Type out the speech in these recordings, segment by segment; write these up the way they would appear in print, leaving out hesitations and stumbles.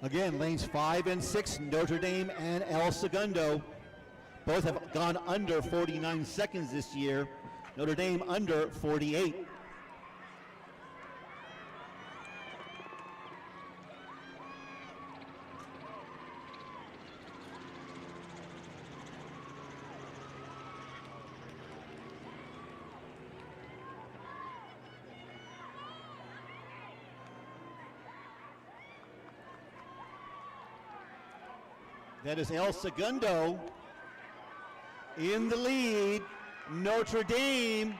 Again, lanes 5 and 6, Notre Dame and El Segundo. Both have gone under 49 seconds this year. Notre Dame under 48. That is El Segundo in the lead. Notre Dame,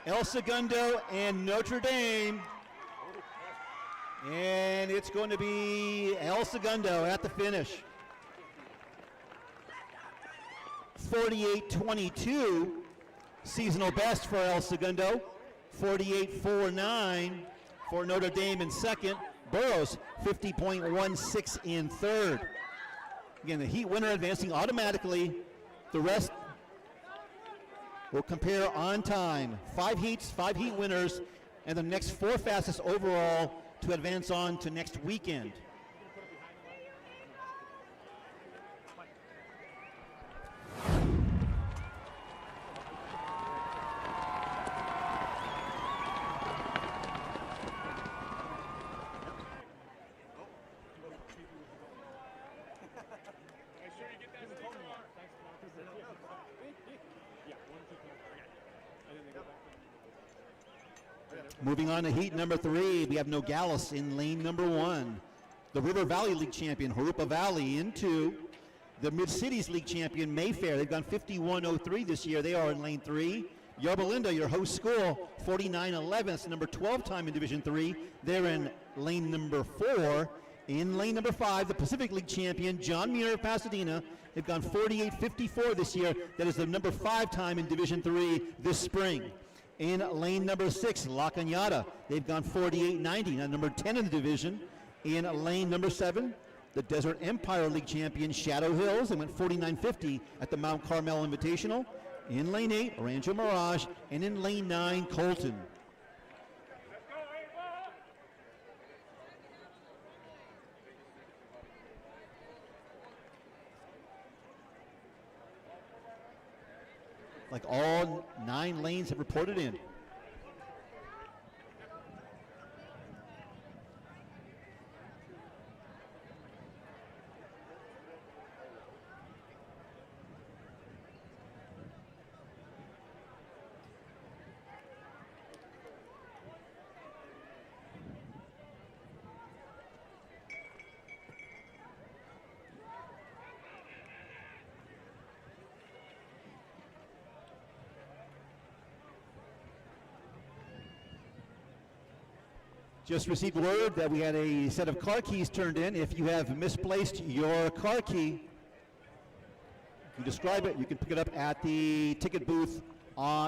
El Segundo and Notre Dame. And it's going to be El Segundo at the finish. 48-22, seasonal best for El Segundo. 48-49 for Notre Dame in second. Burroughs, 50.16 in third. Again, the heat winner advancing automatically. The rest will compare on time. 5 heats, 5 heat winners, and the next 4 fastest overall to advance on to next weekend. Moving on to heat number 3, we have Nogales in lane number 1. The River Valley League champion, Jurupa Valley, in 2. The Mid-Cities League champion, Mayfair, they've gone 51.03 this year. They are in lane 3. Yorba Linda, your host school, 49.11. That's the number 12 time in Division 3. They're in lane number 4. In lane number 5, the Pacific League champion, John Muir of Pasadena. They've gone 48.54 this year. That is the number 5 time in Division 3 this spring. In lane number 6, La Cañada, they've gone 48.90, now number 10 in the division. In lane number 7, the Desert Empire League champion, Shadow Hills, they went 49.50 at the Mount Carmel Invitational. In lane 8, Rancho Mirage, and in lane 9, Colton. Like all 9 lanes have reported in. Just received word that we had a set of car keys turned in. If you have misplaced your car key, you describe it, you can pick it up at the ticket booth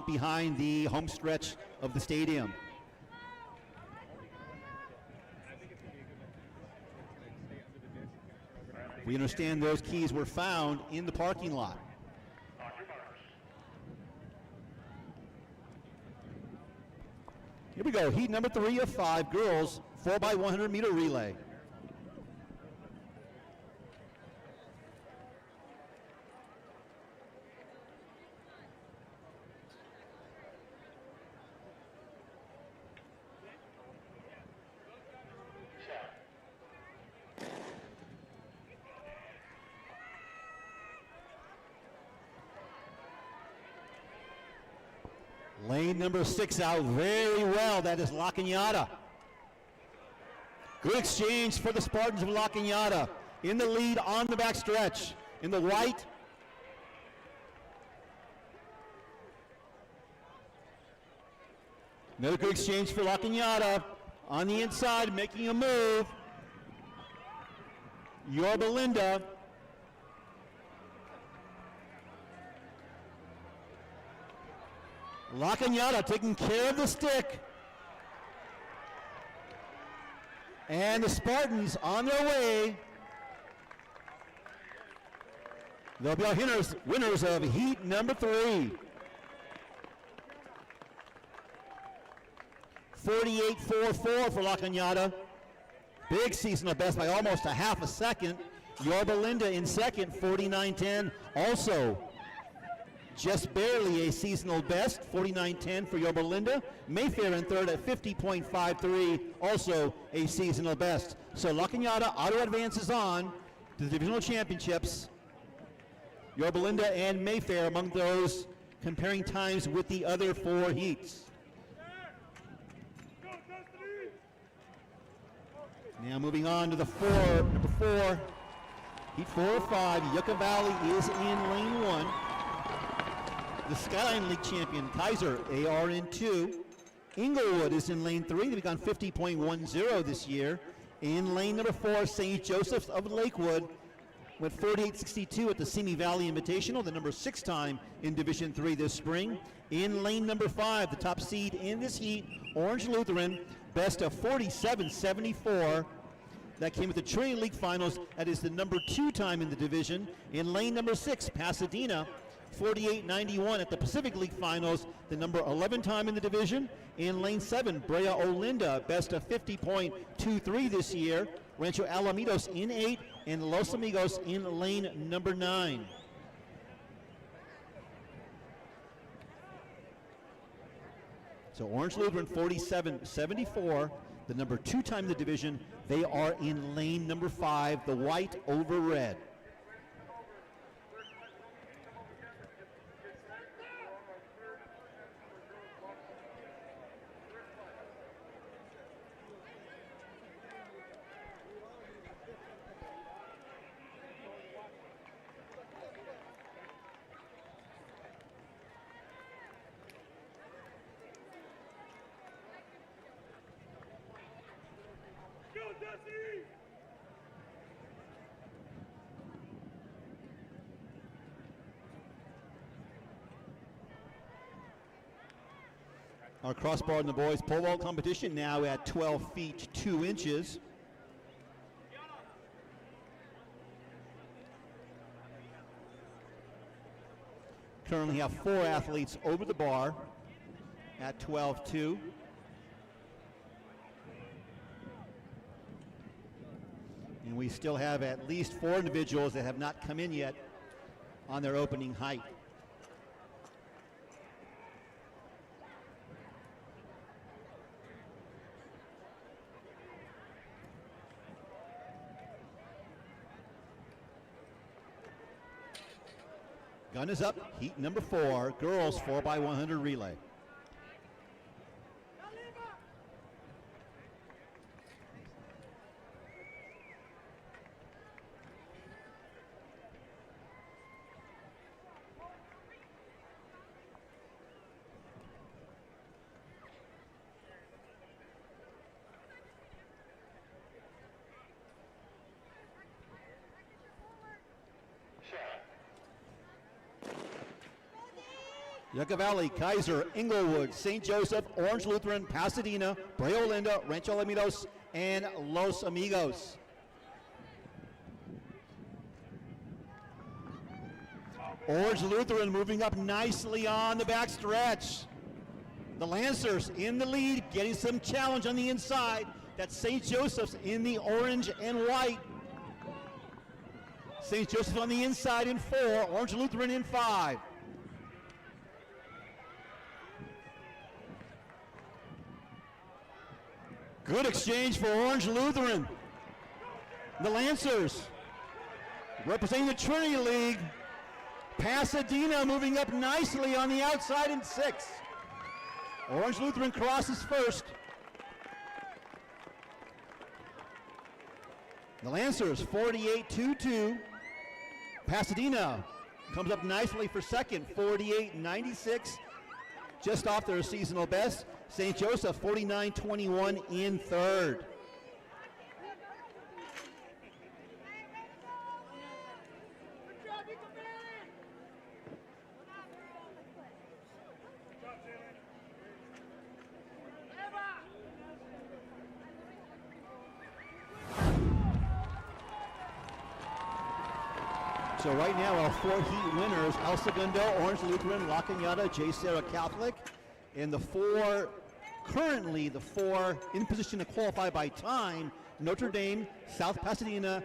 behind the home stretch of the stadium. We understand those keys were found in the parking lot. Here we go, heat number 3 of 5, girls, 4x100 meter relay. Lane number 6 out very well. That is La Cañada. Good exchange for the Spartans of La Cañada. In the lead on the back stretch. In the white. Another good exchange for La Cañada. On the inside, making a move. Yorba Linda. La Cañada taking care of the stick. And the Spartans on their way. They'll be our winners of heat number 3. 48.44 for La Cañada. Big seasonal best by almost a half a second. Yorba Linda in second, 49.10. Also, just barely a seasonal best, 49.10 for Yorba Linda. Mayfair in third at 50.53, also a seasonal best. So La Cañada auto advances on to the divisional championships. Yorba Linda and Mayfair among those comparing times with the other four heats. Now moving on to the number four, heat 4 of 5. Yucca Valley is in lane 1. The Skyline League champion, Kaiser, they are in 2. Inglewood is in lane 3. They've gone 50.10 this year. In lane number 4, St. Joseph's of Lakewood went 48.62 at the Simi Valley Invitational, the number 6 time in Division 3 this spring. In lane number 5, the top seed in this heat, Orange Lutheran, best of 47.74. That came at the Trinity League Finals. That is the number 2 time in the division. In lane number 6, Pasadena, 48.91 at the Pacific League Finals, the number 11 time in the division. In lane 7, Brea Olinda, best of 50.23 this year. Rancho Alamitos in 8, and Los Amigos in lane number 9. So Orange Lutheran 47.74, the number 2 time in the division. They are in lane number 5, the white over red. Our crossbar in the boys pole vault competition now at 12 feet 2 inches. Currently have 4 athletes over the bar at 12.2. And we still have at least 4 individuals that have not come in yet on their opening height. Gun is up, heat number 4, girls 4x100 relay. Yucca Valley, Kaiser, Inglewood, St. Joseph, Orange Lutheran, Pasadena, Brea Olinda, Rancho Alamitos, and Los Amigos. Orange Lutheran moving up nicely on the back stretch. The Lancers in the lead, getting some challenge on the inside. That's St. Joseph's in the orange and white. St. Joseph on the inside in 4, Orange Lutheran in 5. Good exchange for Orange Lutheran. The Lancers representing the Trinity League. Pasadena moving up nicely on the outside in 6. Orange Lutheran crosses first. The Lancers 48.22. Pasadena comes up nicely for second, 48.96. Just off their seasonal best. St. Joseph 49.21 in third. So right now our 4 heat winners, El Segundo, Orange Lutheran, La Cañada, J. Sarah Catholic, and currently the four in position to qualify by time, Notre Dame, South Pasadena,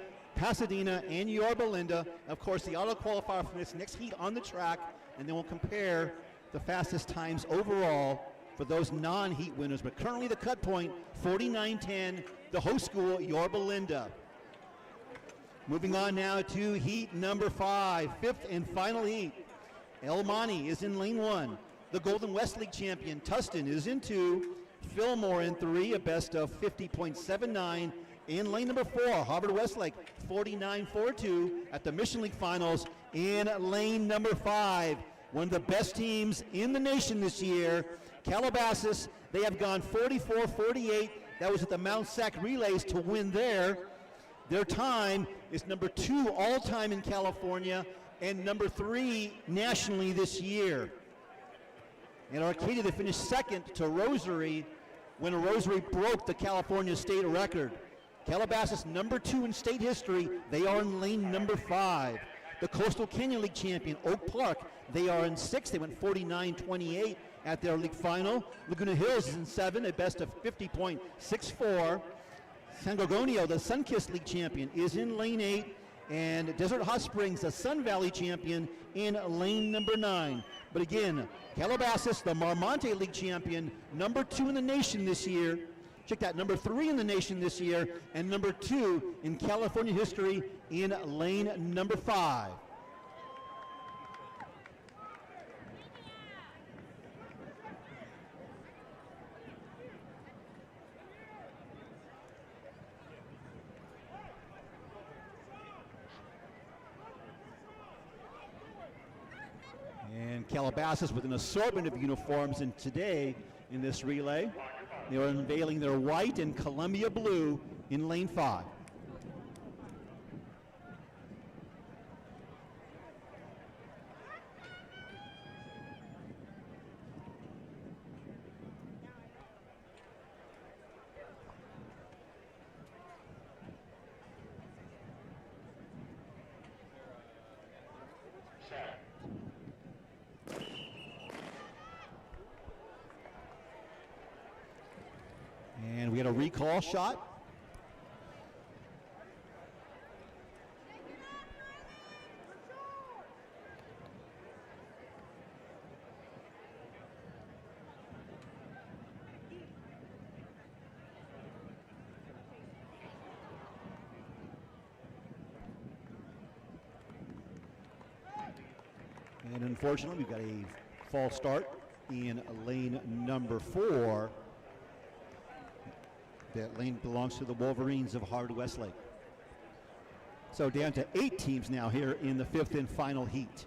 and Yorba Linda. Of course, the auto qualifier for this next heat on the track, and then we'll compare the fastest times overall for those non-heat winners. But currently the cut point, 49:10, the host school, Yorba Linda. Moving on now to heat number 5, fifth and final heat. El Monte is in lane 1. The Golden West League champion, Tustin, is in 2. Fillmore in 3, a best of 50.79. In lane number 4, Harvard Westlake, 49.42 at the Mission League Finals. In lane number 5, one of the best teams in the nation this year, Calabasas. They have gone 44-48. That was at the Mount Sac Relays to win there. Their time is number 2 all-time in California and number 3 nationally this year. And Arcadia, they finished second to Rosary when Rosary broke the California state record. Calabasas, number 2 in state history. They are in lane number 5. The Coastal Canyon League champion, Oak Park, they are in 6. They went 49-28 at their league final. Laguna Hills is in 7, a best of 50.64. San Gorgonio, the Sunkist League champion, is in lane 8. And Desert Hot Springs, the Sun Valley champion, in lane number 9. But again, Calabasas, the Marmonte League champion, number 2 in the nation this year. Check that, number 3 in the nation this year, and number 2 in California history in lane number 5. And Calabasas with an assortment of uniforms, and today in this relay, they are unveiling their white and Columbia blue in lane 5. And we had a recall shot. And unfortunately, we've got a false start in lane number 4. That lane belongs to the Wolverines of Harvard Westlake. So down to 8 teams now here in the 5th and final heat.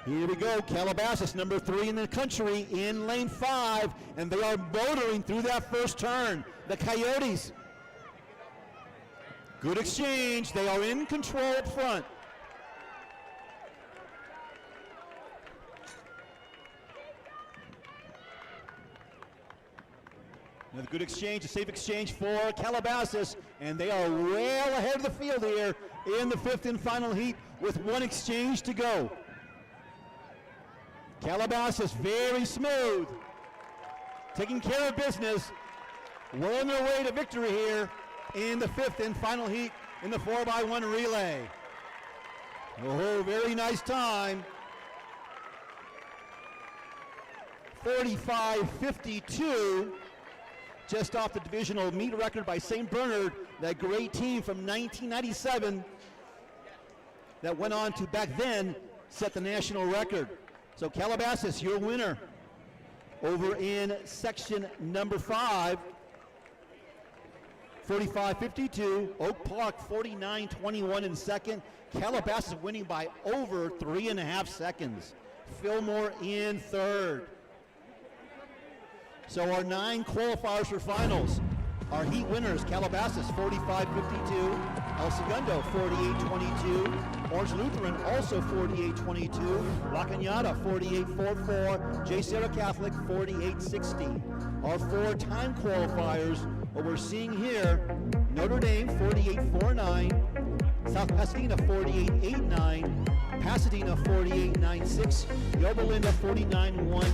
Here we go, Calabasas, number 3 in the country in lane 5, and they are motoring through that first turn. The Coyotes. Good exchange, they are in control up front. Another good exchange, a safe exchange for Calabasas, and they are well ahead of the field here in the 5th and final heat with 1 exchange to go. Calabasas very smooth, taking care of business, well on their way to victory here in the 5th and final heat in the 4x1 relay. Oh, very nice time. 45-52, just off the divisional meet record by St. Bernard, that great team from 1997 that went on to back then set the national record. So Calabasas, your winner over in section number 5. 45-52, Oak Park 49-21 in second. Calabasas winning by over 3.5 seconds. Fillmore in third. So our 9 qualifiers for finals. Our heat winners, Calabasas 45-52, El Segundo 48-22, Orange Lutheran also 48-22, La Cañada 48-44, J. Sarah Catholic 48-60. Our 4 time qualifiers, what we're seeing here, Notre Dame 48-49, South Pasadena 48-89, Pasadena 48-96, Yorba Linda 49-1.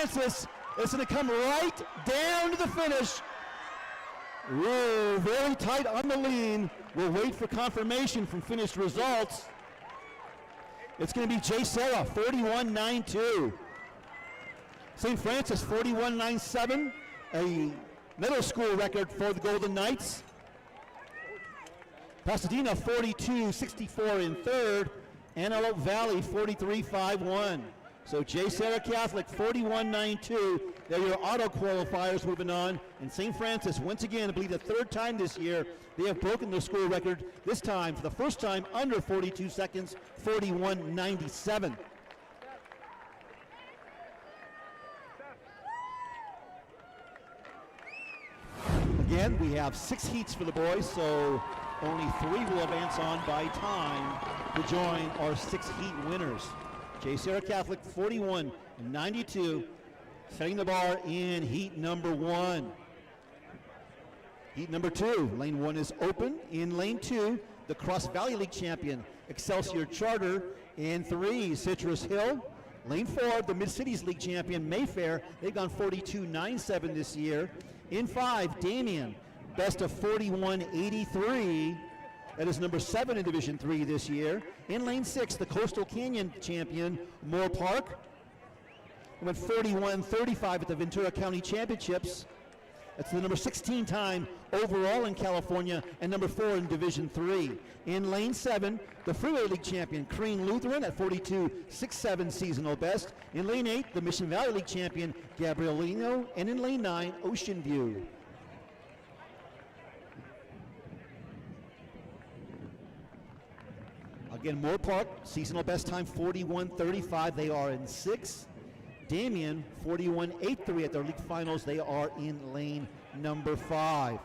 Francis is going to come right down to the finish. Whoa, very tight on the lean. We'll wait for confirmation from finished results. It's going to be J. Sarah, 41.92. St. Francis, 41.97, a middle school record for the Golden Knights. Pasadena, 42.64 in third. Antelope Valley, 43.51. So J. Sarah Catholic, 41.92. They're your auto qualifiers moving on. And St. Francis, once again, I believe the 3rd time this year, they have broken their school record, this time for the first time under 42 seconds, 41.97. Again, we have 6 heats for the boys, so only 3 will advance on by time to join our 6 heat winners. J. Sarah Catholic, 41.92, setting the bar in heat number 1. Heat number 2, lane 1 is open. In lane 2, the Cross Valley League champion, Excelsior Charter. In 3, Citrus Hill. Lane 4, the Mid-Cities League champion, Mayfair. They've gone 42.97 this year. In 5, Damien, best of 41.83. That is number 7 in Division 3 this year. In lane 6, the Coastal Canyon champion, Moore Park. Went 41.35 at the Ventura County Championships. That's the number 16 time overall in California and number 4 in Division 3. In lane 7, the Freeway League champion, Crane Lutheran at 42.67 seasonal best. In lane 8, the Mission Valley League champion, Gabrielino. And in lane 9, Ocean View. Again, Moore Park, seasonal best time 41.35. They are in 6. Damien, 41.83 at their league finals. They are in lane number 5.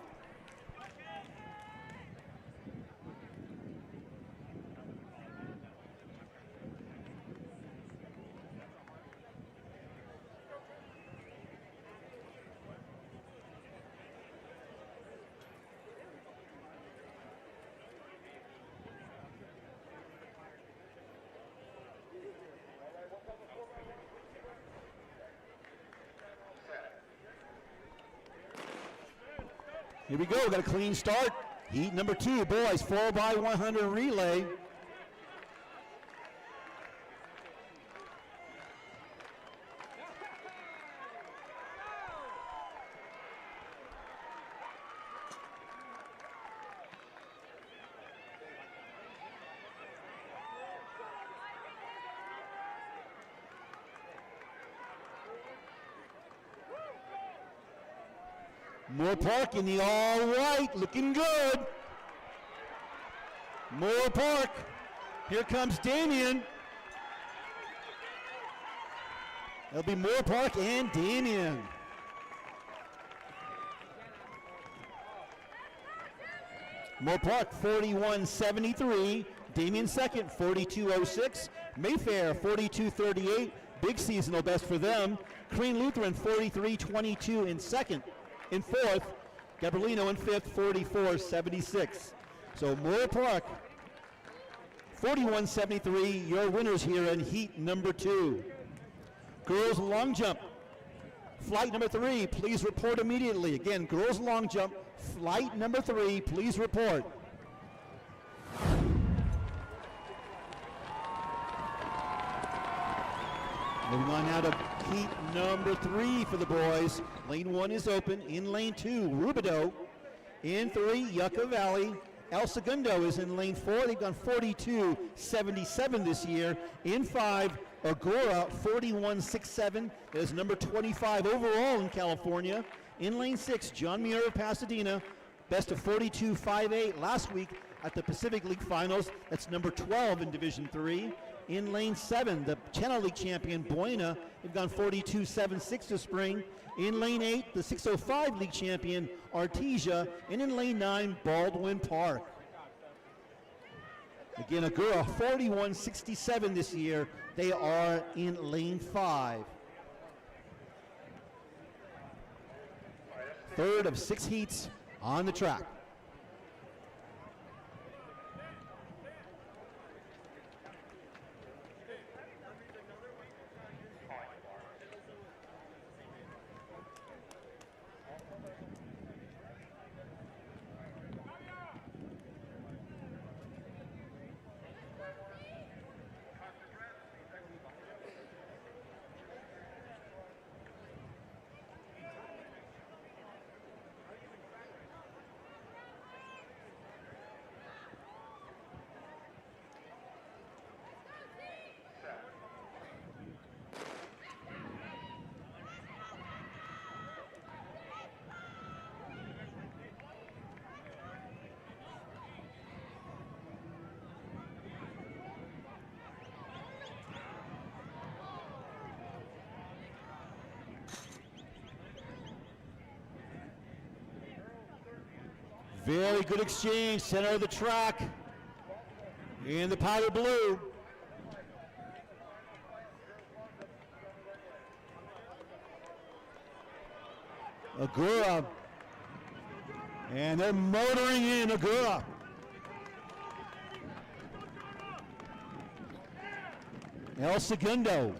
Here we go, got a clean start. Heat number 2, boys, 4x100 relay. Moore Park in the all white, looking good. Moore Park, here comes Damien. It'll be Moore Park and Damien. Moore Park 41-73, Damien second 42-06, Mayfair 42-38, big seasonal best for them. Crane Lutheran 43-22 in second. In fourth, Gabrielino in fifth, 44-76. So Moore Park, 41-73, your winners here in heat number 2. Girls long jump, flight number 3, please report immediately. Again, girls long jump, flight number 3, please report. Moving on now to heat number 3 for the boys. Lane 1 is open. In lane 2, Rubidoux. In 3, Yucca Valley. El Segundo is in lane 4. They've gone 42-77 this year. In 5, Agora 41-67. That is number 25 overall in California. In lane 6, John Muir of Pasadena. Best of 42-58 last week at the Pacific League Finals. That's number 12 in Division 3. In lane 7, the Channel League champion, Buena. They've gone 42-76 this spring. In lane 8, the 605 League champion, Artesia. And in lane 9, Baldwin Park. Again, Agura, 41-67 this year. They are in lane 5. Third of 6 heats on the track. Very good exchange, center of the track in the powder blue. Agura, and they're motoring in Agura. El Segundo.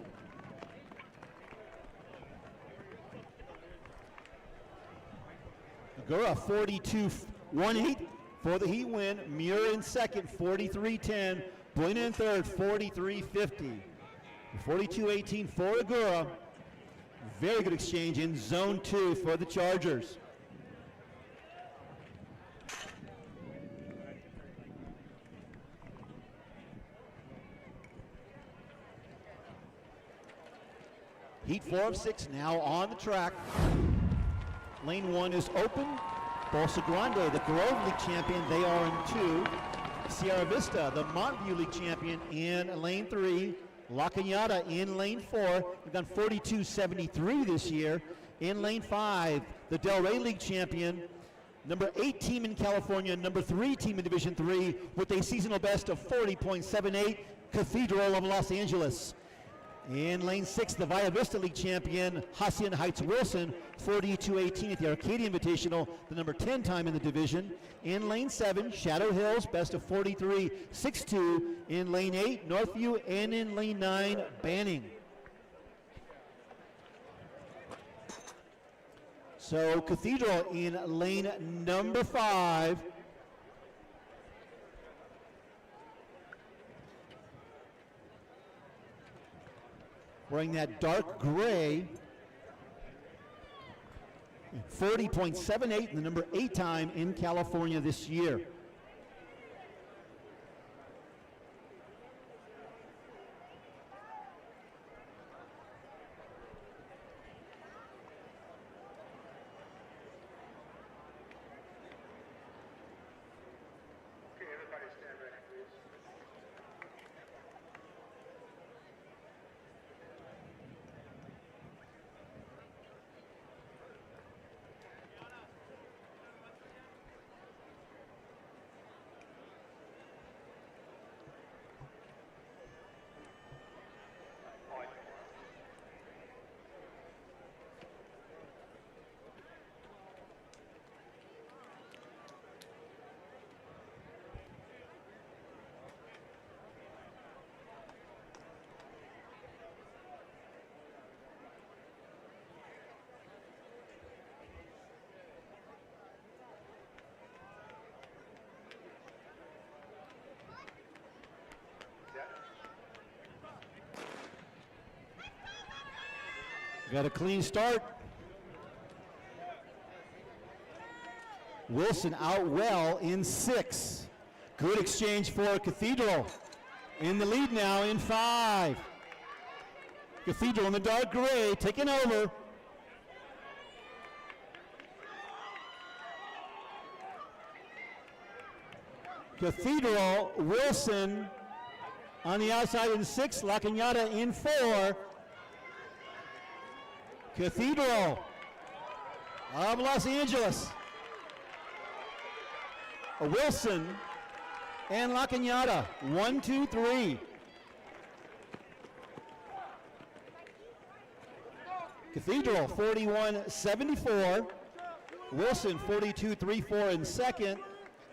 Agura 42-18 for the heat win. Muir in second, 43-10. Buena in third, 43-50. 42-18 for Agura. Very good exchange in zone 2 for the Chargers. Heat 4 of 6 now on the track. Lane 1 is open. Bolsa Grande, the Grove League champion, they are in 2. Sierra Vista, the Montview League champion, in lane 3. La Cañada in lane 4. They've done 42-73 this year. In lane 5, the Delray League champion, number 8 team in California, number 3 team in Division 3, with a seasonal best of 40.78, Cathedral of Los Angeles. In lane 6, the Via Vista League champion, Hacienda Heights Wilson, 42-18 at the Arcadia Invitational, the number 10 time in the division. In lane 7, Shadow Hills, best of 43-62. In lane 8, Northview, and in lane 9, Banning. So Cathedral in lane number 5. wearing that dark gray. 40.78, the number 8 time in California this year. Got a clean start. Wilson out well in 6. Good exchange for Cathedral. In the lead now in 5. Cathedral in the dark gray taking over. Cathedral, Wilson on the outside in 6, La Cañada in 4. Cathedral of Los Angeles. Wilson and La Cañada, 1, 2, 3. Cathedral, 41-74. Wilson, 42-34 in second.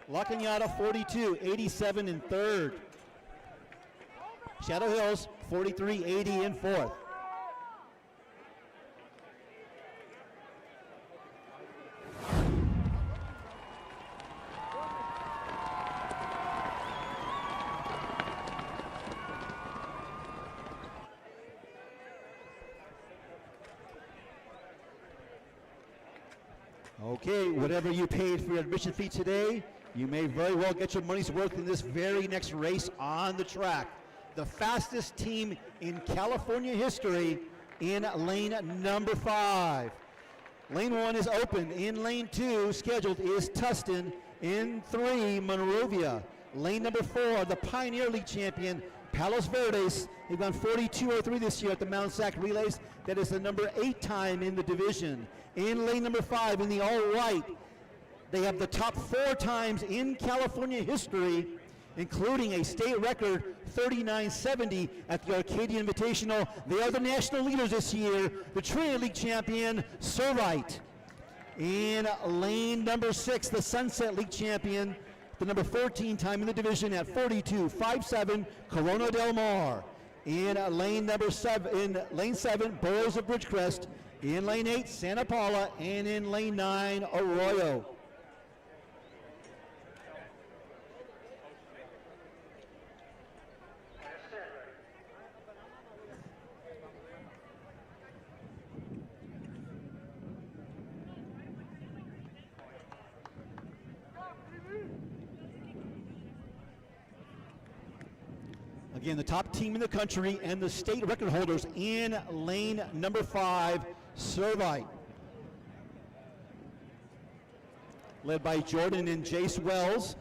La Cañada, 42-87 in third. Shadow Hills, 43-80 in fourth. Okay, whatever you paid for your admission fee today, you may very well get your money's worth in this very next race on the track. The fastest team in California history in lane number 5. Lane 1 is open. In lane 2, scheduled is Tustin. In 3, Monrovia. Lane number 4, the Pioneer League champion, Palos Verdes. They've gone 42.03 this year at the Mount Sac Relays. That is the number 8 time in the division. In lane number 5, in the all-white, they have the top 4 times in California history, including a state record 39.70 at the Arcadia Invitational. They are the national leaders this year, the Trinity League champion, Servite. In lane number 6, the Sunset League champion, the number 14 time in the division at 42.57, Corona Del Mar. In lane 7, Burrows of Bridgecrest. In lane 8, Santa Paula. And in lane 9, Arroyo. Again, the top team in the country and the state record holders in lane number 5, Servite. Led by Jordan and Jace Wells.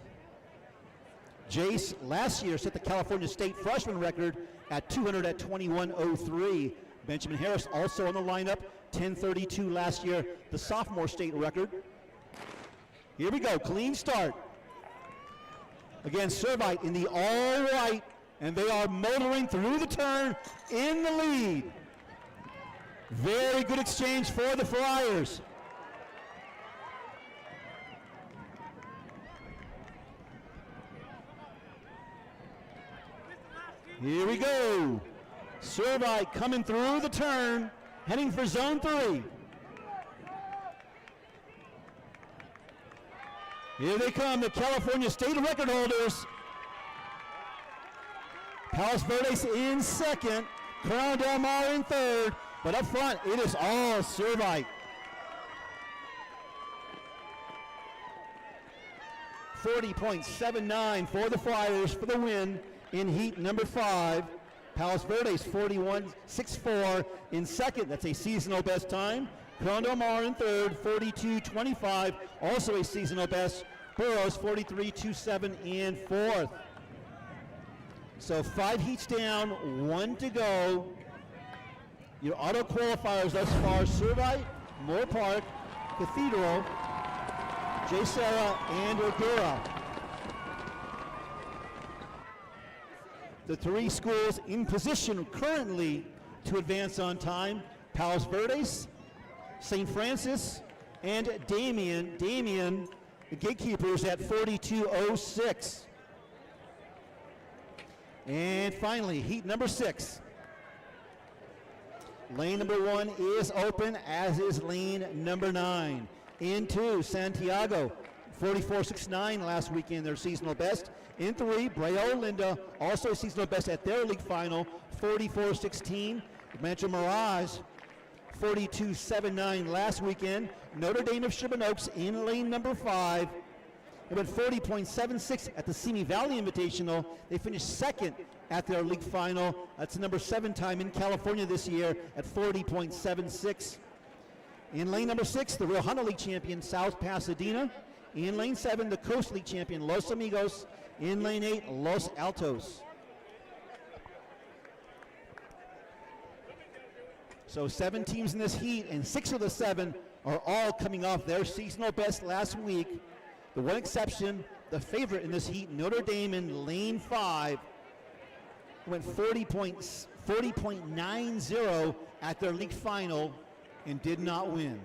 Jace last year set the California State freshman record at 200 at 21.03. Benjamin Harris also on the lineup, 10.32 last year, the sophomore state record. Here we go, clean start. Again, Servite in the all-white, and they are motoring through the turn in the lead. Very good exchange for the Friars. Here we go. Servite coming through the turn, heading for zone 3. Here they come, the California State record holders. Palos Verdes in second. Corona Del Mar in third, but up front, it is all Servite. 40.79 for the Flyers for the win in heat number 5. Palos Verdes 41.64 in second. That's a seasonal best time. Corona Del Mar in third, 42.25, also a seasonal best. Burroughs 43.27 in fourth. So 5 heats down, 1 to go. Your auto qualifiers thus far: Servite, Moore Park, Cathedral, J. Sarah, and Ordura. The 3 schools in position currently to advance on time: Palos Verdes, St. Francis, and Damien. Damien, the gatekeepers, at 42.06. And finally, heat number 6. Lane number 1 is open, as is lane number 9. In 2, Santiago, 44.69 last weekend, their seasonal best. In 3, Yorba Linda, also a seasonal best at their league final, 44.16. Rancho Mirage, 42.79 last weekend. Notre Dame of Sherman Oaks in lane number 5. They went 40.76 at the Simi Valley Invitational. They finished second at their league final. That's the number 7 time in California this year at 40.76. In lane number 6, the Rio Hondo League champion, South Pasadena. In lane 7, the Coast League champion, Los Amigos. In lane 8, Los Altos. So 7 teams in this heat, and 6 of the 7 are all coming off their seasonal best last week. The one exception, the favorite in this heat, Notre Dame in lane 5, went 40.90 at their league final and did not win.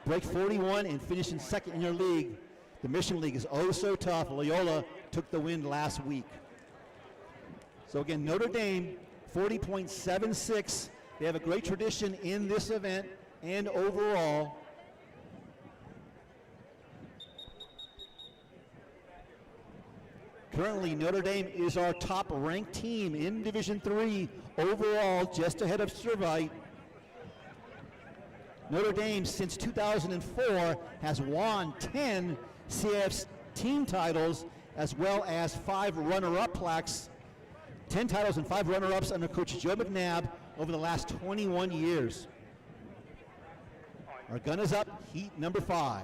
Break 41 and finish in second in your league. The Mission League is oh so tough. Loyola took the win last week. So again, Notre Dame, 40.76. They have a great tradition in this event and overall. Currently, Notre Dame is our top-ranked team in Division III overall, just ahead of Servite. Notre Dame, since 2004, has won 10 CIF team titles, as well as 5 runner-up plaques. 10 titles and 5 runner-ups under Coach Joe McNabb over the last 21 years. Our gun is up, heat number 5.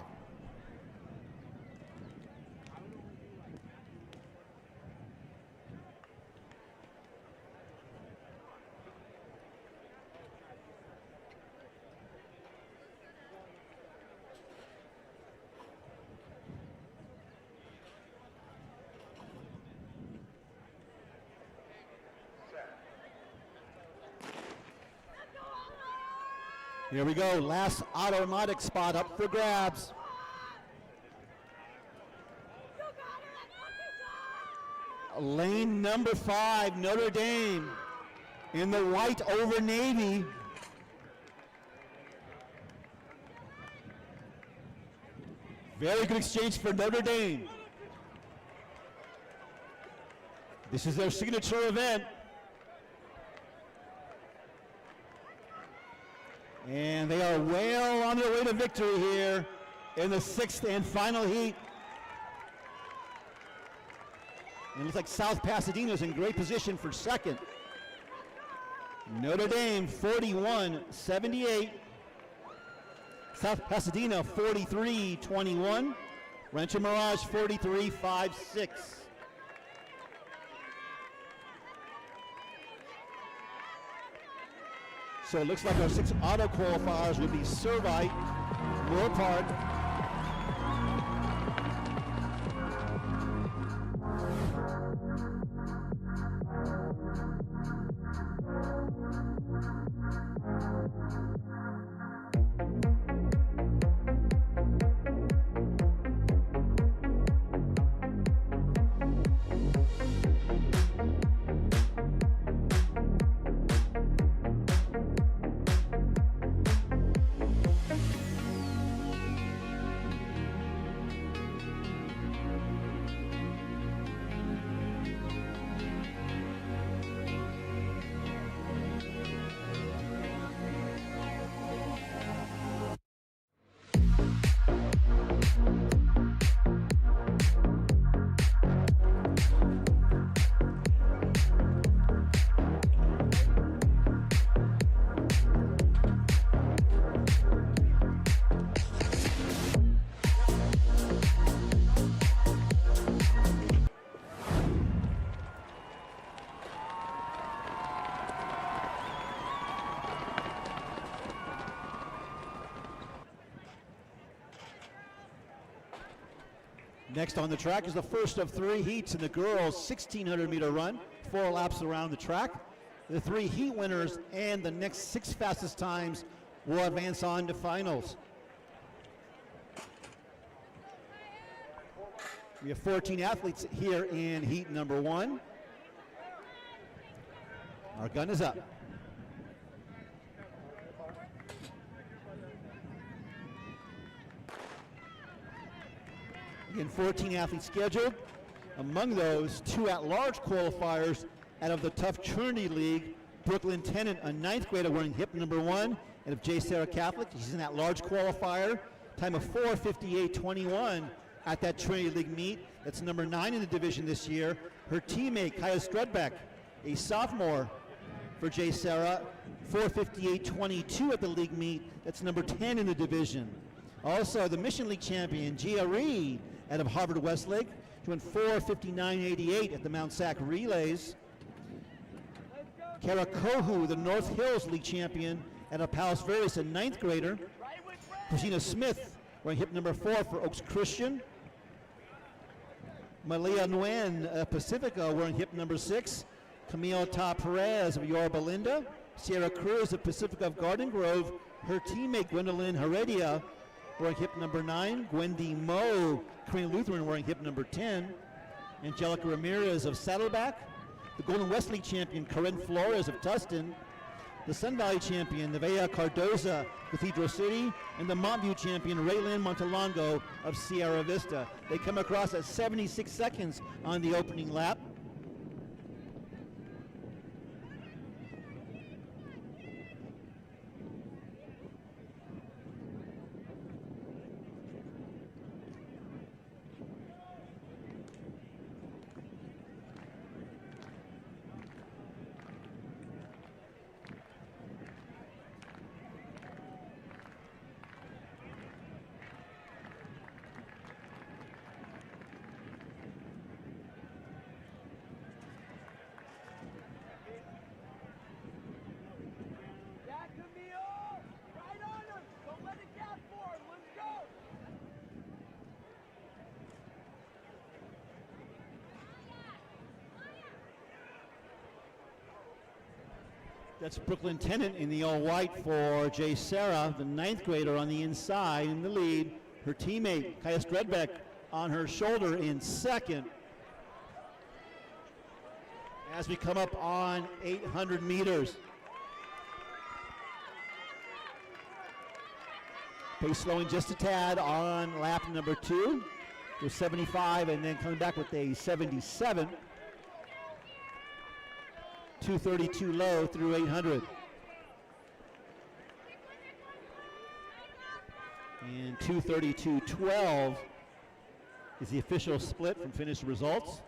Here we go, last automatic spot up for grabs. Lane number 5, Notre Dame in the white over navy. Very good exchange for Notre Dame. This is their signature event. And they are well on their way to victory here in the 6th and final heat. And it looks like South Pasadena is in great position for second. Notre Dame 41.78. South Pasadena 43.21. Rancho Mirage 43.56. So it looks like our 6 auto qualifiers would be Servite, Moore Park, Next on the track is the first of 3 heats in the girls' 1,600-meter run, 4 laps around the track. The 3 heat winners and the next 6 fastest times will advance on to finals. We have 14 athletes here in heat number 1. Our gun is up. Again, 14 athletes scheduled. Among those, 2 at-large qualifiers out of the Tough Trinity League. Brooklyn Tennant, a 9th grader wearing hip number 1, and of J. Sarah Catholic. She's an at-large qualifier. Time of 4:58.21 at that Trinity League meet. That's number 9 in the division this year. Her teammate, Kaya Strudbeck, a sophomore for J. Sarah, 4:58.22 at the league meet. That's number 10 in the division. Also, the Mission League champion, Gia Reed, out of Harvard Westlake. She went 4:59.88 at the Mount Sac Relays. Kara Kohu, the North Hills League champion, out of Palos Verdes, a 9th grader. Christina Smith, wearing hip number 4 for Oaks Christian. Malia Nguyen, Pacifica, wearing hip number 6. Camille Ta Perez of Yorba Linda. Sierra Cruz of Pacifica of Garden Grove. Her teammate, Gwendolyn Heredia, wearing hip number 9. Gwendy Moe, Korean Lutheran, wearing hip number 10. Angelica Ramirez of Saddleback. The Golden West League champion, Corinne Flores of Tustin. The Sun Valley champion, Nevea Cardoza, Cathedral City. And the Montview champion, Raylyn Montalongo of Sierra Vista. They come across at 76 seconds on the opening lap. That's Brooklyn Tennant in the all-white for J. Sarah, the 9th grader on the inside in the lead. Her teammate, Kaya Stredbeck, on her shoulder in 2nd. As we come up on 800 meters. Pace slowing just a tad on lap number 2 with 75 and then coming back with a 77. 232 low through 800. And 232.12 is the official split from finished results.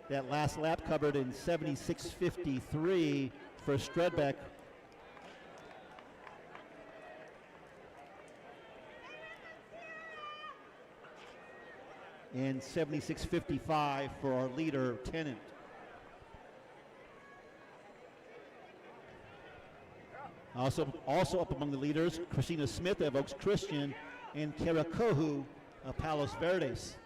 That last lap covered in 76.53 for Stredbeck. And 76.55 for our leader, Tennant. Also up among the leaders, Christina Smith of Oaks Christian and Kara Kohu of Palos Verdes.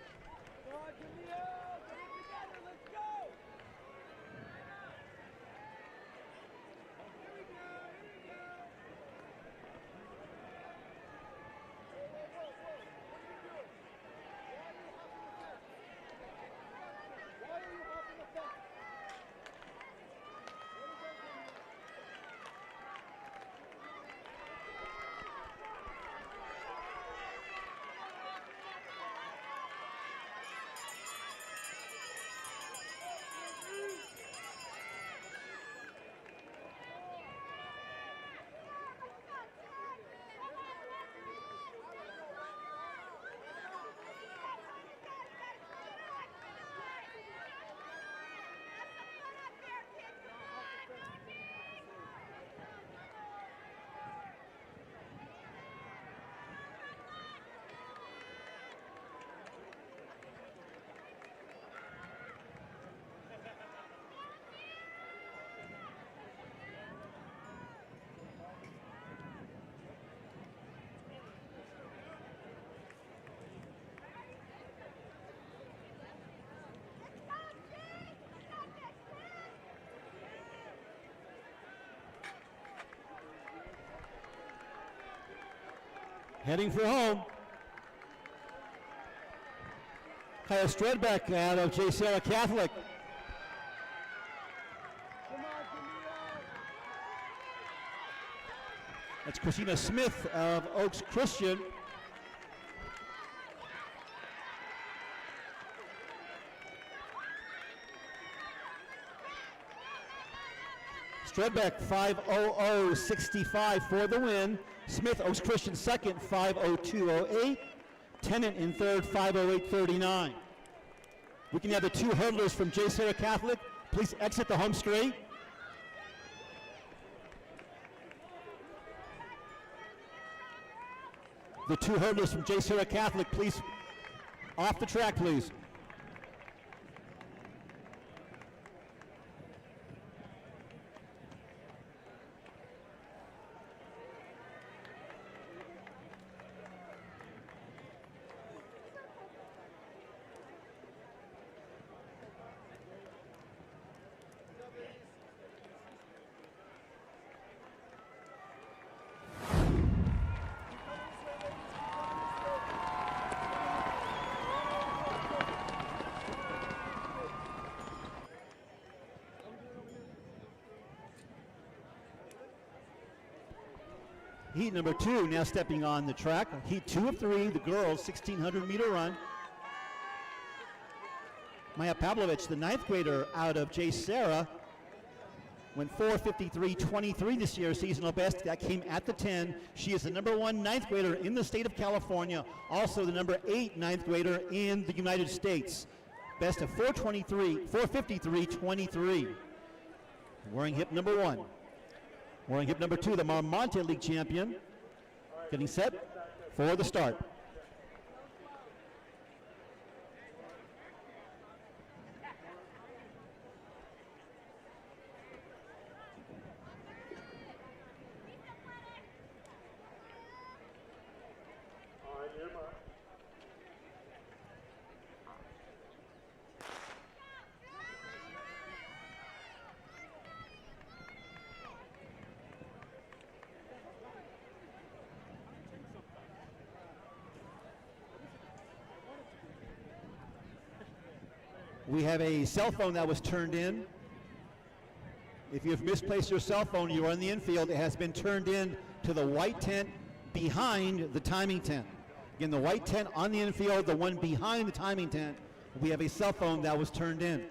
heading for home. Kaya Stredbeck out of J. Sarah Catholic. That's Christina Smith of Oaks Christian. Stredbeck 5:00.65 for the win. Smith, Oaks Christian second, 5:02.08. Tennant in third, 5:08.39. We can have the two hurdlers from J. Sarah Catholic. Please exit the home straight. The two hurdlers from J. Sarah Catholic, please off the track, please. Heat number 2 now stepping on the track. Heat 2 of 3, the girls, 1,600-meter run. Maya Pavlovich, the ninth grader out of J. Sarah, went 4:53.23 this year, seasonal best. That came at the 10. She is the number 1 ninth grader in the state of California, also the number 8 ninth grader in the United States. Best of 4:53.23. Wearing hip number 1. Wearing hip number 2, the Marmonte League champion, getting set for the start. We have a cell phone that was turned in. If you've misplaced your cell phone, you are in the infield. It has been turned in to the white tent behind the timing tent. Again, the white tent on the infield, the one behind the timing tent. We have a cell phone that was turned in.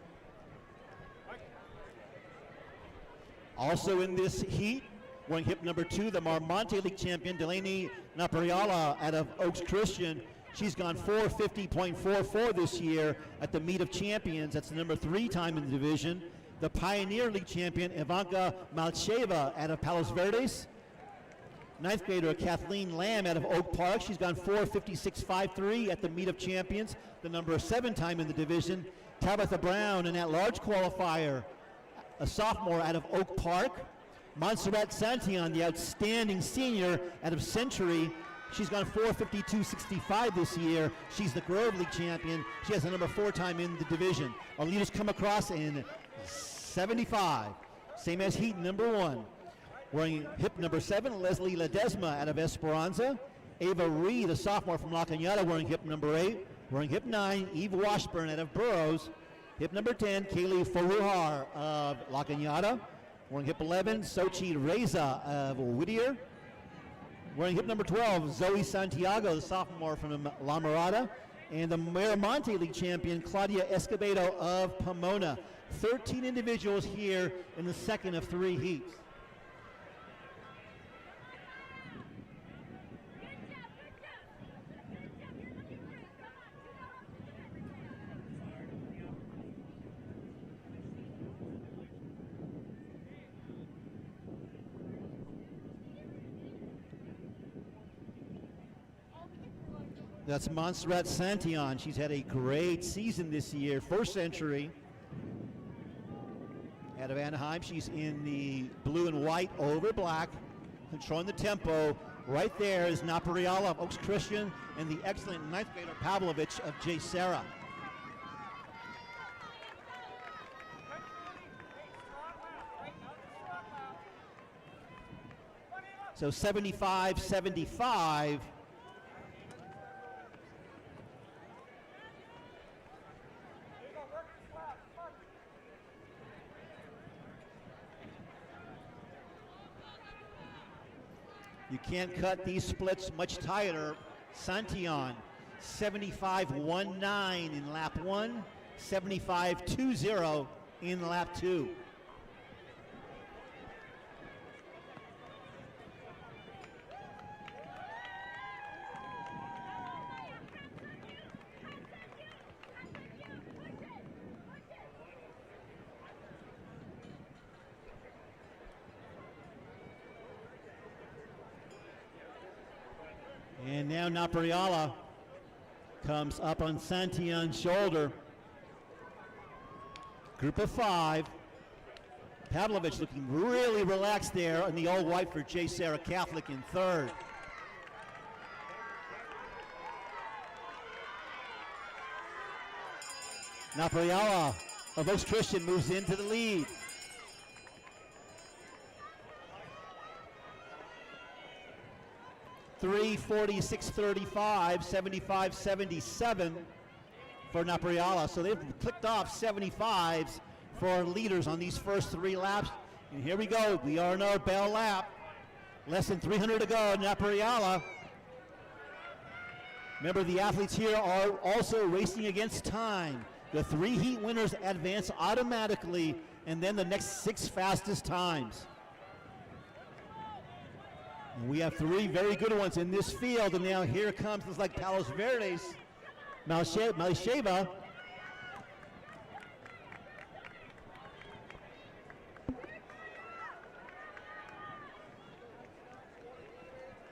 Also in this heat, wearing hip number 2, the Marmonte League champion, Delaney Napariala out of Oaks Christian. She's gone 4:50.44 this year at the Meet of Champions. That's the number 3 time in the division. The Pioneer League champion, Ivanka Malcheva out of Palos Verdes. Ninth grader Kathleen Lamb out of Oak Park. She's gone 4:56.53 at the Meet of Champions. The number 7 time in the division. Tabitha Brown, an at-large qualifier, a sophomore out of Oak Park. Montserrat Santillan, the outstanding senior out of Century. She's gone 4:52.65 this year. She's the Grove League champion. She has the number 4 time in the division. Our leaders come across in 75, same as heat number 1. Wearing hip number 7, Leslie Ledesma out of Esperanza. Ava Reed, a sophomore from La Cañada, wearing hip number 8. Wearing hip 9, Eve Washburn out of Burroughs. Hip number 10, Kaylee Faruhar of La Cañada. Wearing hip 11, Sochi Reza of Whittier. Wearing hip number 12, Zoe Santiago, the sophomore from La Mirada. And the Miramonte League champion, Claudia Escobedo of Pomona. 13 individuals here in the second of 3 heats. That's Montserrat Santillan. She's had a great season this year. First century out of Anaheim. She's in the blue and white over black, controlling the tempo. Right there is Napariala of Oaks Christian and the excellent ninth grader Pavlovich of J. Sarah. So 75-75 You can't cut these splits much tighter. Santillan, 75.19 in lap 1, 75.20 in lap 2. And now Napriala comes up on Santillan's shoulder. Group of 5. Pavlovich looking really relaxed there in the all white for J. Sarah Catholic in 3rd. Napriala of Oaks Christian moves into the lead. .346.35, 75.77 for Napriala. So they've clicked off 75s for leaders on these first 3 laps. And here we go. We are in our bell lap. Less than 300 to go. Napriala. Remember, the athletes here are also racing against time. The 3 heat winners advance automatically, and then the next 6 fastest times. And we have 3 very good ones in this field, and now here comes, looks like Palos Verdes, Malisheva.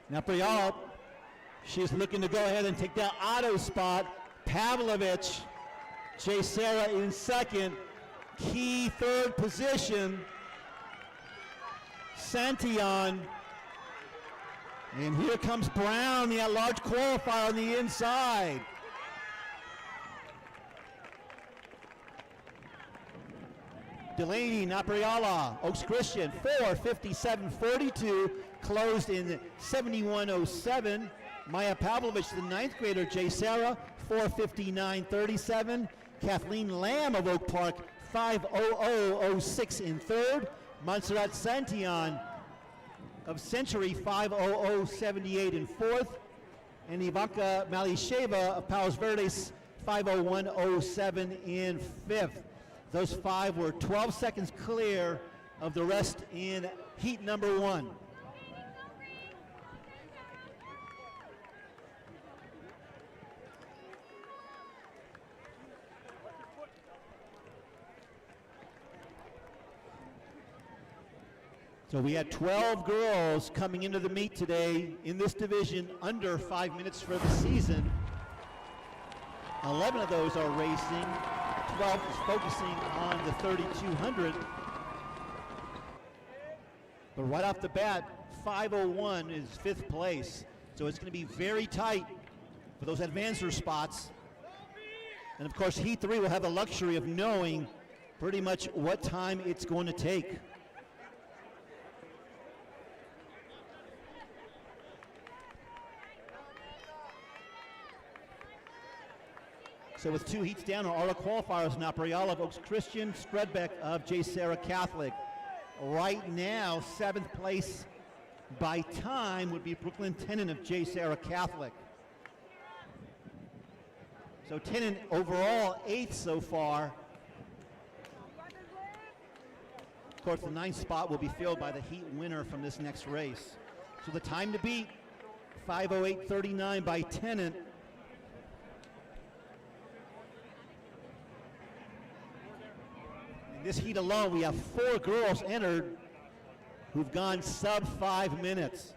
Napriala, she's looking to go ahead and take that auto spot. Pavlovich, J. Sarah in 2nd, key 3rd position. Santillan. And here comes Brown, the large qualifier on the inside. Delaney, Napriala, Oaks Christian, 4:57.42, closed in 71.07. Maya Pavlovich, the 9th grader, J. Sarah, 4:59.37. Kathleen Lamb of Oak Park, 5:00.06 in 3rd. Montserrat Santillan of Century, 5:00.78 in 4th. And Ivanka Malisheva of Palos Verdes, 5:01.07 in 5th. Those 5 were 12 seconds clear of the rest in heat number 1. So we had 12 girls coming into the meet today in this division under 5 minutes for the season. 11 of those are racing. 12 is focusing on the 3200. But right off the bat, 5:01 is 5th place. So it's going to be very tight for those advancer spots. And of course, Heat 3 will have the luxury of knowing pretty much what time it's going to take. So with 2 heats down are all the qualifiers, Napriala of Oaks Christian, Stredbeck of J. Sarah Catholic. Right now, 7th place by time would be Brooklyn Tennant of J. Sarah Catholic. So Tennant overall 8th so far. Of course, the 9th spot will be filled by the heat winner from this next race. So the time to beat, 5:08.39 by Tennant. In this heat alone, we have 4 girls entered who've gone sub 5 minutes.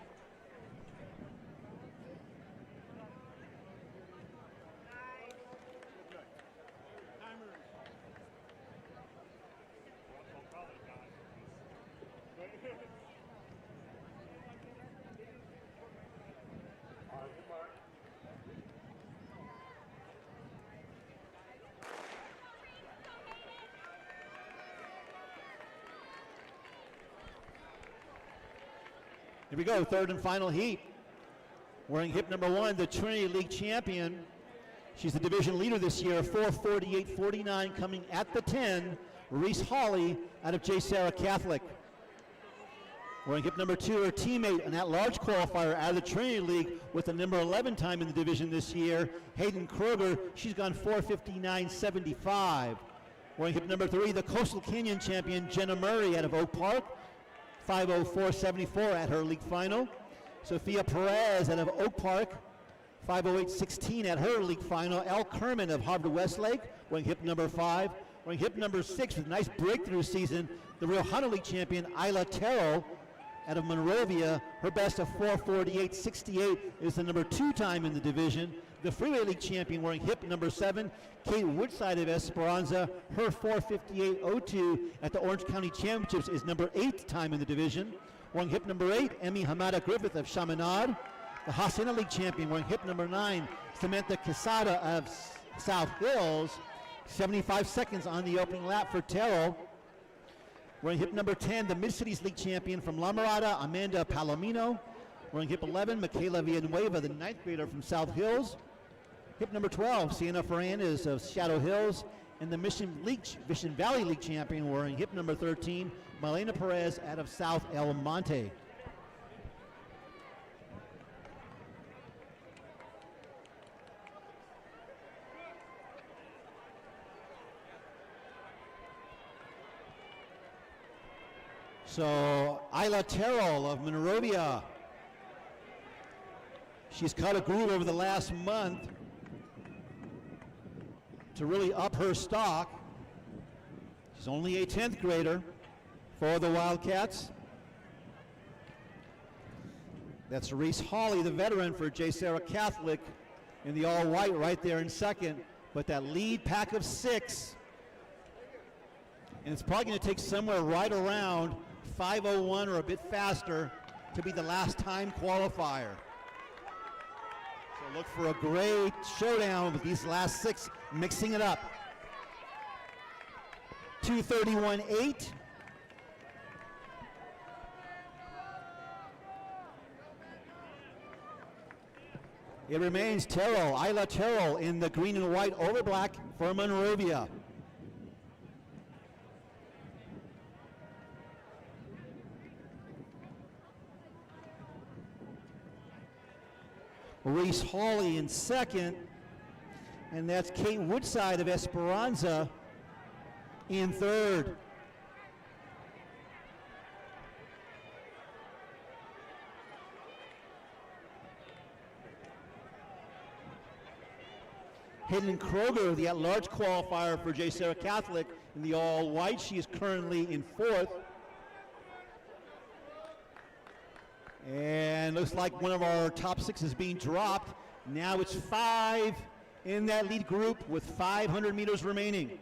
Here we go, 3rd and final heat. Wearing hip number 1, the Trinity League champion. She's the division leader this year, 4:48.49, coming at the 10. Reese Hawley out of J. Sarah Catholic. We're in hip number 2, her teammate, an at-large qualifier out of the Trinity League with the number 11 time in the division this year, Hayden Kroger. She's gone 4:59.75. We're in hip number 3, the Coastal Canyon champion, Jenna Murray out of Oak Park, 5:04.74 at her league final. Sophia Perez out of Oak Park, 5:08.16 at her league final. Elle Kerman of Harvard Westlake, we're in hip number 5. We're in hip number 6 with a nice breakthrough season, the Rio Hunter League champion, Isla Terrell out of Monrovia. Her best of 4:48.68 is the number 2 time in the division. The Freeway League champion wearing hip number 7, Kate Woodside of Esperanza. Her 4:58.02 at the Orange County Championships is number 8 time in the division. Wearing hip number 8, Emmy Hamada Griffith of Chaminade. The Hacienda League champion wearing hip number 9, Samantha Quesada of South Hills. 75 seconds on the opening lap for Terrell. We're in hip number 10, the Mid-Cities League champion from La Mirada, Amanda Palomino. We're in hip 11, Michaela Villanueva, the 9th grader from South Hills. Hip number 12, Sienna Ferran is of Shadow Hills. And the Mission Valley League champion, we're in hip number 13, Malena Perez out of South El Monte. So Isla Terrell of Monrovia, she's cut a groove over the last month to really up her stock. She's only a 10th grader for the Wildcats. That's Reese Hawley, the veteran for J. Sarah Catholic, in the all-white right there in second. But that lead pack of 6, and it's probably going to take somewhere right around 5:01 or a bit faster to be the last time qualifier. So look for a great showdown with these last 6, mixing it up. 2:31.8. It remains Terrell, Isla Terrell in the green and white over black for Monrovia. Reese Hawley in second, and that's Kate Woodside of Esperanza in third. Hayden Kroger, the at-large qualifier for J. Sarah Catholic in the all-white. She is currently in 4th. And looks like one of our top 6 is being dropped. Now it's 5 in that lead group with 500 meters remaining.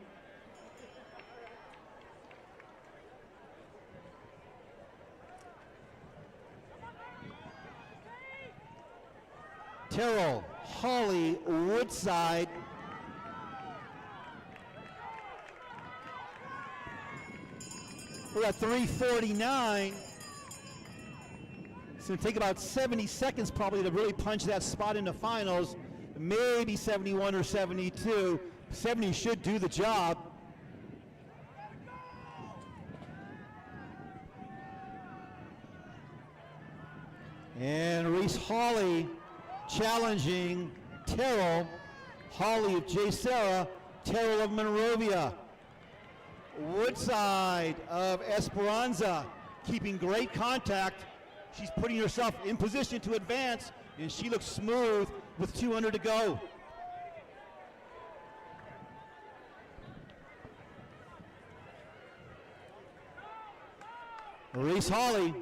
Terrell, Hawley, Woodside. We're at 3:49. It's going to take about 70 seconds probably to really punch that spot into finals. Maybe 71 or 72. 70 should do the job. And Reese Hawley challenging Terrell. Hawley of J. Sarah, Terrell of Monrovia. Woodside of Esperanza keeping great contact. She's putting herself in position to advance, and she looks smooth with 200 to go. Reese Hawley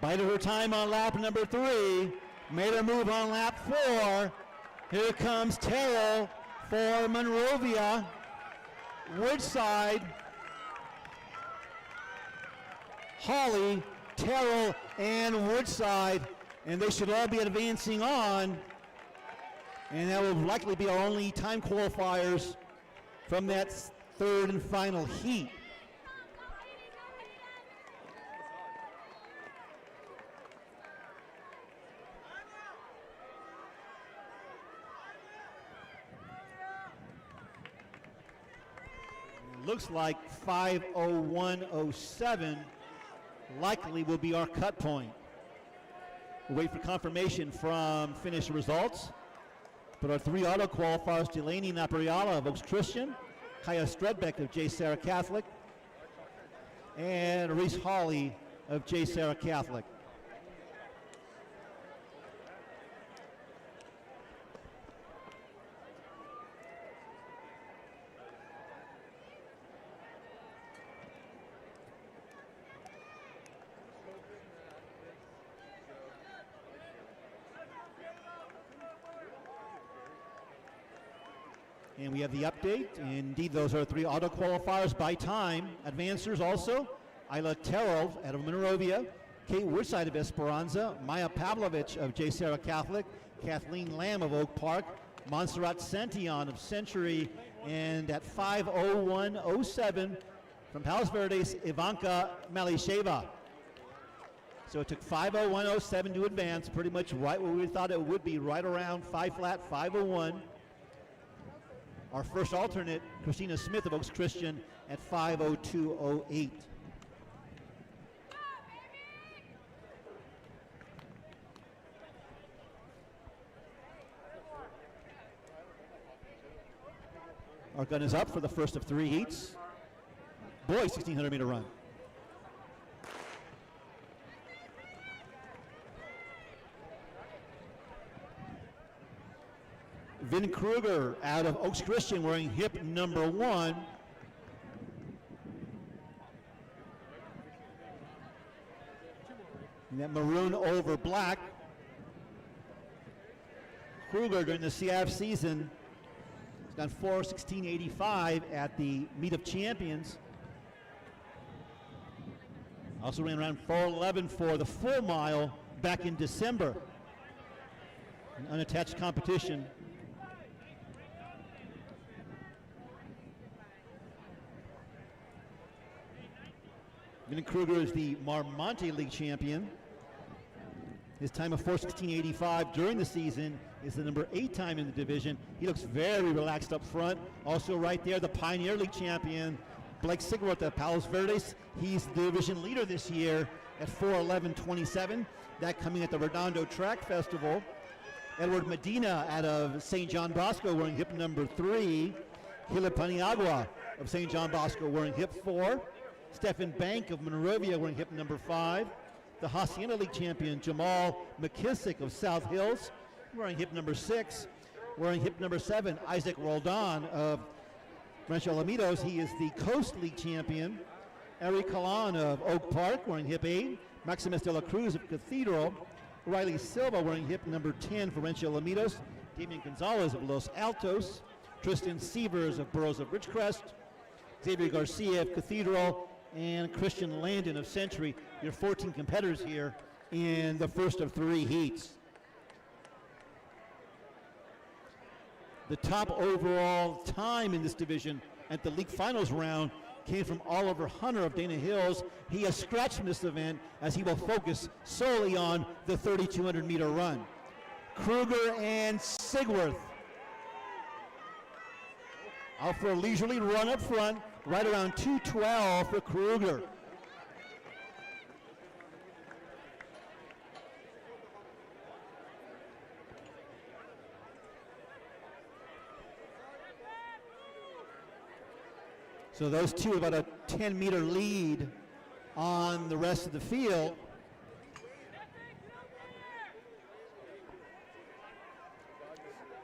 bided her time on lap number 3, made her move on lap 4. Here comes Terrell for Monrovia. Woodside, Hawley, Terrell, and Woodside, and they should all be advancing on, and that will likely be our only time qualifiers from that 3rd and final heat. Looks like 5:01:07 likely will be our cut point. We'll wait for confirmation from finish results. But our three auto qualifiers, Delaney Napariala of Oaks Christian, Kaya Stredbeck of J. Sarah Catholic, and Reese Hawley of J. Sarah Catholic. And we have the update. Indeed, those are three auto qualifiers by time. Advancers also, Isla Terrell out of Monrovia, Kate Woodside of Esperanza, Maya Pavlovich of J. Sarah Catholic, Kathleen Lamb of Oak Park, Montserrat Santillan of Century, and at 5:01:07 from Palos Verdes, Ivanka Malisheva. So it took 5:01:07 to advance, pretty much right where we thought it would be, right around 5 flat, 5:01. Our first alternate, Christina Smith of Oaks Christian, at 5:02:08. Our gun is up for the first of three heats. Boys 1,600 meter run. Vin Kruger out of Oaks Christian wearing hip number 1. And that maroon over black. Kruger during the CIF season has gone 4:16:85 at the Meet of Champions. Also ran around 4:11 for the full mile back in December. An unattached competition. Vin Kruger is the Marmonte League champion. His time of 4:16:85 during the season is the number 8 time in the division. He looks very relaxed up front. Also right there, the Pioneer League champion, Blake Sigworth at Palos Verdes. He's the division leader this year at 4:11:27. That coming at the Redondo Track Festival. Edward Medina out of St. John Bosco wearing hip number 3. Hila Paniagua of St. John Bosco wearing hip 4. Stephen Bank of Monrovia wearing hip number 5. The Hacienda League champion Jamal McKissick of South Hills wearing hip number 6. Wearing hip number 7, Isaac Roldan of Rancho Alamitos. He is the Coast League champion. Eric Calan of Oak Park wearing hip 8. Maximus de la Cruz of Cathedral. Riley Silva wearing hip number 10 for Rancho Alamitos. Damian Gonzalez of Los Altos. Tristan Sievers of Burroughs of Ridgecrest. Xavier Garcia of Cathedral. And Christian Landon of Century. Your 14 competitors here in the first of 3 heats. The top overall time in this division at the league finals round came from Oliver Hunter of Dana Hills. He has scratched from this event as he will focus solely on the 3,200 meter run. Kruger and Sigworth out for a leisurely run up front, right around 2:12 for Kruger. So those two about a 10-meter lead on the rest of the field.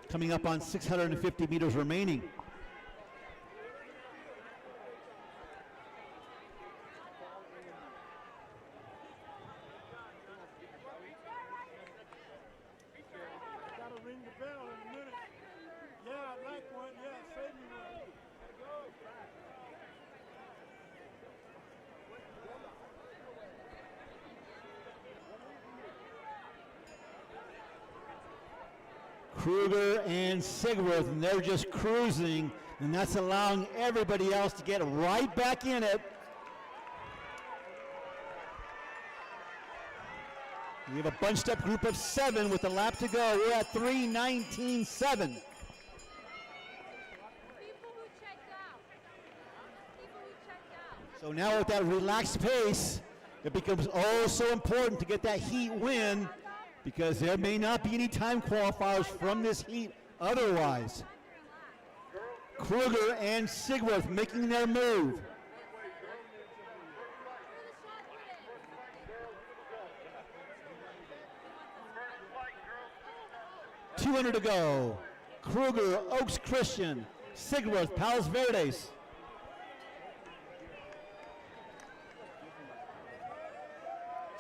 Coming up on 650 meters remaining. Gotta ring the bell in a minute. Yeah, I'd like one. Yeah, save me one. Kruger and Sigworth, and they're just cruising, and that's allowing everybody else to get right back in it. We have a bunched up group of 7 with a lap to go. We're at 3:19.7. So now with that relaxed pace, it becomes oh so important to get that heat win, because there may not be any time qualifiers from this heat otherwise. Kruger and Sigworth making their move. $200 to go. Kruger, Oaks Christian. Sigworth, Palos Verdes.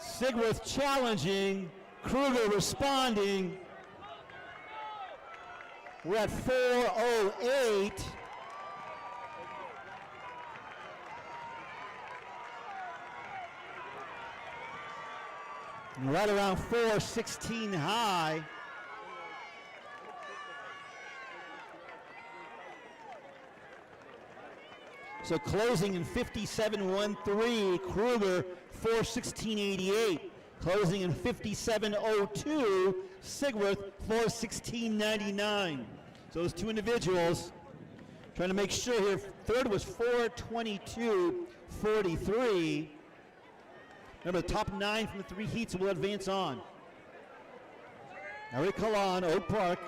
Sigworth challenging. Kruger responding. We're at 4:08. Right around 4:16 high. So closing in 57.13, Kruger 4:16.88. Closing in 57.02, Sigworth 4:16.99. So those two individuals trying to make sure here. Third was 4:22.43. Remember, the top 9 from the 3 heats will advance on. Eric Calan, Oak Park,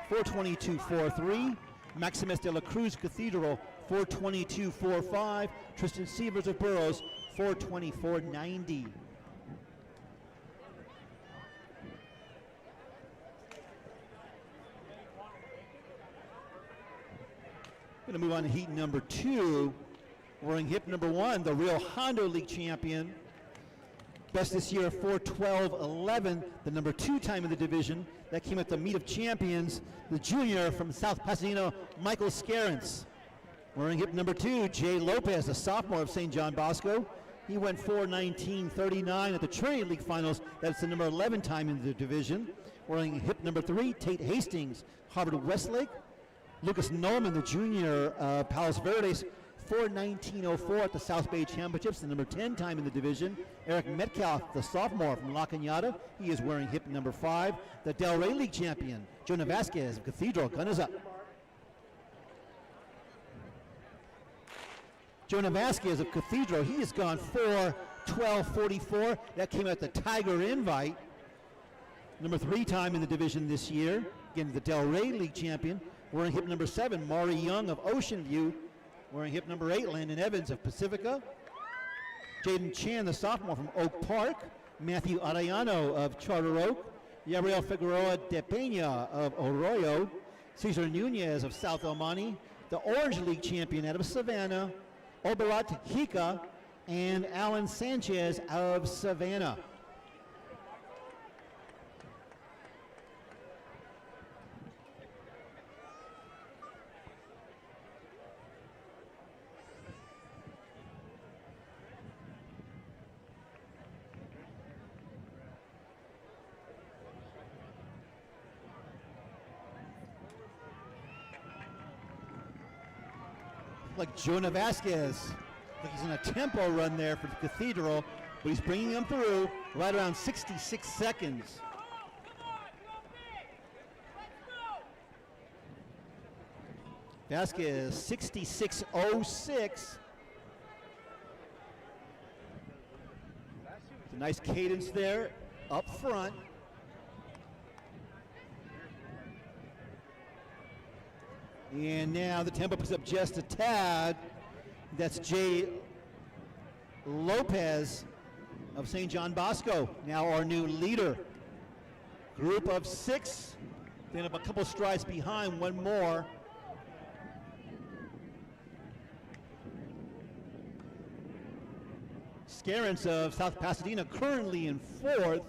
4:22.43. Maximus de la Cruz Cathedral, 4:22.45. Tristan Sievers of Burroughs, 4:24.90. Going to move on to heat number 2. Wearing hip number 1, the Rio Hondo League champion. Best this year, 4:12.11, the number 2 time in the division. That came at the meet of champions. The junior from South Pasadena, Michael Scarence. Wearing hip number 2, Jay Lopez, a sophomore of St. John Bosco. He went 4:19.39 at the Trinity League Finals. That's the number 11 time in the division. Wearing hip number 3, Tate Hastings, Harvard Westlake. Lucas Nolan, the junior, Palos Verdes, 4:19.04 at the South Bay Championships, the number 10 time in the division. Eric Metcalf, the sophomore from La Cañada, he is wearing hip number 5. The Del Rey League champion, Jonah Vasquez of Cathedral, gun is up. Jonah Vasquez of Cathedral, he has gone 4:12.44. That came at the Tiger Invite. Number 3 time in the division this year. Again, the Del Rey League champion. Wearing hip number 7, Maury Young of Ocean View. Wearing hip number 8, Landon Evans of Pacifica. Jaden Chan, the sophomore from Oak Park. Matthew Arellano of Charter Oak. Gabriel Figueroa de Peña of Arroyo. Cesar Nunez of South El Monte. The Orange League champion out of Savannah. Oberat Hika and Alan Sanchez of Savannah. Like Jonah Vasquez, like he's in a tempo run there for the Cathedral, but he's bringing them through right around 66 seconds. Vasquez 66.06. It's a nice cadence there up front. And now the tempo picks up just a tad. That's Jay Lopez of St. John Bosco, now our new leader. Group of 6, then a couple strides behind, one more. Scarence of South Pasadena currently in 4th.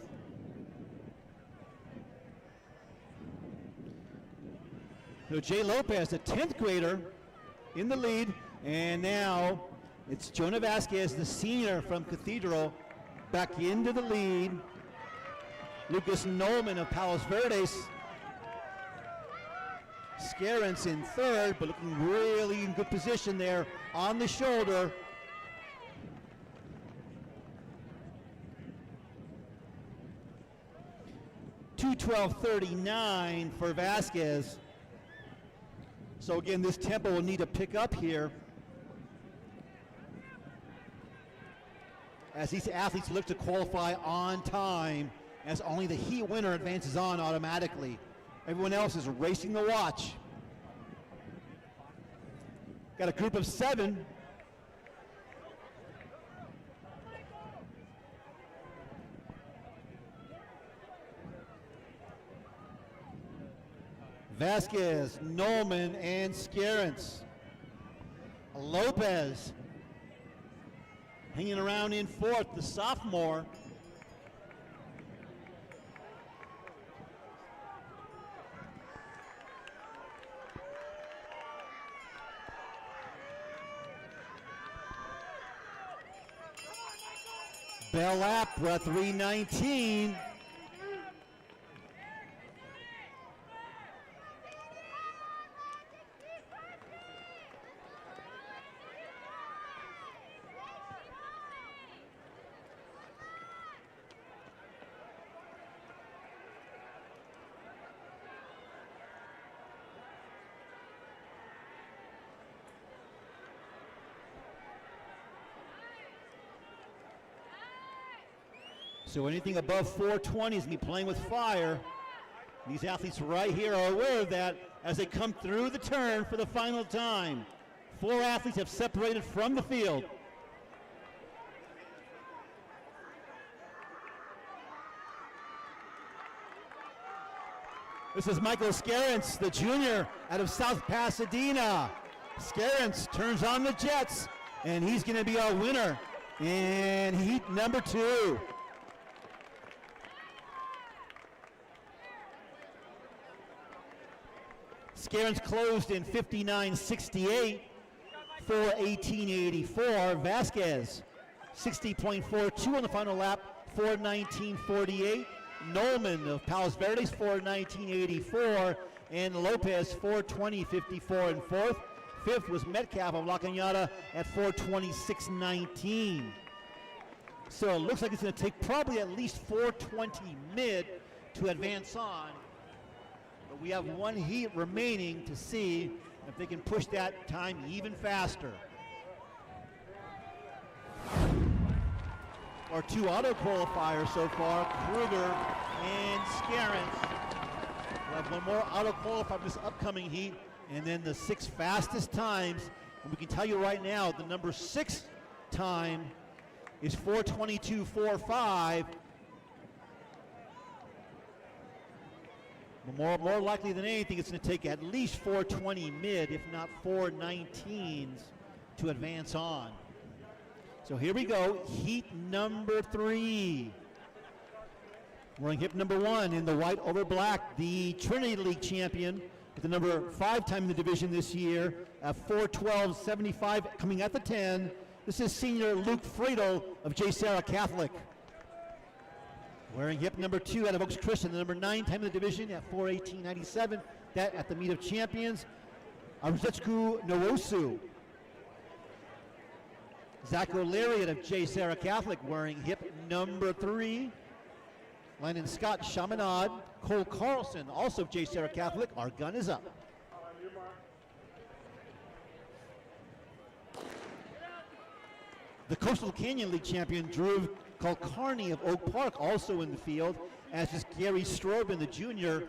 So Jay Lopez, the 10th grader, in the lead, and now it's Jonah Vasquez, the senior from Cathedral, back into the lead. Lucas Nolman of Palos Verdes. Scarence in 3rd, but looking really in good position there on the shoulder. $2:12.39 for Vasquez. So again, this tempo will need to pick up here. as these athletes look to qualify on time, as only the heat winner advances on automatically. Everyone else is racing the watch. Got a group of 7. Vasquez, Nolman, and Scarence. Lopez hanging around in 4th, the sophomore. Bell Apra, 319. So anything above 420 is going to be playing with fire. These athletes right here are aware of that as they come through the turn for the final time. 4 athletes have separated from the field. This is Michael Scarence, the junior out of South Pasadena. Scarence turns on the jets, and he's going to be our winner in heat number 2. Scarence closed in 59.68, 4:18.84. Vasquez, 60.42 on the final lap, 4:19.48. Nolman of Palos Verdes, 4:19.84. And Lopez, 4:20.54 in 4th. 5th was Metcalf of La Cañada at 4:26.19. So it looks like it's going to take probably at least 4:20 mid to advance on. But we have 1 heat remaining to see if they can push that time even faster. Our 2 auto qualifiers so far, Kruger and Scarence. We'll have 1 more auto qualifier this upcoming heat, and then the 6 fastest times. And we can tell you right now, the number 6 time is 4:22.45. More likely than anything, it's going to take at least 4:20 mid, if not 4:19s, to advance on. So here we go, heat number 3. We're in hip number 1 in the white over black, the Trinity League champion, with the number 5 time in the division this year at 4:12.75, coming at the 10. This is senior Luke Friedel of J. Sarah Catholic. Wearing hip number 2 out of Oaks Christian, the number 9 time in the division at 4:18.97. That at the meet of champions, Aruzetsku Nwosu. Zach O'Leary out of J. Sarah Catholic wearing hip number 3. Landon Scott Chaminade, Cole Carlson, also of J. Sarah Catholic. Our gun is up. The Coastal Canyon League champion Drew Kulkarni of Oak Park also in the field, as is Gary Strobin, the junior,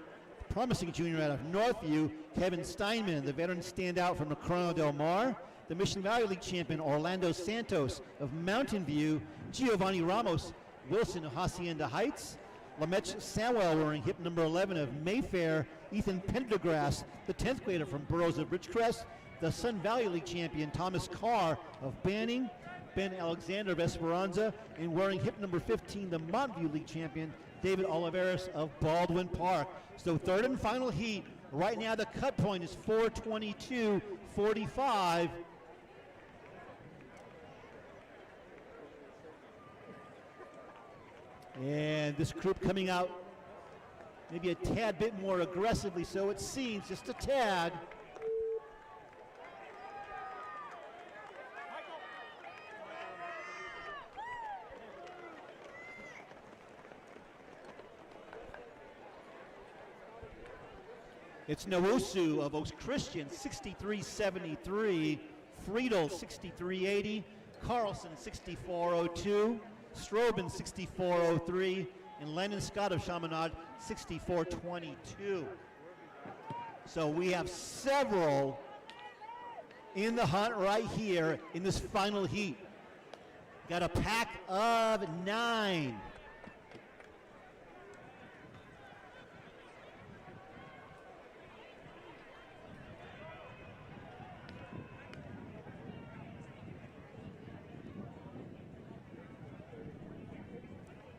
promising junior out of Northview. Kevin Steinman, the veteran standout from Corona Del Mar. The Mission Valley League champion Orlando Santos of Mountain View. Giovanni Ramos Wilson of Hacienda Heights. Lamech Samwell wearing hip number 11 of Mayfair. Ethan Pendergrass, the 10th grader from Burroughs of Ridgecrest. The Sun Valley League champion Thomas Carr of Banning. Ben Alexander of Esperanza, and wearing hip number 15, the Montview League champion, David Oliveras of Baldwin Park. So 3rd and final heat. Right now the cut point is 4:22.45. And this group coming out maybe a tad bit more aggressively, so it seems, just a tad. It's Nwosu of Oaks Christian, 63.73. Friedel, 63.80. Carlson, 64.02. Strobin 64.03, and Lennon Scott of Chaminade 64.22. So we have several in the hunt right here in this final heat. Got a pack of 9.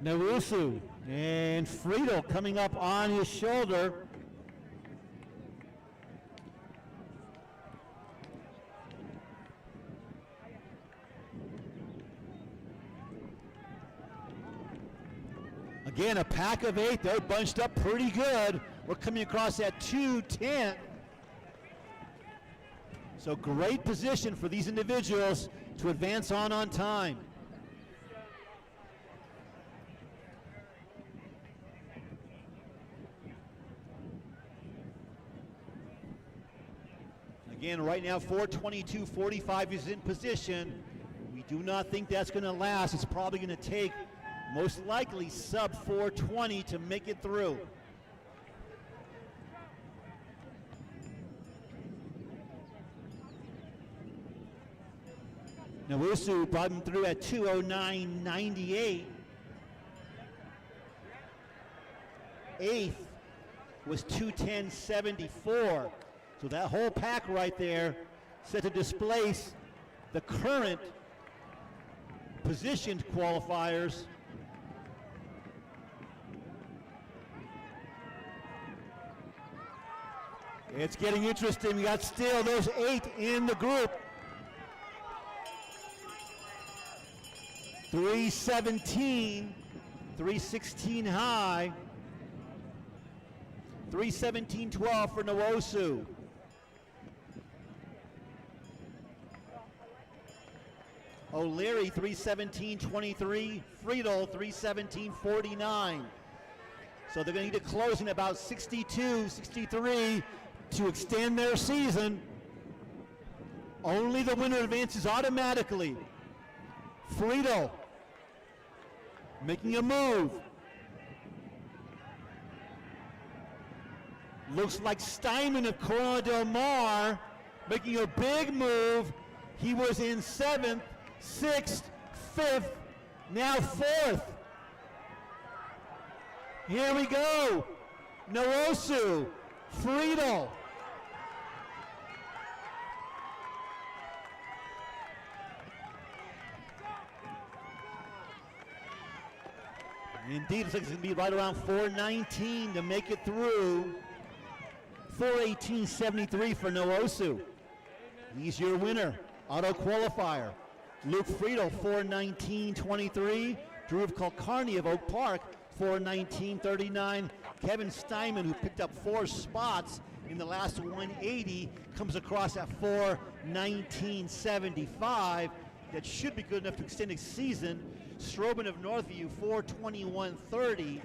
Nawusu and Friedel coming up on his shoulder. Again, a pack of 8. They're bunched up pretty good. We're coming across at 2:10. So great position for these individuals to advance on time. Again, right now 4:22.45 is in position. We do not think that's going to last. It's probably going to take most likely sub 4:20 to make it through. Nawusu brought him through at 2:09.98. 8th was 2:10.74. So that whole pack right there set to displace the current positioned qualifiers. It's getting interesting. We got still those 8 in the group. 3:17, 3:16 high, 3:17.12 for Nawusu. O'Leary 3:17.23, Friedel 3:17.49. So they're going to need to close in about 62, 63 to extend their season. Only the winner advances automatically. Friedel making a move. Looks like Steinman of Corona Del Mar making a big move. He was in 7th, 6th, 5th, now 4th. Here we go. Nawusu, Friedel. Indeed, it looks like it's going to be right around 4:19 to make it through. 4:18.73 for Nawusu. He's your winner. Auto qualifier. Luke Friedel, 4:19.23. Drew of Kulkarni of Oak Park, 4:19.39. Kevin Steinman, who picked up 4 spots in the last 180, comes across at 4:19.75. That should be good enough to extend his season. Strobin of Northview, 4:21.30.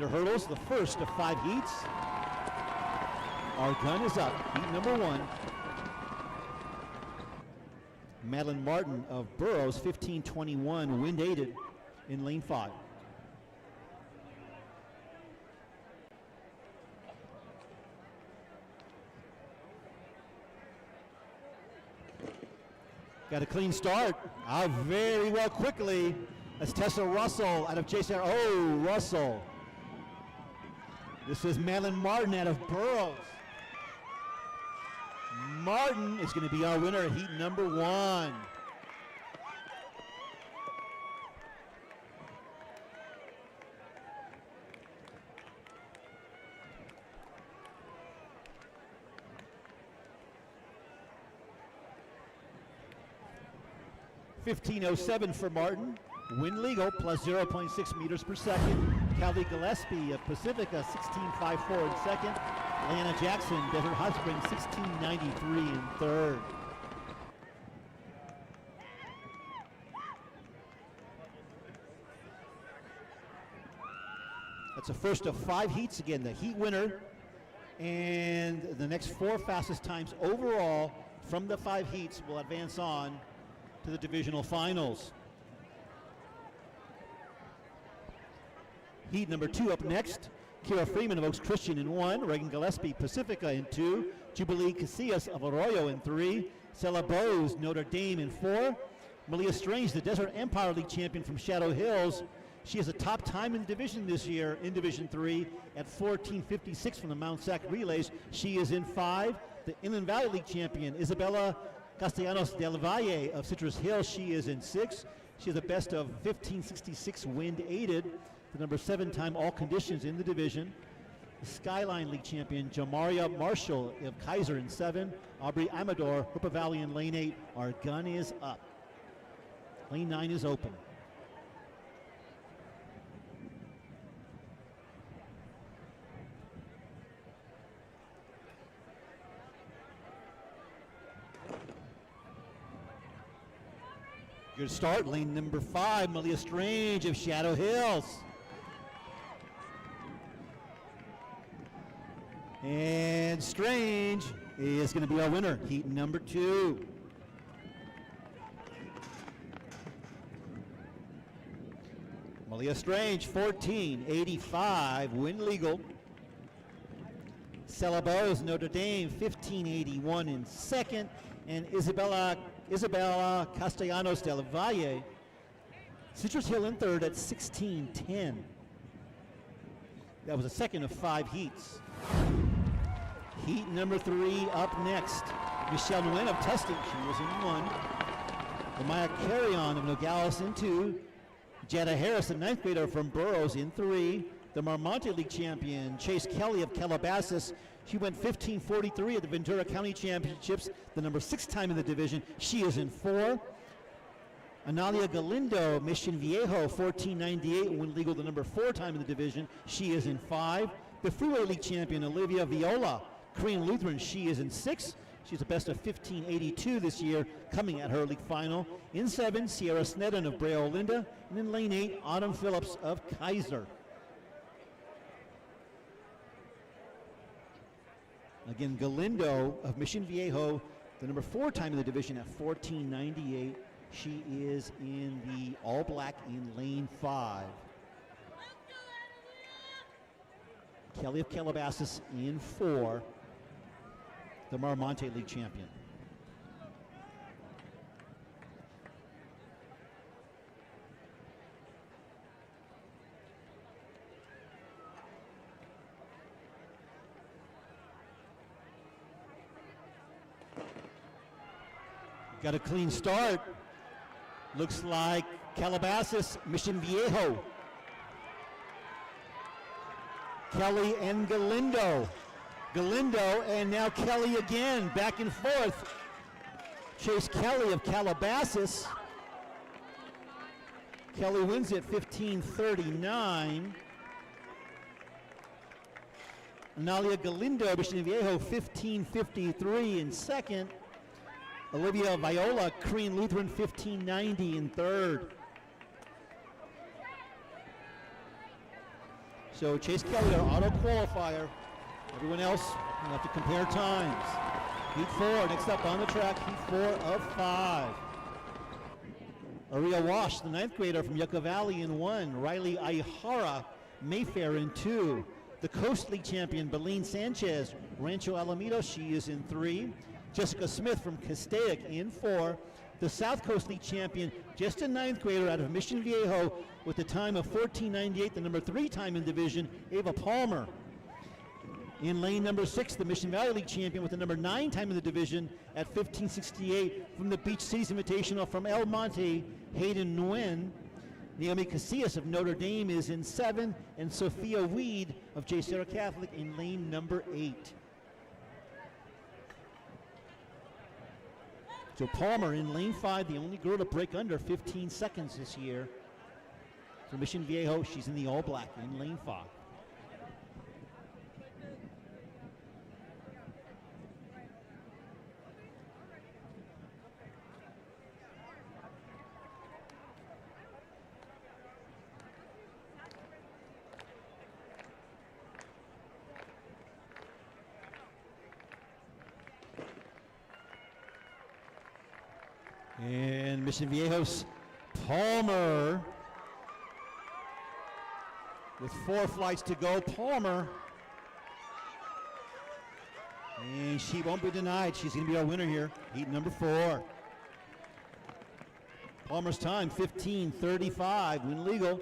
400 hurdles, the first of 5 heats. Our gun is up, heat number 1. Madeline Martin of Burroughs, 15:21, wind aided in lane 5. Got a clean start. Out very well quickly. That's Tessa Russell out of Jason. Oh, Russell. This is Madeline Martin out of Burroughs. Martin is going to be our winner at heat number 1. .1507 for Martin. Wind legal plus 0.6 meters per second. Callie Gillespie of Pacifica, 16.54 in second. Leanna Jackson, Desert Hot Springs, 16.93 in third. That's a first of 5 heats again, the heat winner. And the next 4 fastest times overall from the 5 heats will advance on to the divisional finals. Heat number 2 up next. Kira Freeman of Oaks Christian in 1. Reagan Gillespie, Pacifica in 2. Jubilee Casillas of Arroyo in 3. Stella Bose, Notre Dame in 4. Malia Strange, the Desert Empire League champion from Shadow Hills. She has a top time in division this year in Division 3 at 14:56 from the Mount Sac Relays. She is in 5. The Inland Valley League champion, Isabella Castellanos del Valle of Citrus Hills. She is in 6. She has a best of 15:66 wind aided. The number 7 time all conditions in the division. The Skyline League champion, Jamaria Marshall of Kaiser in 7. Aubrey Amador, Hoopa Valley in lane 8. Our gun is up. Lane 9 is open. Good start, lane number 5, Malia Strange of Shadow Hills. And Strange is going to be our winner, heat number 2. Malia Strange, 14:85, wind legal. Stella Bose, Notre Dame, 15:81 in second. And Isabella Castellanos del Valle, Citrus Hill in third at 16:10. That was a second of 5 heats. Heat number 3 up next. Michelle Nguyen of Tustin, she was in 1. Amaya Carrion of Nogales in 2. Jada Harris, the 9th grader from Burroughs, in 3. The Marmonte League champion, Chase Kelly of Calabasas. She went 15:43 at the Ventura County Championships, the number 6 time in the division. She is in 4. Analia Galindo, Mission Viejo, 14:98, wind legal, the number 4 time in the division. She is in 5. The Freeway League champion, Olivia Viola, Korean Lutheran, she is in 6. She's a best of 15:82 this year, coming at her league final. In 7, Sierra Snedden of Brea Linda. And in lane 8, Autumn Phillips of Kaiser. Again, Galindo of Mission Viejo, the number 4 time in the division at 14:98. She is in the all black in lane 5. Kelly of Calabasas in 4, the Marmonte League champion. Got a clean start. Looks like Calabasas, Mission Viejo. Kelly and Galindo. Galindo and now Kelly again, back and forth. Chase Kelly of Calabasas. Kelly wins it 15:39. Analia Galindo, Mission Viejo, 15:53 in second. Olivia Viola, Korean Lutheran, 15:90 in third. So Chase Kelly, our auto qualifier. Everyone else will have to compare times. Heat 4, next up on the track, Heat 4 of 5. Aria Wash, the 9th grader from Yucca Valley in 1. Riley Aihara, Mayfair in 2. The Coast League champion, Beline Sanchez, Rancho Alameda, she is in 3. Jessica Smith from Castaic in 4. The South Coast League champion, just a 9th grader out of Mission Viejo with a time of 14:98, the number 3 time in division, Ava Palmer. In lane number 6, the Mission Valley League champion with the number 9 time in the division at 15:68 from the Beach Cities Invitational from El Monte, Hayden Nguyen. Naomi Casillas of Notre Dame is in 7, and Sophia Weed of J. Sarah Catholic in lane number 8. So Palmer in lane 5, the only girl to break under 15 seconds this year. For Mission Viejo, she's in the all black in lane 5. And Mission Viejo's Palmer with 4 flights to go. Palmer, and she won't be denied. She's going to be our winner here, heat number 4. Palmer's time 15:35, win legal.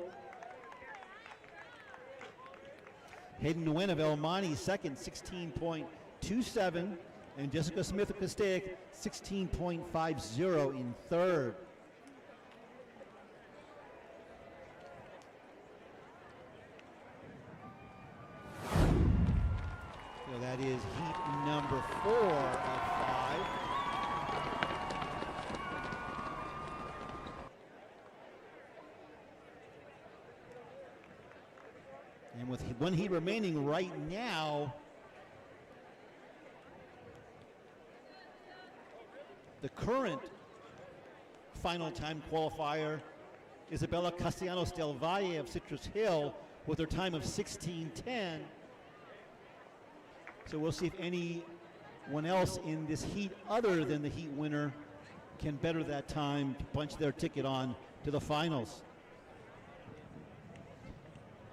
Hayden Nguyen of El Monte second, 16.27. And Jessica Smith of Castaic, 16.50 in third. So that is heat number 4 of 5. And with one heat remaining right now, the current final time qualifier, Isabella Castellanos del Valle of Citrus Hill, with her time of 16:10. So we'll see if anyone else in this heat other than the heat winner can better that time to punch their ticket on to the finals.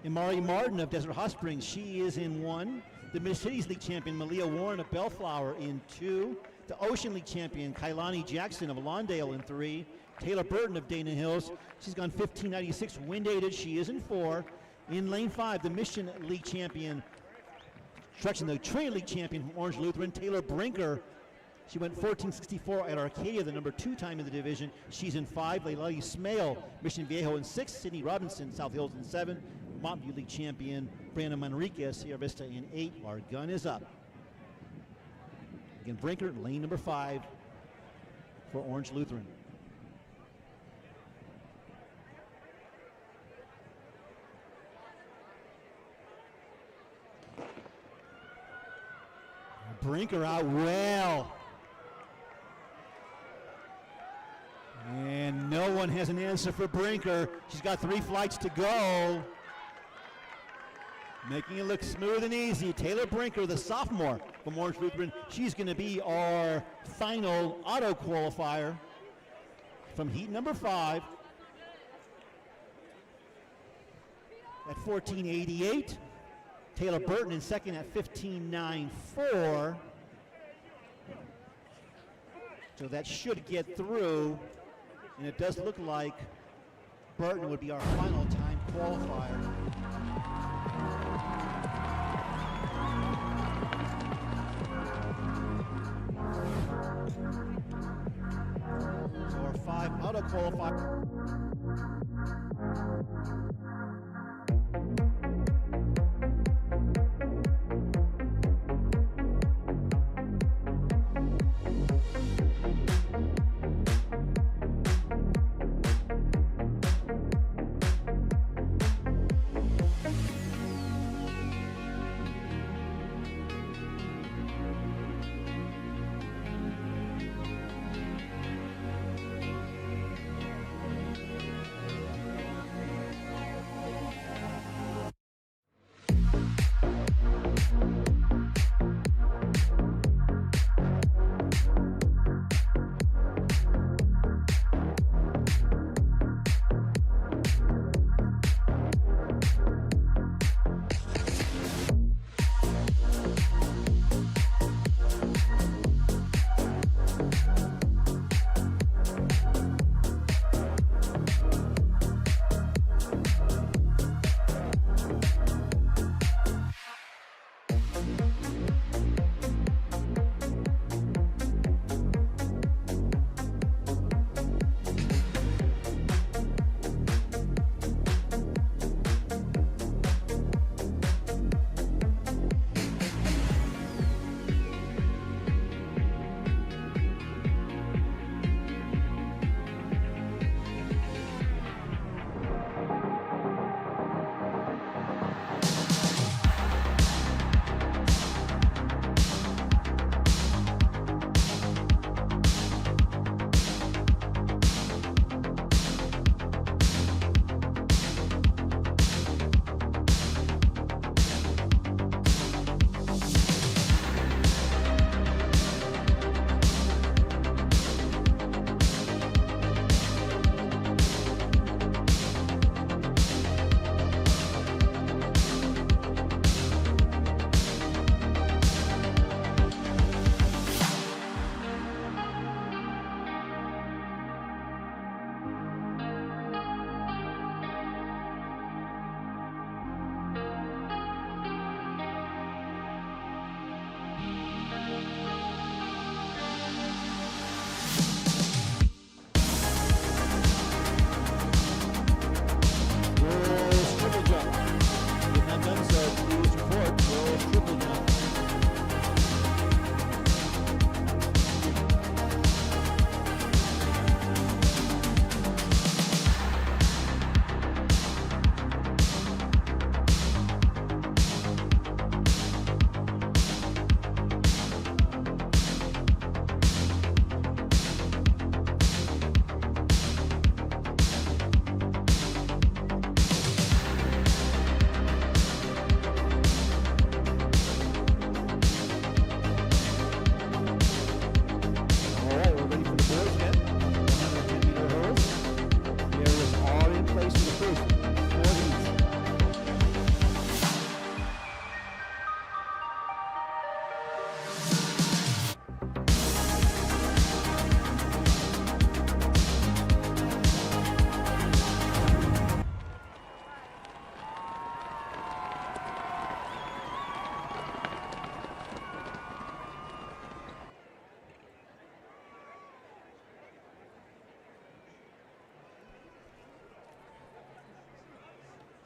Imari Martin of Desert Hot Springs, she is in 1. The Mid-Cities League champion, Malia Warren of Bellflower, in 2. The Ocean League champion, Kailani Jackson of Lawndale, in 3. Taylor Burton of Dana Hills, she's gone 15:96, wind aided, she is in 4. In lane 5, the Mission League champion, the Trinity League champion from Orange Lutheran, Taylor Brinker. She went 14:64 at Arcadia, the number 2 time in the division. She's in 5. Leilani Smale, Mission Viejo, in 6. Sydney Robinson, South Hills, in 7. Mountain View League champion, Brandon Manriquez, Sierra Vista, in 8. Our gun is up. Again, Brinker, lane number 5 for Orange Lutheran. Brinker out well. And no one has an answer for Brinker. She's got 3 flights to go. Making it look smooth and easy. Taylor Brinker, the sophomore from Orange Lutheran, she's going to be our final auto qualifier from heat number 5 at 14:88. Taylor Burton in second at 15:94. So that should get through, and it does look like Burton would be our final time qualifier. So our 5 auto qualifier.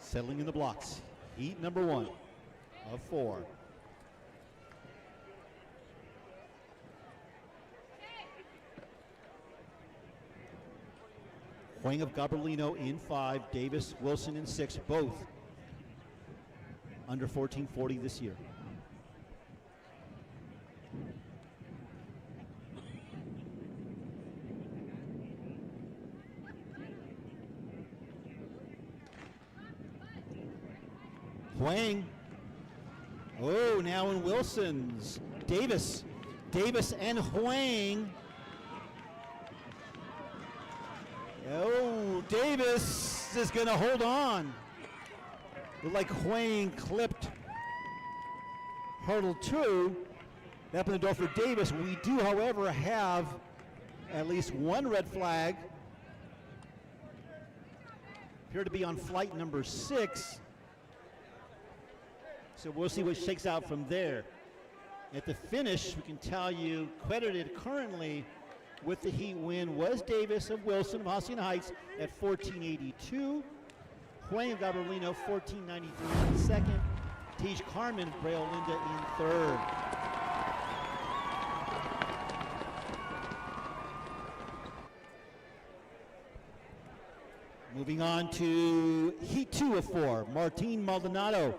Settling in the blocks. Heat number 1 of 4. Huang of Gabrielino in 5, Davis, Wilson in 6, both under 1440 this year. Huang. Oh, now in Wilson's. Davis and Huang. Oh, Davis is going to hold on. Looked like Huang clipped hurdle 2. That opened the door for Davis. We do, however, have at least one red flag. Appear to be on flight number 6. So we'll see what shakes out from there. At the finish, we can tell you, credited currently with the heat win was Davis of Wilson of Hacienda Heights at 1482. Huang of Gabrielino, 1493 in second. Tej Carmen of Yorba Linda in third. Moving on to heat 2 of 4. Martin Maldonado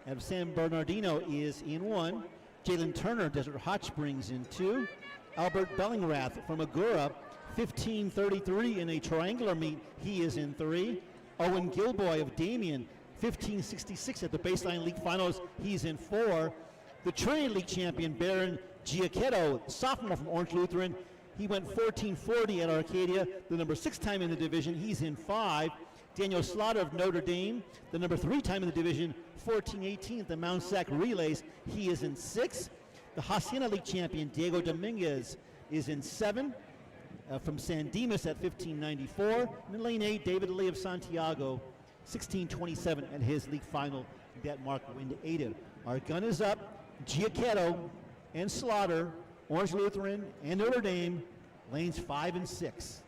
of San Bernardino is in 1. Jalen Turner, Desert Hot Springs in 2. Albert Bellingrath from Agoura, 1533 in a triangular meet. He is in 3. Owen Gilboy of Damien, 1566 at the Baseline League Finals. He's in 4. The Trinity League champion, Baron Giacchetto, sophomore from Orange Lutheran. He went 1440 at Arcadia, the number 6 time in the division. He's in 5. Daniel Slaughter of Notre Dame, the number 3 time in the division, 1418 at the Mount Sac Relays. He is in 6. The Hacienda League champion, Diego Dominguez, is in 7 from San Dimas at 1594. And in lane 8, David Lee of Santiago, 1627 at his league final. That mark wind 8. Our gun is up. Giacchetto and Slaughter, Orange Lutheran and Notre Dame, lanes 5 and 6.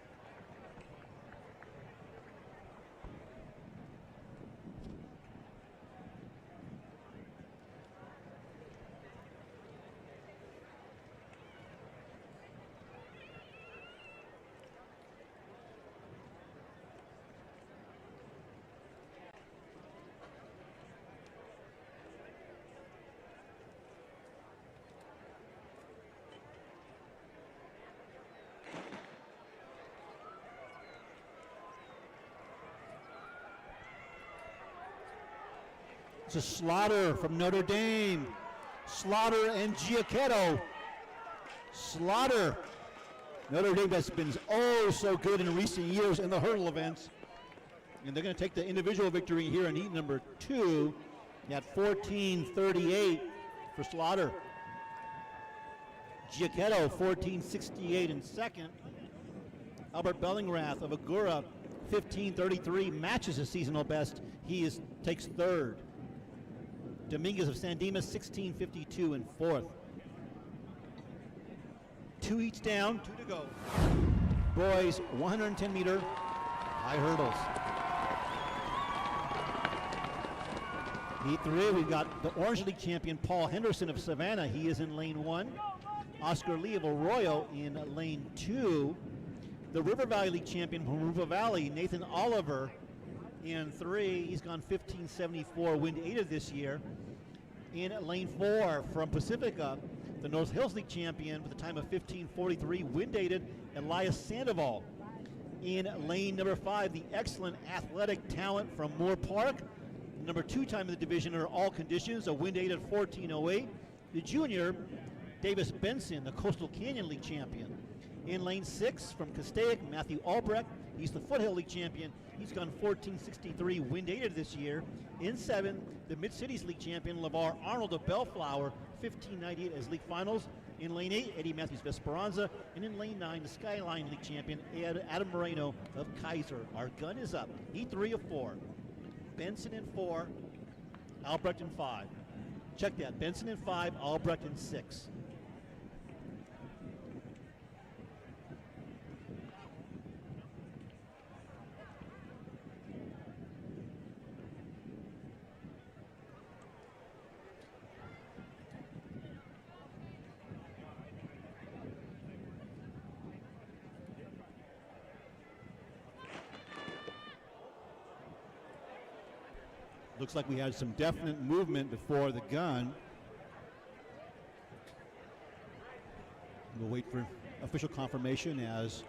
To Slaughter from Notre Dame. Slaughter and Giacchetto. Slaughter. Notre Dame has been oh so good in recent years in the hurdle events. And they're going to take the individual victory here in heat number 2 at 1438 for Slaughter. Giacchetto 1468 in second. Albert Bellingrath of Agoura 1533 matches his seasonal best. He takes third. Dominguez of San Dimas, 1652 in fourth. 2 each down, 2 to go. Boys, 110-meter high hurdles. Heat 3, we've got the Orange League champion, Paul Henderson of Savannah. He is in lane 1. Oscar Lee of Arroyo in lane 2. The River Valley League champion from River Valley, Nathan Oliver, in 3. He's gone 1574, wind 8 of this year. In lane 4 from Pacifica, the North Hills League champion with a time of 1543, wind 8, Elias Sandoval. In lane number 5, the excellent athletic talent from Moore Park, number 2 time in the division under all conditions, a wind 8 at 1408. The junior, Davis Benson, the Coastal Canyon League champion. In lane 6 from Castaic, Matthew Albrecht. He's the Foothill League champion. He's gone 1463, wind 8 this year. In 7, the Mid-Cities League champion, LeVar Arnold of Bellflower, 1598 as league finals. In lane 8, Eddie Matthews of Esperanza. And in lane 9, the Skyline League champion, Adam Moreno of Kaiser. Our gun is up. Heat 3 of 4. Benson in 4, Albrecht in 5. Check that. Benson in 5, Albrecht in 6. Looks like we had some definite movement before the gun. We'll wait for official confirmation as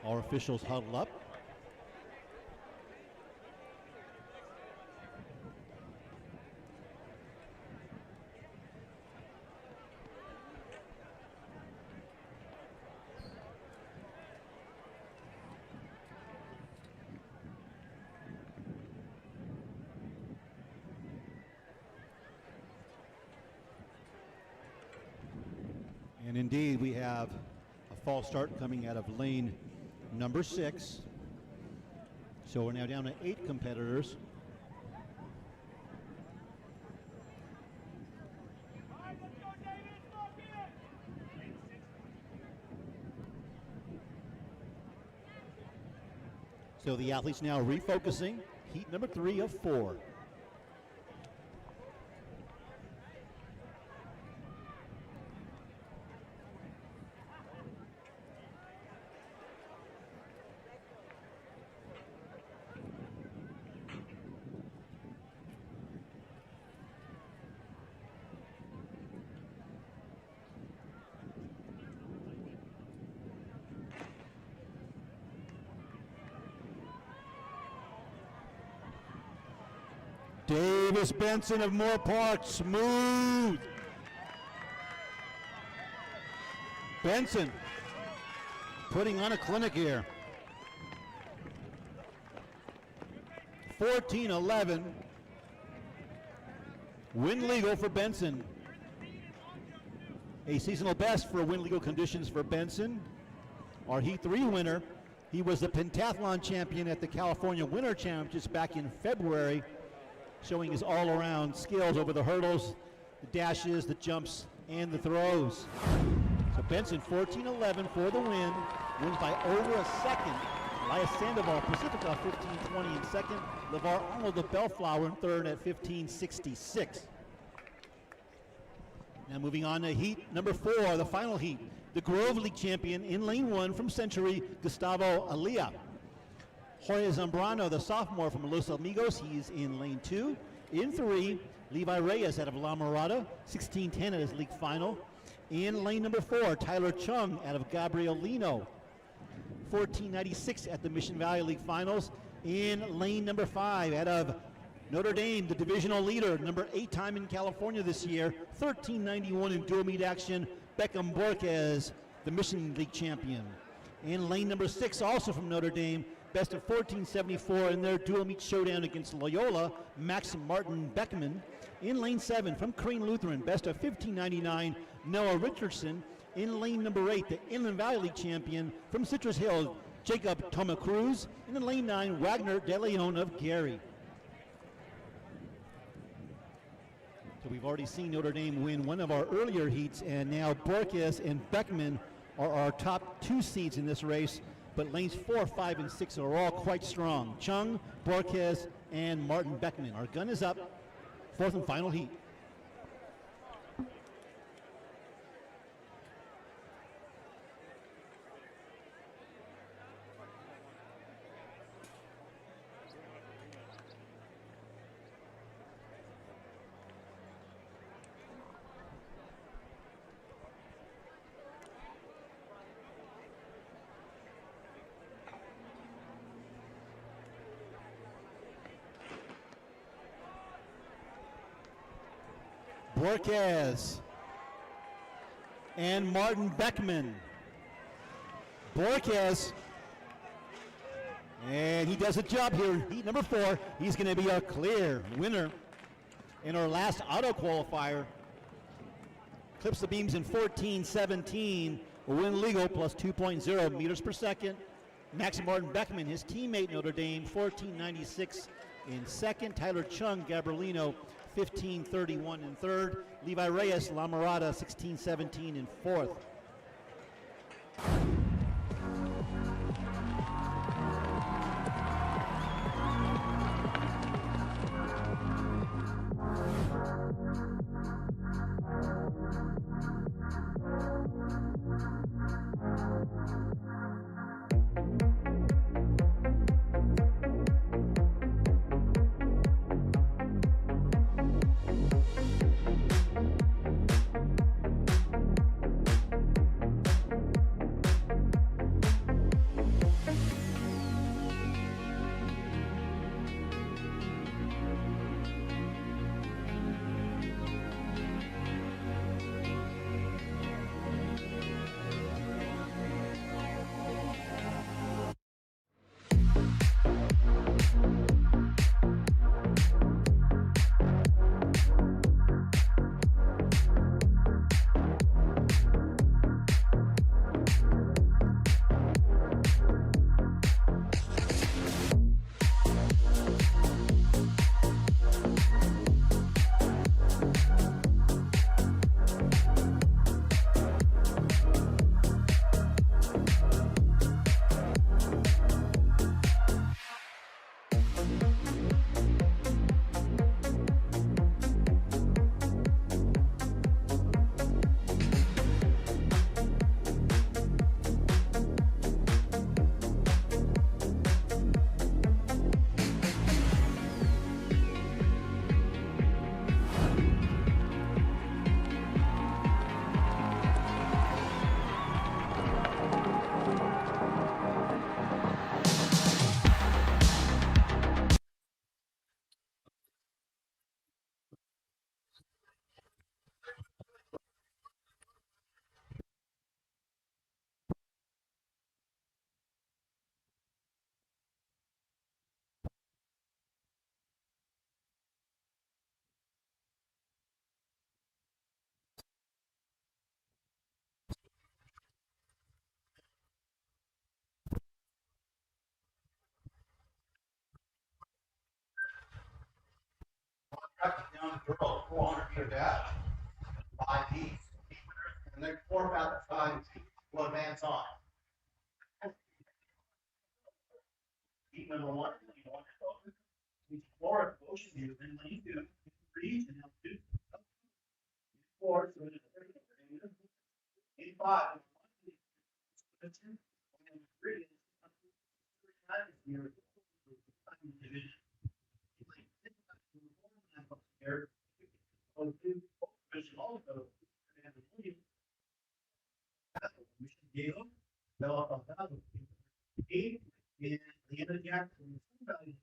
our officials huddle up. And indeed, we have a false start coming out of lane number 6. So we're now down to 8 competitors. So the athletes now refocusing. Heat number 3 of 4. Davis Benson of Moore Park, smooth. Benson putting on a clinic here. 14-11. Win legal for Benson. A seasonal best for win legal conditions for Benson. Our Heat 3 winner. He was the pentathlon champion at the California Winter Championships back in February, showing his all-around skills over the hurdles, the dashes, the jumps, and the throws. So Benson, 14-11 for the win. Wins by over a second. Elias Sandoval, Pacifica, 15-20 in second. LeVar Arnold of Bellflower in third at 15-66. Now moving on to heat number 4, the final heat. The Grove League champion in lane 1 from Century, Gustavo Alia. Jorge Zambrano, the sophomore from Los Amigos, he's in lane 2. In 3, Levi Reyes out of La Mirada, 16-10 at his league final. In lane number 4, Tyler Chung out of Gabrielino, 14.96 at the Mission Valley League finals. In lane number 5, out of Notre Dame, the divisional leader, number 8 time in California this year, 13.91 in dual meet action, Beckham Borquez, the Mission League champion. In lane number 6, also from Notre Dame, best of 14.74 in their dual meet showdown against Loyola, Max Martin Beckman. In lane 7, from Crane Lutheran, best of 15.99, Noah Richardson. In lane number 8, the Inland Valley League champion from Citrus Hill, Jacob Toma Cruz. And in lane 9, Wagner De Leon of Gary. So we've already seen Notre Dame win one of our earlier heats, and now Borges and Beckman are our top 2 seeds in this race, but lanes 4, 5, and 6 are all quite strong. Chung, Borges, and Martin Beckman. Our gun is up, 4th and final heat. Borges and Martin Beckman. Borges, and he does a job here. Heat number 4, he's going to be a clear winner in our last auto qualifier. Clips the beams in 14.17, win legal plus 2.0 meters per second. Max Martin Beckman, his teammate Notre Dame, 14.96 in second. Tyler Chung, Gabrielino, 15.31 in third. Levi Reyes, La Mirada, 16.17 in fourth. girls 400-meter dash, 5 heats, and then 4 times will advance on. Heat number 1, you want to focus. Heat 4, motion you, and when you do, breathe and help do. 4, so it's 8, 5, and 3 times your division. Here, on 2, also, and we should deal, develop a value. 8 is the end of the action, value.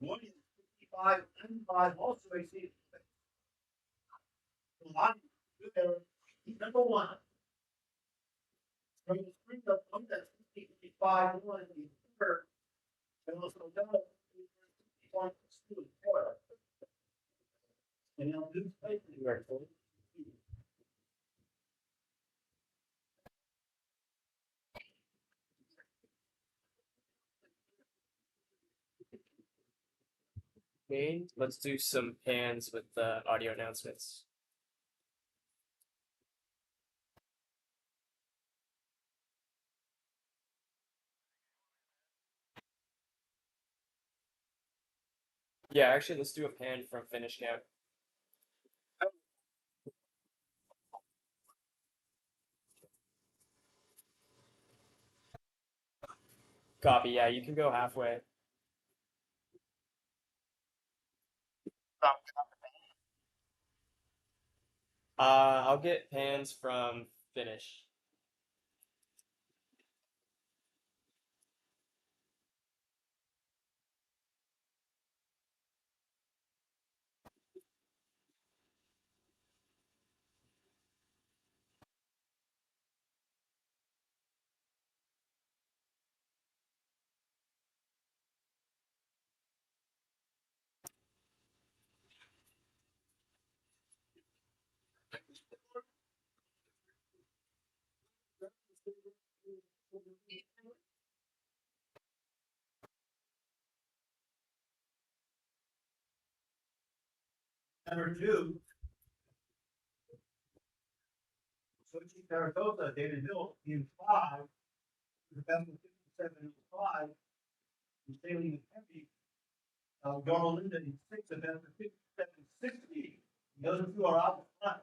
One is 55 and 5 also exceeds the line. Number 1. From the screen of contest 55 1 is third. And also down 4. And now do space anywhere. Okay, let's do some pans with the audio announcements. Yeah, actually, let's do a pan from finish count. Copy, yeah, you can go halfway. I'll get pans from finish. Number 2. Sochi Saratoga, David Hill, in 5. The best of 57 in 5. Sailing heavy. Yorba Linda in 6 events for 57.60. The other two are out front.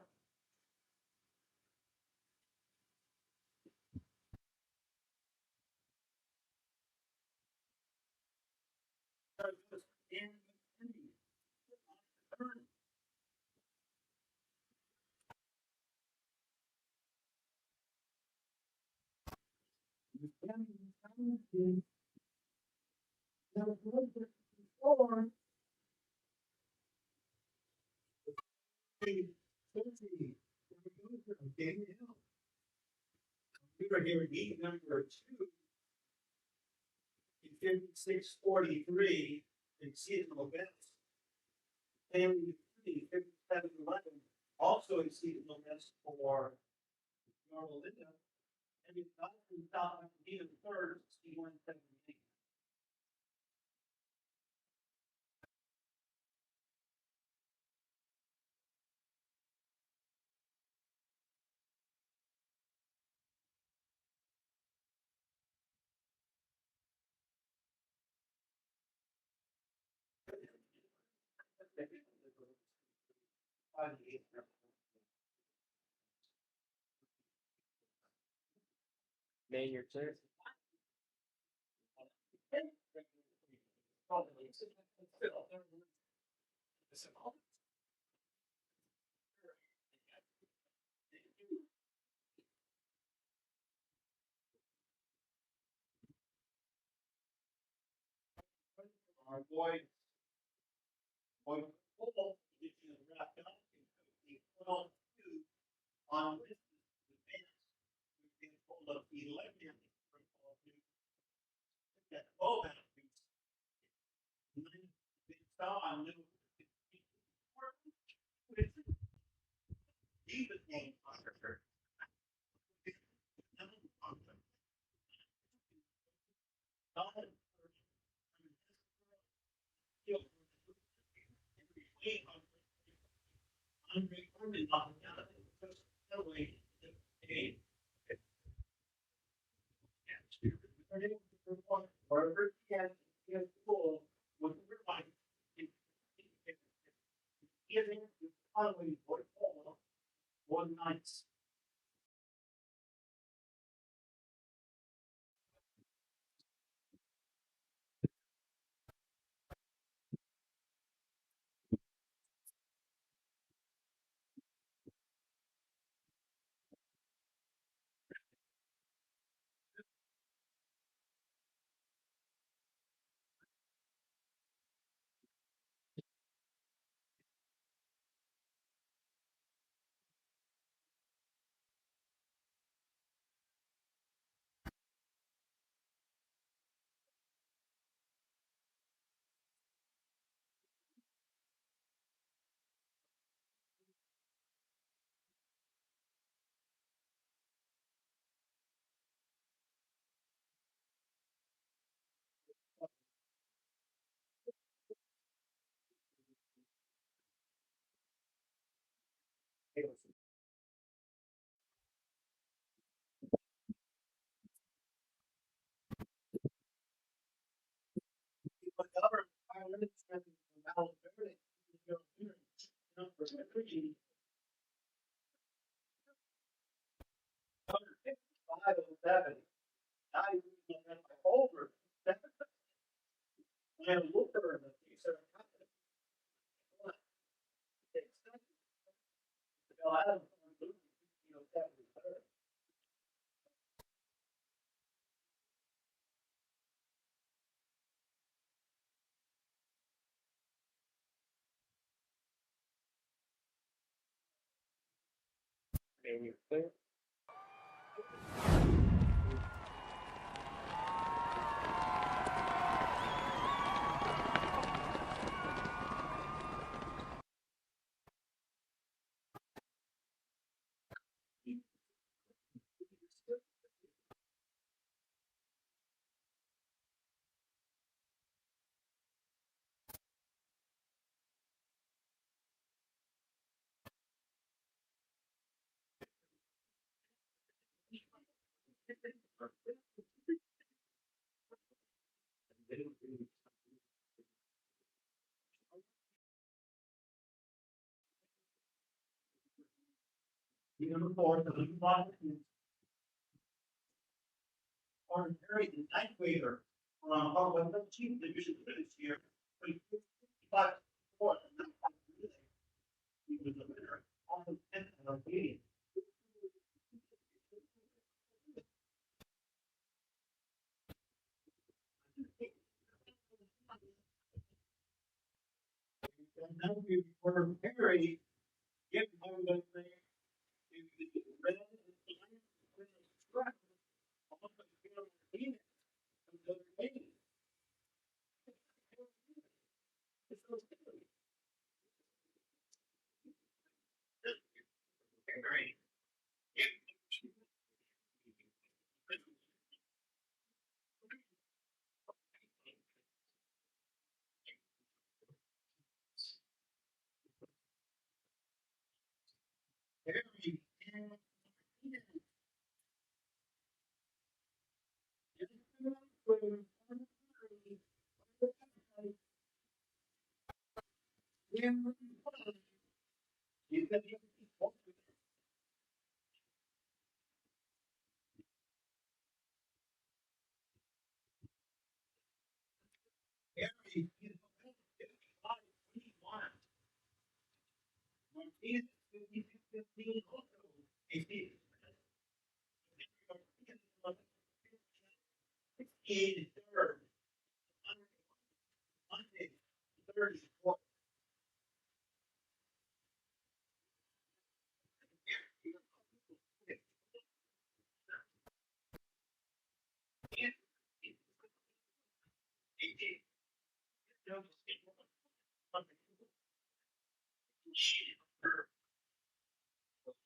We were here at number 2 in 56.43 in seasonal events. Family 3, 57.11, also in seasonal events for Yorba Linda. And it's not in South Pasadena, third, 61.78. Main, your turn. Our boy football position is wrapped up in 12-2 on this advance. We've been told of 11 football news. That 12 out of these. Been saw on new. Even game under. One night. Number 5507. Now you can get over. And look for the future. Main, your turn. Number 4, the Lincoln Martin Perry, the ninth grader from Harvard Chief Division this year, 55-4. He was the winner on the 10th of the game. And now we were Perry, get more than they red and track on the field team of the game. Perry. Perry. Third. 34.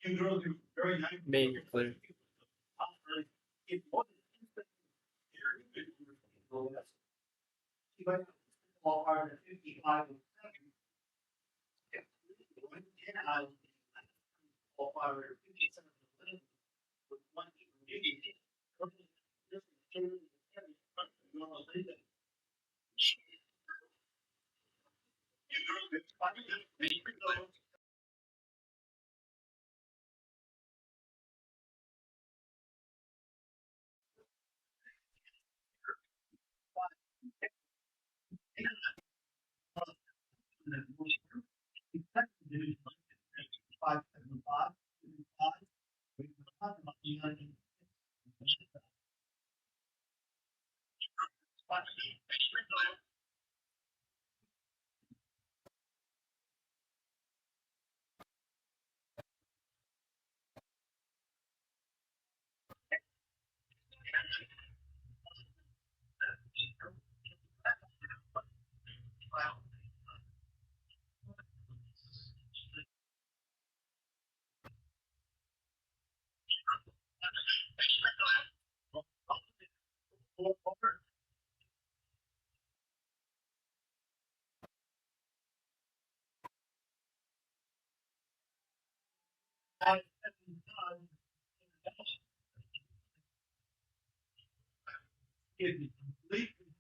You girls are very nice. Main, you're clear. It wasn't she went all hard at 55 and 7. All hard at 57 and 11 with 180. Yorba Linda. You girls are funny.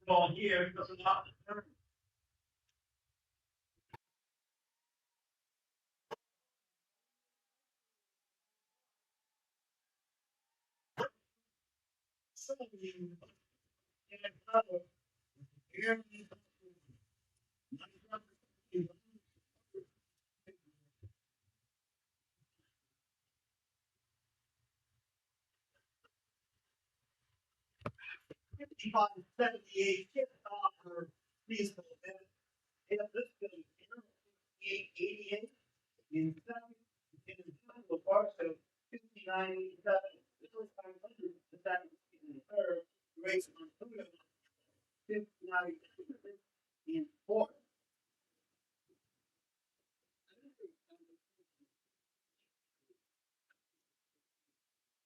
All here because it's not the turn. So you can cover here. 78 kicked off her seasonal event. And this goes 88 in second, and in the Barstow 59-87. The first 500, the second in the third, race on Pluto 59 in fourth.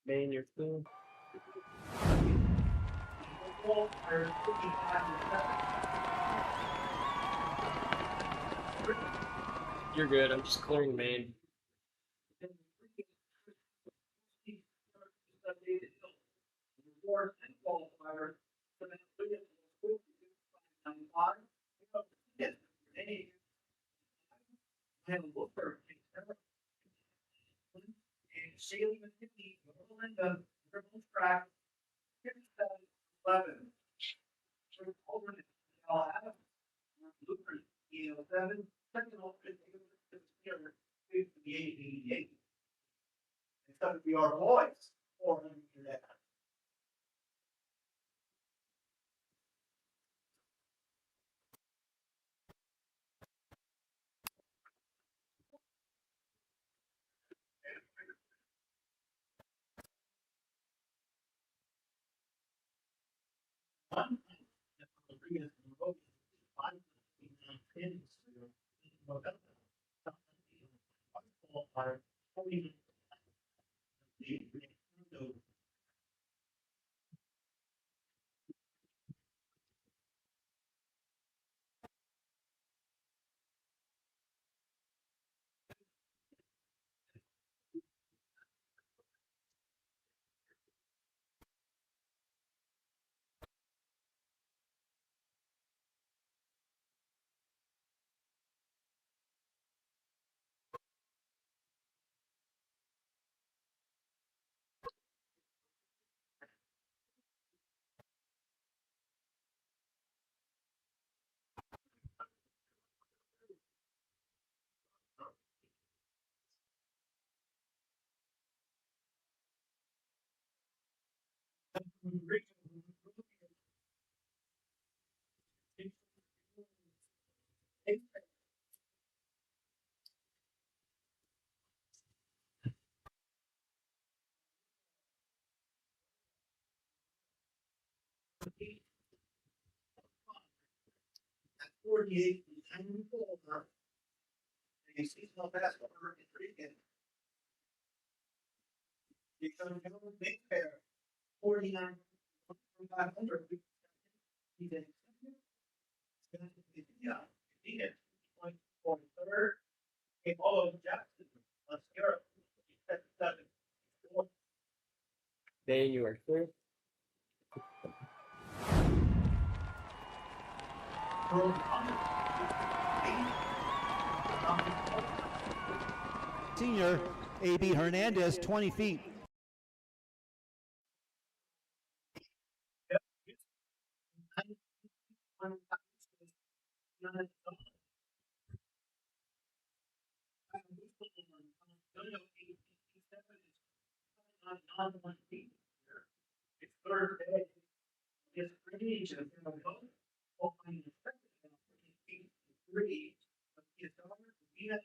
Main, you're clear. You're good. I'm just clearing main. And Sailing with 50, Yorba Linda, triple track, 57-11. Third alternate, I'll have Blueprint, 807, second alternate, 5888. It's going to be our boys, 400 meter. At 48, and you see how fast we're freaking. You come down with big pair, 49, 500. Yeah, he hit point for third. He followed Jackson. Let's hear it. That's 7. Bay, you are clear. Senior A.B. Hernandez, 20 feet. It's third day. It's pretty easy. Hopefully, the second half, 3. But it's over. We have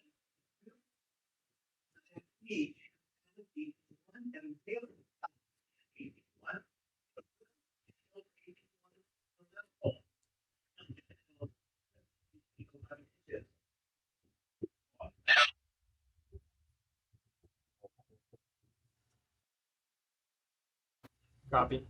each. One and Taylor. One. Copy.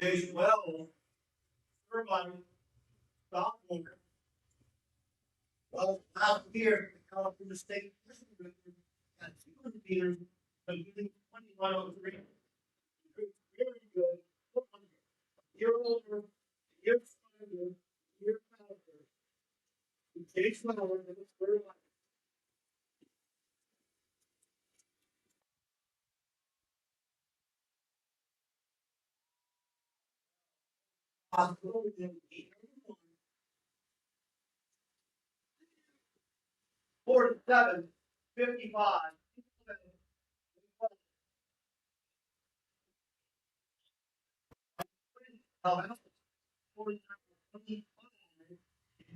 As well, third one, sophomore. Well, last year, the California State at 200 meters, but using 2103. Very good. Year older, year stronger, year faster. He takes slower than his third one. Possibility of 891. 47, 55.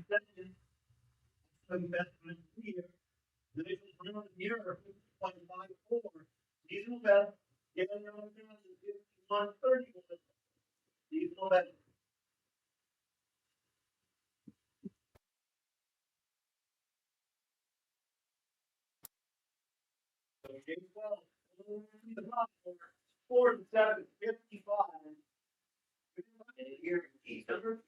second. So best win here. Division round here, 51.54. Seasonal best, given your own chance is 51.31. Seasonal best. So game 12, the top four, 47, 55. Here, he's number 2.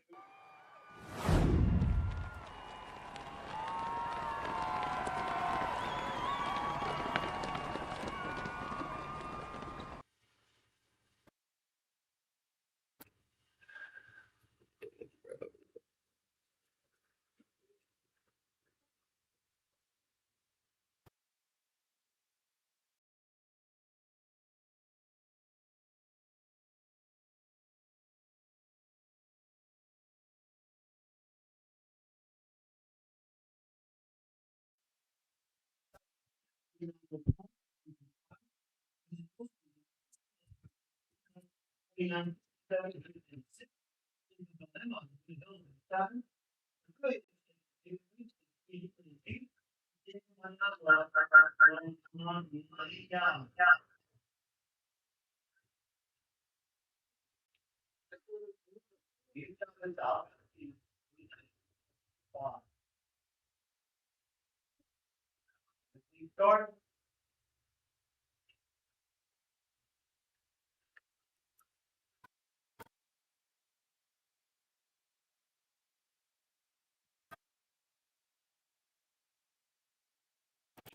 Start.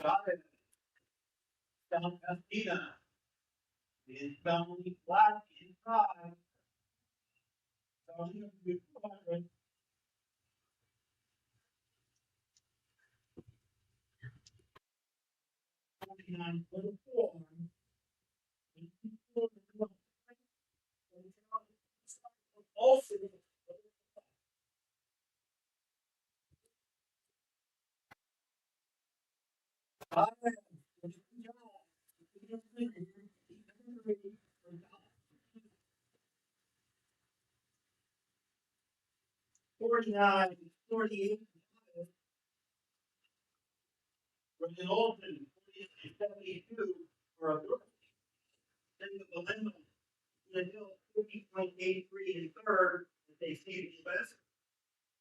Got it. Down Castina. Is bounding flat inside. Bounding with 200. Also, $49, $48. Brendan Olson, $48.72 for a rookie. Then the Belinda, the Hill, 50.83 in third, if they see the best.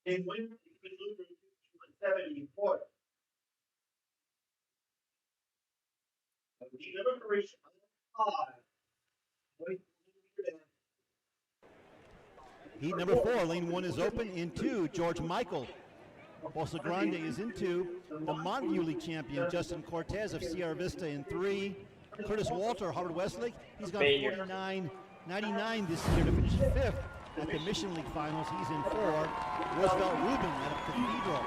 They win, you can lose 50.70 in fourth. The number 3, 5. Wait, Heat number 4, lane 1 is open. In 2, George Michael. Bolsa Grande is in 2. The Montview League champion, Justin Cortez of Sierra Vista in 3. Curtis Walter, Harvard Westlake. He's gone 49.99 this year to finish 5th at the Mission League Finals. He's in 4. Roosevelt Rubin out of Cathedral,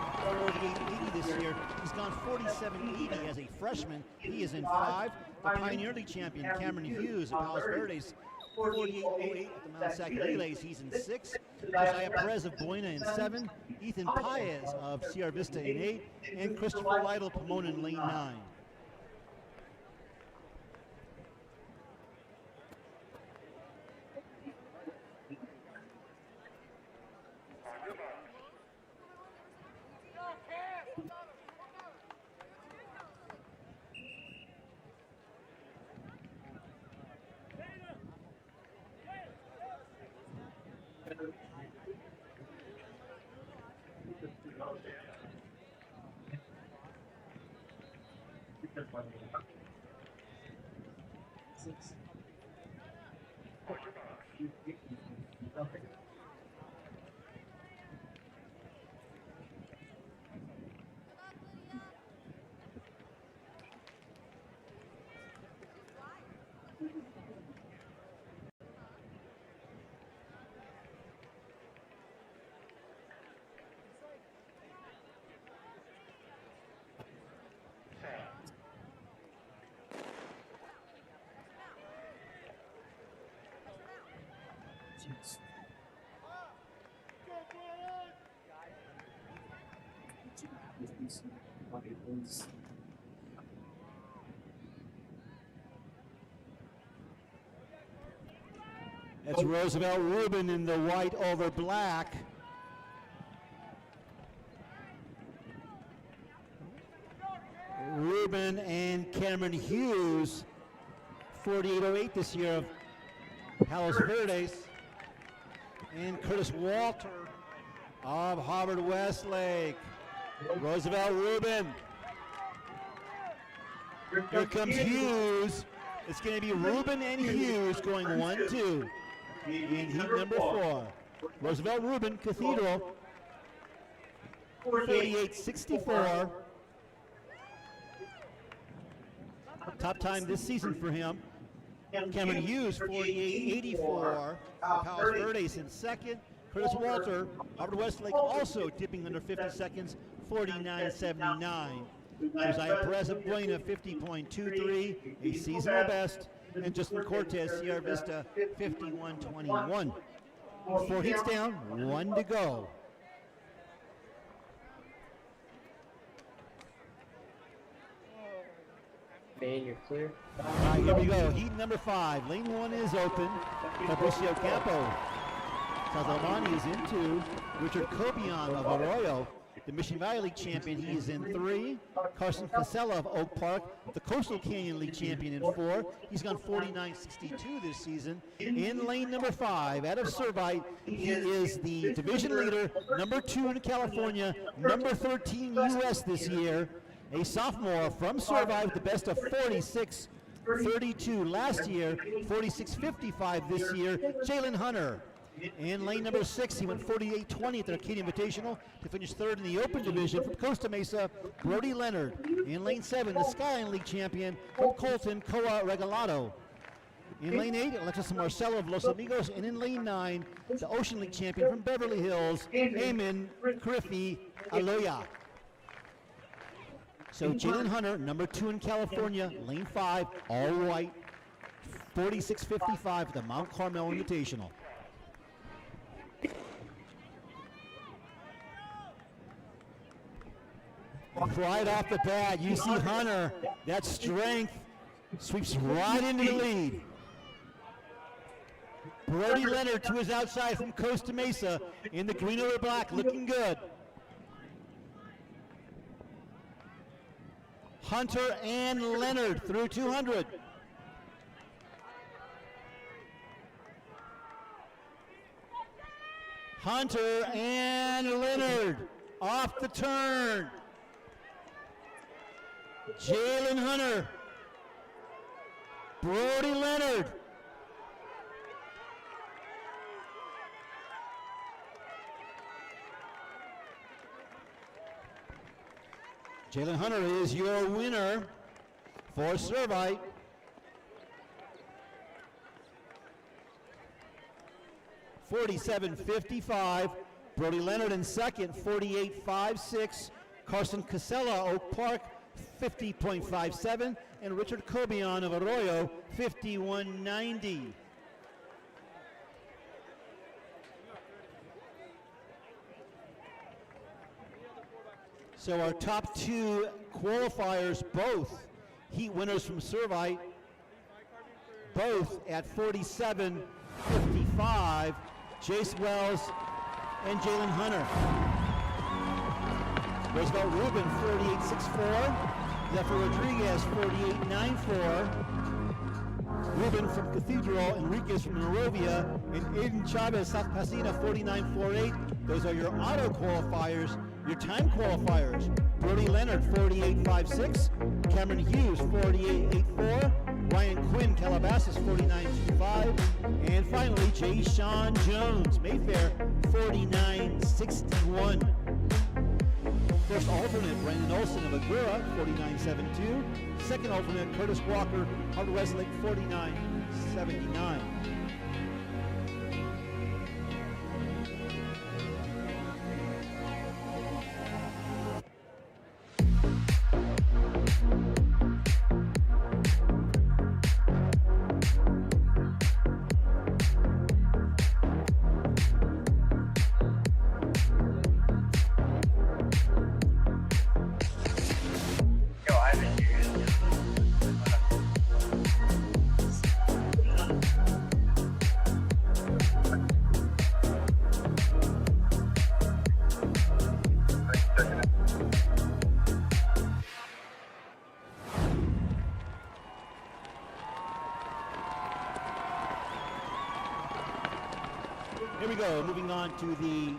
48.80 this year. He's gone 47.80 as a freshman. He is in 5. The Pioneer League champion, Cameron Hughes of Palos Verdes, 48.08 at the Mount Sac Relays. He's in 6. Josiah Perez of Buena in 7. Ethan Paez of Sierra Vista in 8. And Christopher Lytle, Pomona in lane 9. It's Roosevelt Rubin in the white over black. Rubin and Cameron Hughes, 48.08 this year of Palos Verdes. And Curtis Walter of Harvard Westlake. Roosevelt Rubin. Here comes Hughes. It's going to be Rubin and Hughes going 1-2 in heat number 4. Roosevelt Rubin, Cathedral, 48.64. Top time this season for him. Cameron Hughes, 48.84. Palos Verdes in second. Curtis Walter, Harvard Westlake, also dipping under 50 seconds, 49.79. Josiah Perez of Buena, 50.23, a seasonal best. And Justin Cortez, Sierra Vista, 51.21. 4 heats down, 1 to go. Main, you're clear. All right, here we go. Heat number 5. Lane 1 is open. Fabricio Campo. Sazalmani is in 2. Richard Cobian of Arroyo, the Mission Valley League champion, he is in 3. Carson Casella of Oak Park, the Coastal Canyon League champion, in 4. He's gone 49.62 this season. In lane number 5, out of Servite, he is the division leader, number 2 in California, number 13 U.S. this year. A sophomore from Servite with the best of 46.32 last year, 46.55 this year, Jalen Hunter. In lane number 6, he went 48.20 at the Arcadia Invitational to finish 3rd in the Open Division. From Costa Mesa, Brody Leonard. In lane 7, the Skyline League champion from Colton, Coa Regalado. In lane 8, Alexis Marcelo of Los Amigos. And in lane 9, the Ocean League champion from Beverly Hills, Eamon Griffey Aloya. So Jalen Hunter, number 2 in California, lane 5, all white, 46.55 at the Mount Carmel Invitational. Right off the bat, you see Hunter, that strength sweeps right into the lead. Brody Leonard to his outside from Costa Mesa in the green over black, looking good. Hunter and Leonard through 200. Hunter and Leonard off the turn. Jalen Hunter, Brody Leonard. Jalen Hunter is your winner for Servite. $47.55. Brody Leonard in second, 48.56. Carson Casella, Oak Park, 50.57. And Richard Cobian of Arroyo, 51.90. So our top 2 qualifiers, both heat winners from Servite, both at 47.55, Jace Wells and Jalen Hunter. Roosevelt Rubin, 48.64. Zephyr Rodriguez, 48.94. Rubin from Cathedral, Enriquez from Monrovia, and Aiden Chavez, South Pasadena, 49.48. Those are your auto qualifiers. Your time qualifiers: Brody Leonard, 48.56. Cameron Hughes, 48.84. Ryan Quinn, Calabasas, 49.25. And finally, Jay Sean Jones, Mayfair, 49.61. First alternate, Brandon Olson of Aguirre, 49.72. Second alternate, Curtis Walker, Harvard Westlake, 49.79. Here we go, moving on to the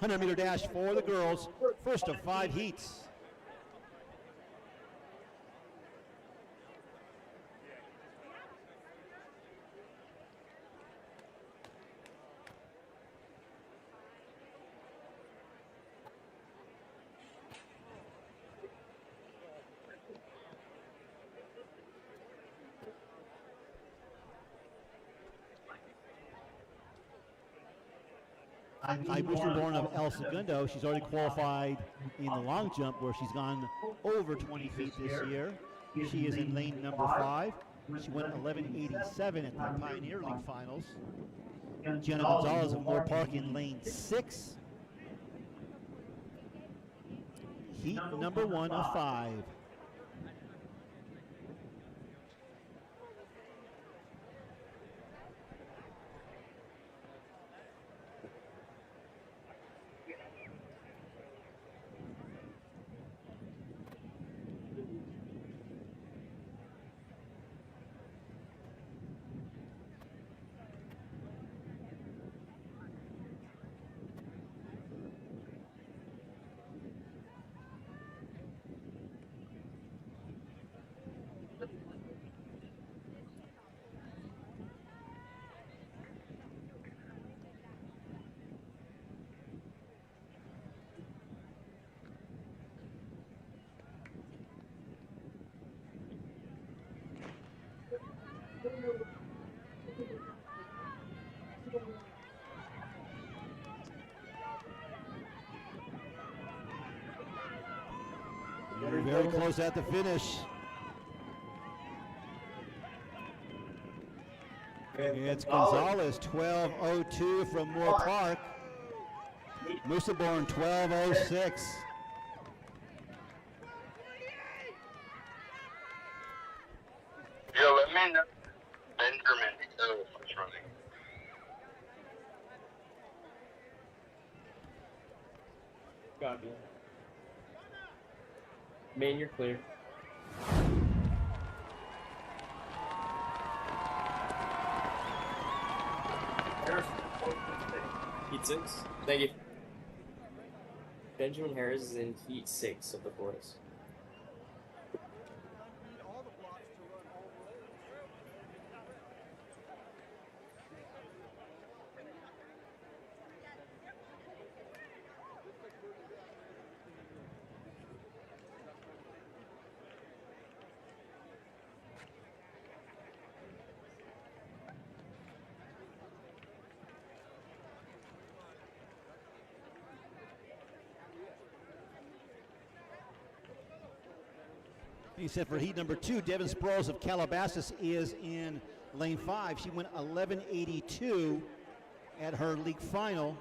100-meter dash for the girls. First of 5 heats. I was born of El Segundo. She's already qualified in the long jump where she's gone over 20 feet this year. She is in lane number 5. She went 11:87 at the Pioneer League Finals. Gianna Gonzalez of Moore Park in lane 6. Heat number 1 of 5. We're very close at the finish. It's Gonzalez, 12:02 from Moore Park. Mooseborn, 12:06. Yo, let me know. Benjamin, what's running? Copy. Main, you're clear. Heat 6. Thank you. Benjamin Harris is in Heat 6 of the boys. He said for heat number 2, Devin Sproles of Calabasas is in lane 5. She went 11:82 at her league final.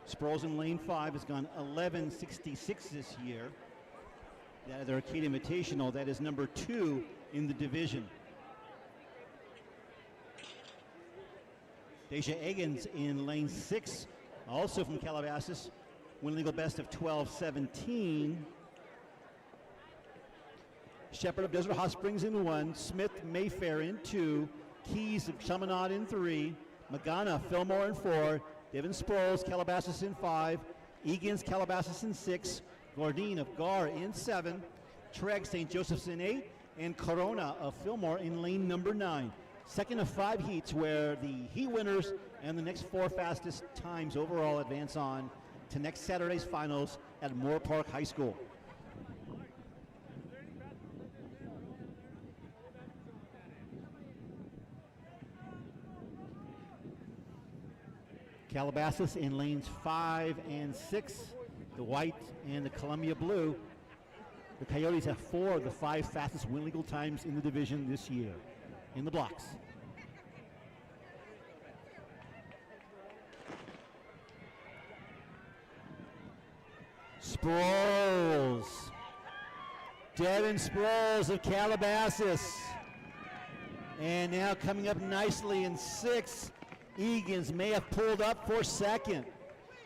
Sproles in lane 5 has gone 11:66 this year. That is the Arcade Invitational. That is number 2 in the division. Deja Egan's in lane 6, also from Calabasas. Win legal best of 12:17. Shepherd of Desert Hot Springs in 1. Smith Mayfair in 2. Keys of Chaminade in 3. Magana Fillmore in 4. Devin Sproles, Calabasas in 5. Egan's Calabasas in 6. Gordine of Gar in 7. Treg St. Joseph's in 8. And Corona of Fillmore in lane number 9. Second of 5 heats where the heat winners and the next 4 fastest times overall advance on to next Saturday's finals at Moore Park High School. Calabasas in lanes 5 and 6, the white and the Columbia blue. The Coyotes have 4 of the 5 fastest win legal times in the division this year in the blocks. Sproles. Devin Sproles of Calabasas. And now coming up nicely in 6, Egan's may have pulled up for second.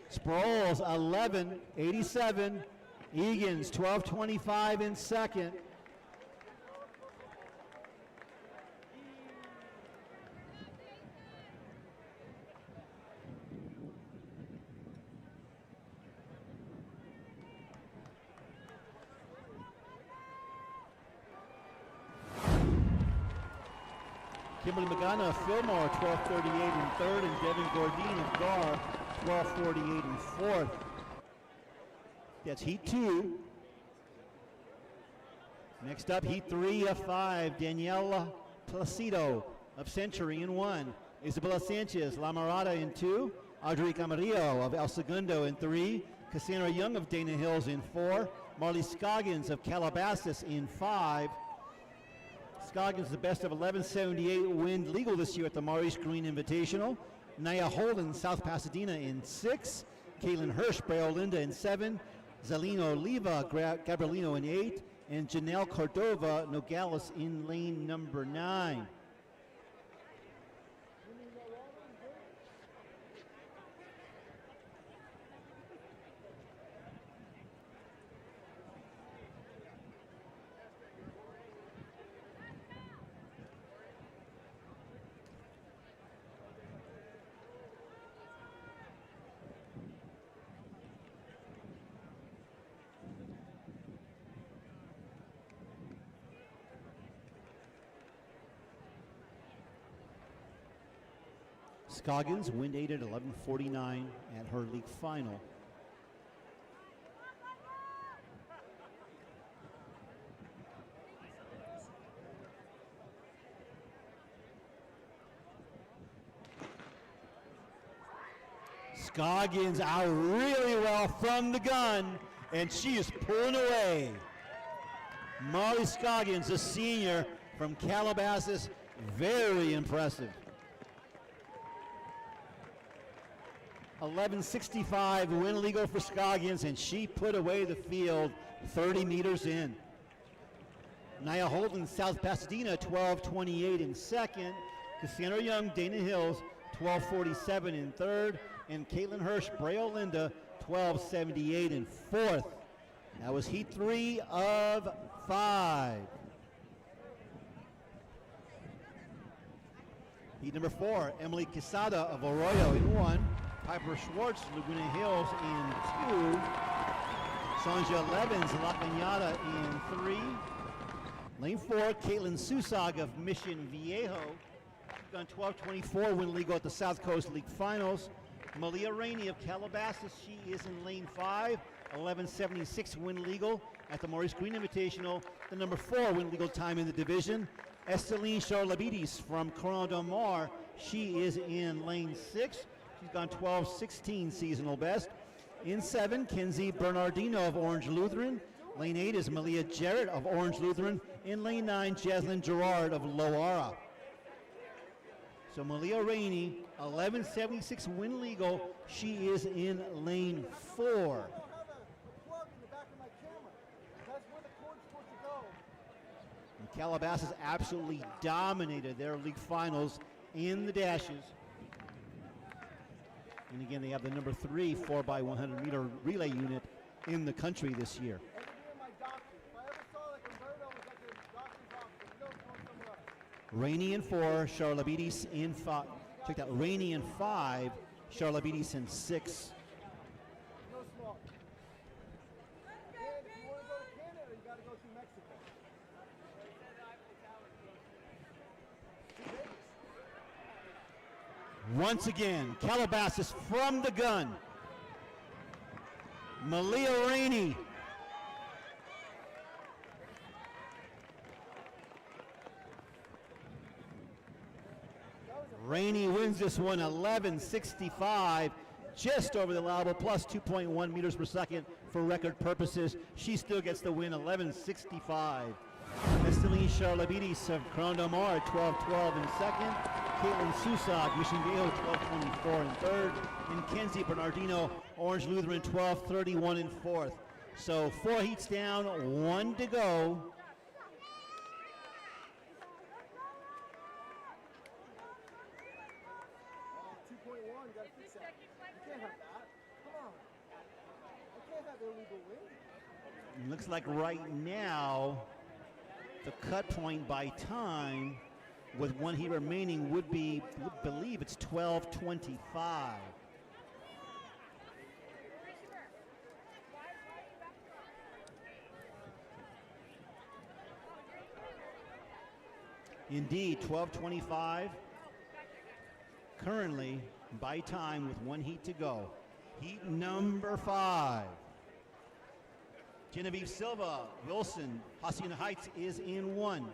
Sproles 11:87. Egan's 12:25 in second. Kimberly Magana of Fillmore, 12:38 in third, and Devin Gordine of Gar, 12:48 in fourth. That's heat 2. Next up, heat 3 of 5, Daniela Placido of Century in 1, Isabella Sanchez, La Mirada in 2, Audrey Camarillo of El Segundo in 3, Cassandra Young of Dana Hills in 4, Marley Scoggins of Calabasas in 5. Scoggins the best of 11:78 wind legal this year at the Maurice Green Invitational. Naya Holden, South Pasadena in 6. Caitlin Hirsch, Yorba Linda in 7. Zelino Oliva, Gabrielino in 8. And Janelle Cordova, Nogales in lane number 9. Scoggins, wind 8 at 11:49 at her league final. Scoggins out really well from the gun, and she is pulling away. Molly Scoggins, a senior from Calabasas, very impressive. 11:65 win legal for Scoggins, and she put away the field 30 meters in. Naya Holden, South Pasadena, 12:28 in second. Cassandra Young, Dana Hills, 12:47 in third. And Caitlin Hirsch, Yorba Linda, 12:78 in fourth. That was heat 3 of 5. Heat number 4, Emily Quesada of Arroyo in 1. Piper Schwartz, Laguna Hills in 2. Sanja Levens, La Cañada in 3. Lane 4, Caitlin Susag of Mission Viejo. She's gone 12:24 win legal at the South Coast League Finals. Malia Rainey of Calabasas, she is in lane 5, 11:76 win legal at the Maurice Green Invitational, the number 4 win legal time in the division. Esteline Charlabidis from Corona Del Mar, she is in lane 6. She's gone 12:16 seasonal best. In 7, Kenzie Bernardino of Orange Lutheran. Lane 8 is Malia Jarrett of Orange Lutheran. In lane 9, Jaslyn Gerard of Loara. So Malia Rainey, 11:76 win legal. She is in lane 4. And Calabasas absolutely dominated their league finals in the dashes. And again, they have the number 3 4x100 meter relay unit in the country this year. Rainey in 4, Charlabidis in 5. Check that, Rainey in 5, Charlabidis in 6. Once again, Calabasas from the gun. Malia Rainey. Rainey wins this one 11:65, just over the allowable, plus 2.1 meters per second for record purposes. She still gets the win 11:65. Esteline Charlabidis of Corona Del Mar 12:12 in second. Caitlin Susak, Mission Viejo 12:24 in third. And Kenzie Bernardino, Orange Lutheran 12:31 in fourth. So 4 heats down, 1 to go. Looks like right now the cut point by time with 1 heat remaining would be, I believe it's 12:25. Indeed, 12:25 currently by time with 1 heat to go. Heat number 5. Genevieve Silva, Wilson, Hacienda Heights is in 1.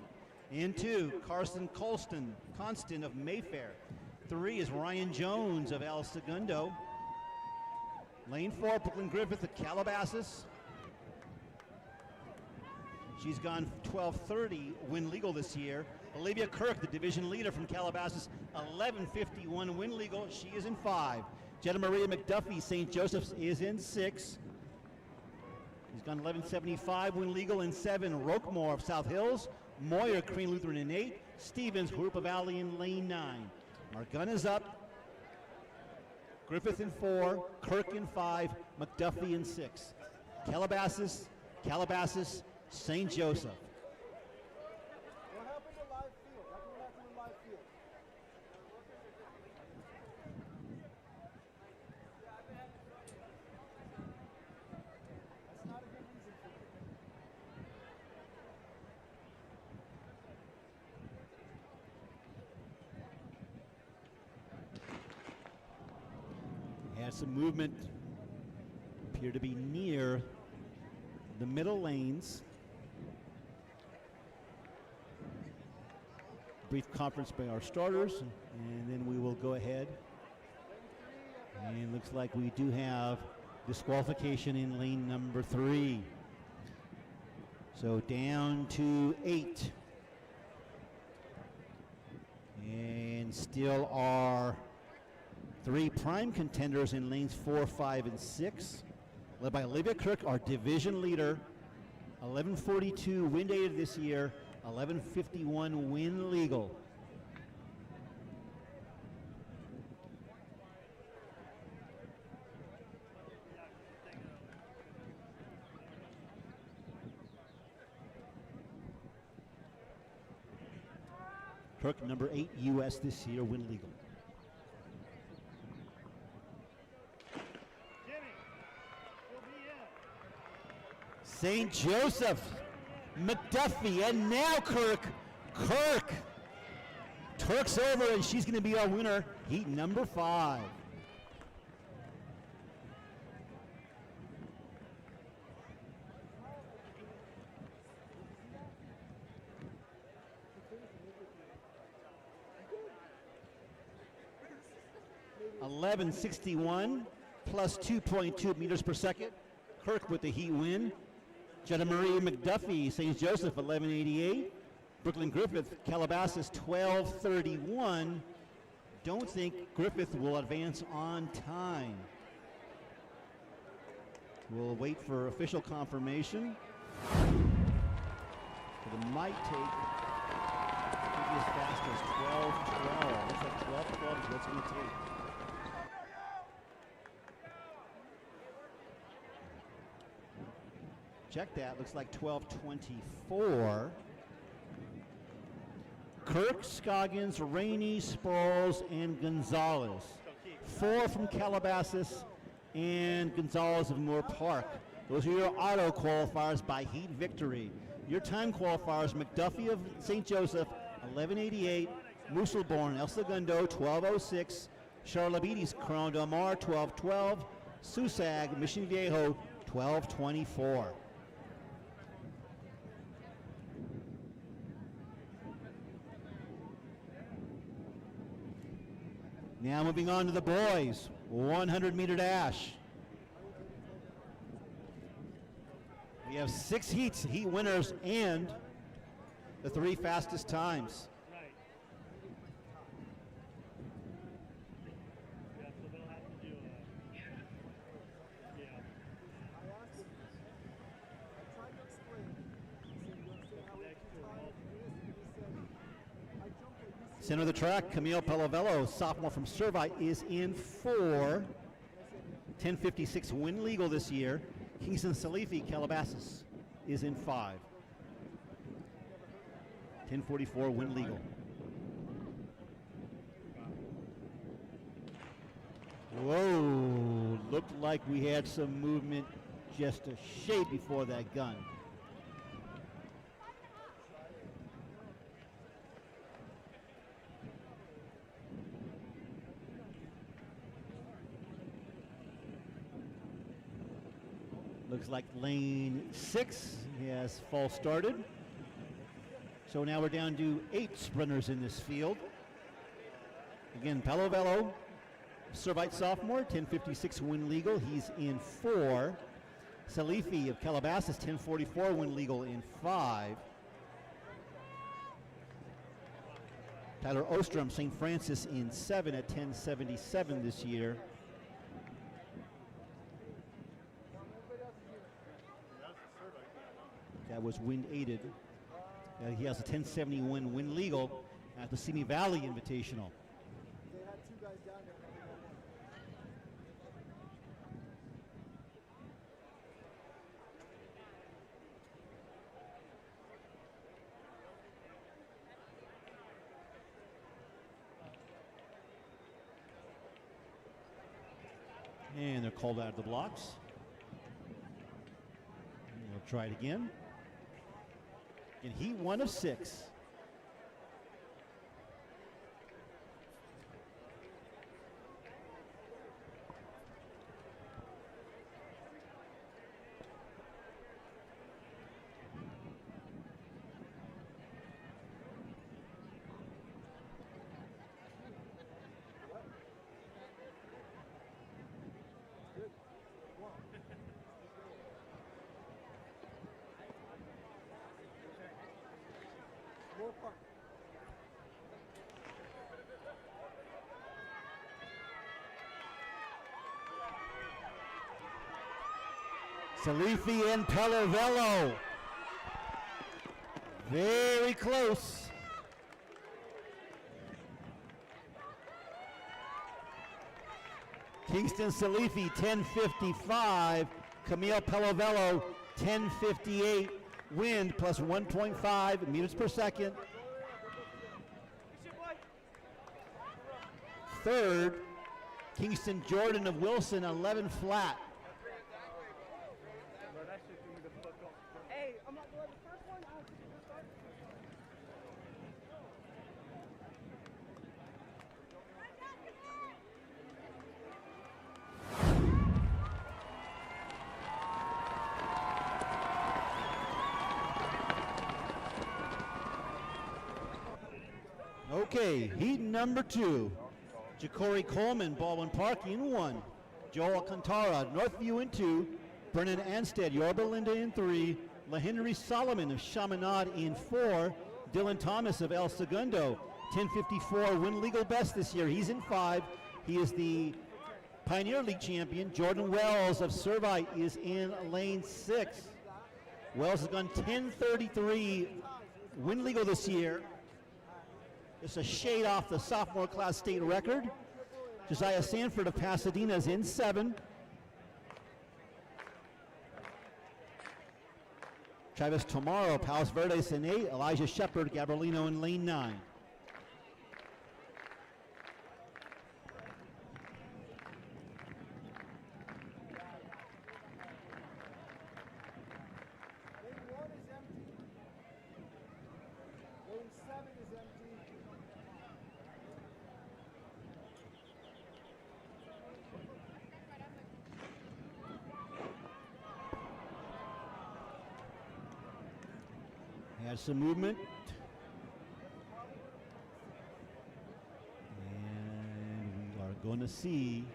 In 2, Carson Constant of Mayfair. 3 is Ryan Jones of El Segundo. Lane 4, Brooklyn Griffith of Calabasas. She's gone 12:30 win legal this year. Olivia Kirk, the division leader from Calabasas, 11:51 win legal. She is in 5. Jetta Maria McDuffie, St. Joseph's, is in 6. He's gone 11:75 win legal in 7. Roquemore of South Hills. Moyer, Crane Lutheran in 8. Stevens, Jurupa Valley in lane 9. Our gun is up. Griffith in 4. Kirk in 5. McDuffie in 6. Calabasas, St. Joseph. What happened to live field? What happened to live field? That's not a good reason for it. Has some movement. Appear to be near the middle lanes. Brief conference by our starters, and then we will go ahead. And looks like we do have disqualification in lane number 3. So down to 8. And still are 3 prime contenders in lanes 4, 5, and 6. Led by Olivia Kirk, our division leader. 11:42 win dated this year, 11:51 win legal. Kirk, number 8 U.S. this year, win legal. St. Joseph, McDuffie, and now Kirk. Turk's over, and she's going to be our winner, heat number 5. (11:61) plus 2.2 meters per second. Kirk with the heat win. Jetta Marie McDuffie, St. Joseph, 11:88. Brooklyn Griffith, Calabasas, 12:31. Don't think Griffith will advance on time. We'll wait for official confirmation. But it might take as fast as 12:12. Looks like 12:12 is what's going to take. Check that, looks like 12:24. Kirk, Scoggins, Rainey, Sproles, and Gonzalez. 4 from Calabasas and Gonzalez of Moore Park. Those are your auto qualifiers by heat victory. Your time qualifiers, McDuffie of St. Joseph, 11:88. Musselborn, El Segundo, 12:06. Charlabidis, Corona Del Mar, 12:12. Susag, Mission Viejo, 12:24. Now moving on to the boys, 100-meter dash. We have 6 heats, heat winners, and the 3 fastest times. Right. Yeah, so they'll have to do yeah. Center of the track, Camille Palavello, sophomore from Servite, is in 4. 10:56 win legal this year. Kingston Salifi, Calabasas, is in 5. 10:44 win legal. Whoa, looked like we had some movement just a shade before that gun. Looks like lane 6 has false started. So now we're down to 8 sprinters in this field. Again, Palavello, Servite sophomore, 10:56 win legal. He's in 4. Salifi of Calabasas, 10:44 win legal in 5. Tyler Ostrom, St. Francis, in 7 at 10:77 this year. That was wind aided. He has a 10:70 win legal at the Simi Valley Invitational. They had 2 guys down there. And they're called out of the blocks. And we'll try it again. And heat 1 of 6. More park. Salifi and Palavello. Very close. Kingston Salifi, 10:55. Camille Palavello, 10:58. Wind plus 1.5 meters per second. Third, Kingston Jordan of Wilson, 11 flat. Hey, I'm not going the first one. Okay, heat number 2. Ja'Cory Coleman, Baldwin Park, in 1. Joel Alcantara, Northview, in 2. Brennan Anstead, Yorba Linda, in 3. LaHenry Solomon of Chaminade, in 4. Dylan Thomas of El Segundo, 10:54 win legal best this year. He's in 5. He is the Pioneer League champion. Jordan Wells of Servite is in lane 6. Wells has gone 10:33 win legal this year. Just a shade off the sophomore class state record. Josiah Sanford of Pasadena is in 7. Travis Tomorrow, Palos Verdes in 8. Elijah Shepard, Gabrielino in lane 9. Lane 1 is empty. Lane 7 is empty. Has some movement. And we We're going to see.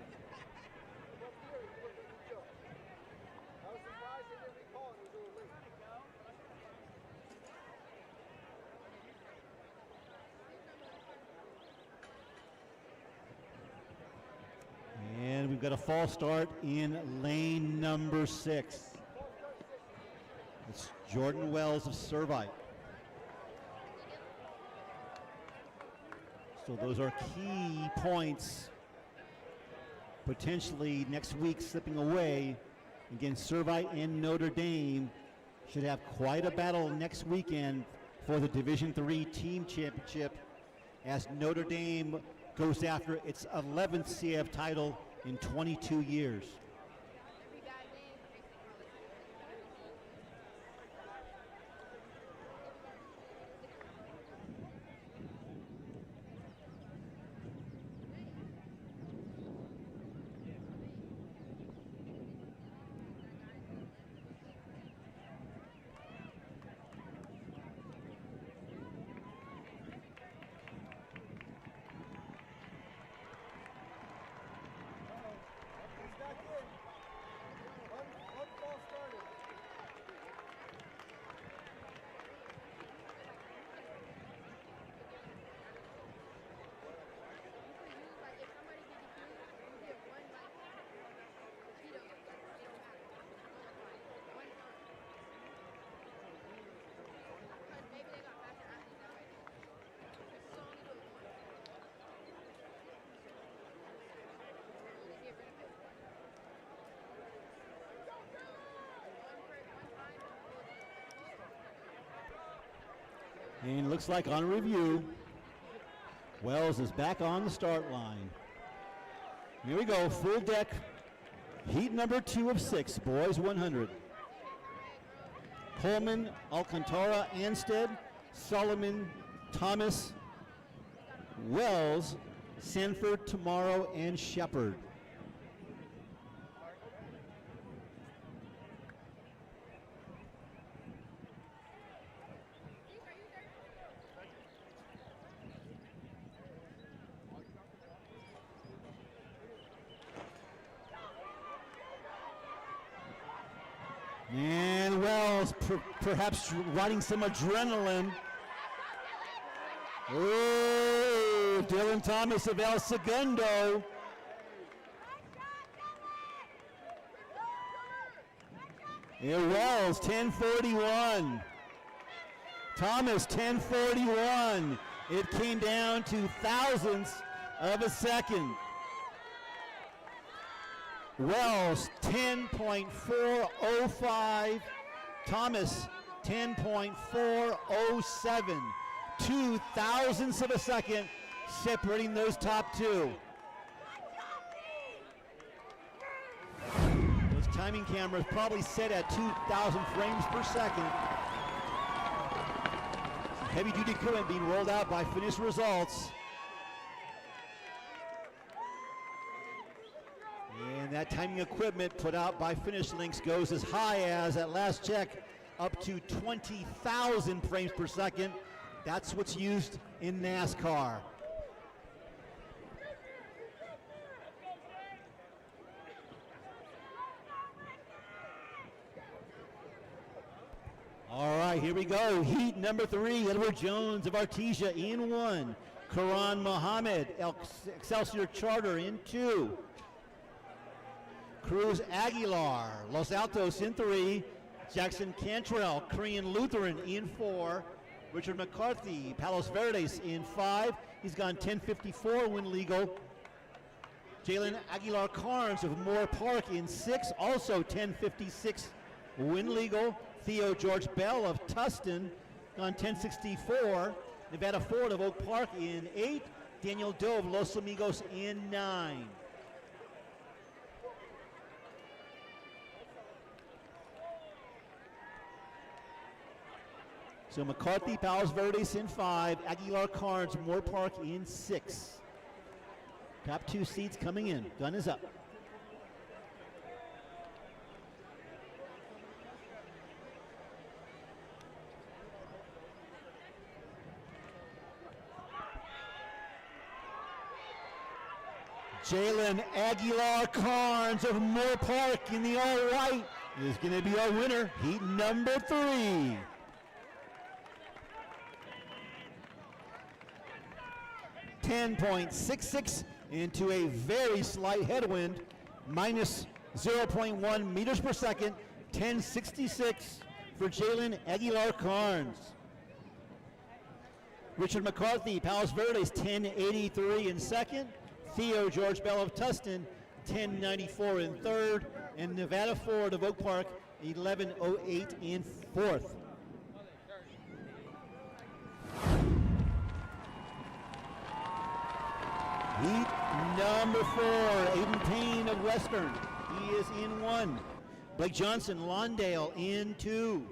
I was surprised they didn't recall it. It was a little late. And we've got a false start in lane number 6. It's Jordan Wells of Servite. So those are key points potentially next week slipping away. Again, Servite and Notre Dame should have quite a battle next weekend for the Division III team championship as Notre Dame goes after its 11th CIF title in 22 years. He's back in. One ball started. And looks like on review, Wells is back on the start line. Here we go, full deck, heat number 2 of 6, boys 100. Coleman, Alcantara, Anstead, Solomon, Thomas, Wells, Sanford, Tomorrow, and Shepard. And Wells perhaps riding some adrenaline. Oh, Dylan Thomas of El Segundo. Here Wells, 10:41. Thomas, 10:41. It came down to thousandths of a second. Wells 10.405, Thomas 10.407, 2 thousandths of a second separating those top two. Those timing cameras probably set at 2,000 frames per second. Some heavy duty equipment being rolled out by Finish Results. And that timing equipment put out by Finish Links goes as high as, at last check, up to 20,000 frames per second. That's what's used in NASCAR. All right, here we go. Heat number 3, Edward Jones of Artesia in 1. Karan Mohammed, Excelsior Charter in 2. Cruz Aguilar, Los Altos in 3. Jackson Cantrell, Korean Lutheran in 4. Richard McCarthy, Palos Verdes in 5. He's gone 10:54 win legal. Jalen Aguilar Carnes of Moore Park in 6, also 10:56 win legal. Theo George Bell of Tustin gone 10:64. Nevada Ford of Oak Park in 8. Daniel Doe of Los Amigos in 9. So McCarthy, Palos Verdes in 5, Aguilar Carnes, Moore Park in 6. Top 2 seats coming in. Gun is up. Jalen Aguilar Carnes of Moore Park in the all white is going to be our winner, heat number 3. .66 into a very slight headwind, minus 0.1 meters per second, 10.66 for Jalen Aguilar Carnes. Richard McCarthy, Palos Verdes, 10.83 in second. Theo George Bell of Tustin, 10.94 in third. And Nevada Ford of Oak Park, 11.08 in fourth. Heat number 4, Aiden Payne of Western. He is in 1. Blake Johnson, Lawndale in 2.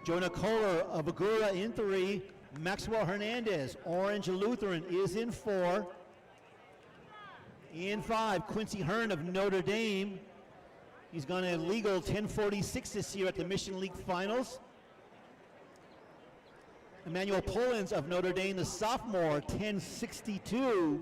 Jonah Kohler of Agura in 3. Maxwell Hernandez, Orange Lutheran, is in 4. In 5, Quincy Hearn of Notre Dame. He's gone a legal 10.46 this year at the Mission League Finals. Emmanuel Pullins of Notre Dame, the sophomore, 10.62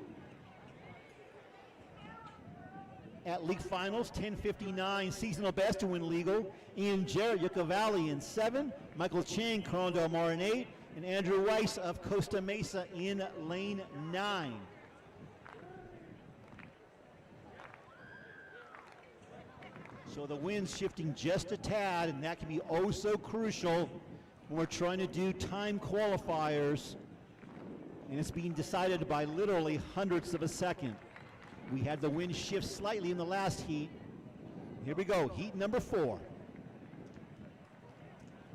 at league finals, 10.59 seasonal best to win legal. Ian Jarrett, Yucca Valley in 7. Michael Chang, Corona del Mar in 8. And Andrew Weiss of Costa Mesa in lane 9. So the wind's shifting just a tad, and that can be oh so crucial when we're trying to do time qualifiers, and it's being decided by literally hundredths of a second. We had the wind shift slightly in the last heat. Here we go, heat number 4.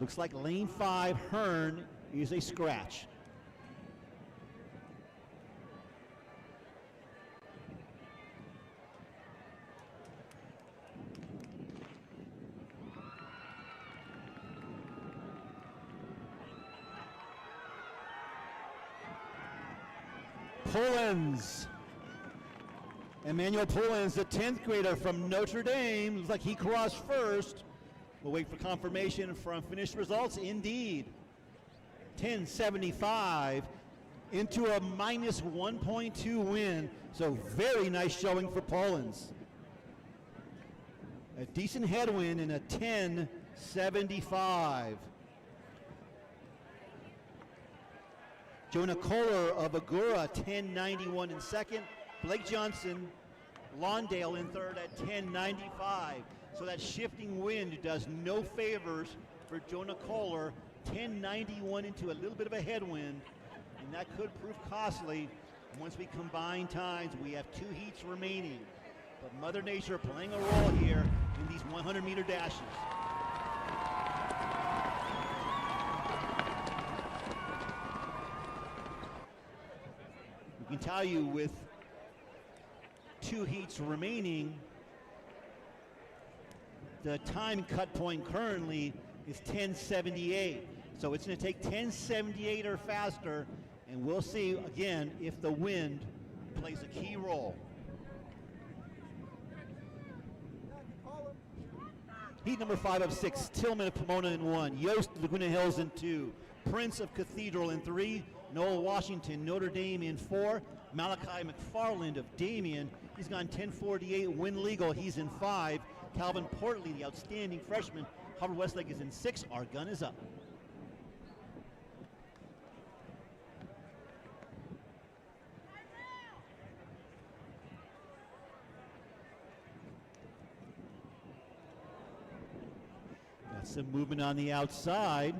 Looks like lane 5, Hearn, is a scratch. Pullins. Emmanuel Pullins, the 10th grader from Notre Dame. Looks like he crossed first. We'll wait for confirmation from finished results. Indeed. 10.75 into a minus 1.2 win. So very nice showing for Pullins. A decent headwind in a 10.75. Jonah Kohler of Agura, 10.91 in second. Blake Johnson, Lawndale in third at 10.95. So that shifting wind does no favors for Jonah Kohler. 10.91 into a little bit of a headwind, and that could prove costly. Once we combine times, we have 2 heats remaining. But Mother Nature playing a role here in these 100-meter dashes. We can tell you with 2 heats remaining, the time cut point currently is 10.78. So it's going to take 10.78 or faster, and we'll see again if the wind plays a key role. Heat number 5 of 6, Tillman of Pomona in 1, Yost Laguna Hills in 2, Prince of Cathedral in 3, Noel Washington, Notre Dame in 4, Malachi McFarland of Damien, he's gone 10.48, win legal, he's in 5, Calvin Portley, the outstanding freshman, Hubbard Westlake is in 6, our gun is up. Some movement on the outside.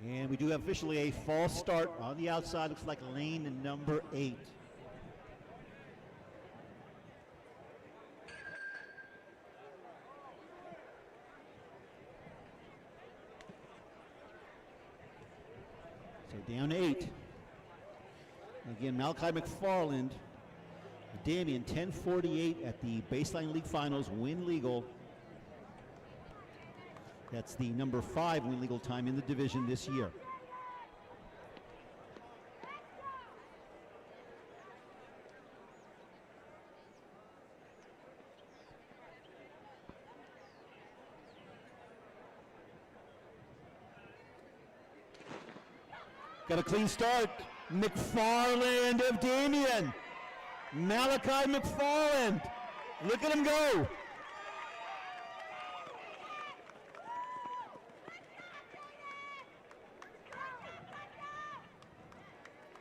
And we do have officially a false start on the outside. Looks like lane number 8. So down 8. Again, Malachi McFarland, Damien, 10.48 at the Baseline League Finals, win legal. That's the number 5 win legal time in the division this year. Got a clean start. McFarland of Damien. Malachi McFarland. Look at him go.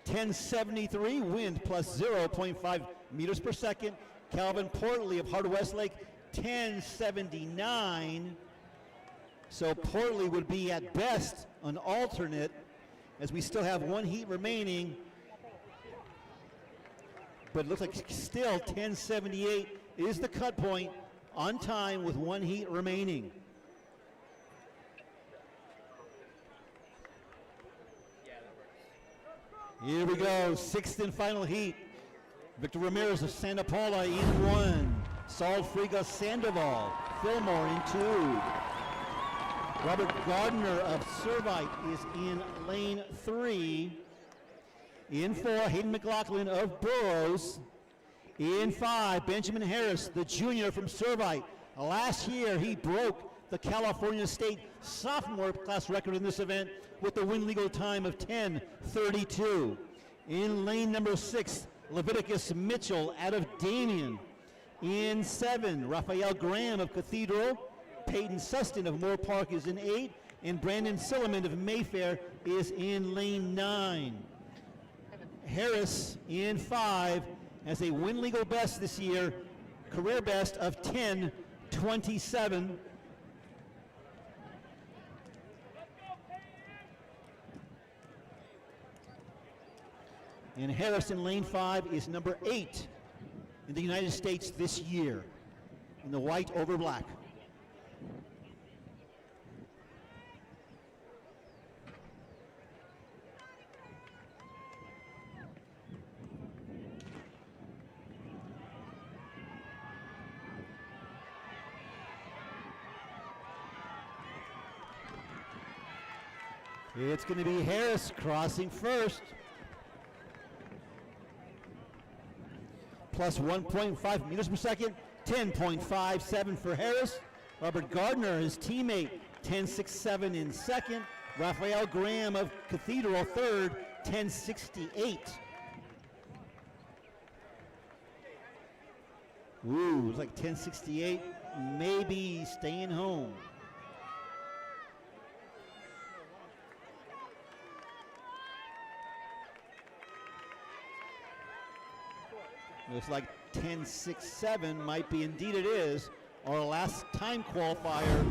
.1073, wind plus 0.5 meters per second. Calvin Portley of Hard Westlake, 1079. So Portley would be at best an alternate, as we still have one heat remaining. But it looks like still 1078 is the cut point on time with one heat remaining. Here we go, sixth and final heat. Victor Ramirez of Santa Paula in 1. Saul Friga Sandoval, Fillmore in 2. Robert Gardner of Servite is in lane 3. In 4, Hayden McLaughlin of Burroughs. In 5, Benjamin Harris, the junior from Servite. Last year, he broke the California State sophomore class record in this event with the win legal time of 10:32. In lane number 6, Leviticus Mitchell out of Damien. In 7, Raphael Graham of Cathedral. Peyton Sustin of Moore Park is in 8. And Brandon Silliman of Mayfair is in lane 9. Harris in 5 has a win legal best this year, career best of 10:27. And Harris in lane 5 is number 8 in the United States this year in the white over black. It's going to be Harris crossing first. Plus 1.5 meters per second, 10.57 for Harris. Robert Gardner, his teammate, 10.67 in second. Raphael Graham of Cathedral third, 10.68. Ooh, looks like 10.68, maybe staying home. Looks like 10.67 might be, indeed it is, our last time qualifier.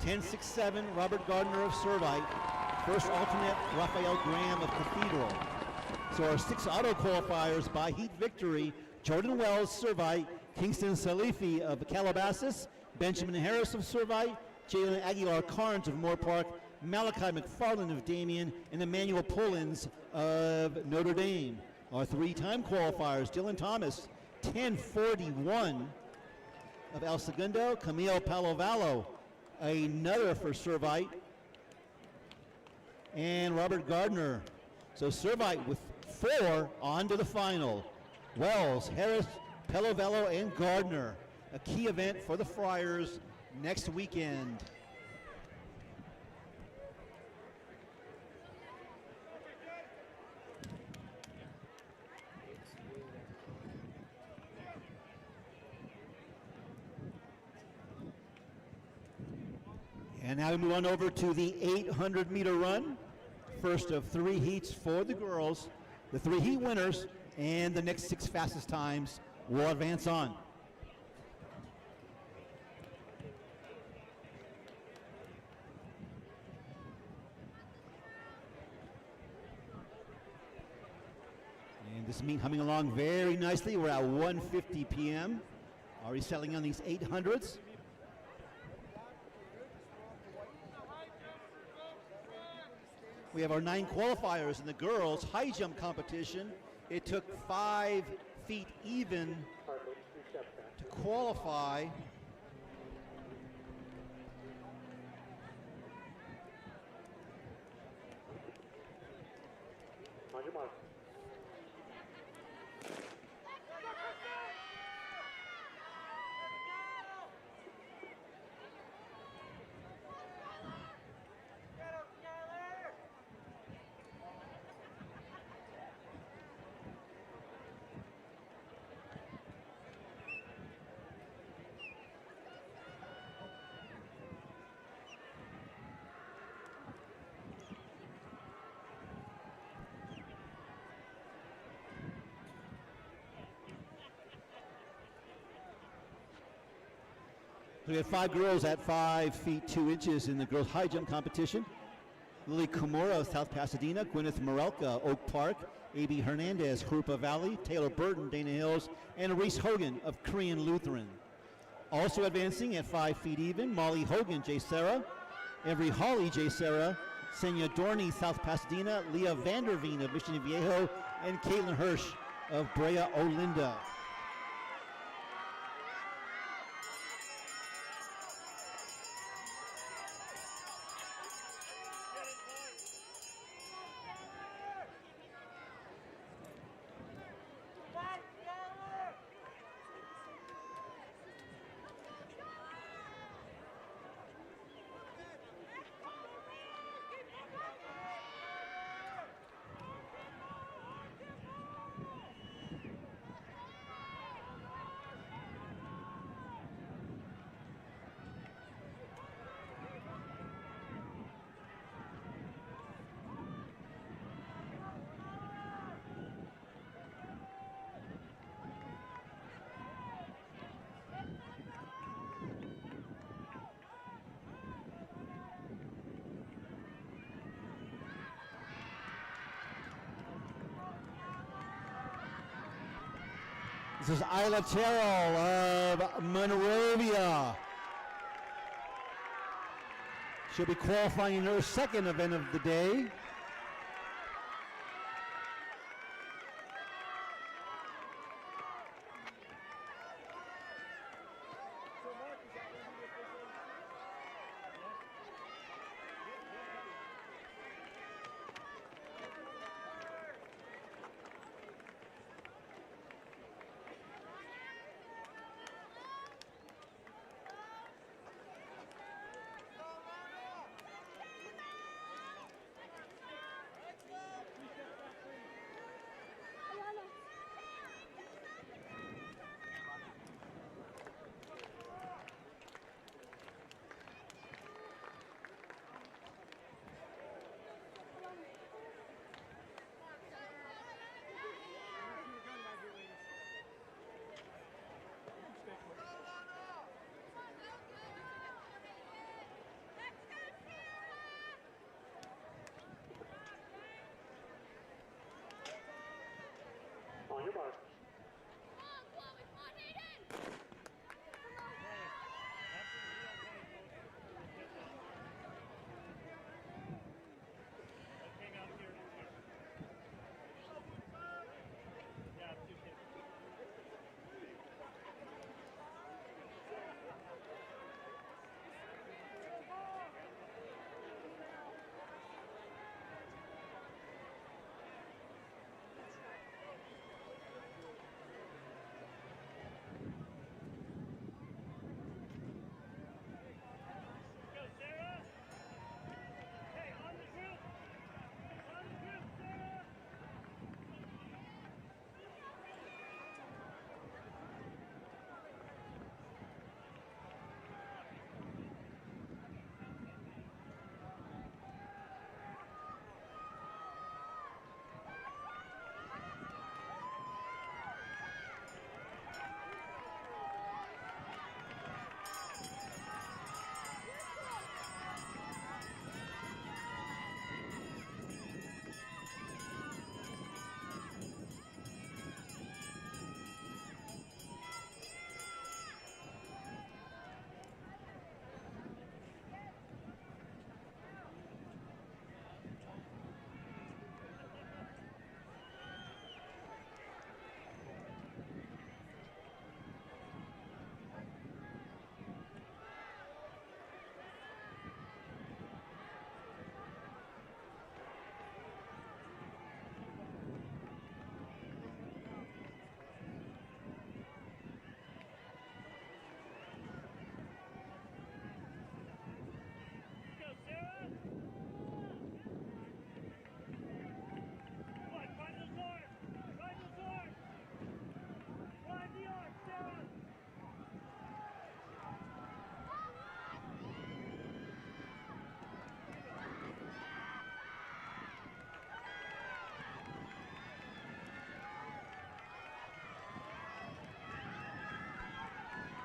10.67, Robert Gardner of Servite. First alternate, Raphael Graham of Cathedral. So our 6 auto qualifiers by heat victory: Jordan Wells, Servite; Kingston Salifi of Calabasas; Benjamin Harris of Servite; Jalen Aguilar Carnes of Moore Park; Malachi McFarland of Damien; and Emmanuel Pullins of Notre Dame. Our 3-time qualifiers: Dylan Thomas, 10.41 of El Segundo; Camille Palovallo, another for Servite; and Robert Gardner. So Servite with 4 on to the final. Wells, Harris, Palovallo, and Gardner. A key event for the Friars next weekend. And now we move on over to the 800-meter run. First of 3 heats for the girls. The 3 heat winners and the next 6 fastest times will advance on. And this meet humming along very nicely. We're at 1:50 p.m. Already settling on these 800s. We have our 9 qualifiers in the girls' high jump competition. It took 5 feet even to qualify. On your mark. We have 5 girls at 5 feet 2 inches in the girls high jump competition. Lily Kimura of South Pasadena, Gwyneth Morelka, Oak Park, A.B. Hernandez, Harupa Valley, Taylor Burton, Dana Hills, and Reese Hogan of Korean Lutheran. Also advancing at 5 feet even, Molly Hogan, J. Sarah, Avery Hawley, J. Sarah, Senya Dorney, South Pasadena, Leah Vanderveen of Mission Viejo, and Caitlin Hirsch of Brea Olinda. This is Isla Terrell of Monrovia. She'll be qualifying in her second event of the day.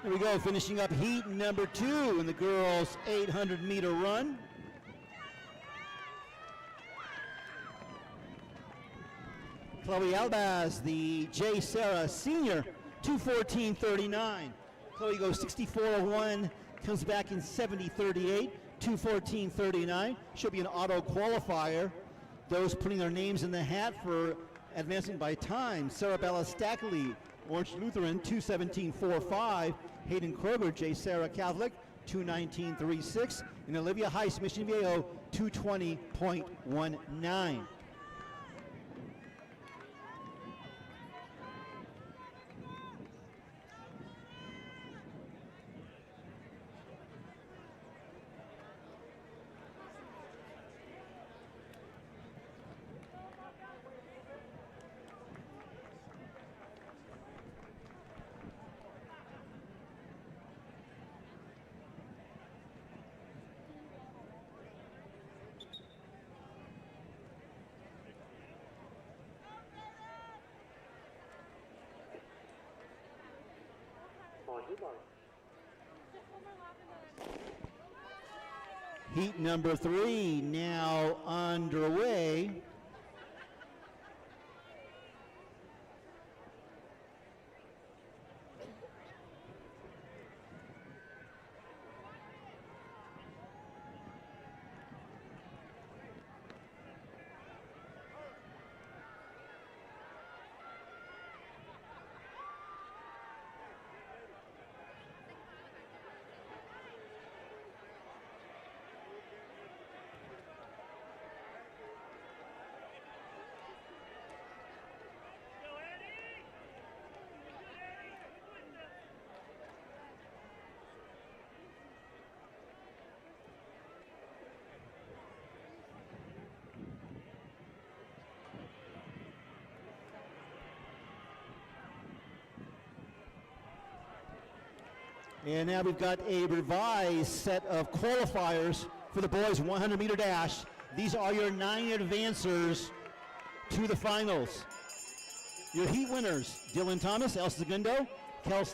Here we go, finishing up heat number 2 in the girls' 800-meter run. Chloe Albaz, the J. Sarah senior, 2:14.39. Chloe goes 64.01, comes back in 70.38, 2:14.39. She'll be an auto qualifier. Those putting their names in the hat for advancing by time: Sarabella Stackley, Orange Lutheran, 2:17.45. Hayden Kroger, J. Sarah Catholic, 2:19.36. And Olivia Heiss, Mission Viejo, 2:20.19. Heat number 3 now underway. And now we've got a revised set of qualifiers for the boys 100-meter dash. These are your 9 advancers to the finals. Your heat winners: Dylan Thomas, El Segundo;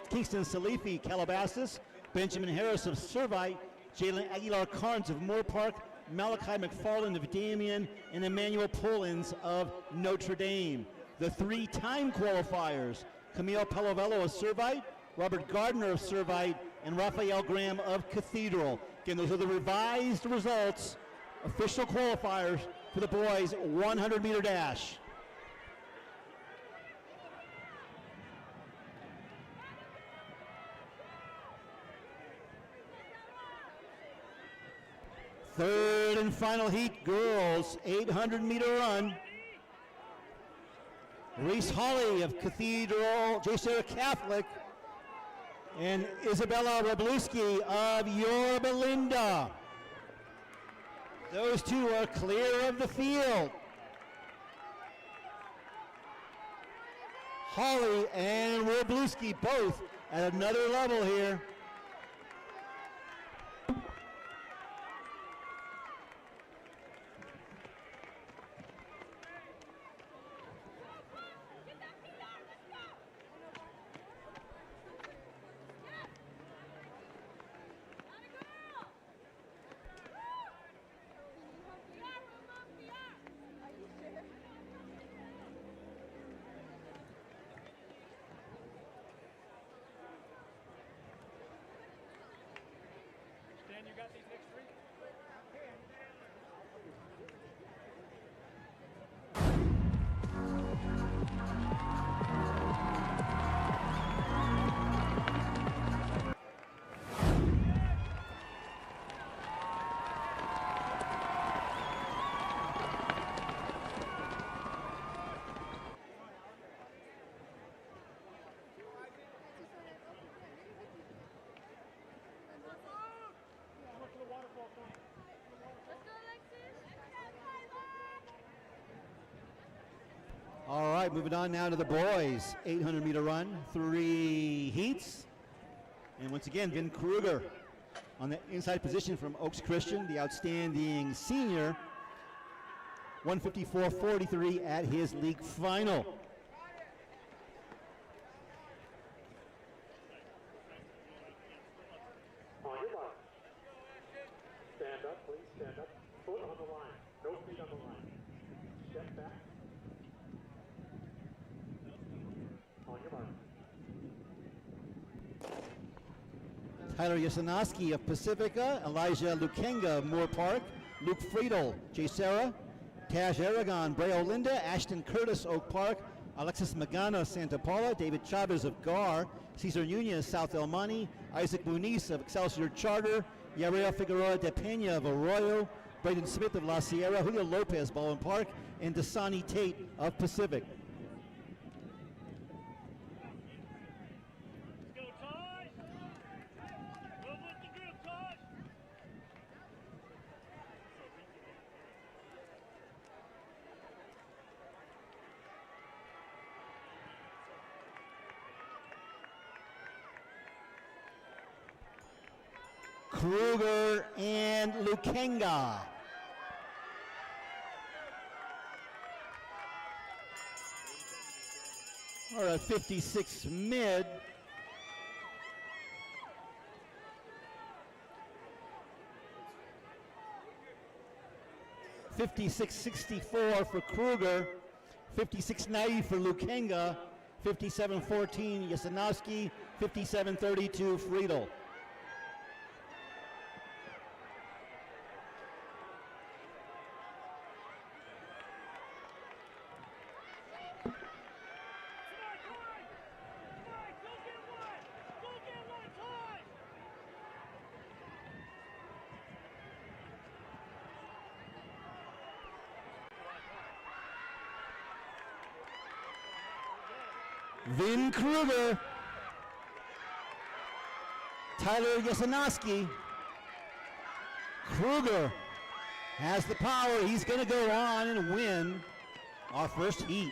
Kingston Salifi, Calabasas; Benjamin Harris of Servite; Jalen Aguilar Carnes of Moore Park; Malachi McFarland of Damien; and Emmanuel Pullins of Notre Dame. The 3-time qualifiers: Camille Palovello of Servite, Robert Gardner of Servite, and Raphael Graham of Cathedral. Again, those are the revised results, official qualifiers for the boys 100-meter dash. Third and final heat, girls 800-meter run. Reese Hawley of Cathedral, J. Sarah Catholic, and Isabella Robluski of Yorba Linda. Those two are clear of the field. Hawley and Robluski both at another level here. Dan, you got these next 3? All right, moving on now to the boys 800-meter run, 3 heats. And once again, Vin Kruger on the inside position from Oaks Christian, the outstanding senior, 154.43 at his league final. Tyler Yasanowski of Pacifica, Elijah Lukenga of Moore Park, Luke Friedel, J. Sarah, Taj Aragon, Braille Linda, Ashton Curtis, Oak Park, Alexis Magana, Santa Paula, David Chavez of Gar, Cesar Nunez, South El Monte, Isaac Muniz of Excelsior Charter, Yarel Figueroa de Pena of Arroyo, Braden Smith of La Sierra, Julio Lopez, Baldwin Park, and Dasani Tate of Pacific. Kruger and Lukenga. Or a 56 mid. $56.64 for Kruger, $56.90 for Lukenga, $57.14 Yasanowski, $57.32 Friedel. Vin Kruger, Tyler Yasanowski. Kruger has the power. He's going to go on and win our first heat.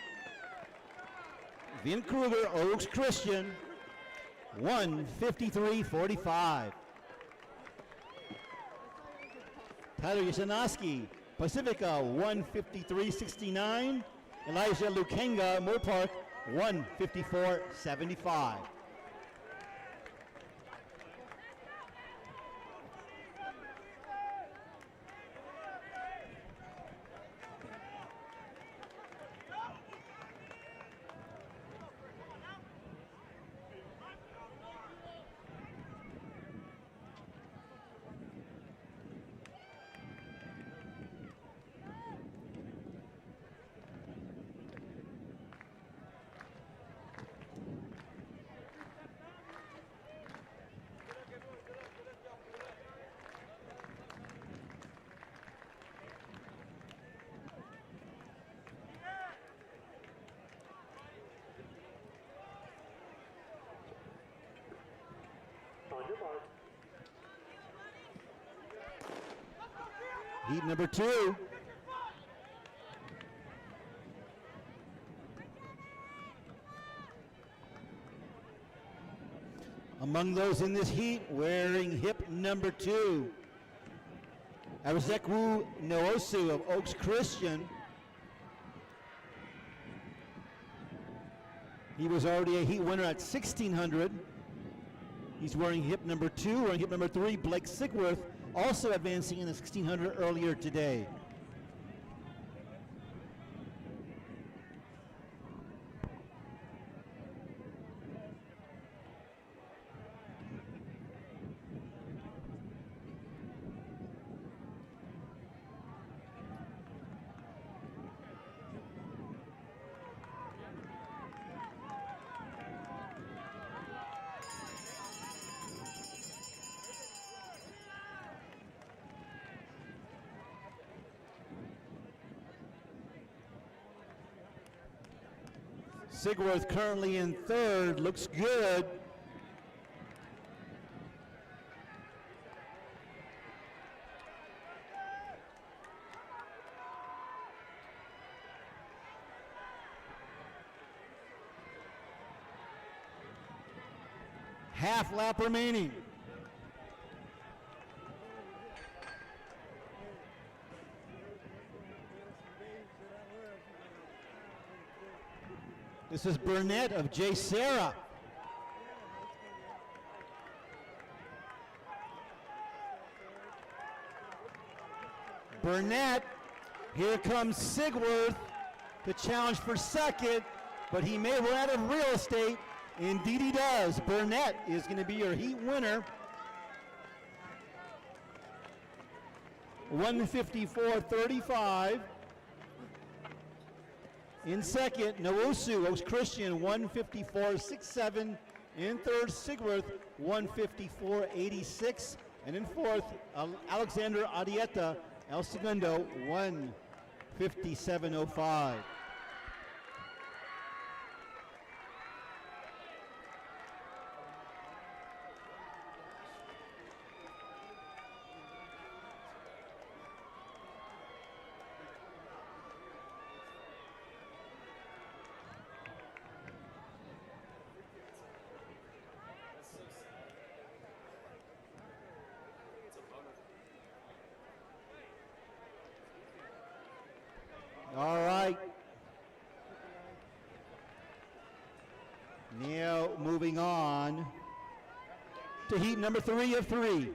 Vin Kruger, Oaks Christian, 153.45. Tyler Yasanowski, Pacifica, 153.69. Elijah Lukenga, Moore Park, 154.75. Heat number 2. Among those in this heat wearing hip number 2, Arizekwu Noosu of Oaks Christian. He was already a heat winner at 1600. He's wearing hip number 2. Wearing hip number 3, Blake Sigworth, also advancing in the 1600 earlier today. Sigworth currently in 3rd, looks good. Half lap remaining. This is Burnett of J. Sarah. Burnett Here comes Sigworth to challenge for second, but he may run out of real estate. Indeed he does. Burnett is going to be your heat winner. 154.35. In second, Nwosu, Oaks Christian, 154.67. In third, Sigworth, 154.86. And in fourth, Alexander Adieta, El Segundo, 157.05. All right. Now moving on to heat number 3 of 3.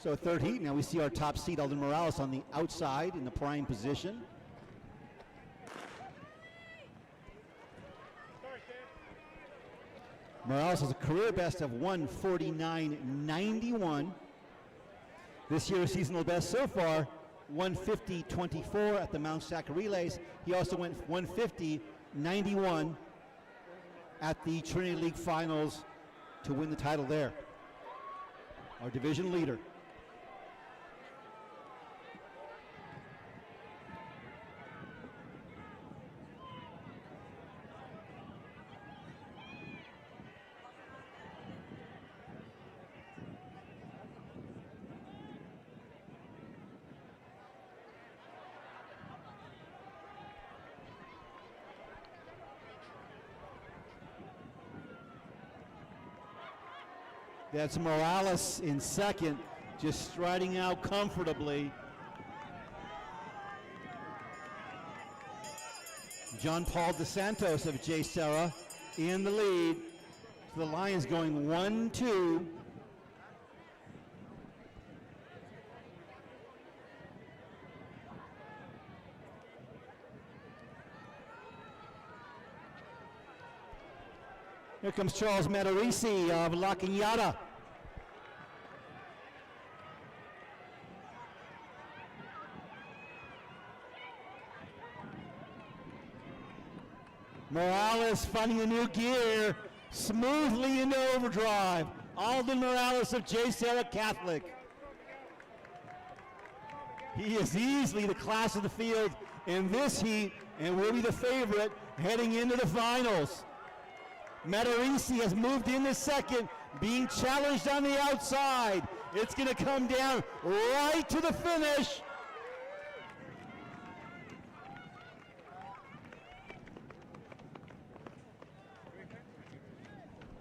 So third heat, now we see our top seed, Alden Morales, on the outside in the prime position. Morales has a career best of 149.91. This year's seasonal best so far, 150.24 at the Mount Sac Relays. He also went 150.91 at the Trinity League Finals to win the title there. Our division leader. That's Morales in second, just striding out comfortably. John Paul DeSantos of J. Serra in the lead. So the Lions going 1-2. Here comes Charles Matarisi of La Cañada. Morales finding a new gear, smoothly into overdrive. Alden Morales of J. Serra Catholic. He is easily the class of the field in this heat and will be the favorite heading into the finals. Matarisi has moved into second, being challenged on the outside. It's going to come down right to the finish.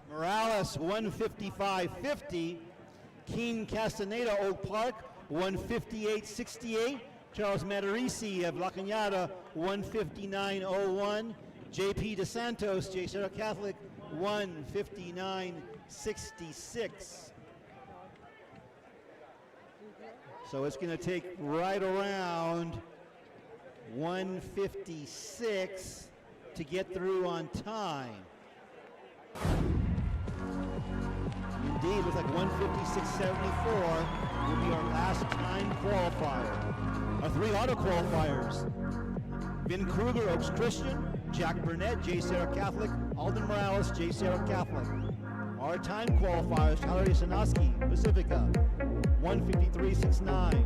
Morales, 155.50. Keen Castaneda, Oak Park, 158.68. Charles Matarisi of La Cañada, 159.01. J.P. DeSantos, J. Serra Catholic, 159.66. So it's going to take right around 156 to get through on time. Indeed, looks like 156.74 will be our last time qualifier. Our 3 auto qualifiers. Vin Kruger, Oaks Christian. Jack Burnett, J. Serra Catholic. Alden Morales, J. Serra Catholic. Our time qualifiers, Tyler Yasinoski, Pacifica, 153.69.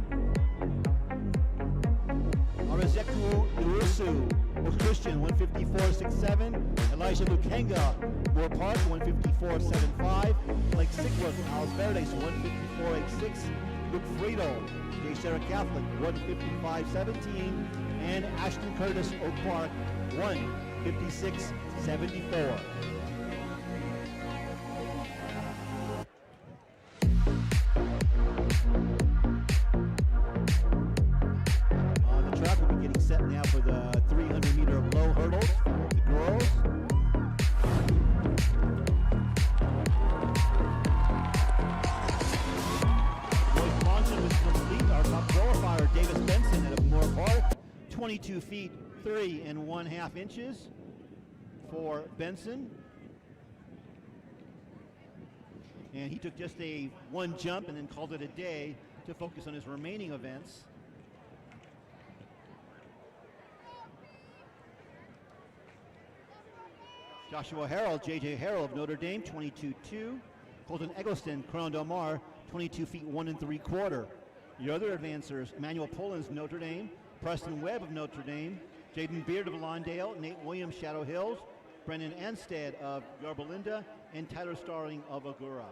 Arazeku Urusu, Oak Christian, 154.67. Elijah Lukenga, Moore Park, 154.75. Blake Sickworth, Alice Verdes, 154.86. Luke Friedel, J. Sarah Catholic, 155.17. And Ashton Curtis, Oak Park, 156.74. The track will be getting set now for the 300-meter low hurdles for the girls. Royce Monson was complete. Our top qualifier, Davis Benson, out of Moore Park, 22 feet 3 1/2 inches for Benson. And he took just a one jump and then called it a day to focus on his remaining events. Joshua Harrell, J.J. Harrell of Notre Dame, 22.2. Colton Eggleston, Corona Del Mar, 22 feet 1 3/4. Your other advancers, Emmanuel Pullins, Notre Dame, Preston Webb of Notre Dame, Jaden Beard of Lawndale, Nate Williams, Shadow Hills, Brennan Anstead of Yorba Linda, and Tyler Starling of Agoura.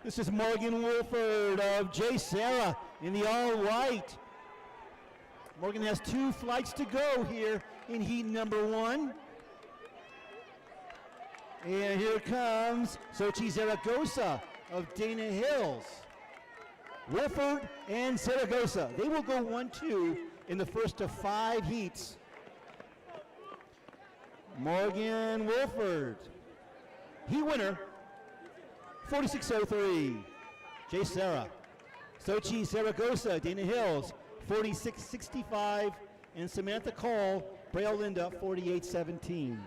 This is Morgan Wolford of J. Sarah in the all white. Morgan has 2 flights to go here in heat number 1. And here comes Sochi Zaragoza of Dana Hills. Wolford and Zaragoza, they will go 1-2 in the first of 5 heats. Morgan Wolford, heat winner, 46.03. J. Sarah. Sochi Zaragoza, Dana Hills, 46.65. And Samantha Cole, Braille Linda, 48.17.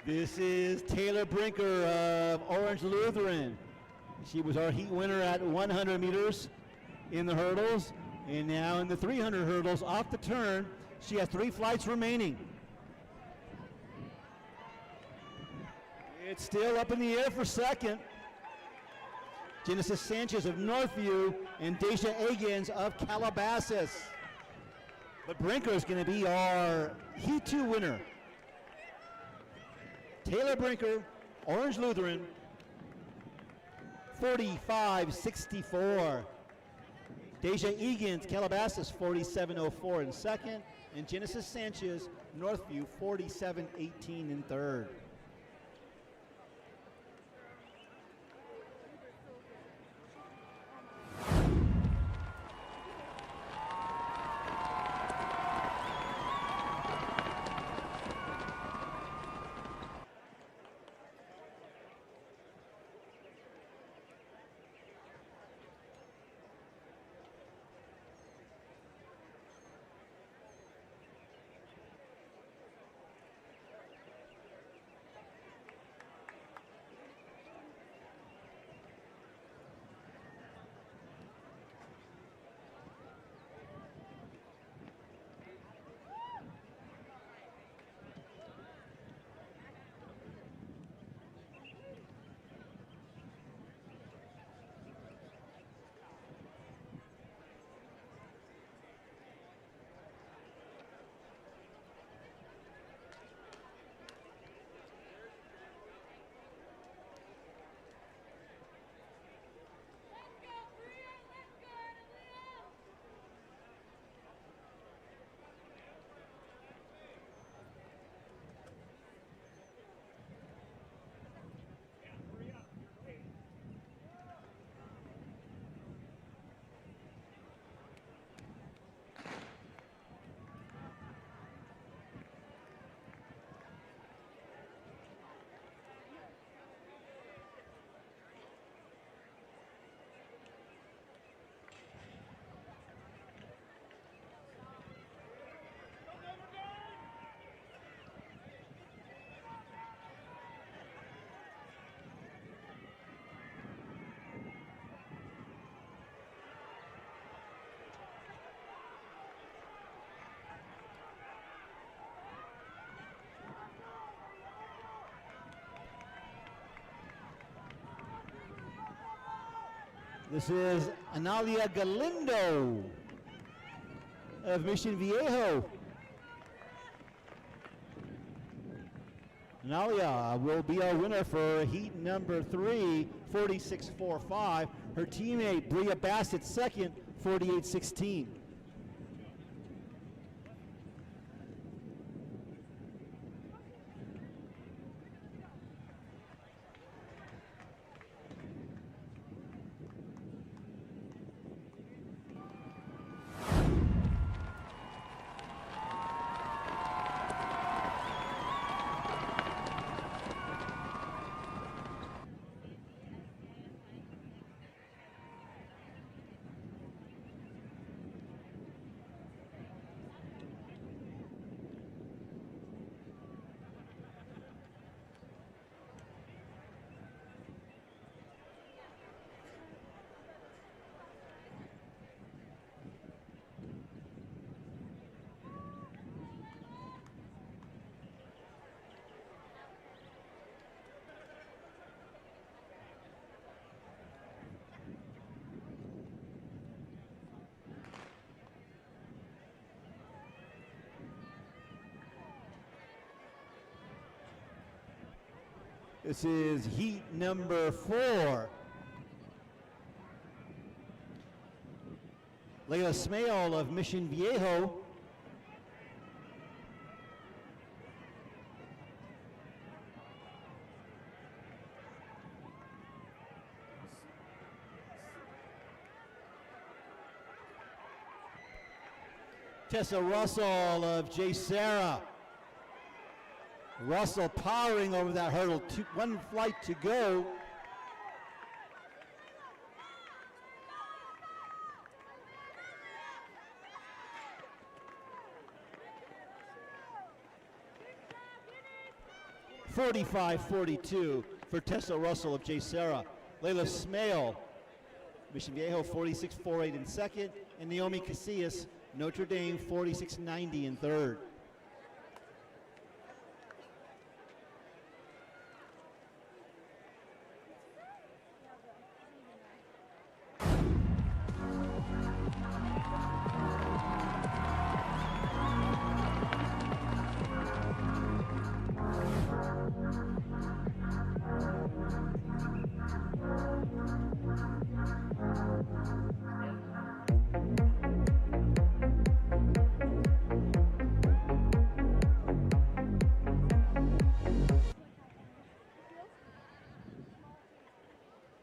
This is Taylor Brinker of Orange Lutheran. She was our heat winner at 100 meters in the hurdles, and now in the 300 hurdles off the turn. She has 3 flights remaining. It's still up in the air for second. Genesis Sanchez of Northview and Deja Agins of Calabasas. But Brinker is going to be our Heat 2 winner. Taylor Brinker, Orange Lutheran, 45.64. Deja Agins, Calabasas, 47.04 in second. And Genesis Sanchez, Northview, 47.18 in third. This is Analia Galindo of Mission Viejo. Analia will be our winner for heat number 3, 46.45. Her teammate, Bria Bassett, second, 48.16. This is heat number 4. Layla Smale of Mission Viejo. Tessa Russell of J. Sarah. Russell powering over that hurdle. One flight to go. 45-42 for Tessa Russell of J. Sarah. Layla Smale, Mission Viejo, 46-48 in second. And Naomi Casillas, Notre Dame, 46-90 in third.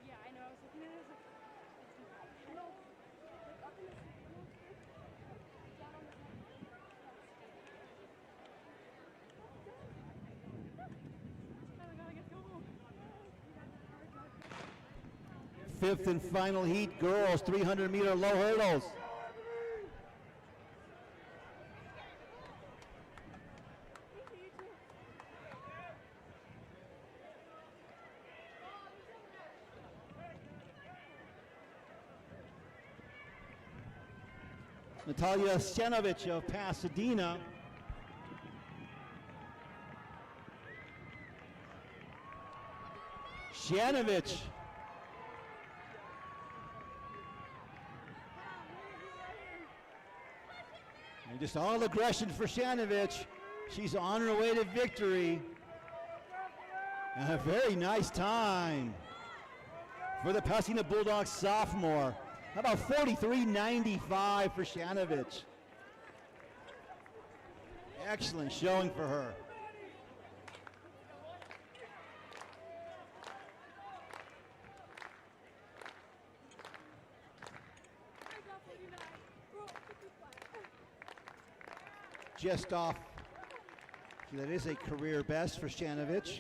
Yeah, I know. I was looking at it. I was like, no. Like up in the down on the Oh my god, I get to go home. Fifth and final heat, girls, 300-meter low hurdles. Natalia Stjanovich of Pasadena. Stjanovich. And just all aggression for Stjanovich. She's on her way to victory. And a very nice time for the Pasadena Bulldogs sophomore. How about 43.95 for Stjanovich? Excellent showing for her. Just off, that is a career best for Stjanovich.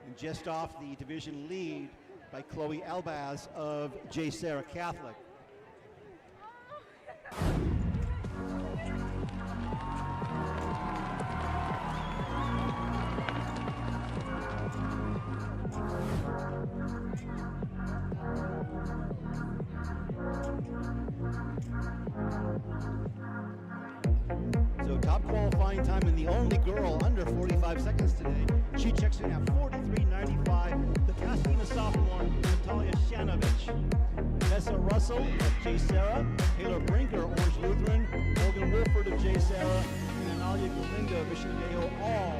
And just off the division lead by Chloe Albaz of J. Sarah Catholic. So top qualifying time and the only girl under 45 seconds today. She checks in at 43.95. The Pasadena sophomore, Natalia Stjanovich. Tessa Russell of J. Sarah. Taylor Brinker, Orange Lutheran. Morgan Wolford of J. Sarah. And Analia Galindo of Mission Viejo, all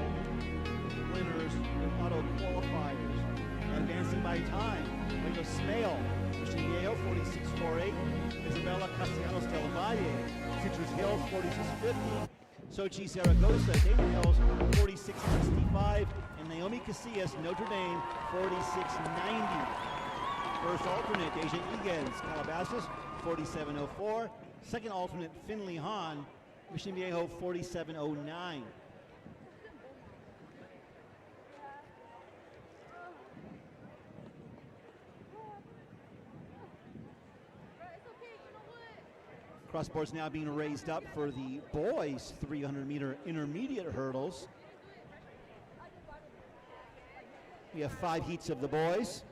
winners in auto qualifiers. Advancing by time, Layla Smale, Mission Viejo, 46.48. Isabella Castellanos del Valle, Citrus Hills, 46.50. Sochi Zaragoza, David Hills, 46.65. And Naomi Casillas, Notre Dame, 46.90. First alternate, Deja Egan's, Calabasas, 47.04. Second alternate, Finley Hahn, Mission Viejo, 47.09. Crossboard's now being raised up for the boys' 300-meter intermediate hurdles. We have 5 heats of the boys.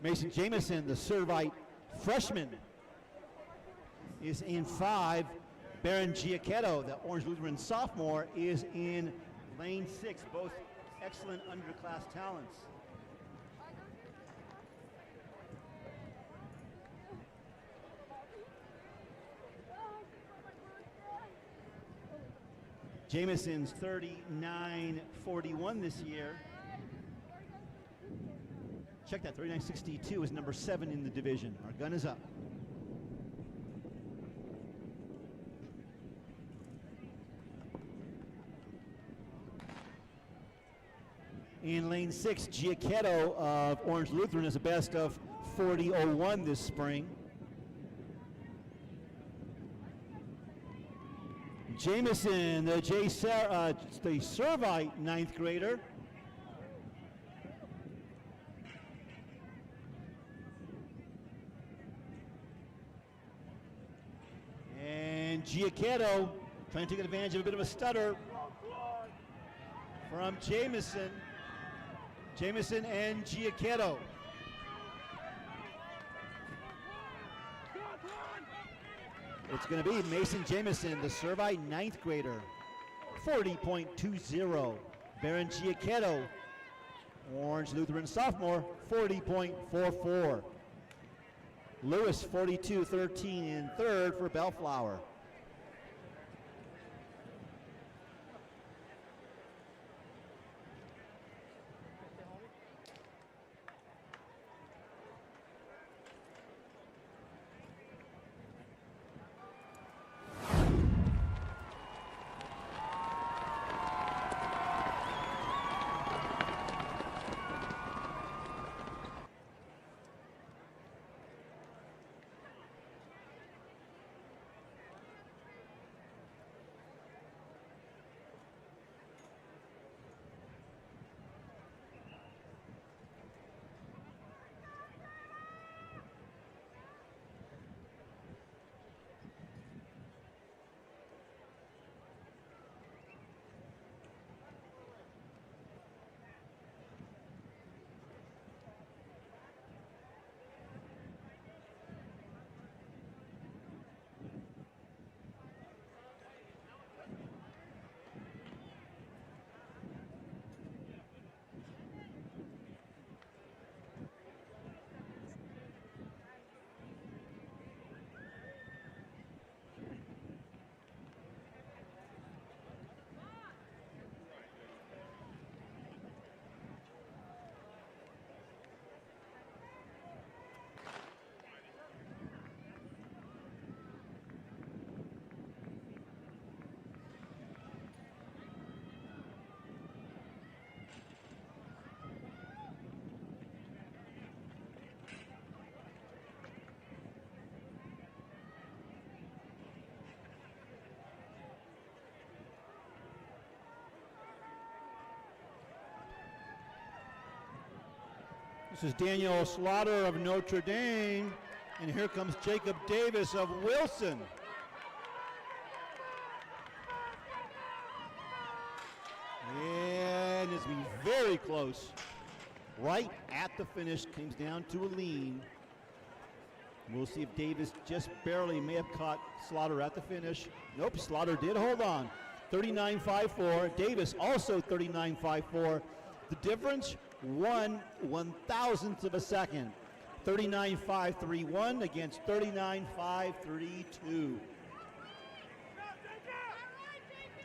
Mason Jamison, the Servite freshman, is in 5. Baron Giacchetto, the Orange Lutheran sophomore, is in lane 6. Both excellent underclass talents. Jamison's 39.41 this year. Check that, 39.62 is number 7 in the division. Our gun is up. In lane 6, Giacchetto of Orange Lutheran is a best of 40.01 this spring. Jamison, the the Servite 9th grader. And Giacchetto trying to take advantage of a bit of a stutter. from Jamison. Jamison and Giacchetto. It's going to be Mason Jamison, the Servite 9th grader, 40.20. Baron Giacchetto, Orange Lutheran sophomore, 40.44. Lewis, 42.13 in third for Bellflower. This is Daniel Slaughter of Notre Dame, and here comes Jacob Davis of Wilson. And it's been very close. Right at the finish, comes down to a lean. We'll see if Davis just barely may have caught Slaughter at the finish. Nope, Slaughter did hold on. 39.54. Davis also 39.54. The difference, 1/1000th of a second. 39.531 against 39.532.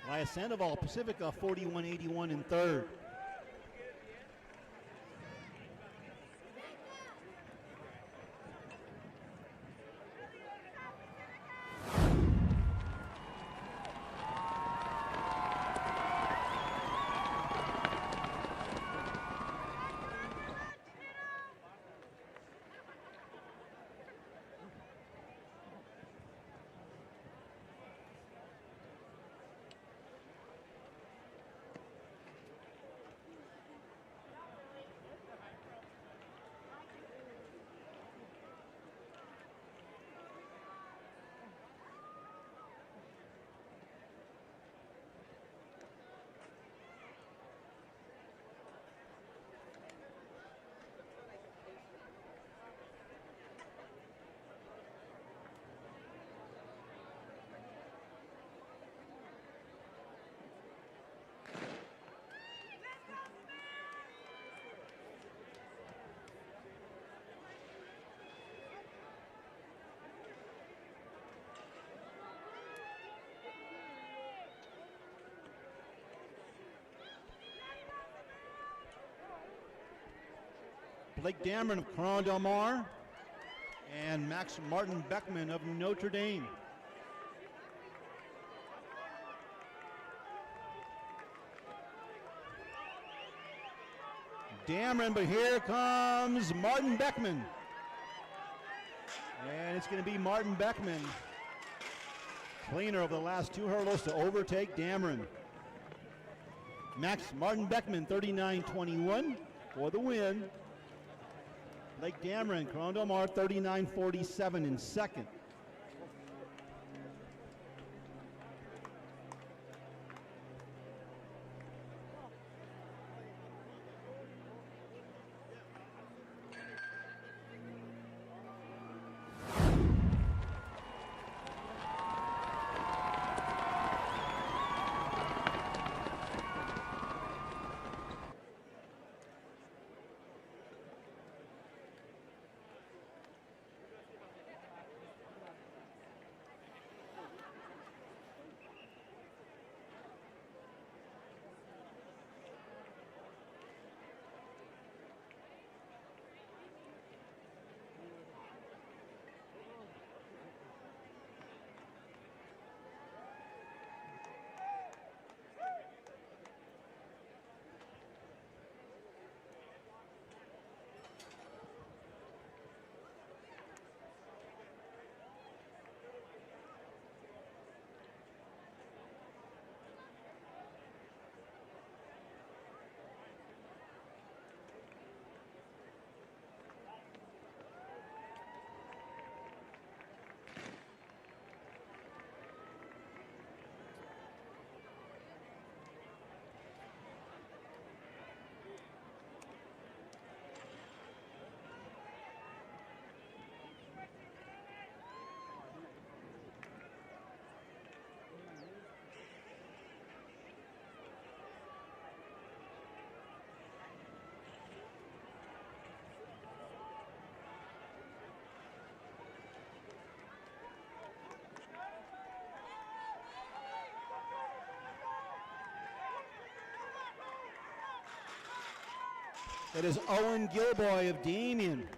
Elias Sandoval, Pacifica, 41.81 in third. Blake Dameron of Corona Del Mar and Max Martin Beckman of Notre Dame. Dameron, but here comes Martin Beckman. And it's going to be Martin Beckman, cleaner of the last two hurdles to overtake Dameron. Max Martin Beckman, 39.21 for the win. Blake Dameron, Corona Del Mar, 39.47 in second. That is Owen Gilboy of Damien,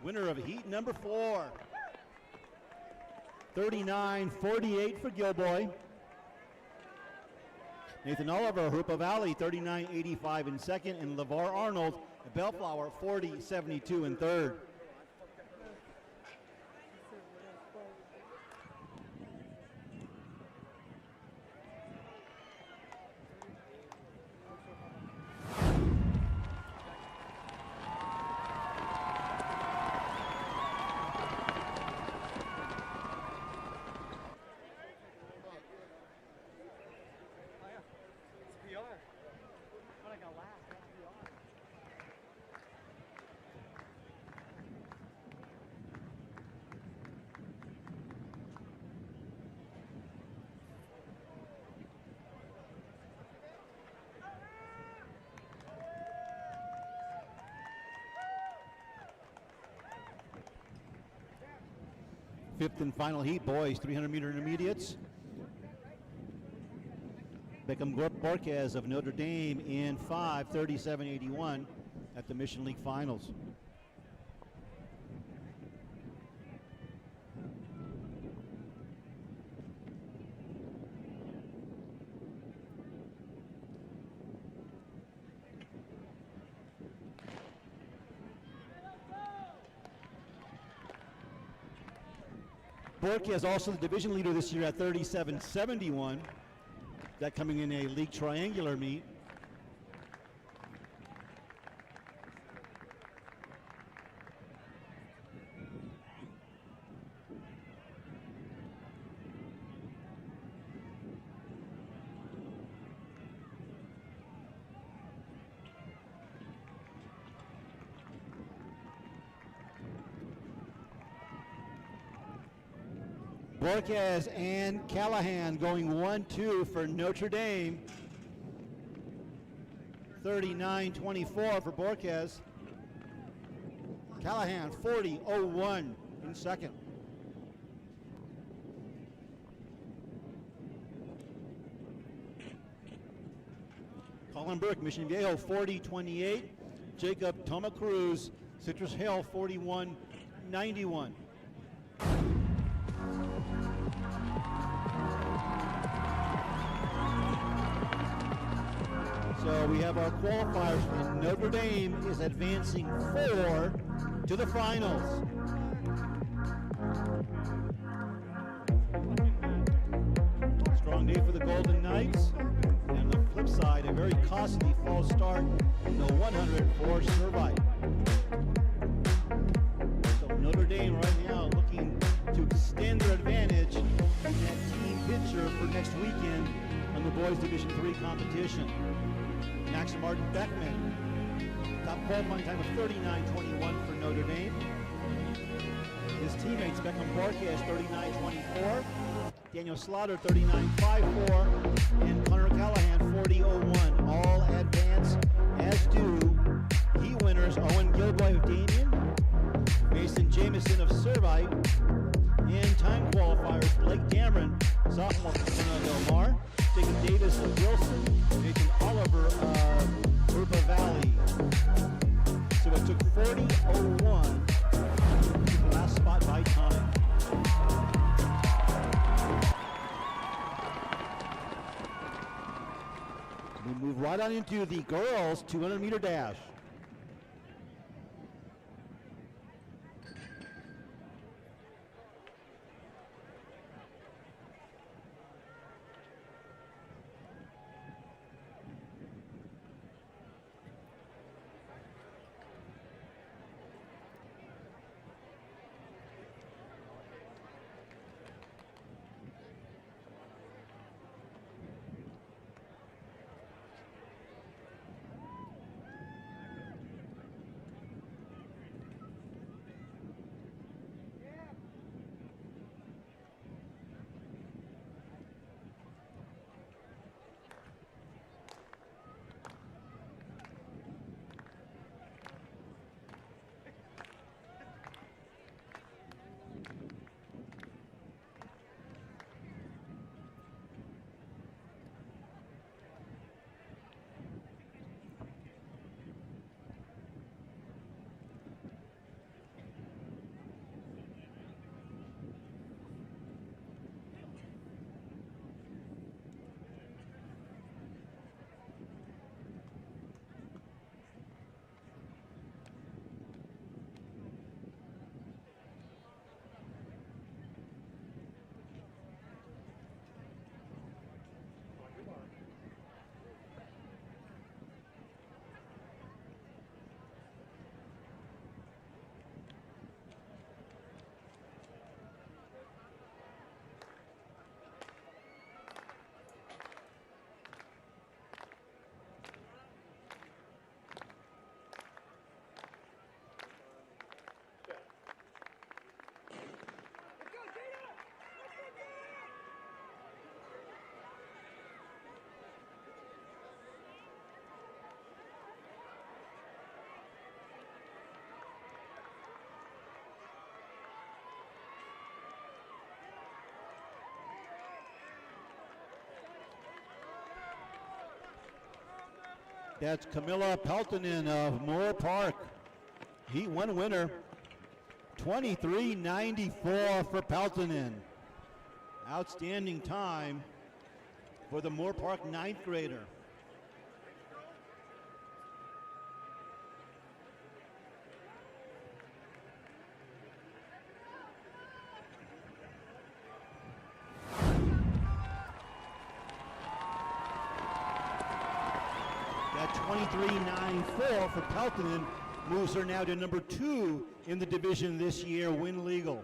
winner of heat number 4. 39.48 for Gilboy. Nathan Oliver of Hoopa Valley, 39.85 in second, and LeVar Arnold of Bellflower, 40.72 in third. Fifth and final heat, boys, 300-meter intermediates. Beckham Borquez of Notre Dame in 5:37.81 at the Mission League Finals. Borquez also the division leader this year at 37.71. That coming in a league triangular meet. Borquez and Callahan going 1-2 for Notre Dame. 39.24 for Borquez. Callahan 40.01 in second. Colin Burke, Mission Viejo 40.28. Jacob Toma Cruz, Citrus Hill 41.91. So we have our qualifiers, and Notre Dame is advancing 4 to the finals. Strong day for the Golden Knights. And on the flip side, a very costly false start in the 100 for Servite. So Notre Dame right now looking to extend their advantage in that team picture for next weekend on the boys Division III competition. Max Martin Beckman, top qualifying time of 39.21 for Notre Dame. His teammates, Beckham Borquez 39.24, Daniel Slaughter 39.54, and Connor Callahan 40.01. All advance, as do heat winners Owen Gilboy of Damien, Mason Jamison of Servite, and time qualifiers Blake Cameron, sophomore from Corona Del Mar, Jacob Davis of Wilson, Nathan Oliver of Yorba Valley. So it took 40.01 to the last spot by time. We move right on into the girls 200-meter dash. That's Camilla Peltonen of Moore Park. Heat 1 winner. 23:94 for Peltonen. Outstanding time for the Moore Park 9th grader. That 23:94 for Peltonen moves her now to number 2 in the division this year, win legal.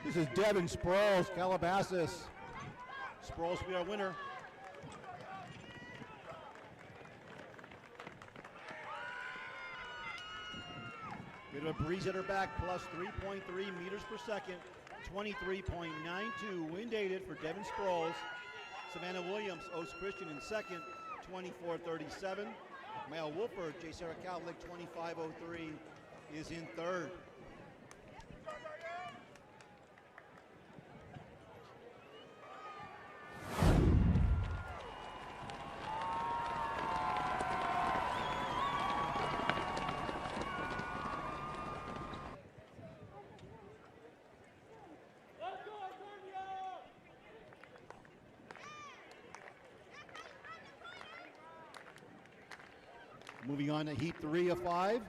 This is Devin Sproles, Calabasas. Sproles will be our winner. Bit of a breeze at her back, plus 3.3 meters per second, 23.92. Wind aided for Devin Sproles. Savannah Williams, Oaks Christian in second, 24.37. Male Wolford, J. Sarah Cowlick, 25.03 is in third. Moving on to Heat 3 of 5.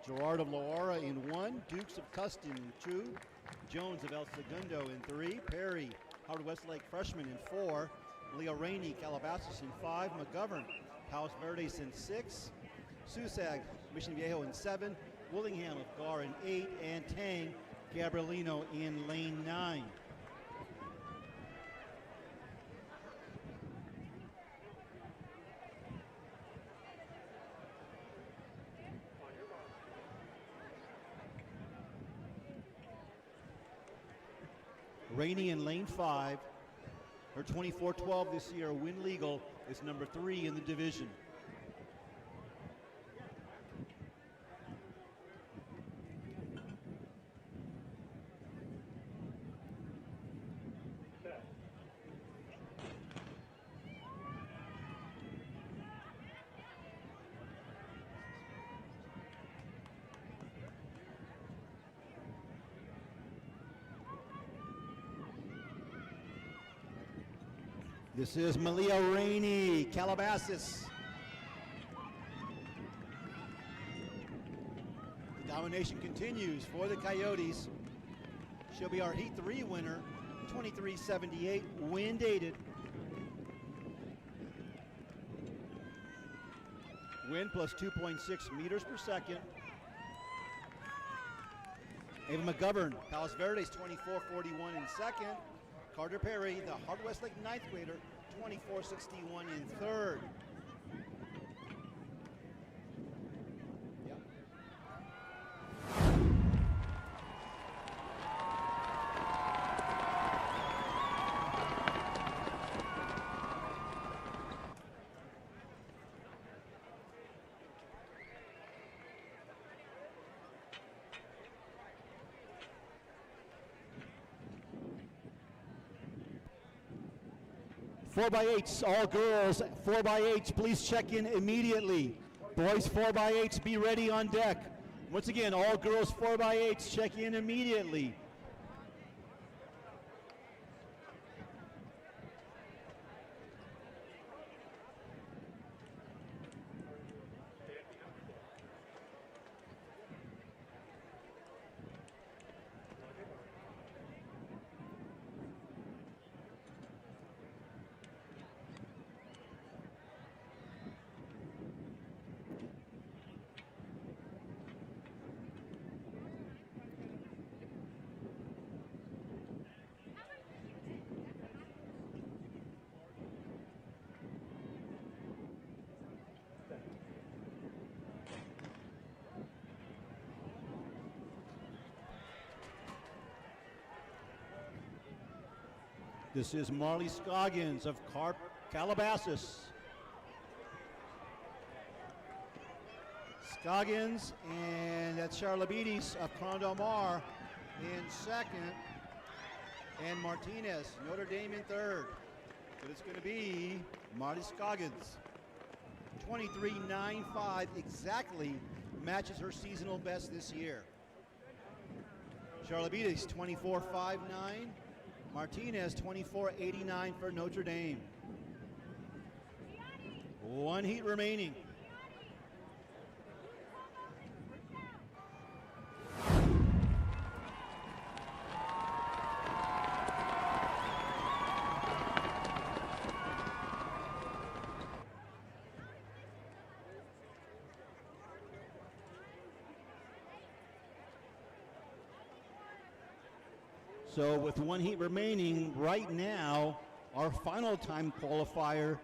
Gerard of Loara in 1. Dukes of Tustin in 2. Jones of El Segundo in 3. Perry, Howard Westlake freshman in 4. Leo Rainey, Calabasas in 5. McGovern, Palos Verdes in 6. Susag, Mission Viejo in 7. Willingham of Gar in 8. And Tang, Gabrielino in lane 9. Rainey in lane 5. Her 24-12 this year, win legal, is number 3 in the division. This is Malia Rainey, Calabasas. The domination continues for the Coyotes. She'll be our Heat 3 winner, 23.78, wind aided. Wind plus 2.6 meters per second. Ava McGovern, Palos Verdes, 24.41 in second. Carter Perry, the Howard Westlake 9th grader, 24.61 in third. 4x8s, all girls, 4x8s, please check in immediately. Boys 4x8s, be ready on deck. Once again, all girls 4x8s, check in immediately. This is Marley Scoggins of Calabasas. Scoggins, and that's Charlabides of Corona Del Mar in second, and Martinez, Notre Dame in third. But it's going to be Marley Scoggins. 23.95 exactly matches her seasonal best this year. Charlabides 24.59. Martinez 24.89 for Notre Dame. One heat remaining. So with one heat remaining right now, our final time qualifier,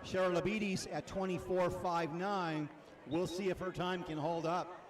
Charlabides at 24.59. We'll see if her time can hold up.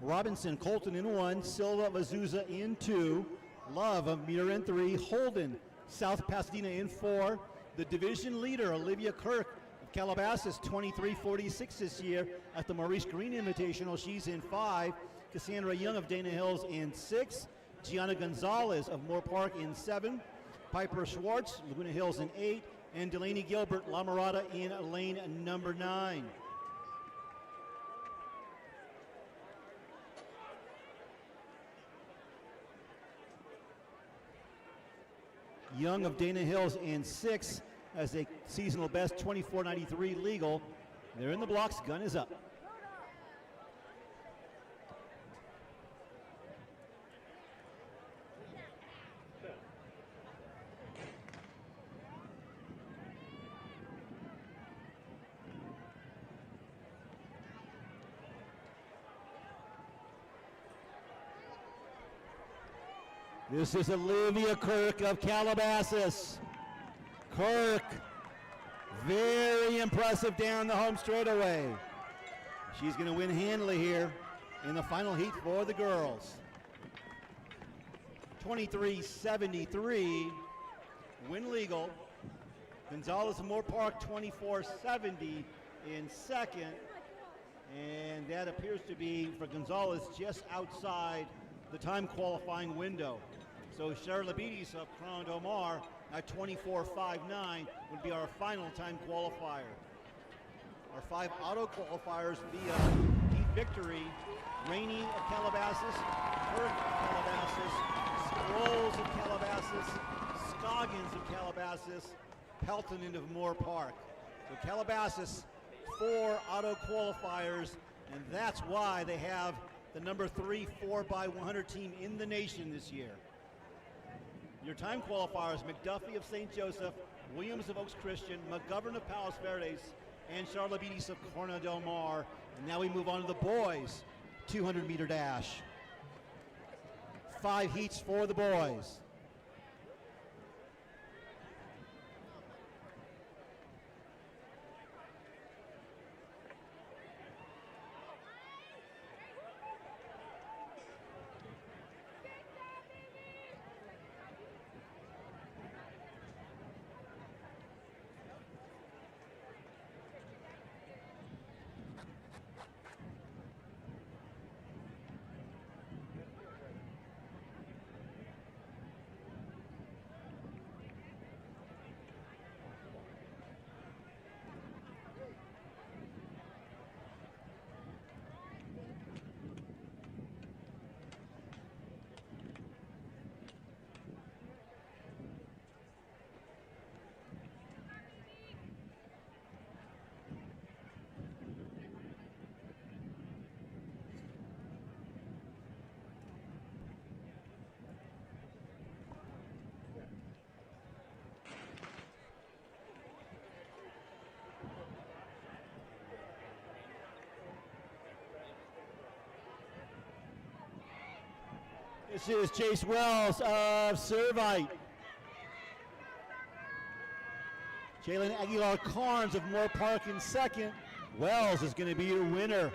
Robinson, Colton in 1, Silva, Vazuza in 2, Love of Muir in 3, Holden, South Pasadena in 4, the division leader, Olivia Kirk, Calabasas 23.46 this year at the Maurice Green Invitational. She's in 5. Cassandra Young of Dana Hills in 6. Gianna Gonzalez of Moore Park in 7. Piper Schwartz, Laguna Hills in 8. And Delaney Gilbert, La Mirada in lane number 9. Young of Dana Hills in 6. As a seasonal best, 24.93 legal. They're in the blocks, gun is up. This is Olivia Kirk of Calabasas. Kirk, very impressive down the home straightaway. She's going to win handily here in the final heat for the girls. 23.73, win legal. Gonzalez of Moore Park 24.70 in second. And that appears to be, for Gonzalez, just outside the time qualifying window. So Charlabides of Corona Del Mar at 24.59 would be our final time qualifier. Our 5 auto qualifiers via heat victory: Rainey of Calabasas, Kirk of Calabasas, Scrolls of Calabasas, Scoggins of Calabasas, Pelton of Moore Park. So Calabasas, 4 auto qualifiers, and that's why they have the number 3 4x100 team in the nation this year. Your time qualifiers: McDuffie of St. Joseph, Williams of Oaks Christian, McGovern of Palos Verdes, and Charlabides of Corona Del Mar. And now we move on to the boys' 200-meter dash. 5 heats for the boys. This is Chase Wells of Servite. Jalen Aguilar Carnes of Moore Park in second. Wells is going to be your winner.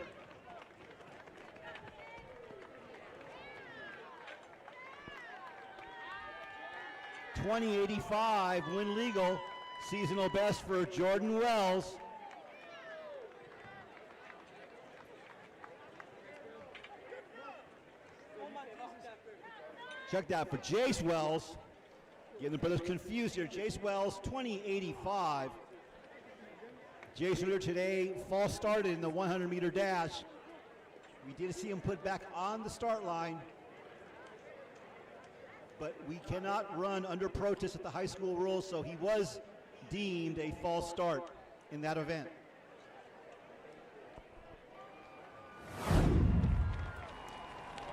.2085 win legal. Seasonal best for Jordan Wells. Check that for Jace Wells. Getting the brothers confused here. Jace Wells, 2085. Jace earlier today, false started in the 100-meter dash. We did see him put back on the start line, but we cannot run under protest at the high school rules, so he was deemed a false start in that event.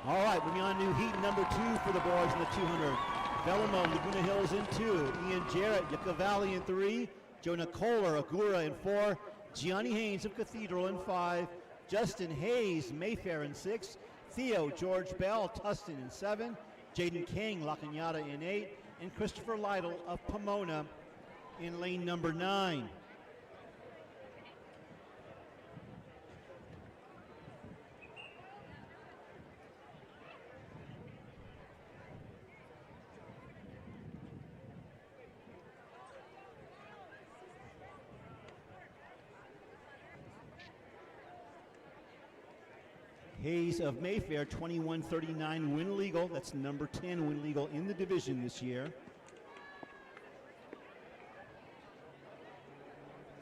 All right, moving on to heat number 2 for the boys in the 200. Velamo, Laguna Hills in 2. Ian Jarrett, Yucca Valley in 3. Jonah Kohler, Agura in 4. Gianni Haynes of Cathedral in 5. Justin Hayes, Mayfair in 6. Theo George Bell, Tustin in 7. Jaden King, La Cañada in 8. And Christopher Lytle of Pomona in lane number 9. Hayes of Mayfair, 2139 win legal. That's number 10 win legal in the division this year.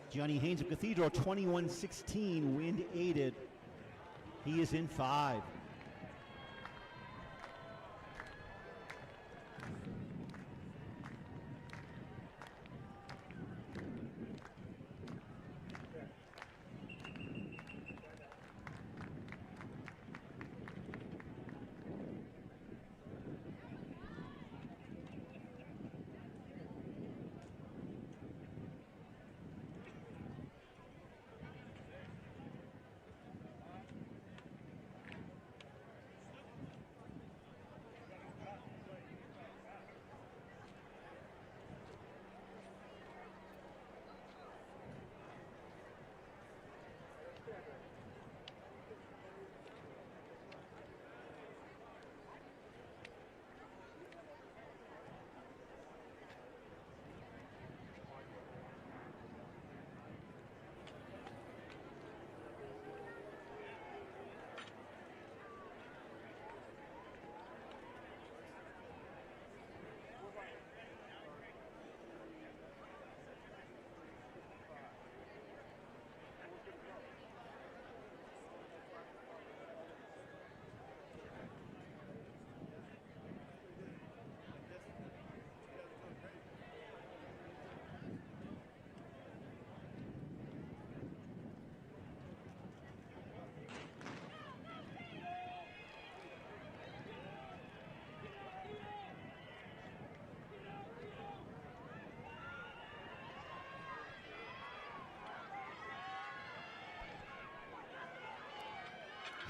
Johnny Haynes of Cathedral, 2116 wind aided. He is in 5.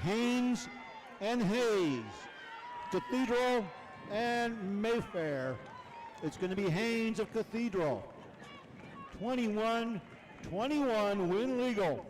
Haynes and Hayes, Cathedral and Mayfair. It's going to be Haynes of Cathedral. 21-21 win legal.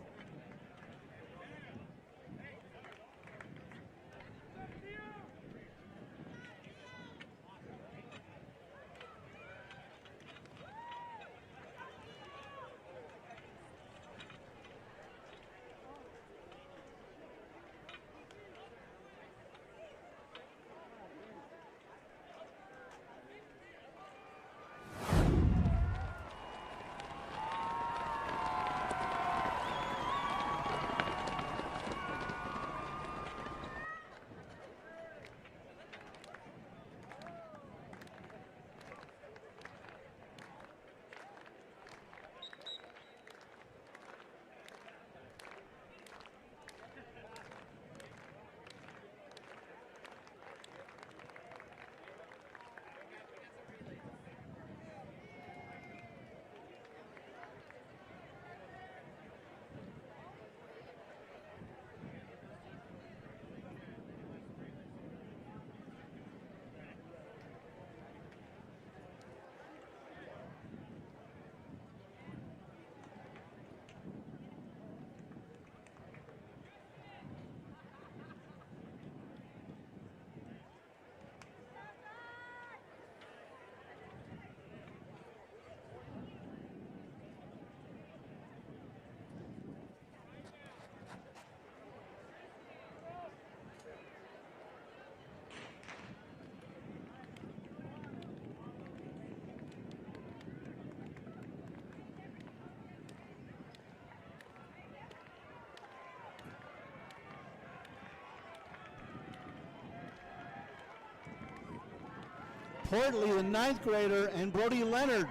Portly, the 9th grader, and Brody Leonard.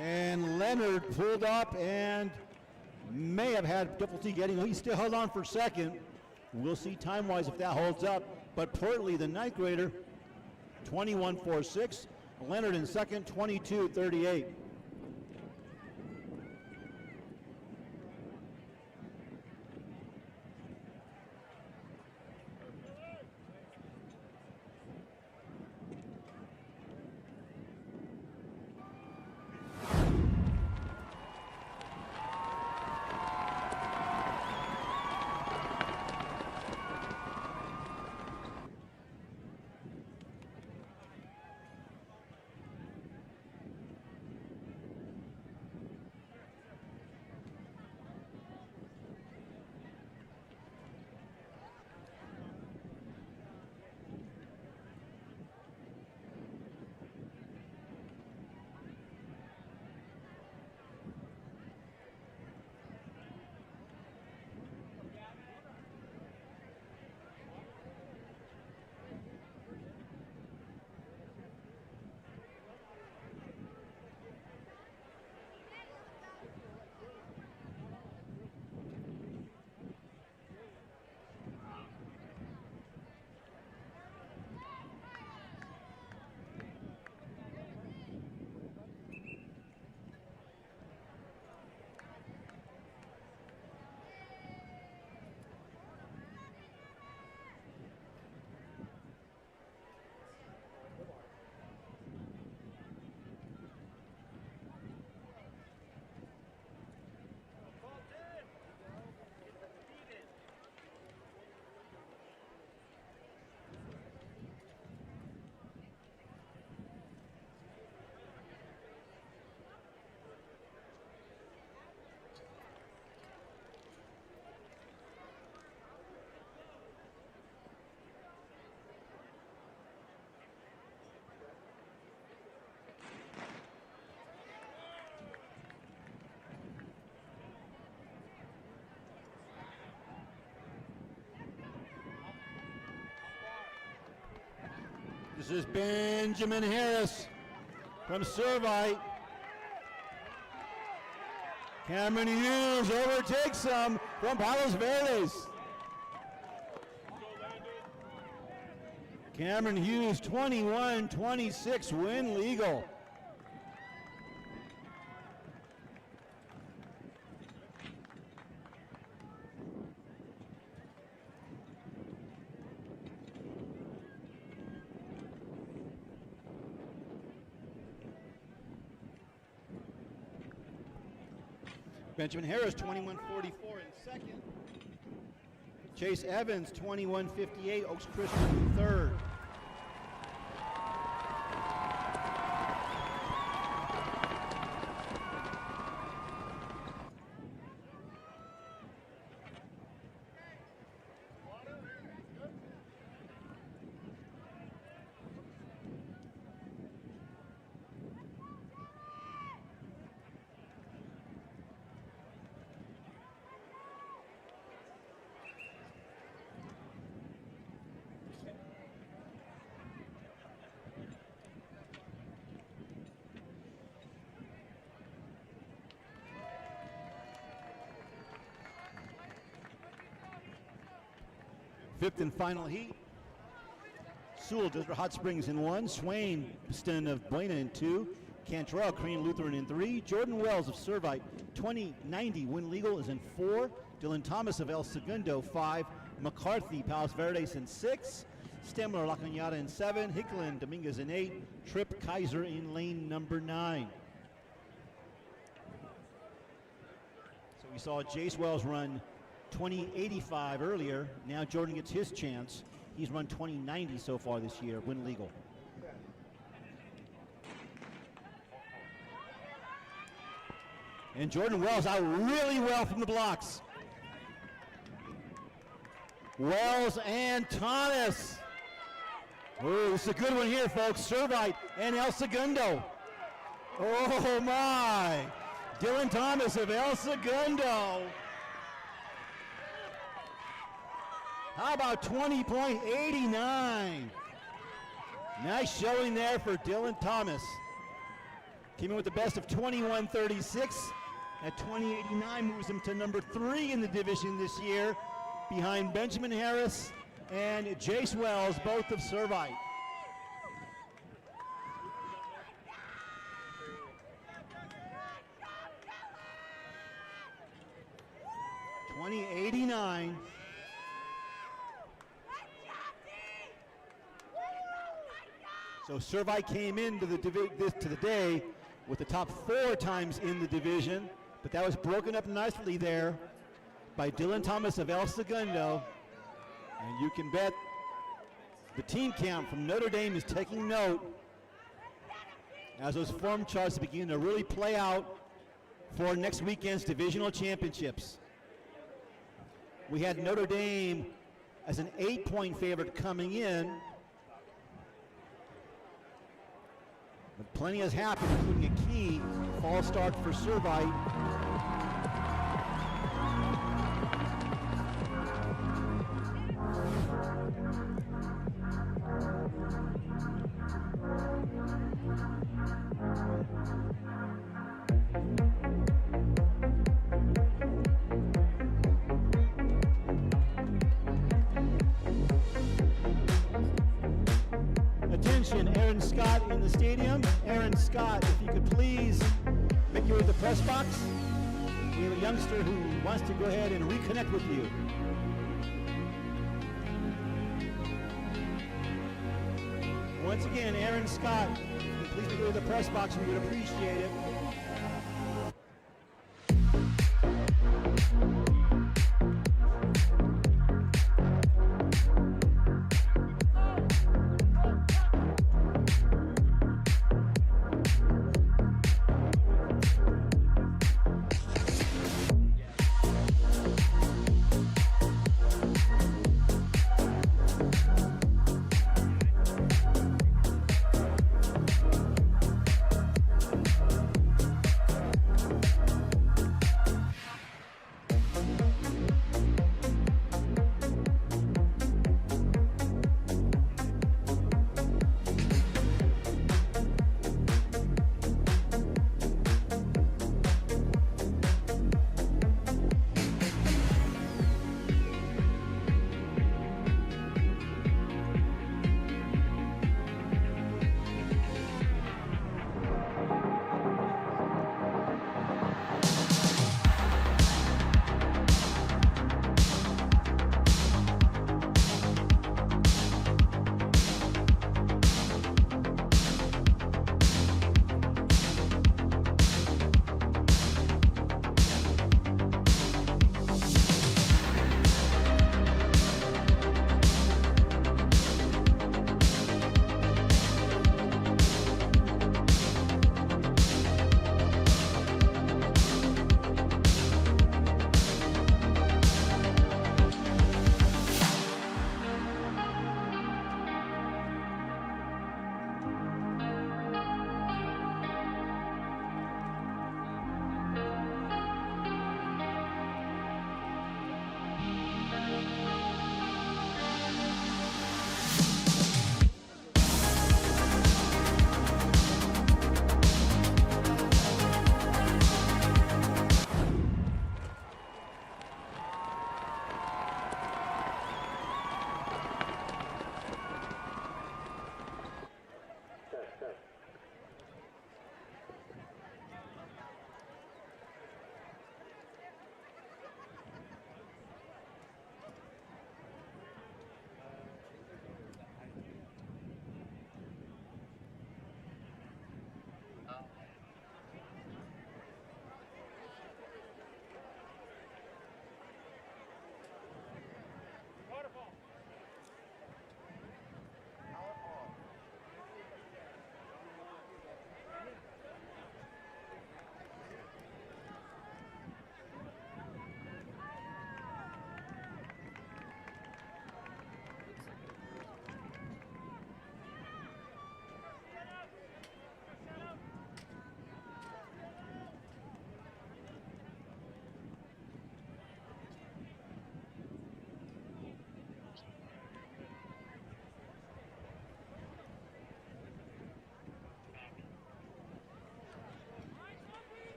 And Leonard pulled up and may have had difficulty getting, he still held on for second. We'll see time-wise if that holds up. But Portly, the 9th grader, 21.46. Leonard in second, 22.38. This is Benjamin Harris from Servite. Cameron Hughes overtakes him from Palos Verdes. Cameron Hughes, 21-26, win legal. Benjamin Harris, 21.44 in second. Chase Evans, 21.58. Oaks Christian in third. Fifth and final heat. Sewell, Desert Hot Springs in 1. Swain, Ston of Buena in 2. Cantrell, Crane Lutheran in 3. Jordan Wells of Servite, 2090, win legal is in 4. Dylan Thomas of El Segundo, 5. McCarthy, Palos Verdes in 6. Stemler, La Cañada in 7. Hicklin, Dominguez in 8. Tripp Kaiser in lane number 9. So we saw Jace Wells run 2085 earlier. Now Jordan gets his chance. He's run 2090 so far this year, win legal. And Jordan Wells out really well from the blocks. Wells and Thomas. Oh, this is a good one here, folks. Servite and El Segundo. Oh my. Dylan Thomas of El Segundo. How about 20.89? Nice showing there for Dylan Thomas. Came in with the best of 21.36. At 20.89 moves him to number 3 in the division this year, behind Benjamin Harris and Jace Wells, both of Servite. $20.89. So Servite came into the to the day with the top 4 times in the division, but that was broken up nicely there by Dylan Thomas of El Segundo. And you can bet the team count from Notre Dame is taking note as those form charts begin to really play out for next weekend's divisional championships. We had Notre Dame as an 8-point favorite coming in, but plenty has happened, including a key fall start for Servite. Attention, Aaron Scott in the stadium. Aaron Scott, if you could please make your way to the press box. We have a youngster who wants to go ahead and reconnect with you. Once again, Aaron Scott, if you could please make your way to the press box, we would appreciate it.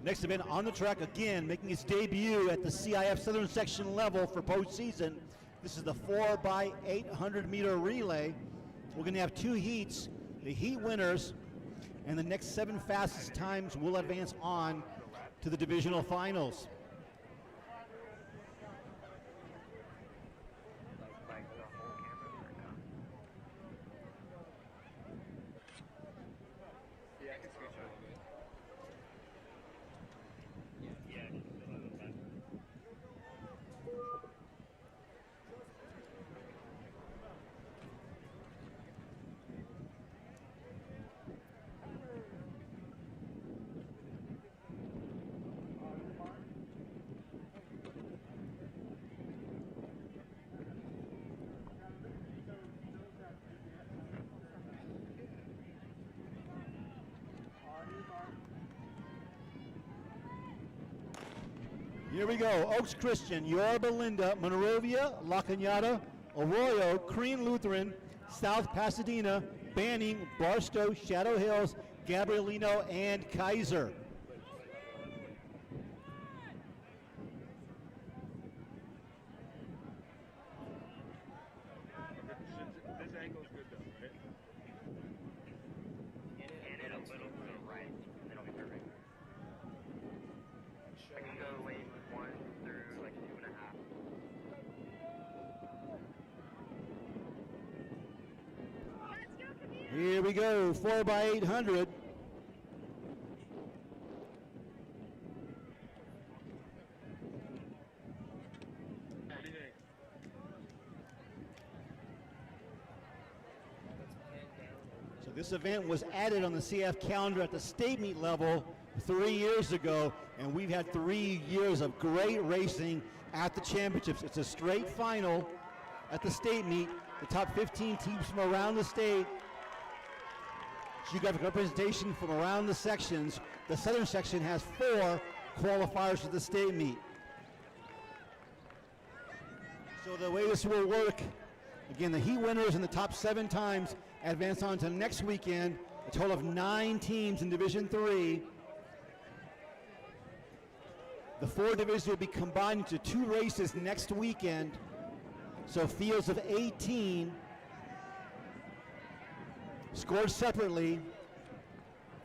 Next event on the track, again, making its debut at the CIF Southern Section level for postseason. This is the 4x800 meter relay. We're going to have 2 heats. The heat winners and the next 7 fastest times will advance on to the divisional finals. Here we go. Oaks Christian, Yorba Linda, Monrovia, La Cañada, Arroyo, Crean Lutheran, South Pasadena, Banning, Barstow, Shadow Hills, Gabrielino, and Kaiser. This angle's good though, right? And it'll go to the right. It'll be perfect. I can go lane 1 through like 2.5. Here we go, 4x800. So this event was added on the CF calendar at the state meet level 3 years ago, and we've had 3 years of great racing at the championships. It's a straight final at the state meet. The top 15 teams from around the state. Geographic representation from around the sections. The southern section has 4 qualifiers for the state meet. So the way this will work, again, the heat winners in the top 7 times advance on to next weekend. A total of 9 teams in Division 3. The 4 divisions will be combined into 2 races next weekend. So fields of 18 scored separately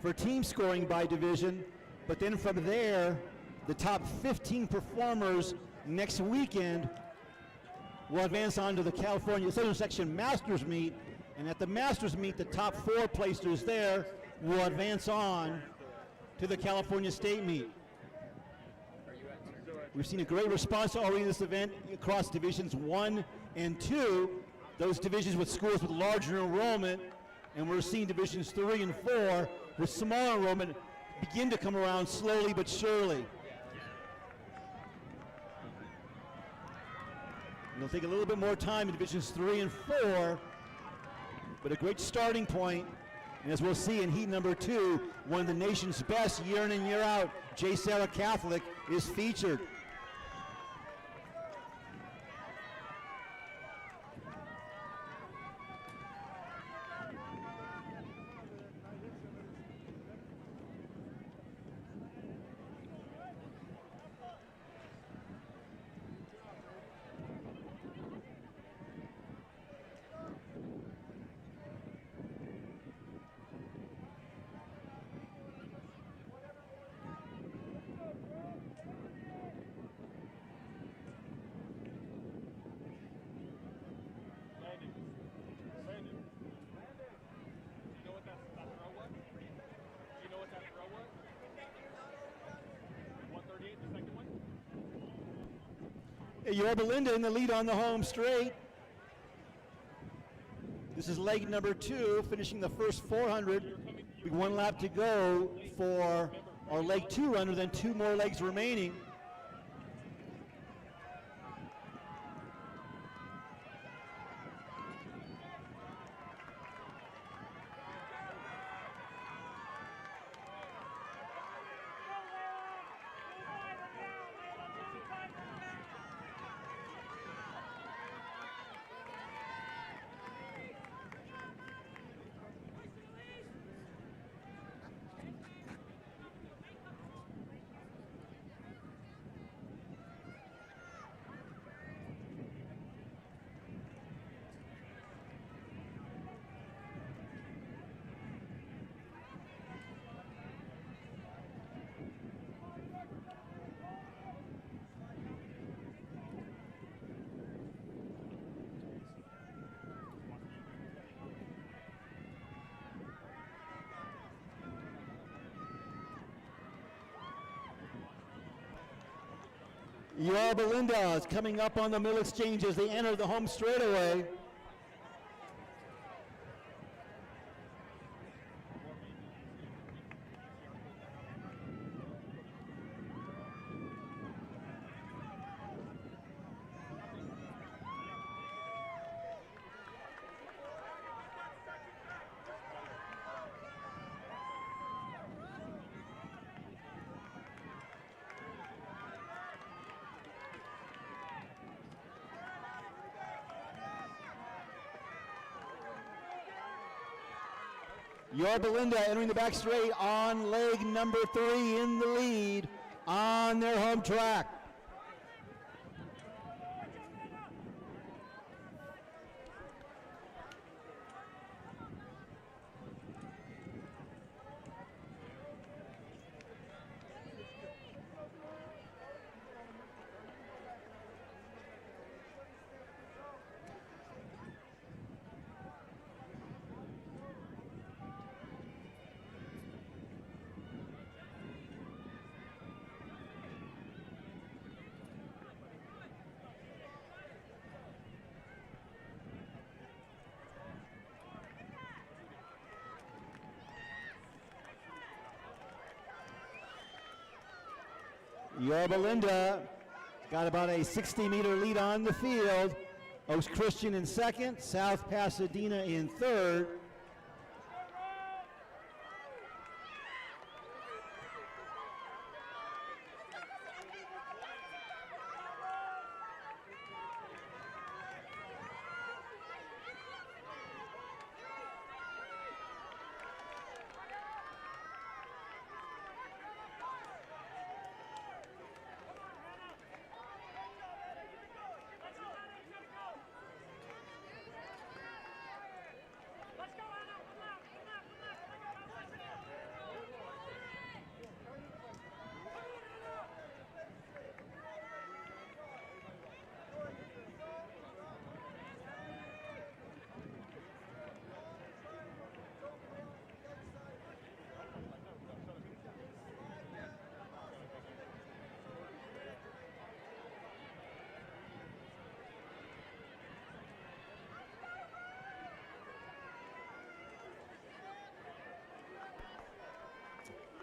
for team scoring by division, but then from there, the top 15 performers next weekend will advance on to the California Southern Section Masters meet, and at the Masters meet, the top 4 placers there will advance on to the California State meet. We've seen a great response already in this event across divisions 1 and 2, those divisions with schools with larger enrollment, and we're seeing divisions 3 and 4 with smaller enrollment begin to come around slowly but surely. It'll take a little bit more time in divisions 3 and 4, but a great starting point. And as we'll see in heat number 2, one of the nation's best year in and year out, J. Sarah Catholic, is featured. Yorba Linda in the lead on the home straight. This is leg number 2, finishing the first 400. Be 1 lap to go for our leg 2 runner, then 2 more legs remaining. Yorba Linda is coming up on the middle exchange as they enter the home straightaway. Yorba Linda entering the back straight on leg number 3 in the lead on their home track. Yorba Linda got about a 60-meter lead on the field. Oaks Christian in second, South Pasadena in third.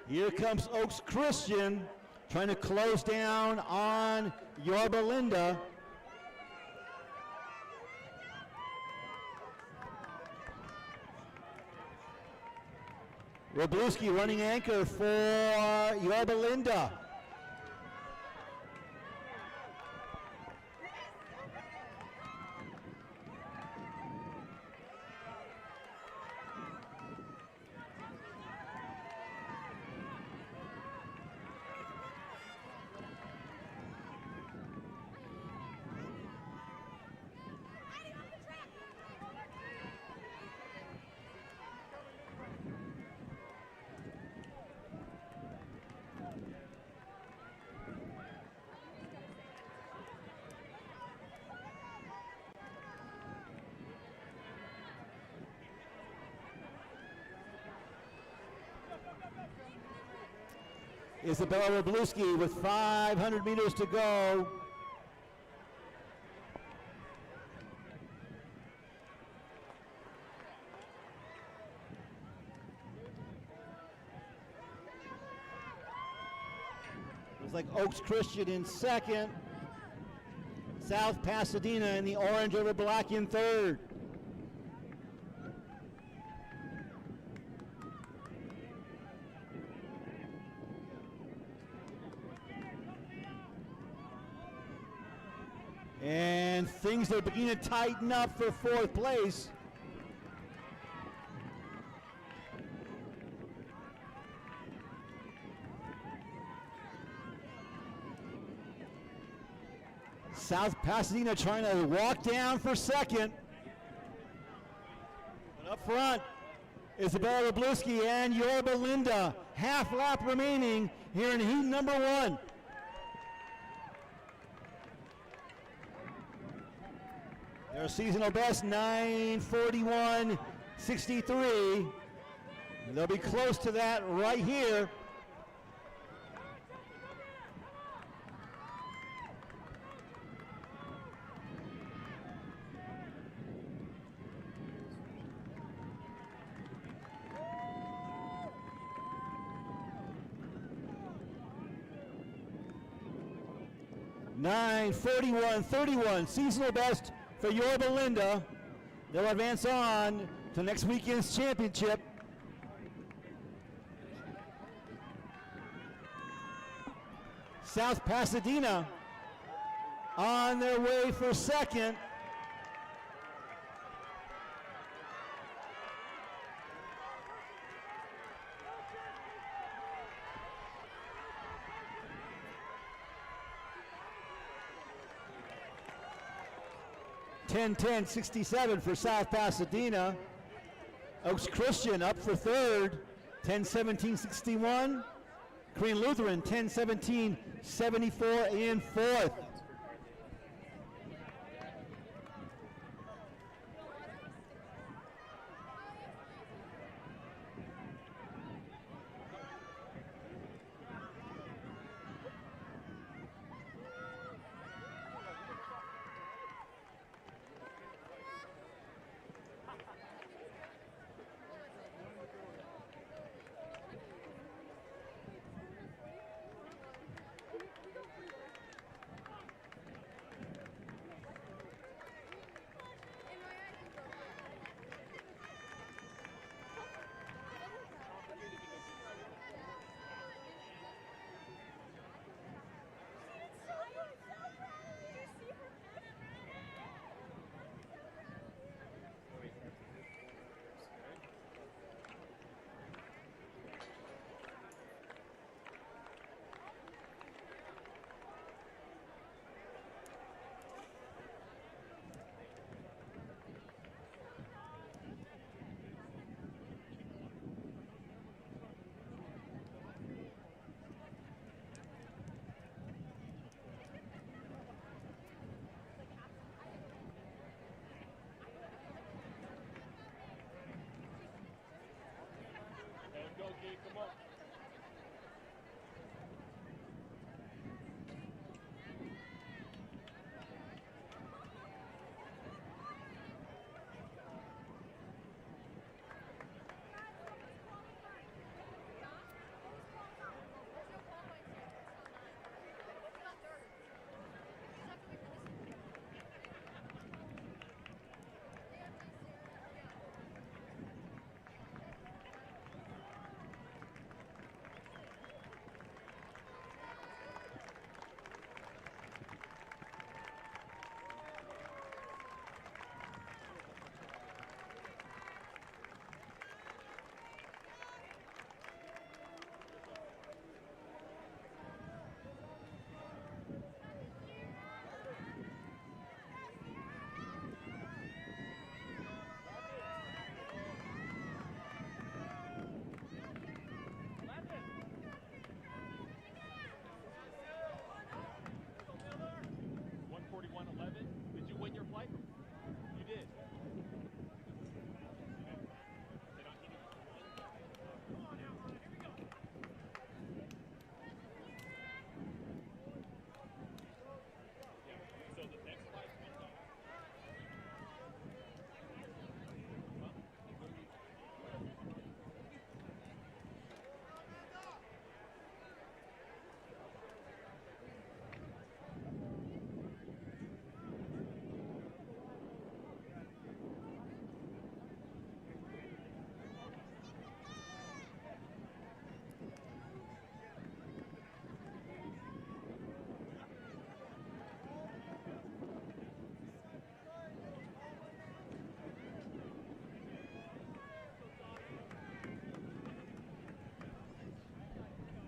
Here comes Oaks Christian trying to close down on Yorba Linda. Robluski running anchor for Yorba Linda. Isabella Robluski with 500 meters to go. Looks like Oaks Christian in second. South Pasadena in the orange over black in third. And things are beginning to tighten up for fourth place. South Pasadena trying to walk down for second. But up front, Isabella Robluski and Yorba Linda. Half lap remaining here in heat number 1. Their seasonal best, 9:41.63. They'll be close to that right here. 9:41:31, seasonal best for Yorba Linda. They'll advance on to next weekend's championship. South Pasadena on their way for second. (10-10, 67 for South Pasadena. Oaks Christian up for third, 10-17, 61. Korean Lutheran 10-17, 74 in fourth.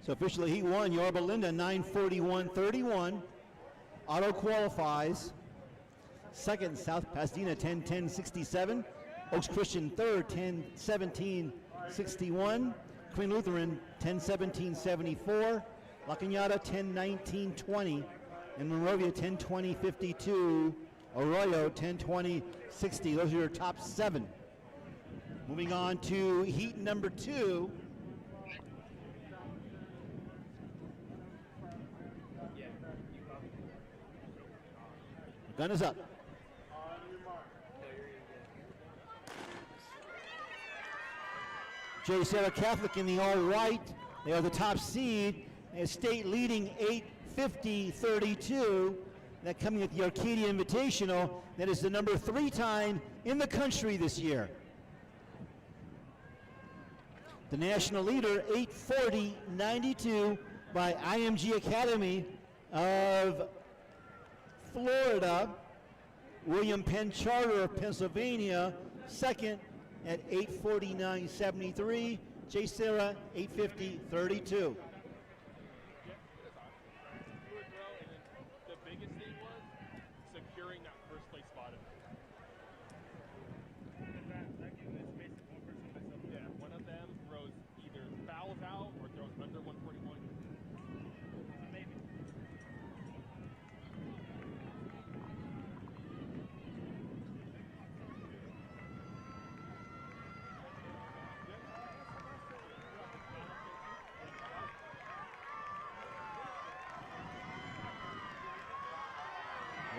So officially he won. Yorba Linda 9:41:31. Auto qualifies. Second, South Pasadena 10-10, 67. Oaks Christian third, 10-17-61. Queen Lutheran 10-17, 74. La Cañada 10-19, 20. And Monrovia 10-20, 52. Arroyo 10-20, 60. Those are your top 7. Moving on to heat number 2. Gun is up. J. Sarah Catholic in the all white. They are the top seed. A state leading 8:50:32. That coming at the Arcadia Invitational. That is the number 3 time in the country this year. The national leader, 8:40:92 by IMG Academy of Florida. William Penn Charter of Pennsylvania, second at 8:49:73. J. Sarah, 8:50:32. The biggest thing was securing that first place spot. That gives us space to one person myself. Yeah, one of them throws either fouls out or throws under 141. Maybe.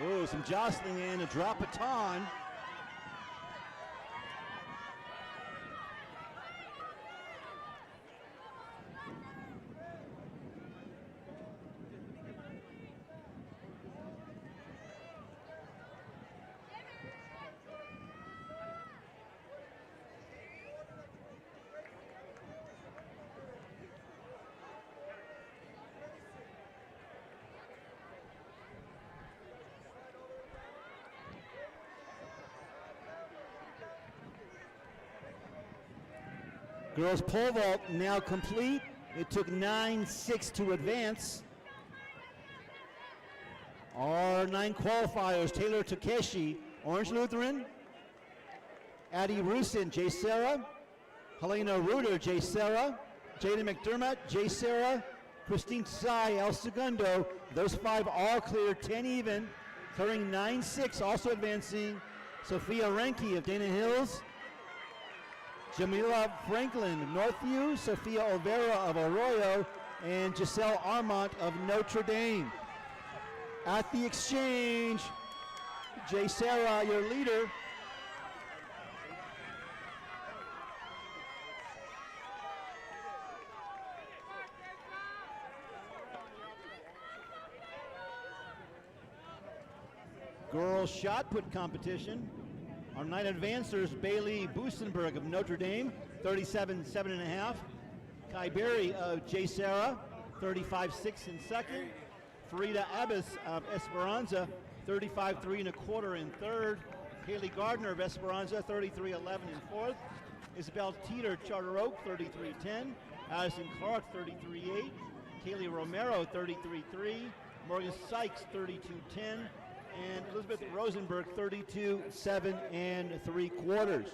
Oh, some jostling and a drop baton. Girls pole vault now complete. It took 9:06 to advance. Our 9 qualifiers: Taylor Takeshi, Orange Lutheran; Addie Rusin, J. Sarah; Helena Reuter, J. Sarah; Jada McDermott, J. Sarah; Christine Tsai, El Segundo. Those 5 all cleared 10 even, clearing 9:06. Also advancing, Sophia Renke of Dana Hills, Jamila Franklin of Northview, Sophia Olvera of Arroyo, and Giselle Armont of Notre Dame. At the exchange, J. Sarah, your leader. Girls shot put competition. Our 9 advancers: Bailey Busenberg of Notre Dame, 37.7.5. Kai Berry of J. Sarah, 35.6 in second. Farida Abbas of Esperanza, 35.3 in third. Haley Gardner of Esperanza, 33.11 in fourth. Isabel Teeter, Charter Oak, 33.10. Addison Clark, 33.8. Kaylee Romero, 33.3. Morgan Sykes, 32.10. And Elizabeth Rosenberg, 32.7 3/4.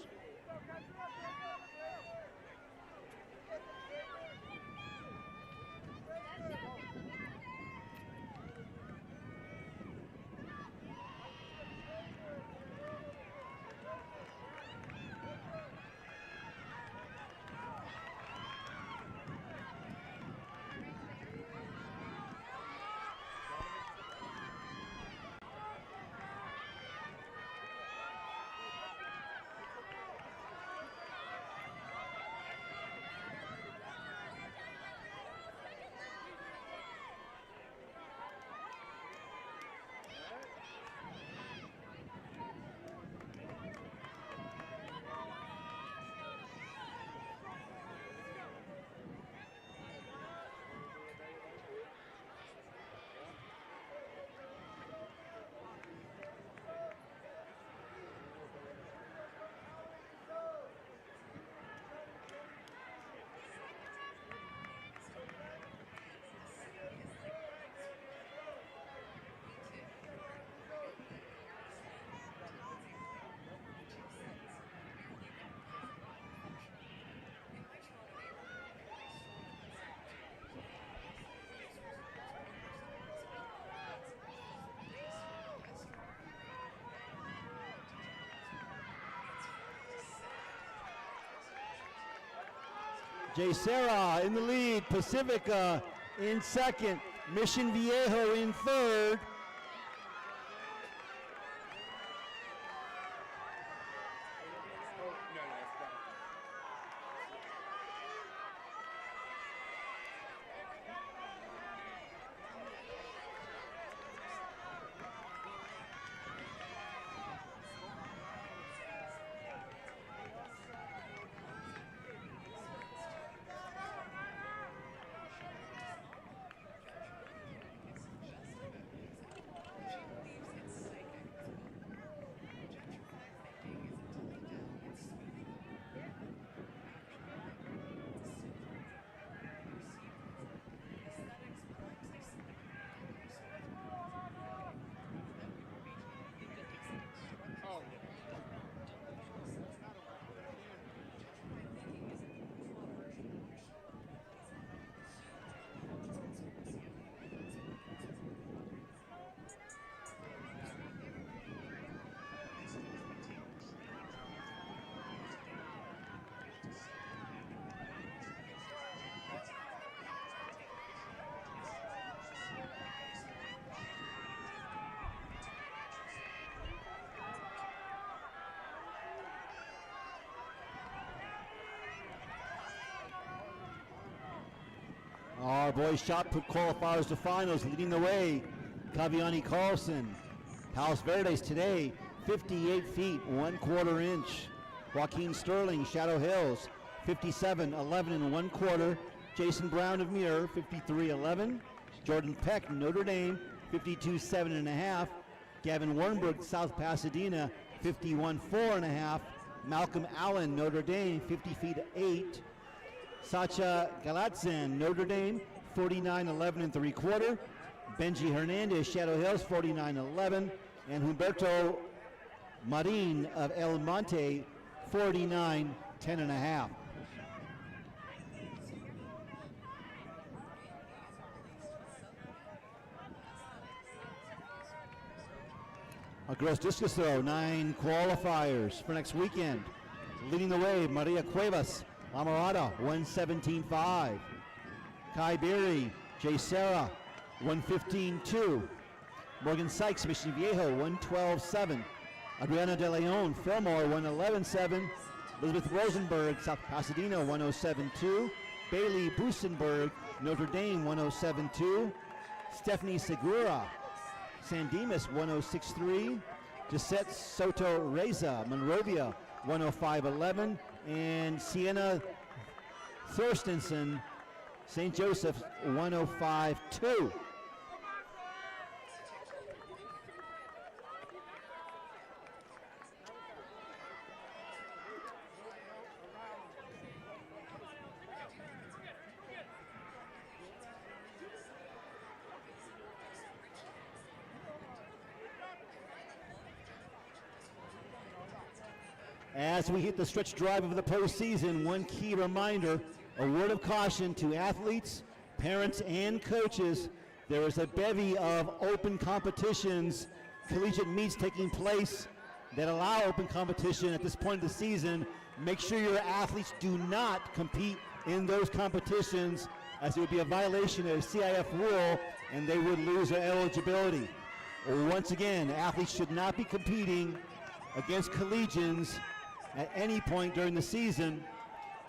J. Sarah in the lead, Pacifica in second, Mission Viejo in third. Our boys shot put qualifiers to finals, leading the way. Kaviani Carlson. Palos Verdes today, 58 feet, 1/4 inch. Joaquin Sterling, Shadow Hills, 57, 11 and 1/4. Jason Brown of Muir, 53-11. Jordan Peck, Notre Dame, 52, 7.5. Gavin Warnberg, South Pasadena, 51, 4.5. Malcolm Allen, Notre Dame, 50 feet 8. Sacha Galatzin, Notre Dame, 49, 11 and 3/4. Benji Hernandez, Shadow Hills, 49-11. And Humberto Marin of El Monte, 49, 10.5. A girls discus throw, 9 qualifiers for next weekend. Leading the way, Maria Cuevas, La Mirada, 117.5. Kai Berry, Jay Serra, 115.2. Morgan Sykes, Mission Viejo, 112.7. Adriana De Leon, Fillmore, 111.7. Elizabeth Rosenberg, South Pasadena, 107.2. Bailey Busenberg, Notre Dame, 107.2. Stephanie Segura, San Dimas, 106.3. Gisette Soto Reza, Monrovia, 105.11. And Sienna Thorstensen, St. Joseph's, 105.2. As we hit the stretch drive of the postseason, one key reminder, a word of caution to athletes, parents, and coaches. There is a bevy of open competitions, collegiate meets taking place that allow open competition at this point of the season. Make sure your athletes do not compete in those competitions, as it would be a violation of CIF rule and they would lose their eligibility. Once again, athletes should not be competing against collegians at any point during the season,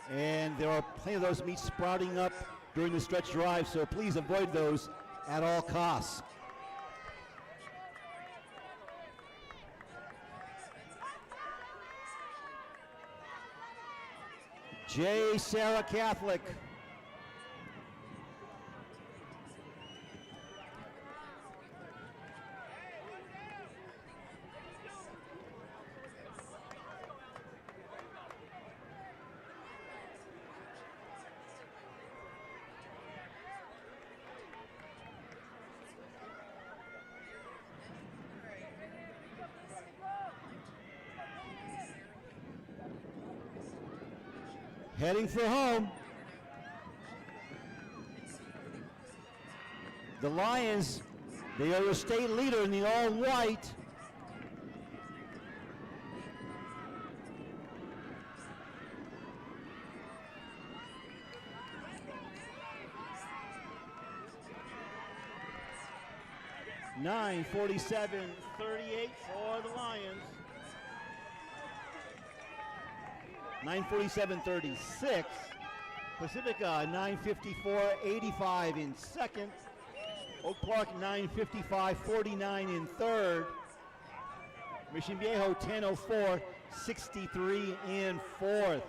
and there are plenty of those meets sprouting up during the stretch drive, so please avoid those at all costs. J. Sarah Catholic. Heading for home. The Lions, they are the state leader in the all-white. .9:47:38 for the Lions. 9:47:36. Pacifica 9:54:85 in second. Oak Park 9:55:49 in third. Mission Viejo 10:04:63 in fourth.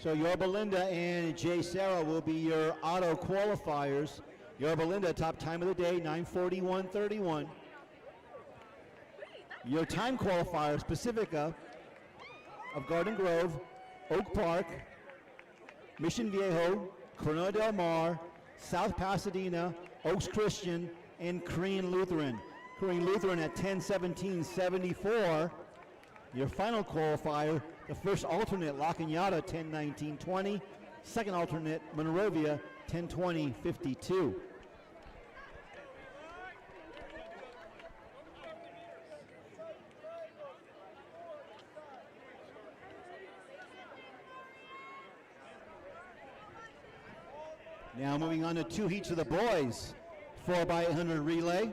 So Yorba Linda and Jay Sarah will be your auto qualifiers. Yorba Linda, top time of the day, 9:41.31. Your time qualifiers, Pacifica of Garden Grove, Oak Park, Mission Viejo, Corona del Mar, South Pasadena, Oaks Christian, and Korean Lutheran. Korean Lutheran at 10:17.74. Your final qualifier, the first alternate, La Cañada, 10:19.20. Second alternate, Monrovia, 10:20.52. Now moving on to two heats of the boys, 4x800 relay.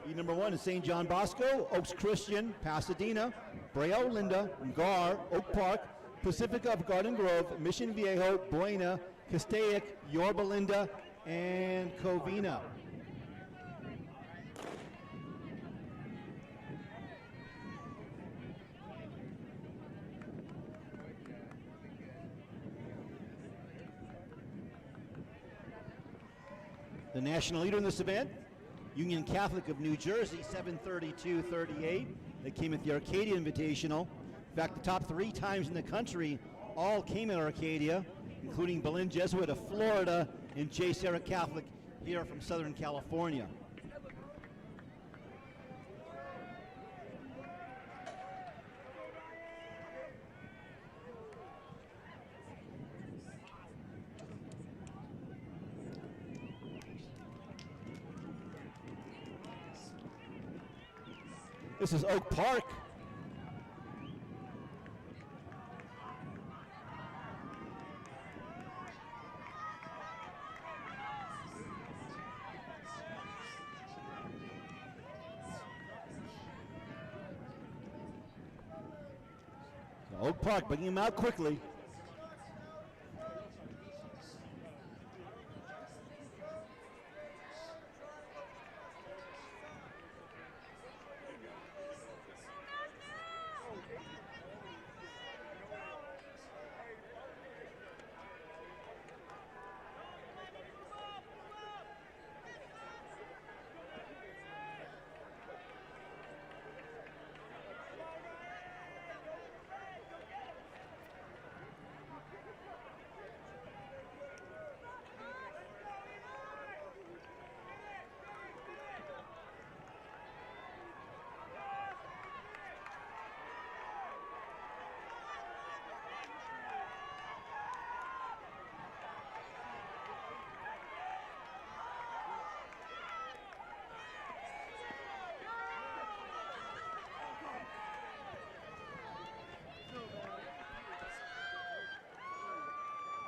Heat number one is St. John Bosco, Oaks Christian, Pasadena, Brea Linda, Gar, Oak Park, Pacifica of Garden Grove, Mission Viejo, Buena, Castaic, Yorba Linda, and Covina. The national leader in this event, Union Catholic of New Jersey, 7:32.38. They came at the Arcadia Invitational. In fact, the top 3 times in the country all came at Arcadia, including Berlin Jesuit of Florida and J. Sarah Catholic here from Southern California. This is Oak Park. Oak Park bringing him out quickly.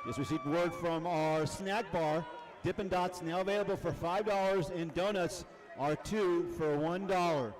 Just received word from our snack bar. Dippin' Dots now available for $5 and donuts are 2 for $1.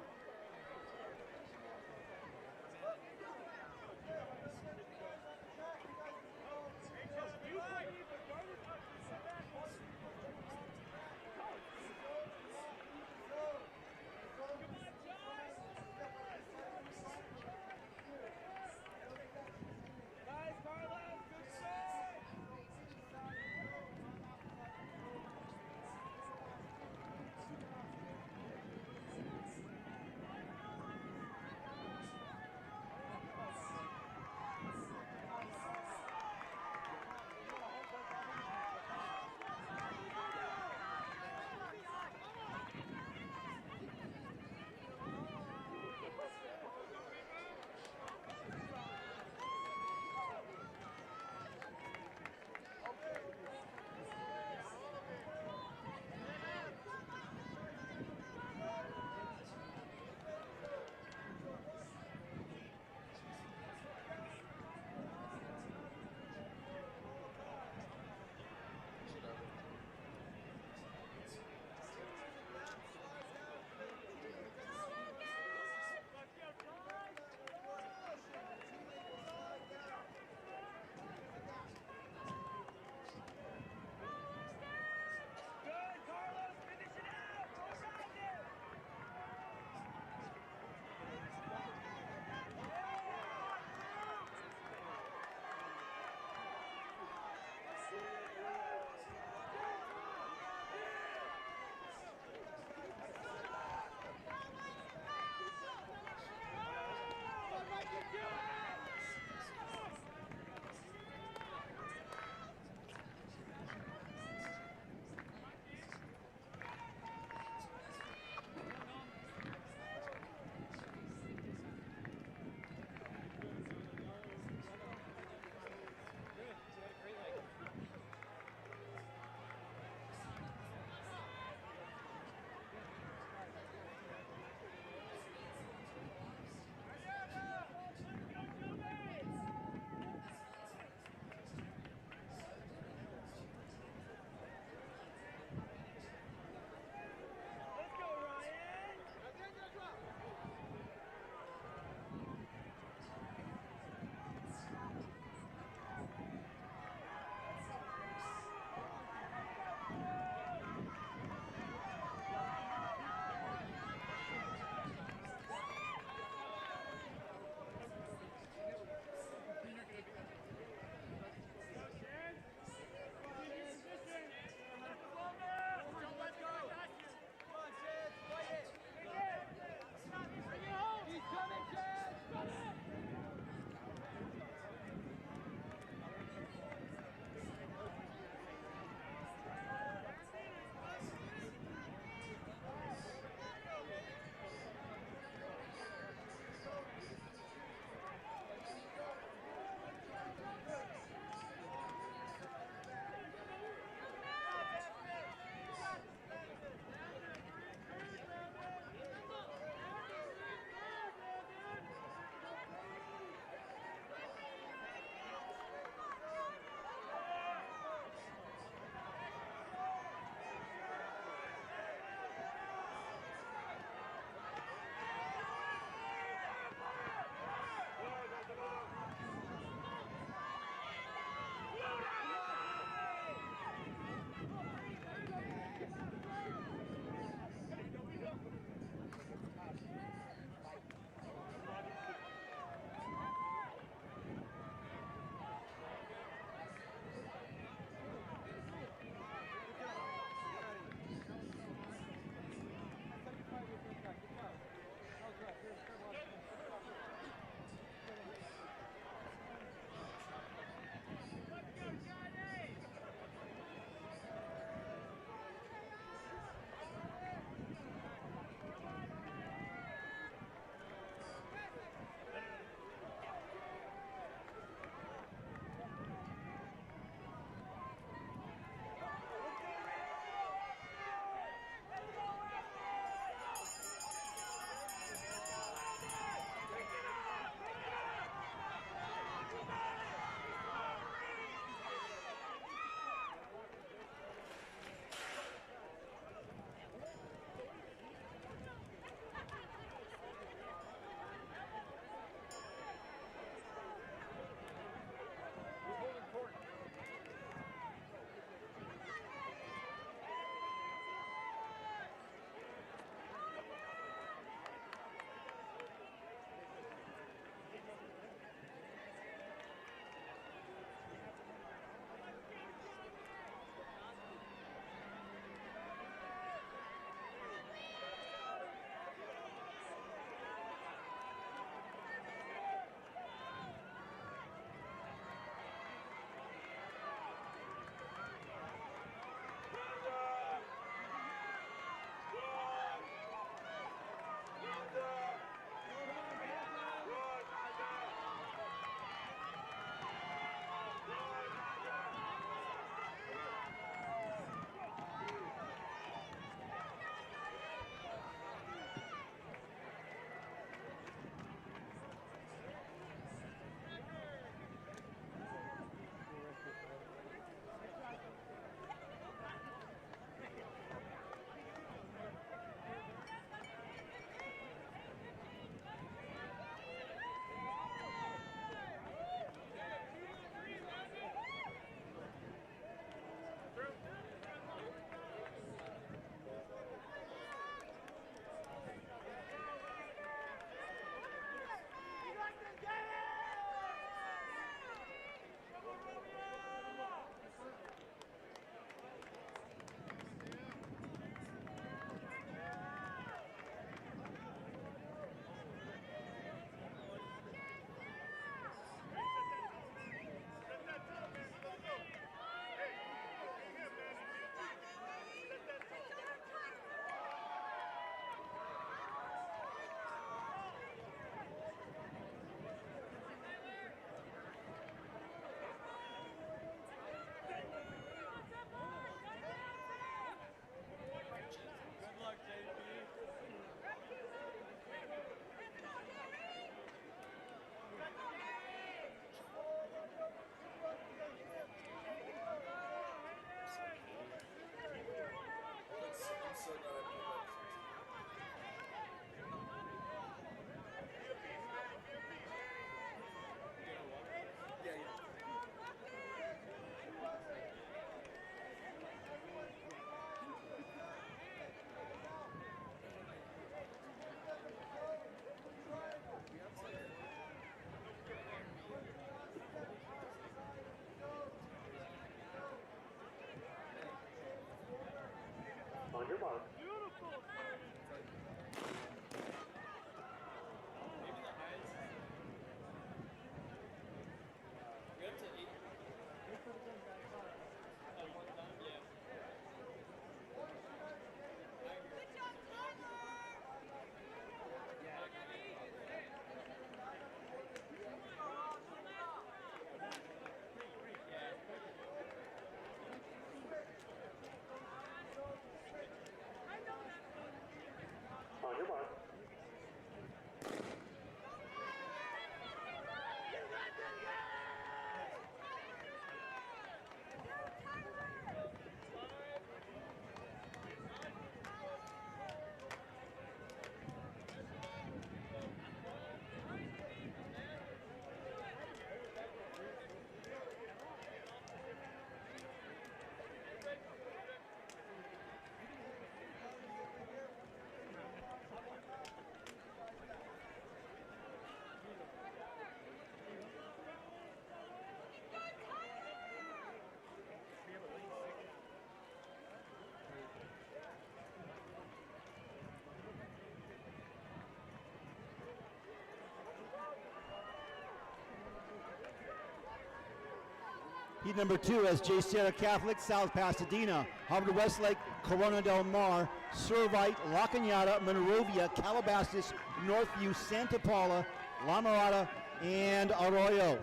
Heat number 2 as J. Sarah Catholic, South Pasadena, Harvard Westlake, Corona del Mar, Servite, La Cañada, Monrovia, Calabasas, Northview, Santa Paula, La Mirada, and Arroyo.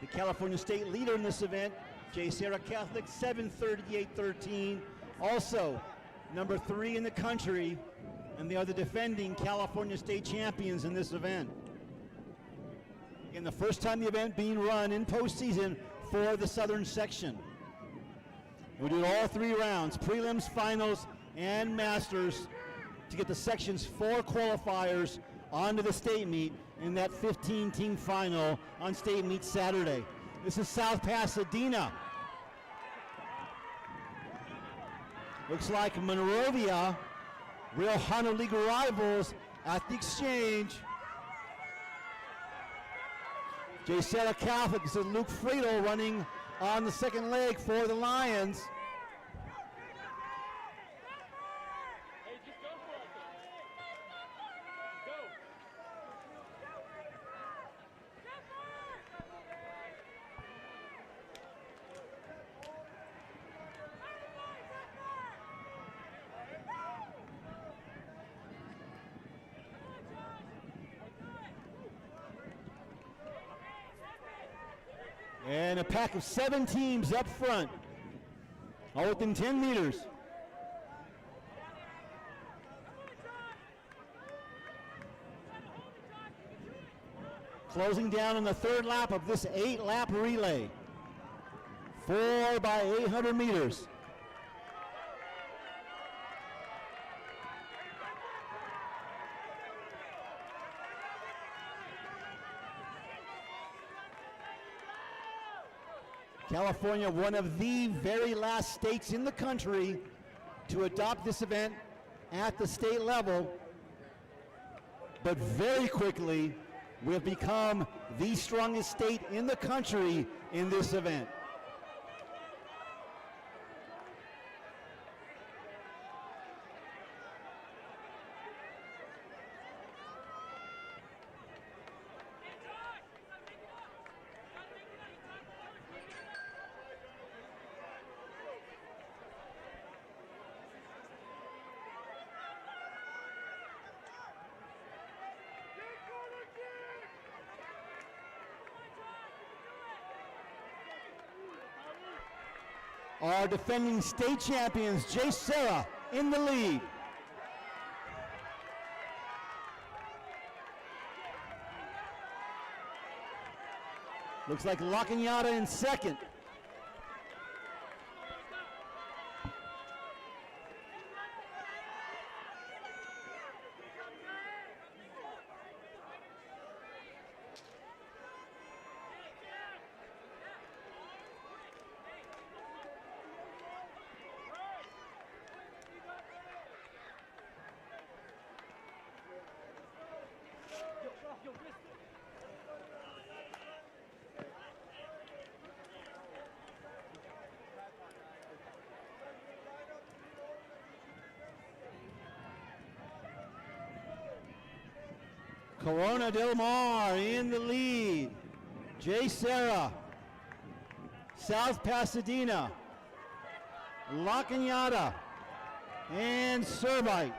The California State leader in this event, J. Sarah Catholic, 7:38.13. Also, number 3 in the country, and they are the defending California State champions in this event. Again, the first time the event being run in postseason for the Southern section. We do all 3 rounds, prelims, finals, and masters, to get the section's 4 qualifiers onto the state meet in that 15-team final on state meet Saturday. This is South Pasadena. Looks like Monrovia, real Honda League rivals at the exchange. J. Sarah Catholic, this is Luke Friedel running on the second leg for the Lions. Hey, just go for it. Go. And a pack of 7 teams up front, all within 10 meters. Closing down on the 3rd lap of this 8-lap relay. 4 by 800 meters. California, one of the very last states in the country to adopt this event at the state level, but very quickly we have become the strongest state in the country in this event. Our defending state champions, J. Sarah, in the lead. Looks like La Cañada in second. Corona del Mar in the lead. J. Sarah, South Pasadena, La Cañada, and Servite.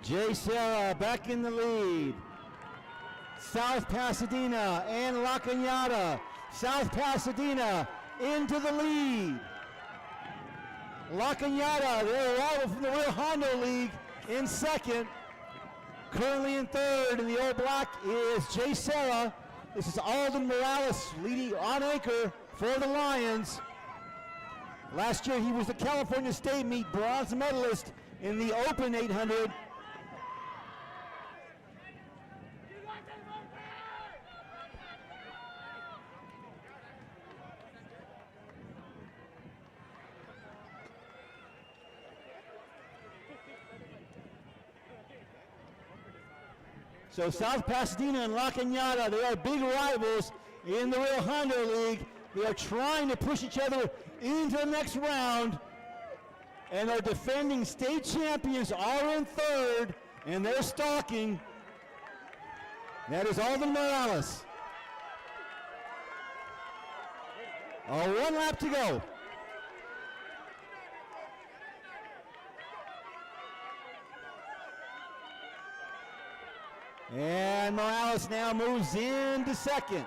Jay Serra back in the lead. South Pasadena and La Cañada. South Pasadena into the lead. La Cañada, they're rival from the Rio Hondo League in second. Currently in third in the All Black is Jay Serra. This is Alden Morales leading on anchor for the Lions. Last year he was the California State Meet bronze medalist in the Open 800. So South Pasadena and La Cañada, they are big rivals in the Rio Hondo League. They are trying to push each other into the next round. And our defending state champions are in third, and they're stalking. That is Alden Morales. One lap to go. And Morales now moves into second.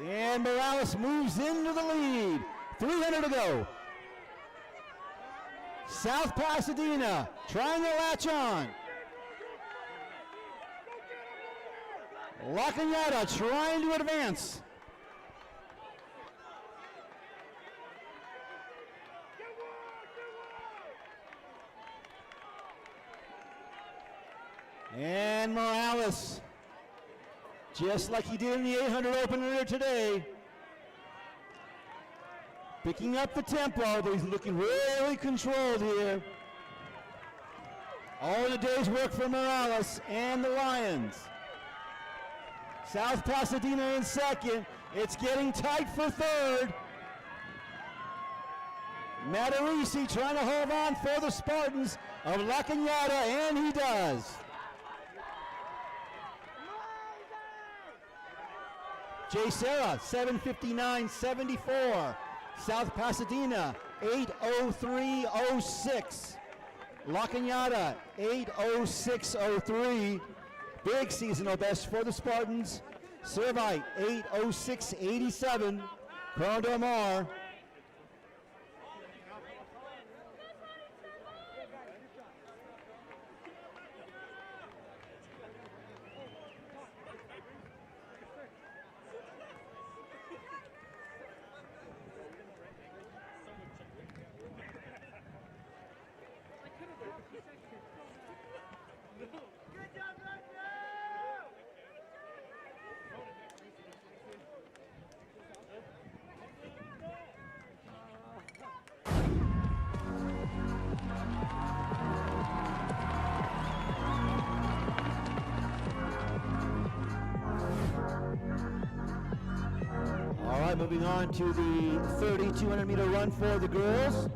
And Morales moves into the lead. 300 to go. South Pasadena trying to latch on. La Cañada trying to advance. And Morales, just like he did in the 800 Open earlier today, picking up the tempo, but he's looking really controlled here. All in a day's work for Morales and the Lions. South Pasadena in second. It's getting tight for third. Matarisi trying to hold on for the Spartans of La Cañada, and he does. Jay Serra, 7:59.74. South Pasadena, 8:03.06. La Cañada, 8:06.03. Big seasonal best for the Spartans. Servite, 8:06.87. Corona Del Mar. All right, moving on to the 3,200 meter run for the girls.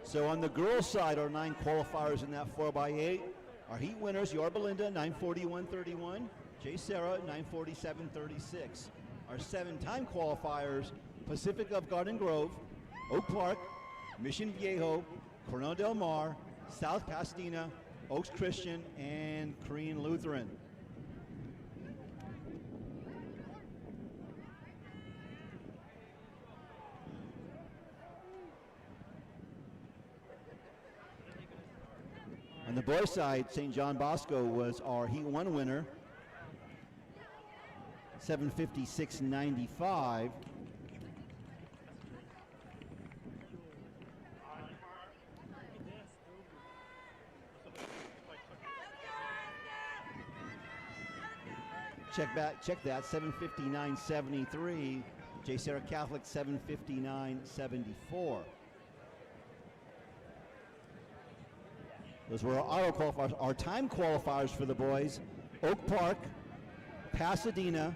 So on the girls' side, our 9 qualifiers in that 4x8. Our heat winners, Yorba Linda, 9:41.31. Jay Serra, 9:47.36. Our 7-time qualifiers, Pacific of Garden Grove, Oak Park, Mission Viejo, Corona Del Mar, South Pasadena, Oaks Christian, and Korean Lutheran. On the boys' side, St. John Bosco was our Heat 1 winner. 7:56.95. Check that, 7:59.73. J. Sarah Catholic, 7:59.74. Those were our auto qualifiers, our time qualifiers for the boys. Oak Park, Pasadena,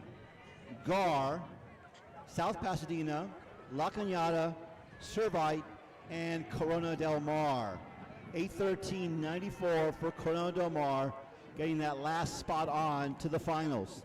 Gar, South Pasadena, La Cañada, Servite, and Corona del Mar. 8:13.94 for Corona del Mar, getting that last spot on to the finals.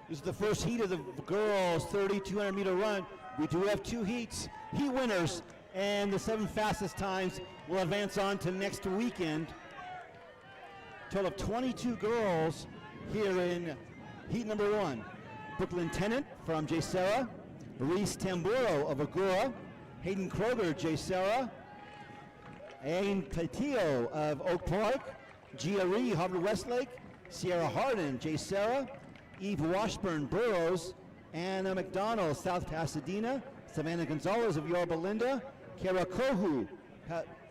This is the first heat of the girls' 3,200 meter run. We do have 2 heats, heat winners, and the 7 fastest times will advance on to next weekend. Total of 22 girls here in heat number 1. Brooklyn Tennant from J. Sarah, Reese Tamburo of Agura, Hayden Kroger, J. Sarah, Ayn Platillo of Oak Park, Gia Ree, Harvard Westlake, Sierra Hardin, J. Sarah, Eve Washburn, Burroughs, Anna McDonald, South Pasadena, Savannah Gonzalez of Yorba Linda, Kara Kohu,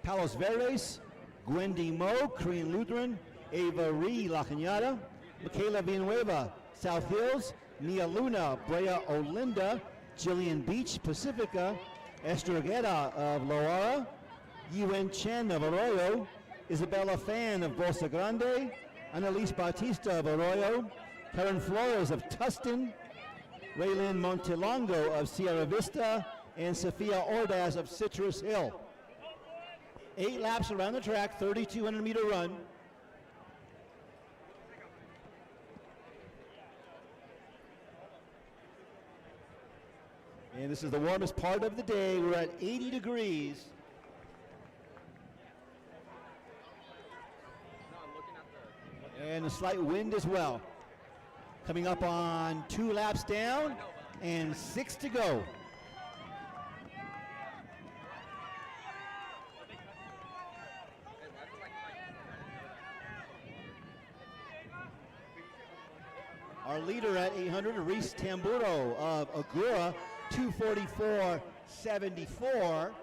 Palos Verdes, Gwendy Moe, Korean Lutheran, Ava Ree, La Cañada, Michaela Villanueva, South Hills, Nia Luna, Brea Olinda, Jillian Beach, Pacifica, Esther Guerra of Loara, Yuen Chen of Arroyo, Isabella Fan of Bolsa Grande, Annalise Bautista of Arroyo, Karen Flores of Tustin, Raylyn Montelongo of Sierra Vista, and Sophia Ordaz of Citrus Hill. 8 laps around the track, 3,200 meter run. And this is the warmest part of the day. We're at 80 degrees. And a slight wind as well. Coming up on 2 laps down and 6 to go. Our leader at 800, Reese Tamburo of Agura, 2:44.74.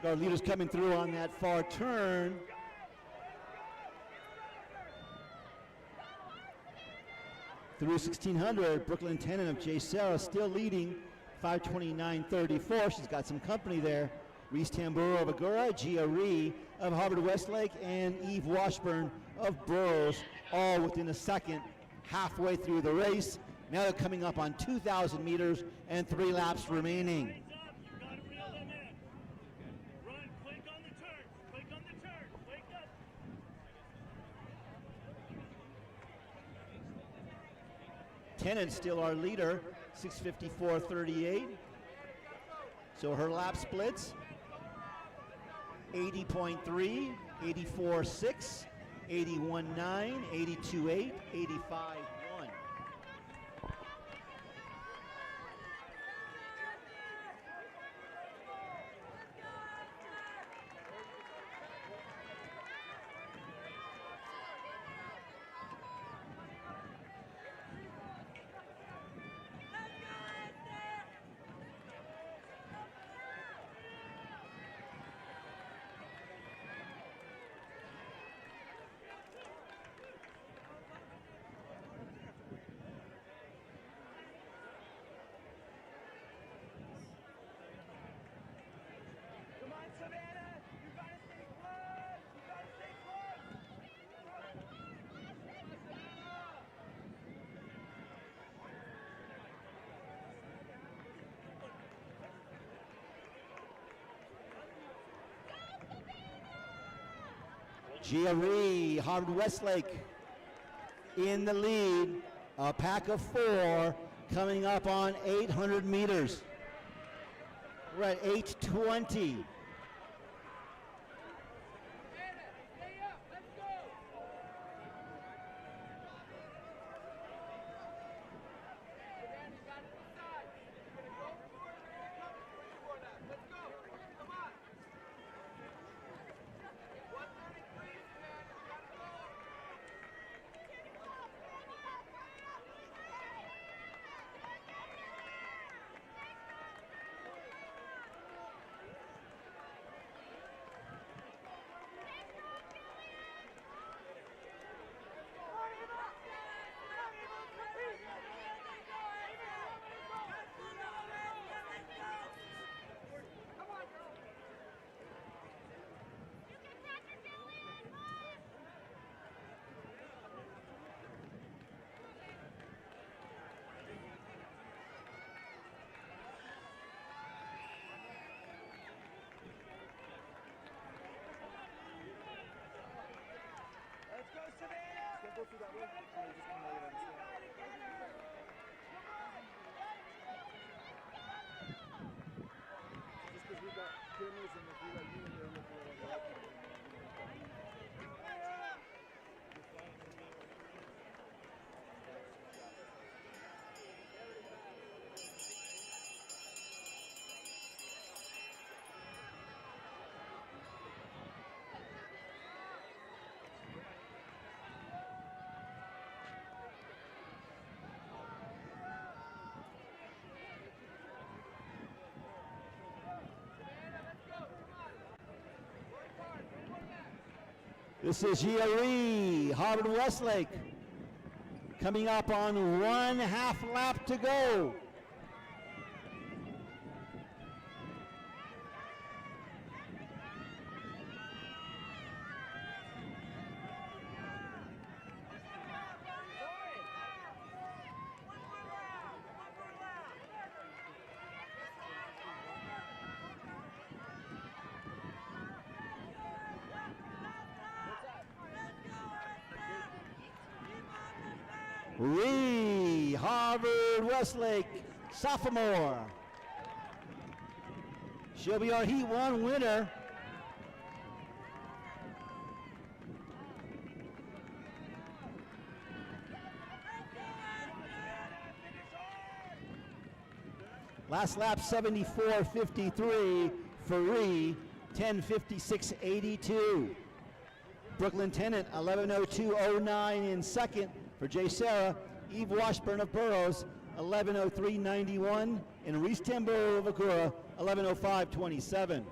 Our leaders coming through on that far turn. Through 1600, Brooklyn Tennant of J. Sarah still leading, 5:29.34. She's got some company there. Reese Tamburo of Agura, Gia Ree of Harvard Westlake, and Eve Washburn of Burroughs, all within a second, halfway through the race. Now they're coming up on 2,000 meters and 3 laps remaining. Hands up, you gotta reel them in. Run, quick on the turn, quick on the turn, wake up. Tennant still our leader, 6:54.38. So her lap splits, 80.3, 84.6, 81.9, 82.8, 85.1. Come on, Savannah, you gotta stay close, you gotta stay close. Gia Ree, Harvard Westlake in the lead. A pack of 4 coming up on 800 meters. We're at 8:20. Let's go, Savannah! Go through that way. Yeah, just come right in. Just because we got cameras and if we got you in there looking at the light. This is Gia Ree, Harvard Westlake, coming up on 1/2 lap to go. Ree, Harvard Westlake, sophomore. She'll be our Heat 1 winner. Last lap 74.53 for Ree, 10:56.82. Brooklyn Tennant 11:02.09 in second. For J. Sarah, Eve Washburn of Burroughs, 11:03.91, and Reese Tambo of Agura, 11:05.27.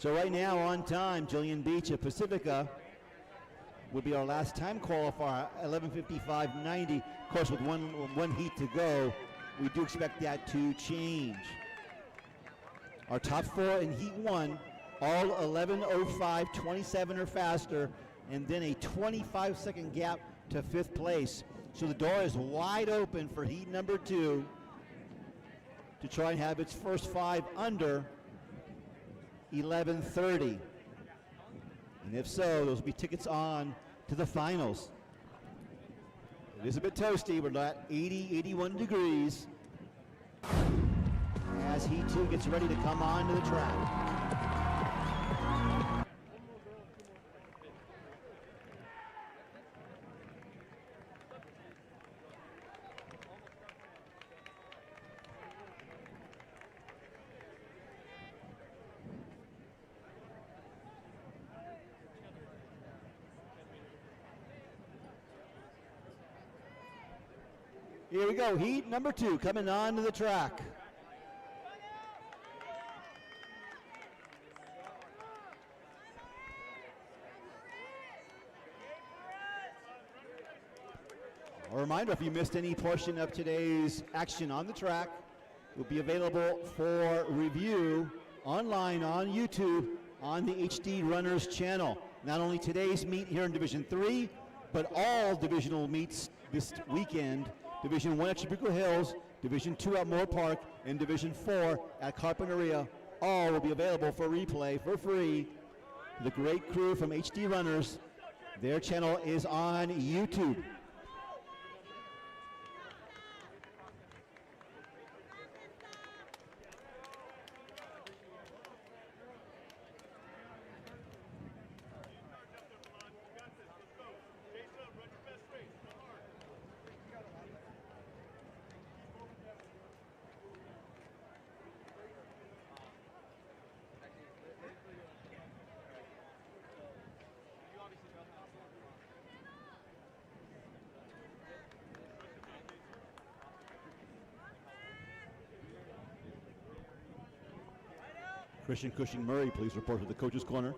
So right now on time, Jillian Beach of Pacifica will be our last time qualifier, 11:55.90. Of course, with one heat to go, we do expect that to change. Our top four in heat one, all 11:05.27 or faster, and then a 25-second gap to fifth place. So the door is wide open for heat number two to try and have its first five under 11:30. And if so, those will be tickets on to the finals. It is a bit toasty. We're at 80, 81 degrees as heat two gets ready to come onto the track. Here we go, heat number two coming onto the track. A reminder, if you missed any portion of today's action on the track, it will be available for review online on YouTube on the HD Runners channel. Not only today's meet here in Division 3, but all divisional meets this weekend. Division 1 at Chabuco Hills, Division 2 at Moore Park, and Division 4 at Carpinteria. All will be available for replay for free. The great crew from HD Runners, their channel is on YouTube. Christian Cushing Murray, please report to the coach's corner.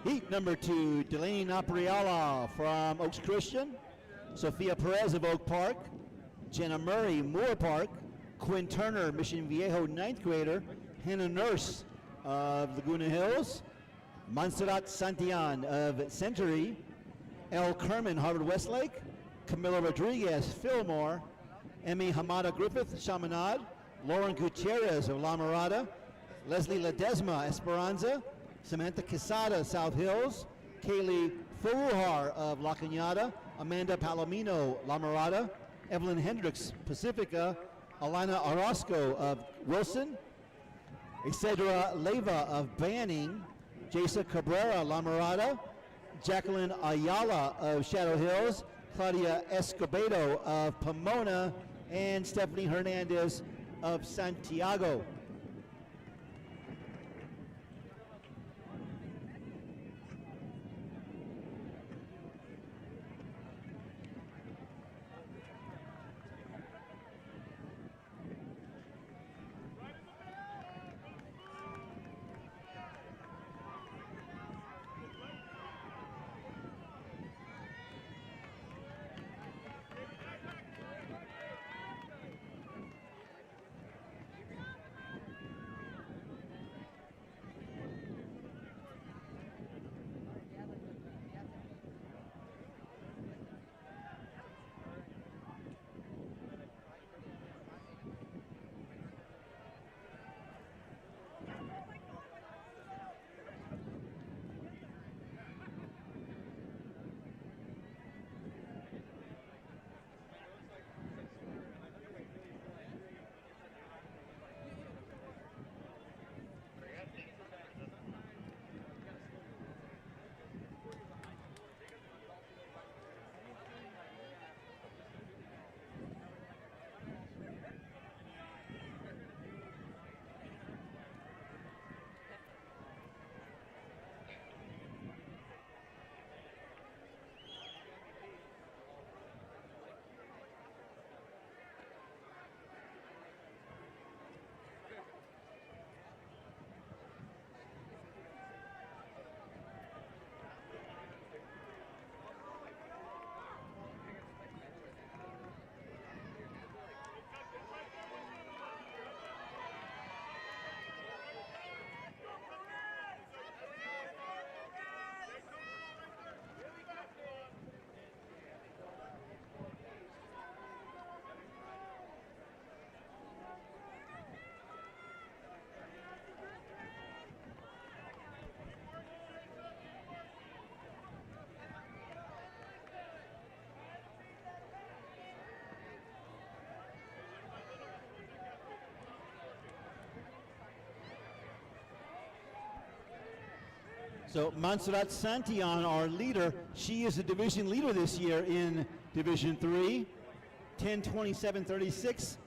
Heat number two, Delaney Napriala from Oaks Christian, Sophia Perez of Oak Park, Jenna Murray, Moore Park, Quinn Turner, Mission Viejo ninth grader, Hannah Nurse of Laguna Hills, Montserrat Santillan of Century, Elle Kerman, Harvard Westlake, Camila Rodriguez, Fillmore, Emmy Hamada Griffith, Chaminade, Lauren Gutierrez of La Mirada, Leslie Ledesma, Esperanza, Samantha Quesada, South Hills, Kaylee Furuhar of La Cañada, Amanda Palomino, La Mirada, Evelyn Hendricks, Pacifica, Alana Orozco of Wilson, Isadra Leyva of Banning, Jasa Cabrera, La Mirada, Jacqueline Ayala of Shadow Hills, Claudia Escobedo of Pomona, and Stephanie Hernandez of Santiago. So Montserrat Santillan, our leader, she is the division leader this year in Division 3. 10:27:36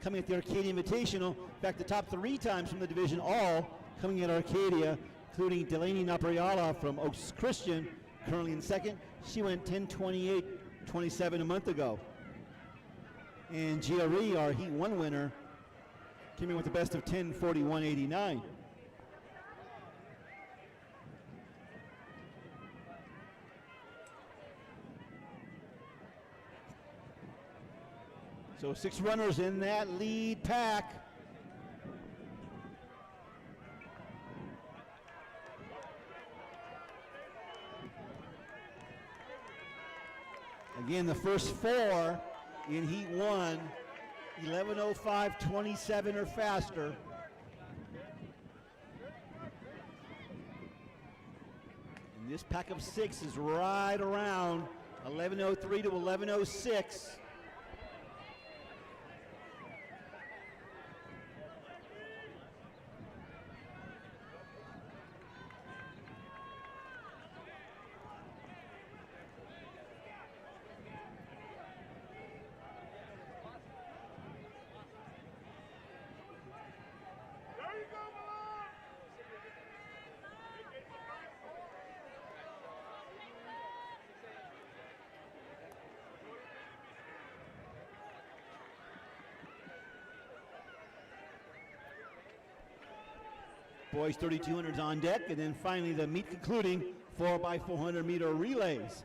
coming at the Arcadia Invitational. In fact, the top 3 times from the division all coming at Arcadia, including Delaney Napriala from Oaks Christian, currently in second. She went 10:28:27 a month ago. And GRE, our Heat 1 winner, came in with the best of 10:41:89. So 6 runners in that lead pack. Again, the first 4 in Heat 1, 11:05:27 or faster. And this pack of 6 is right around 11:03 to 11:06. Boys 3200s on deck, and then finally the meet concluding 4x400 meter relays.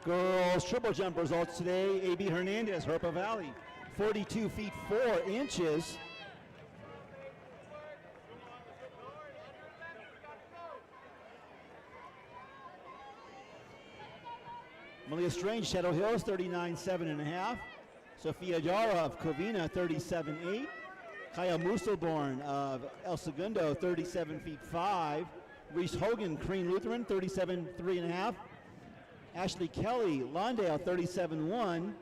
Girls triple jump results today. A.B. Hernandez, Herpa Valley, 42 feet 4 inches. Malia Strange, Shadow Hills, 39.7.5. Sophia Yara of Covina, 37.8. Kaya Musselborn of El Segundo, 37 feet 5. Reese Hogan, Crane Lutheran, 37.3.5. Ashley Kelly, Lawndale, 37.1.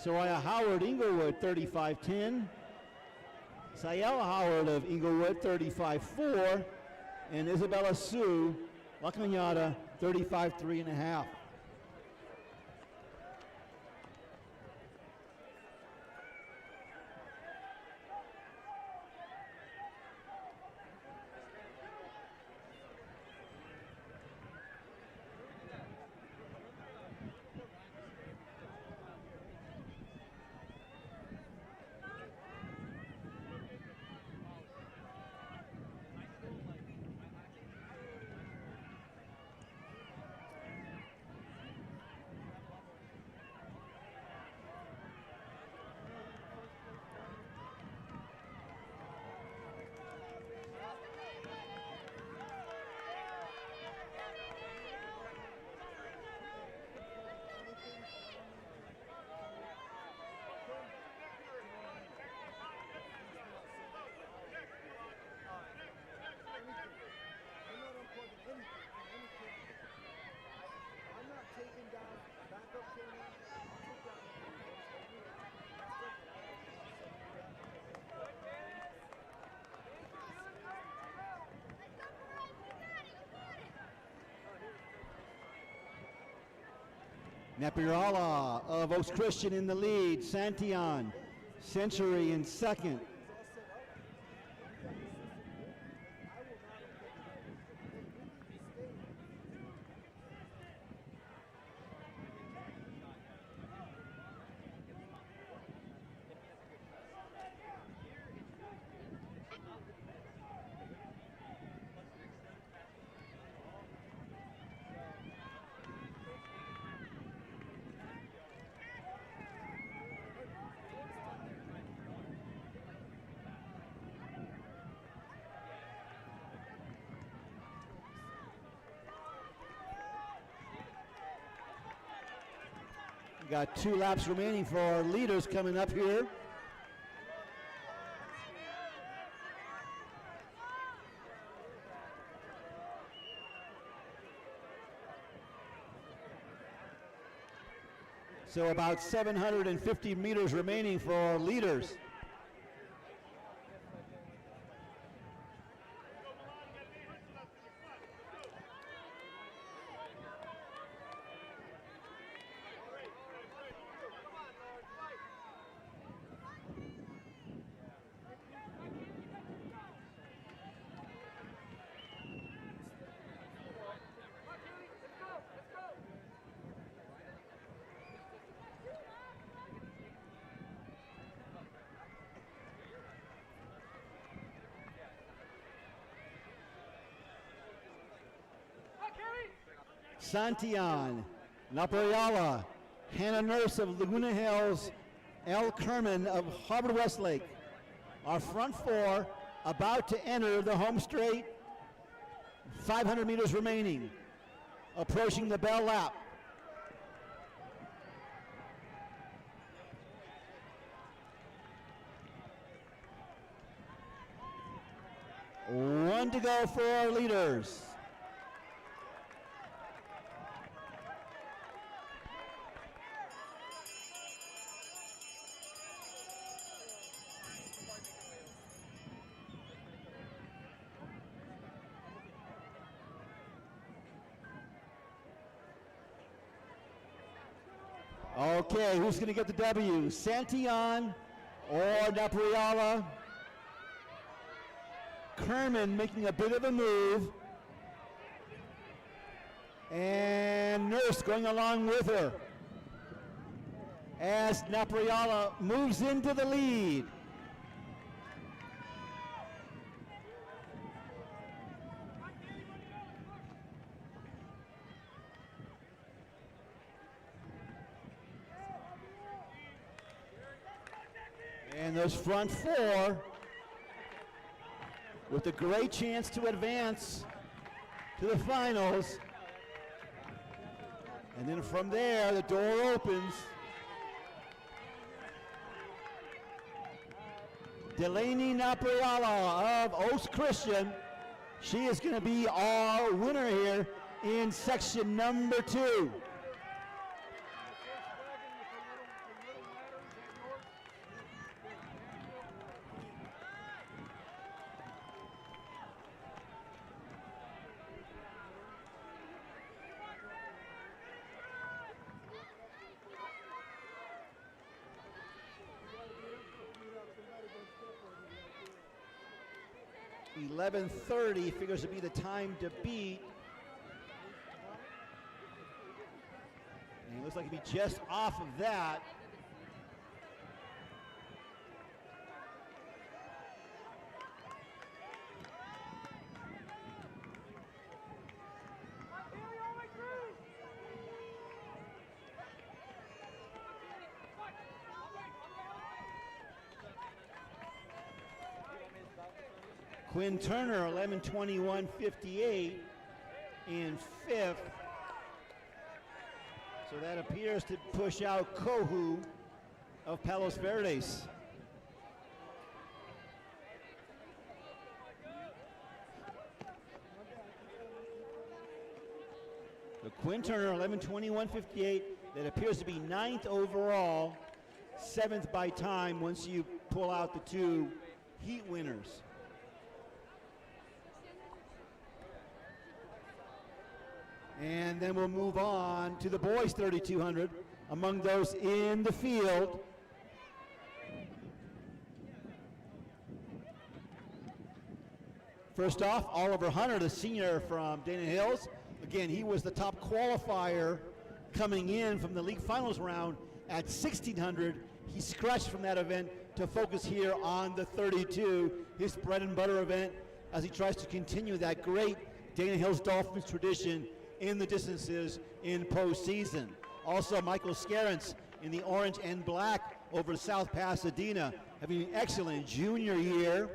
Soraya Howard, Inglewood, 35.10. Sayela Howard of Inglewood, 35.4. And Isabella Sue, La Cañada, 35.3.5. Napirola of Oaks Christian in the lead. Santillan, Century in second. Got 2 laps remaining for our leaders coming up here. So about 750 meters remaining for our leaders. Santillan, Napriala, Hannah Nurse of Laguna Hills, L. Kerman of Harvard Westlake. Our front four about to enter the home straight. 500 meters remaining. Approaching the bell lap. One to go for our leaders. Okay, who's going to get the W? Santillan or Napriala? Kerman making a bit of a move. And Nurse going along with her as Napriala moves into the lead. And those front four with a great chance to advance to the finals. And then from there, the door opens. Delaney Napriala of Oaks Christian. She is going to be our winner here in section number 2. .11:30 figures to be the time to beat. And it looks like it'll be just off of that. Quinn Turner, 11:21.58 in 5th. So that appears to push out Kohu of Palos Verdes. So Quinn Turner, 11:21.58. That appears to be 9th overall, 7th by time once you pull out the 2 heat winners. And then we'll move on to the boys 3,200 among those in the field. First off, Oliver Hunter, the senior from Dana Hills. Again, he was the top qualifier coming in from the league finals round at 1,600. He scratched from that event to focus here on the 32, his bread and butter event, as he tries to continue that great Dana Hills Dolphins tradition in the distances in postseason. Also, Michael Scarrance in the orange and black over South Pasadena, having an excellent junior year.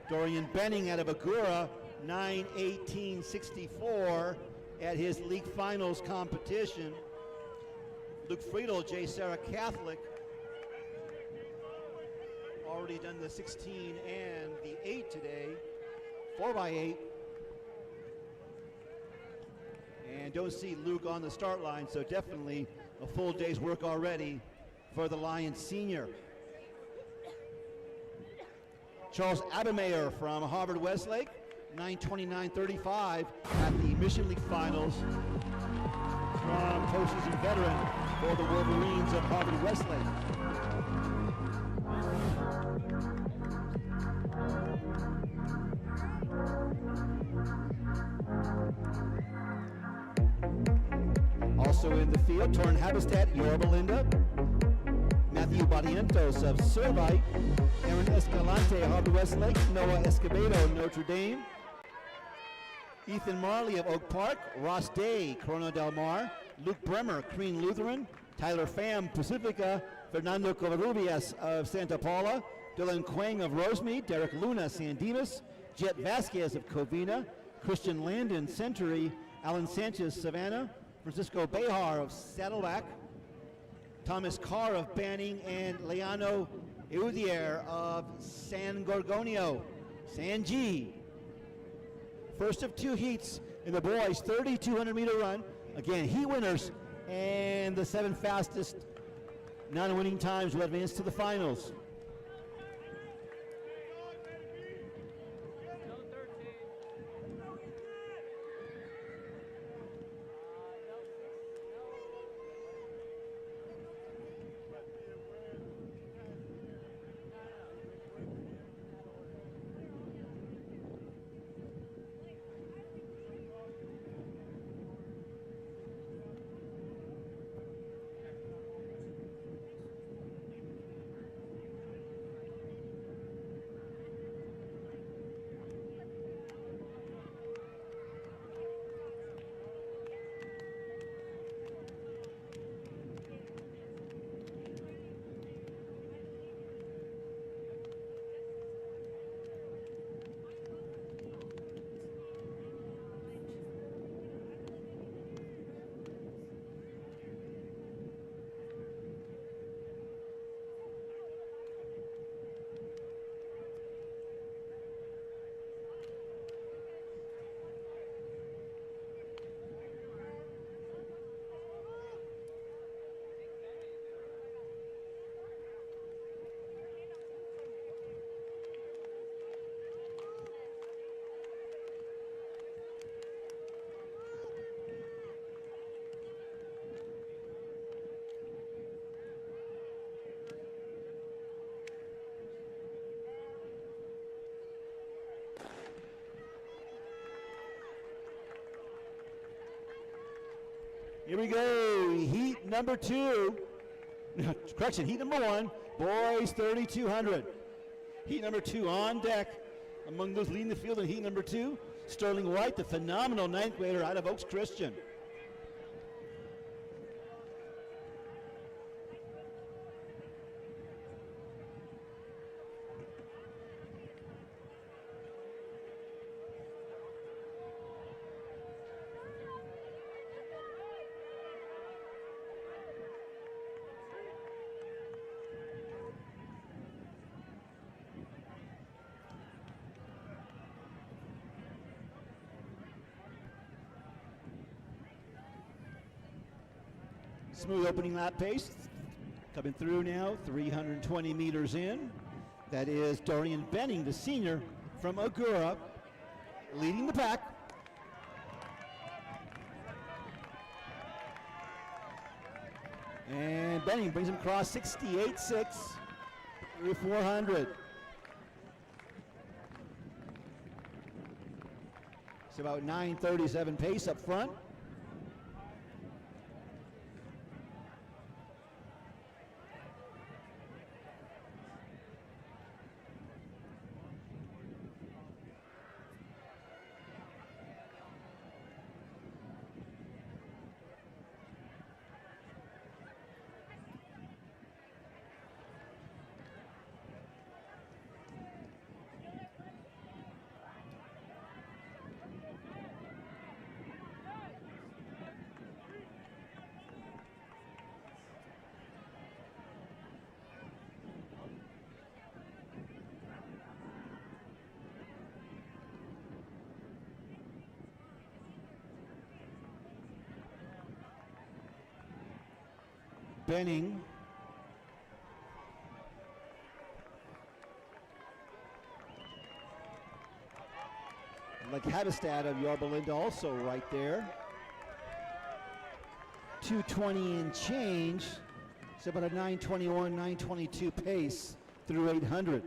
Dorian Benning out of Agoura, 9:18.64 at his league finals competition. Luke Friedel, J. Sarah Catholic, already already done the 16 and the 8 today, 4x8. And don't see Luke on the start line, so definitely a full day's work already for the Lions senior. Charles Abemeyer from Harvard Westlake, 9:29.35 at the Mission League Finals from postseason veteran for the Wolverines of Harvard Westlake. Also in the field, Torren Habestad, Yorba Linda, Matthew Barrientos of Servite, Aaron Escalante, Harvard Westlake, Noah Escobedo, Notre Dame, Ethan Marley of Oak Park, Ross Day, Corona Del Mar, Luke Bremer, Crean Lutheran, Tyler Pham, Pacifica, Fernando Covarrubias of Santa Paula, Dylan Quang of Rosemead, Derek Luna, San Dimas, Jet Vasquez of Covina, Christian Landon, Century, Alan Sanchez, Savannah, Francisco Behar of Saddleback, Thomas Carr of Banning, and Leano Eudier of San Gorgonio, San G. First of two heats in the boys' 3,200 meter run. Again, heat winners and the 7 fastest non-winning times will advance to the finals. Here we go, heat number 2. Correction, heat number 1, boys 3,200. Heat number 2 on deck. Among those leading the field in heat number 2, Sterling White, the phenomenal 9th grader out of Oaks Christian. Smooth opening lap pace. Coming through now, 320 meters in. That is Dorian Benning, the senior from Agoura, leading the pack. And Benning brings him across 68.6 through 400. It's about 9:37 pace up front. Benning. Like Hattestad of Yorba Linda also right there. 2:20 and change. It's about a 9:21, 9:22 pace through 800.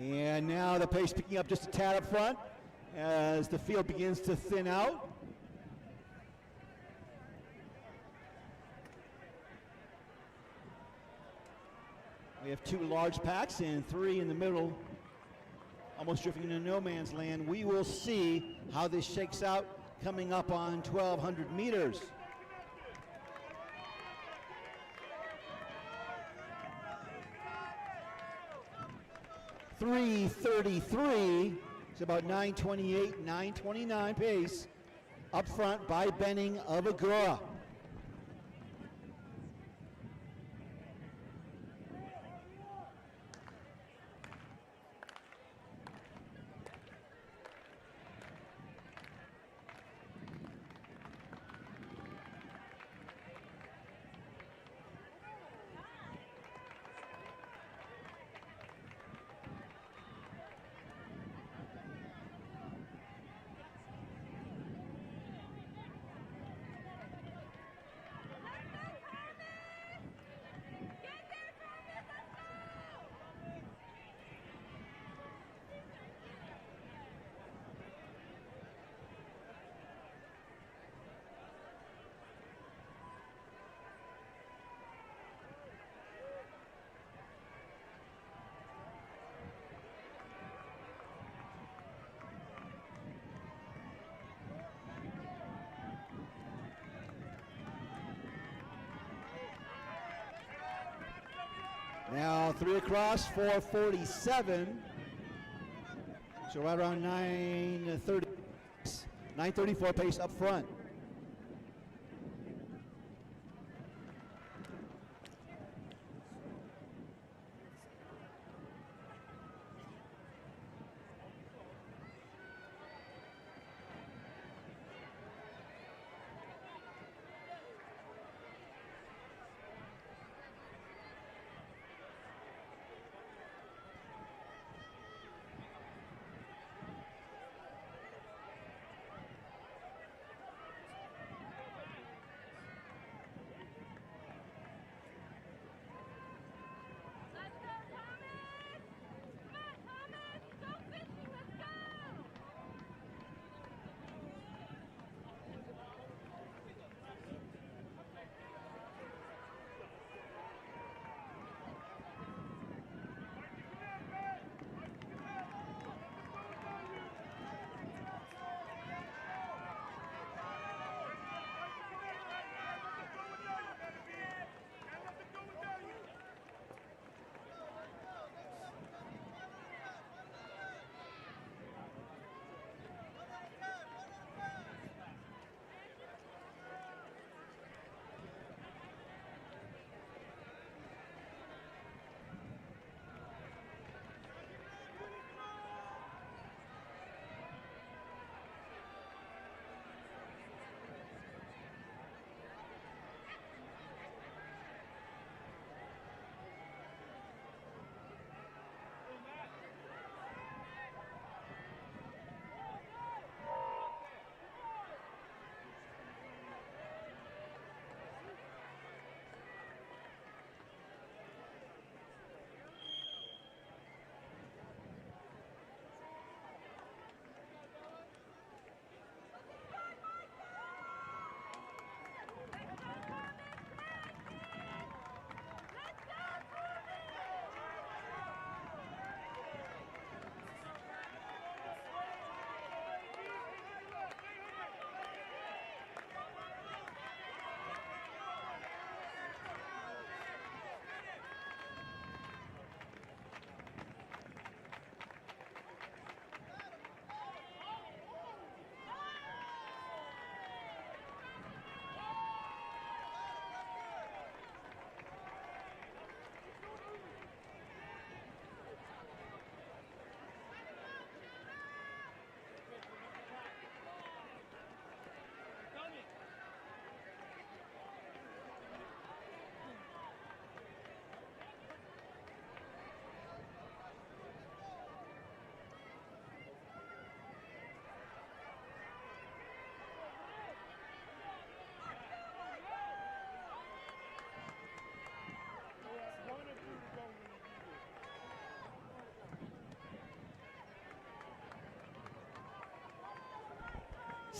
And now the pace picking up just a tad up front as the field begins to thin out. We have two large packs and three in the middle, almost drifting into no man's land. We will see how this shakes out coming up on 1,200 meters. .333, it's about 9:28, 9:29 pace, up front by Benning of Agora. Now 3 across, 4:47. So right around 9:30, 9:34 pace up front.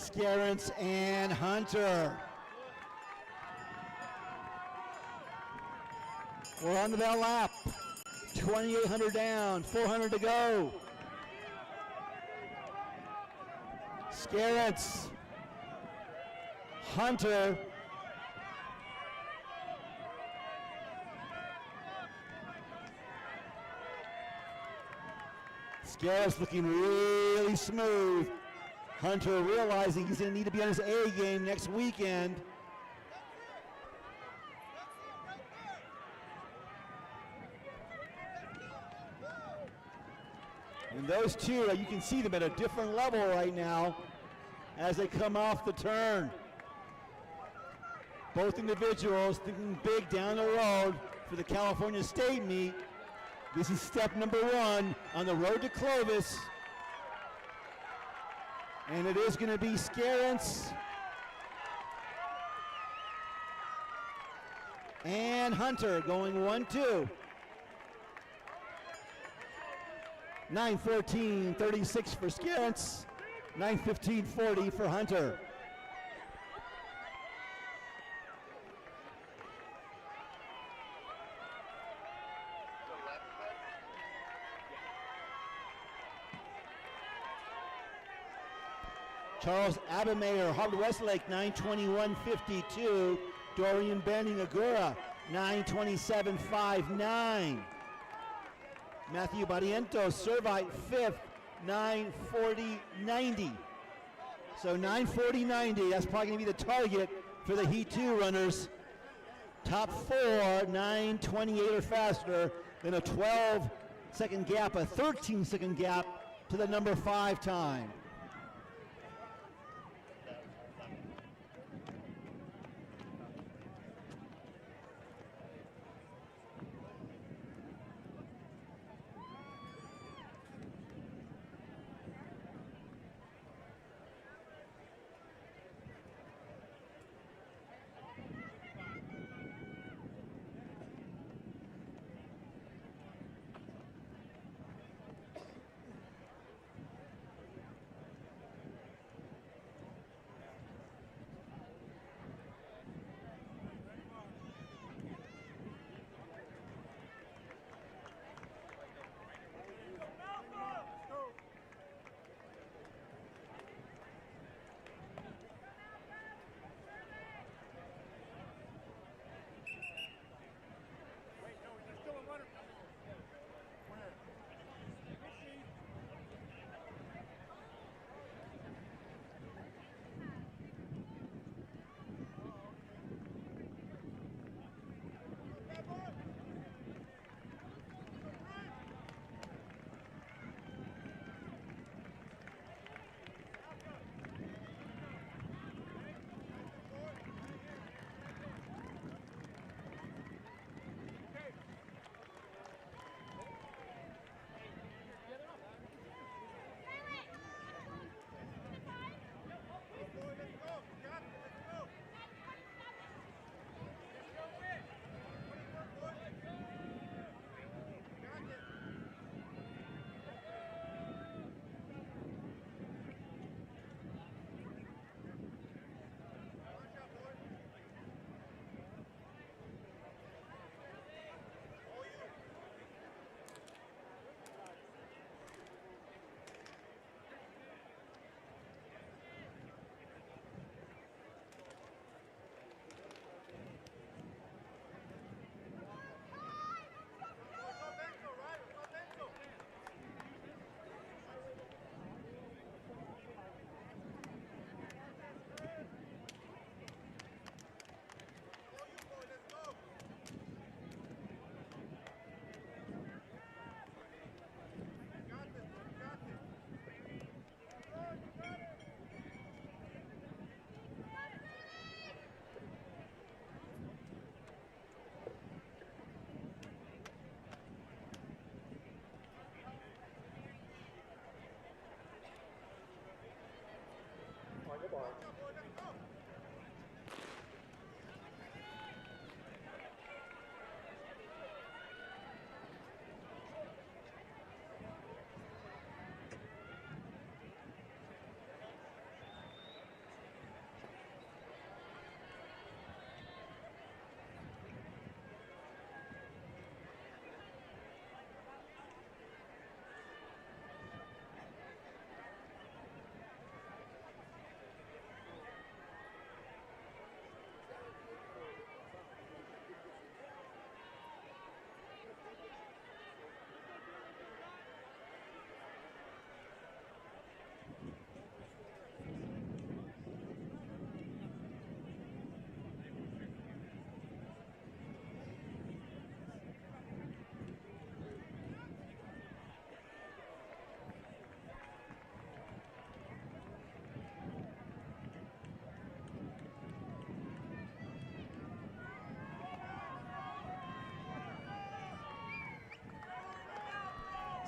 Scarance and Hunter. We're on that lap. 2,800 down, 400 to go. Scarance, Hunter. Scarance looking really smooth. Hunter realizing he's going to need to be on his A game next weekend. And those two, you can see them at a different level right now as they come off the turn. Both individuals thinking big down the road for the California State meet. This is step number 1 on the road to Clovis. And it is going to be Scarance and Hunter going 1-2. 9:14:36 for Scarance, 9:15:40 for Hunter. Charles Abemeyer, Harvard Westlake, 9:21:52. Dorian Banning Agura, 9:27:59. Matthew Barrientos, Servite, 5th, 9:40:90. So 9:40:90, that's probably going to be the target for the Heat 2 runners. Top 4, 9:28 or faster, then a 12-second gap, a 13-second gap to the number 5 time.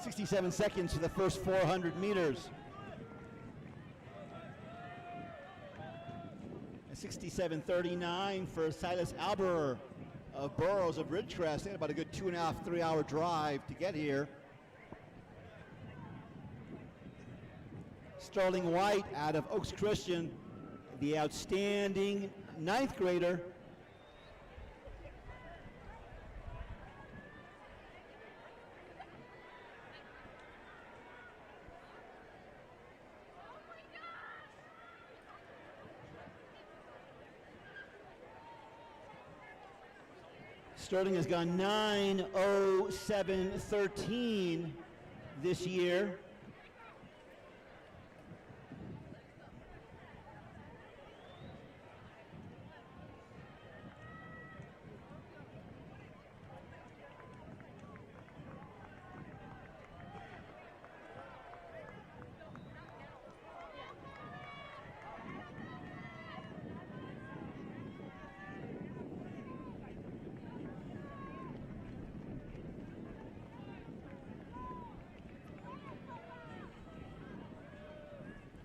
67 seconds for the first 400 meters. And 67:39 for Silas Alberer of Burroughs of Ridgecrest. They had about a good 2.5, 3 hour drive to get here. Sterling White out of Oaks Christian, the outstanding 9th grader. Sterling has gone 9:07:13 this year.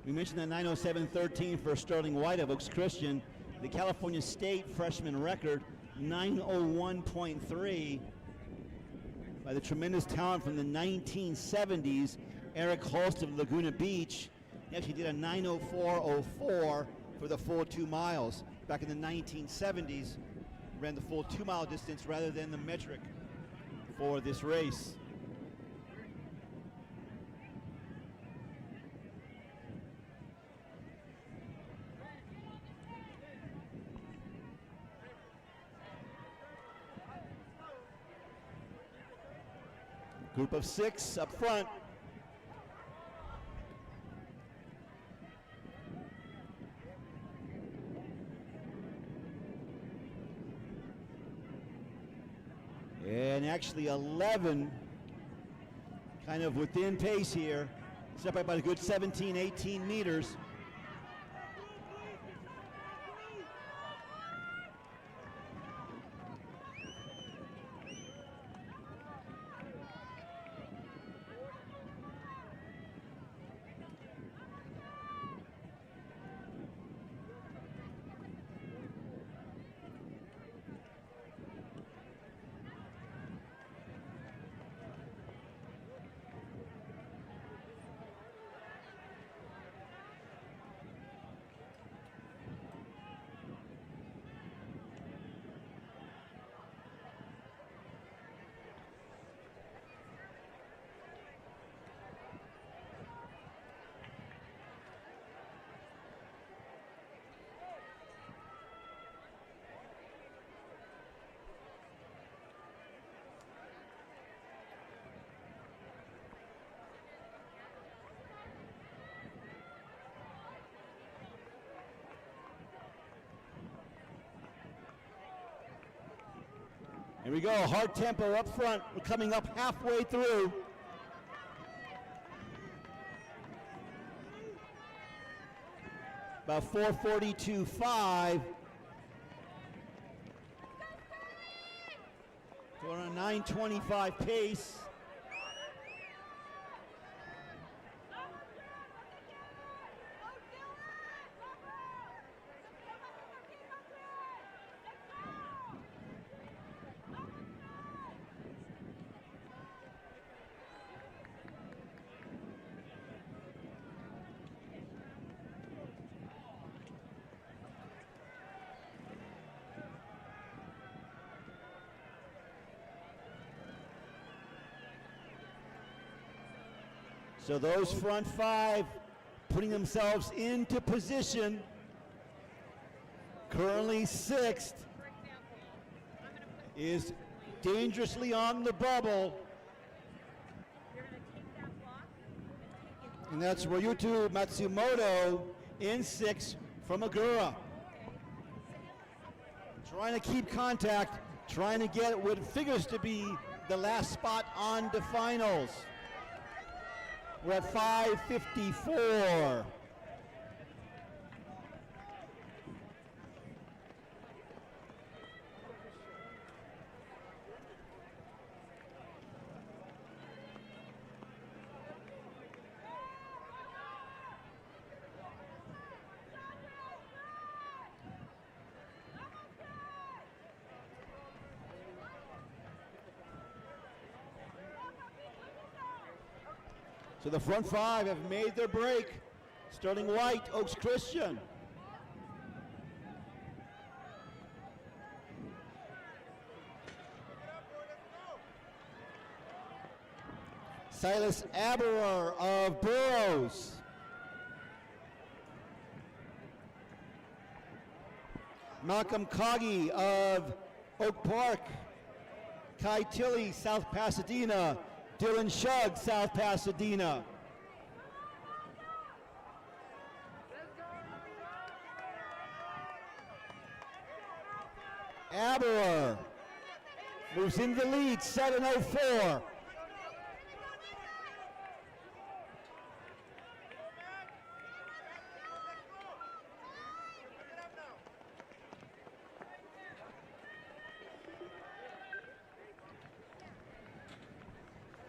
We mentioned that 9:07:13 for Sterling White of Oaks Christian. The California State freshman record, 9:01.3, by the tremendous talent from the 1970s, Eric Holst of Laguna Beach. He actually did a 9:04:04 for the full 2 miles. Back in the 1970s, ran the full 2 mile distance rather than the metric for this race. Group of 6 up front. And actually 11 kind of within pace here. Separated by a good 17, 18 meters. Here we go, hard tempo up front. We're coming up halfway through. About 4:42.5. So we're on a 9:25 pace. So those front 5 putting themselves into position. Currently 6th is dangerously on the bubble. And that's Ryuto Matsumoto in 6th from Agura. Trying to keep contact, trying to get what figures to be the last spot on the finals. We're at 5:54. So the front five have made their break. Sterling White, Oaks Christian. Silas Aberer of Burroughs. Malcolm Coggy of Oak Park. Kai Tilley, South Pasadena. Dylan Shugg, South Pasadena. Aberer moves into the lead, 7:04.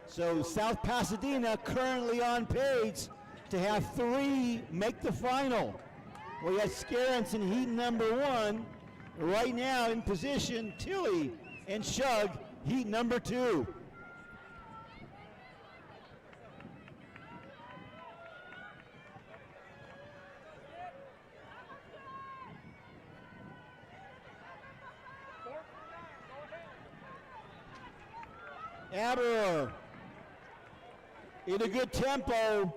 So South Pasadena currently on pace to have 3 make the final. We had Scarrence in heat number 1. Right now in position, Tilley and Shugg, heat number 2. Aberer in a good tempo.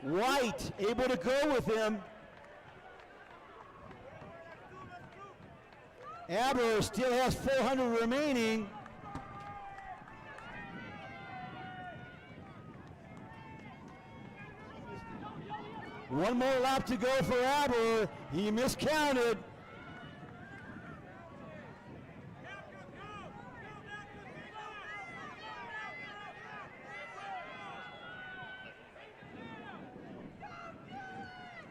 White able to go with him. Aberer still has 400 remaining. One more lap to go for Aberer. He miscounted.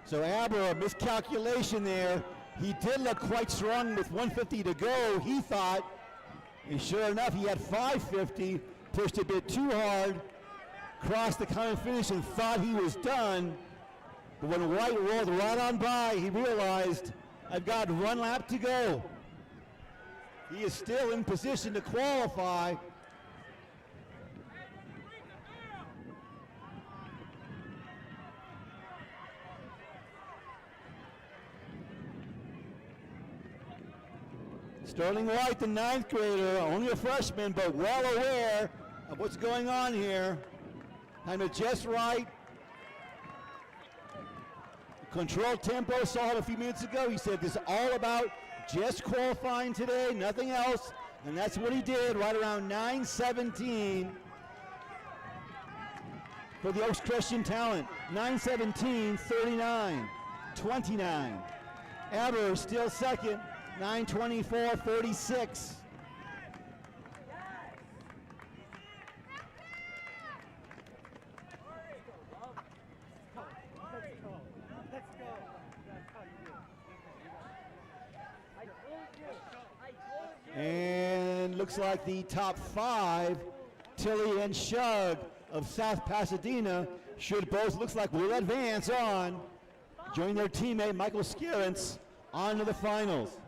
So Aberer, miscalculation there. He did look quite strong with 150 to go, he thought. And sure enough, he had 550, pushed a bit too hard, crossed the common finish and thought he was done. But when White rolled right on by, he realized, I've got 1 lap to go. He is still in position to qualify. Sterling White, the 9th grader, only a freshman, but well aware of what's going on here. Time is just right. Control tempo, saw him a few minutes ago. He said this is all about just qualifying today, nothing else. And that's what he did, right around 9:17 for the Oaks Christian talent. 9:17, 39, 29. Aberer still second. 9:24, 36. And looks like the top 5, Tilley and Shugg of South Pasadena, should both, looks like, will advance on, join their teammate Michael Scarrence on to the finals.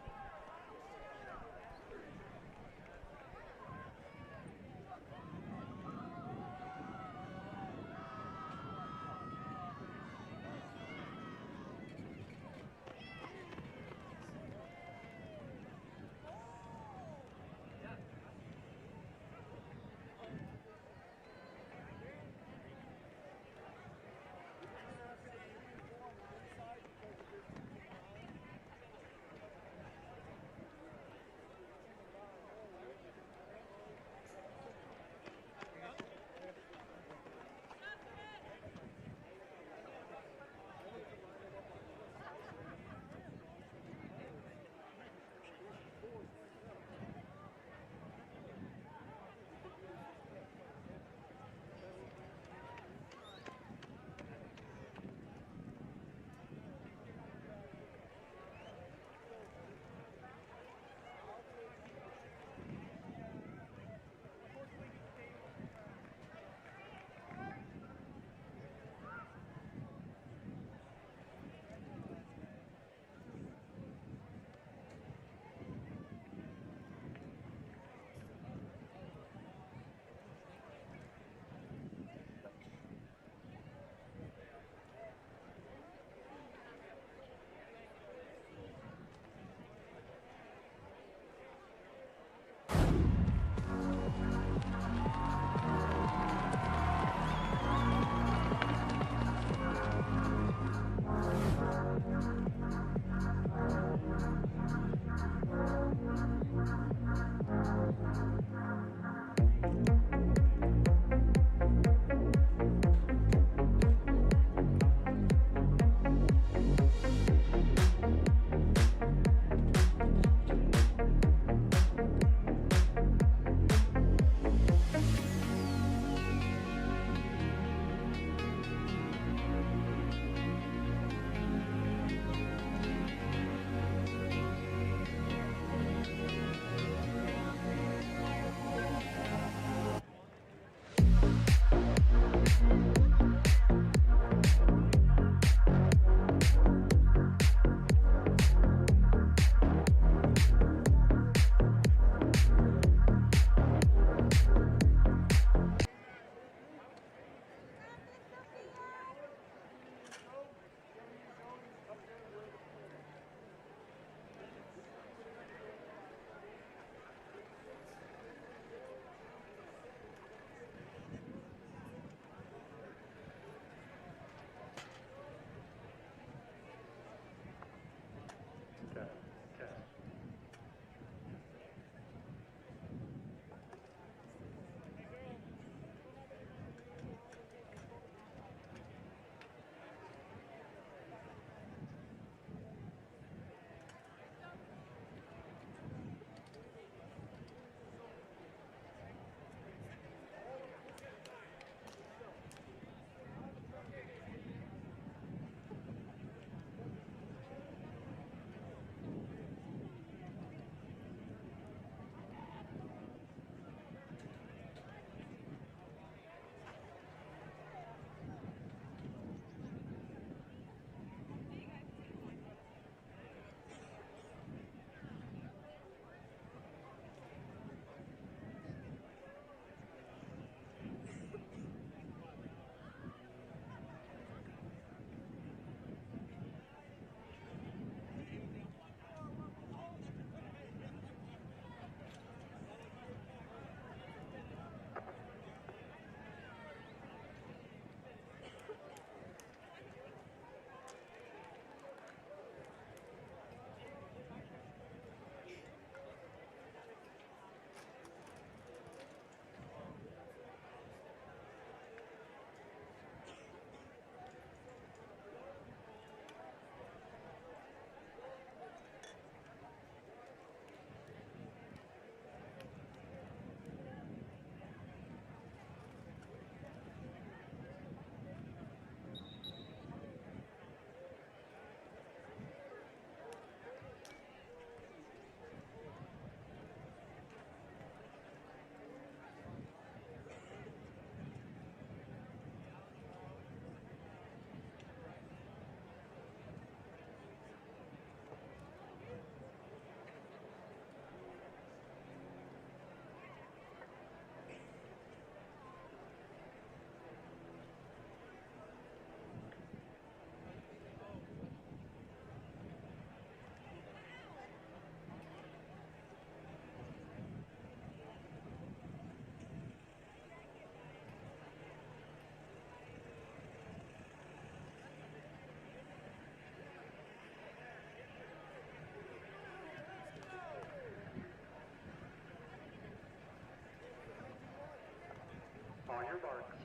your marks.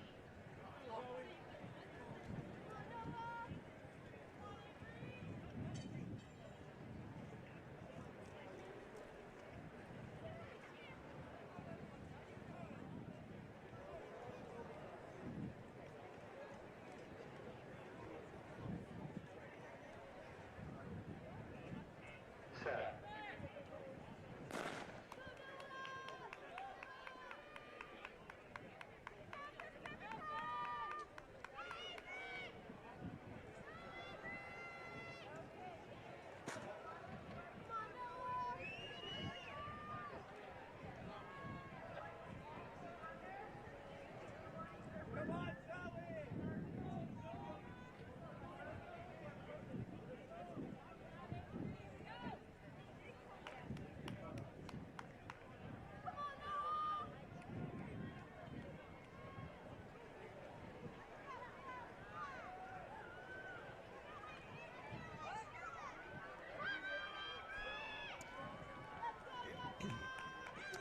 Set. Come on, Zoe!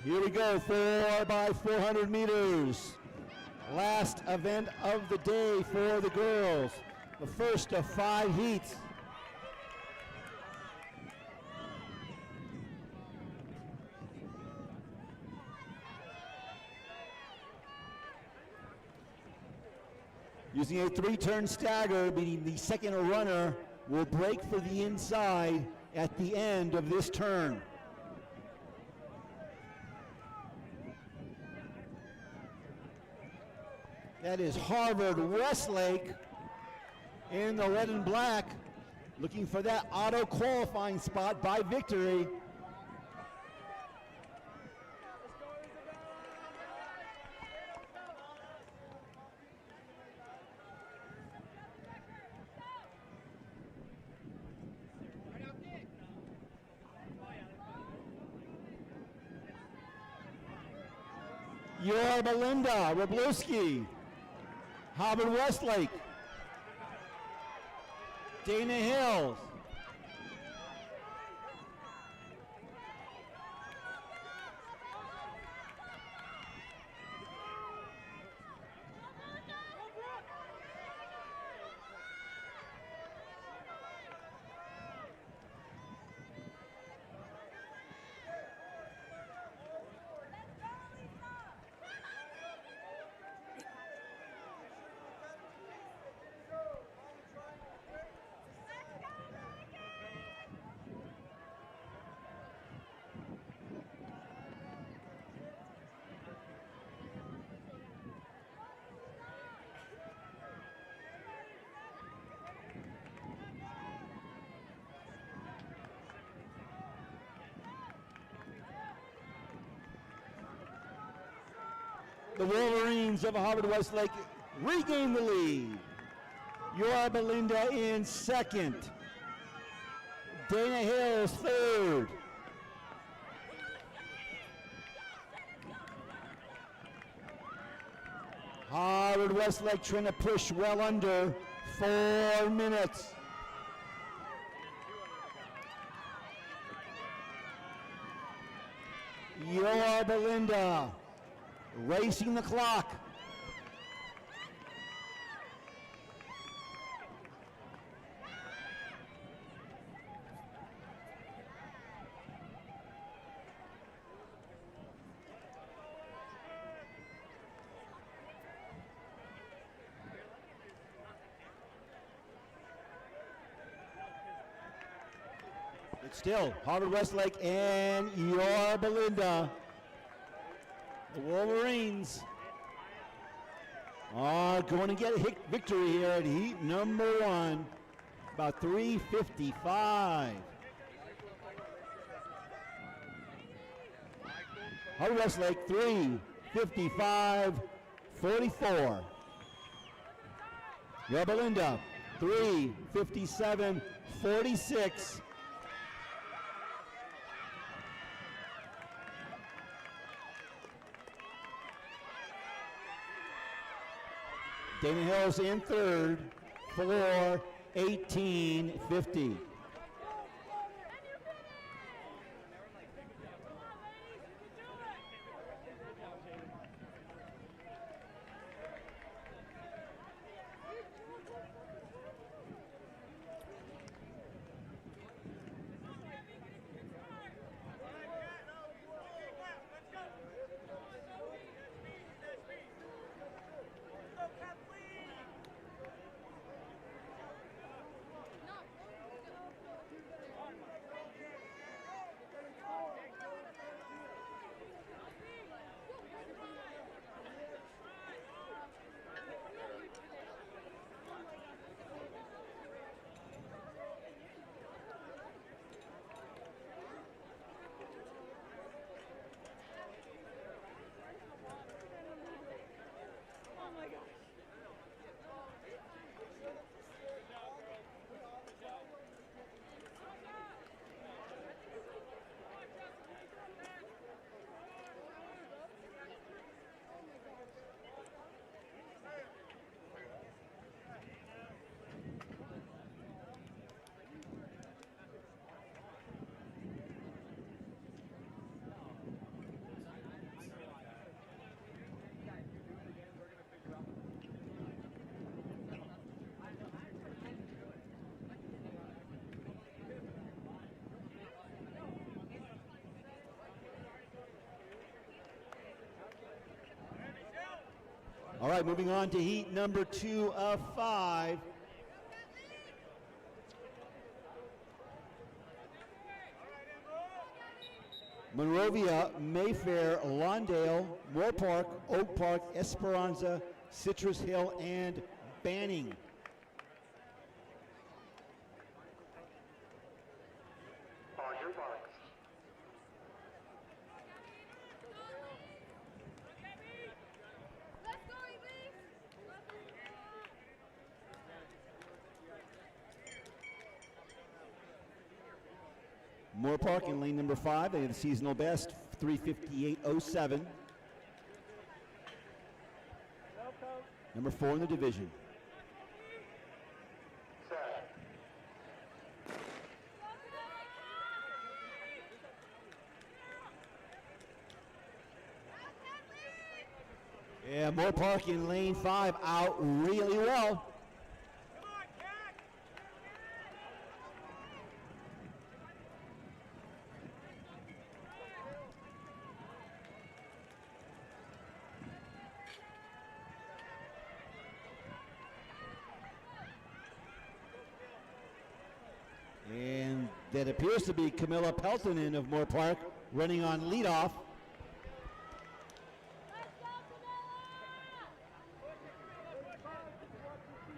Here we go, 4 by 400 meters. Last event of the day for the girls. The first of 5 heats. Using a 3-turn stagger, meaning the second runner will break for the inside at the end of this turn. That is Harvard Westlake in the red and black, looking for that auto qualifying spot by victory. Yorba Linda, Roblowski, Harvard Westlake, Dana Hills, the Wolverines of Harvard Westlake regain the lead. Yorba Linda in second. Dana Hills third. Harvard Westlake trying to push well under 4 minutes. Yorba Linda racing the clock. It's still Harvard Westlake and Yorba Linda. The Wolverines are going to get a victory here at heat number 1. About 3:55. Harvard Westlake 3:55.44. Yorba Linda 3:57.46. Dana Hills in third for 18:50. All right, moving on to heat number 2 of 5. Monrovia, Mayfair, Lawndale, Moore Park, Oak Park, Esperanza, Citrus Hill, and Banning. Let's go, Elise! Moore Park in lane number 5. They have the seasonal best, 3:58.07. Number 4 in the division. Yeah, Moore Park in lane 5 out really well. And that appears to be Camilla Peltonen of Moore Park running on leadoff.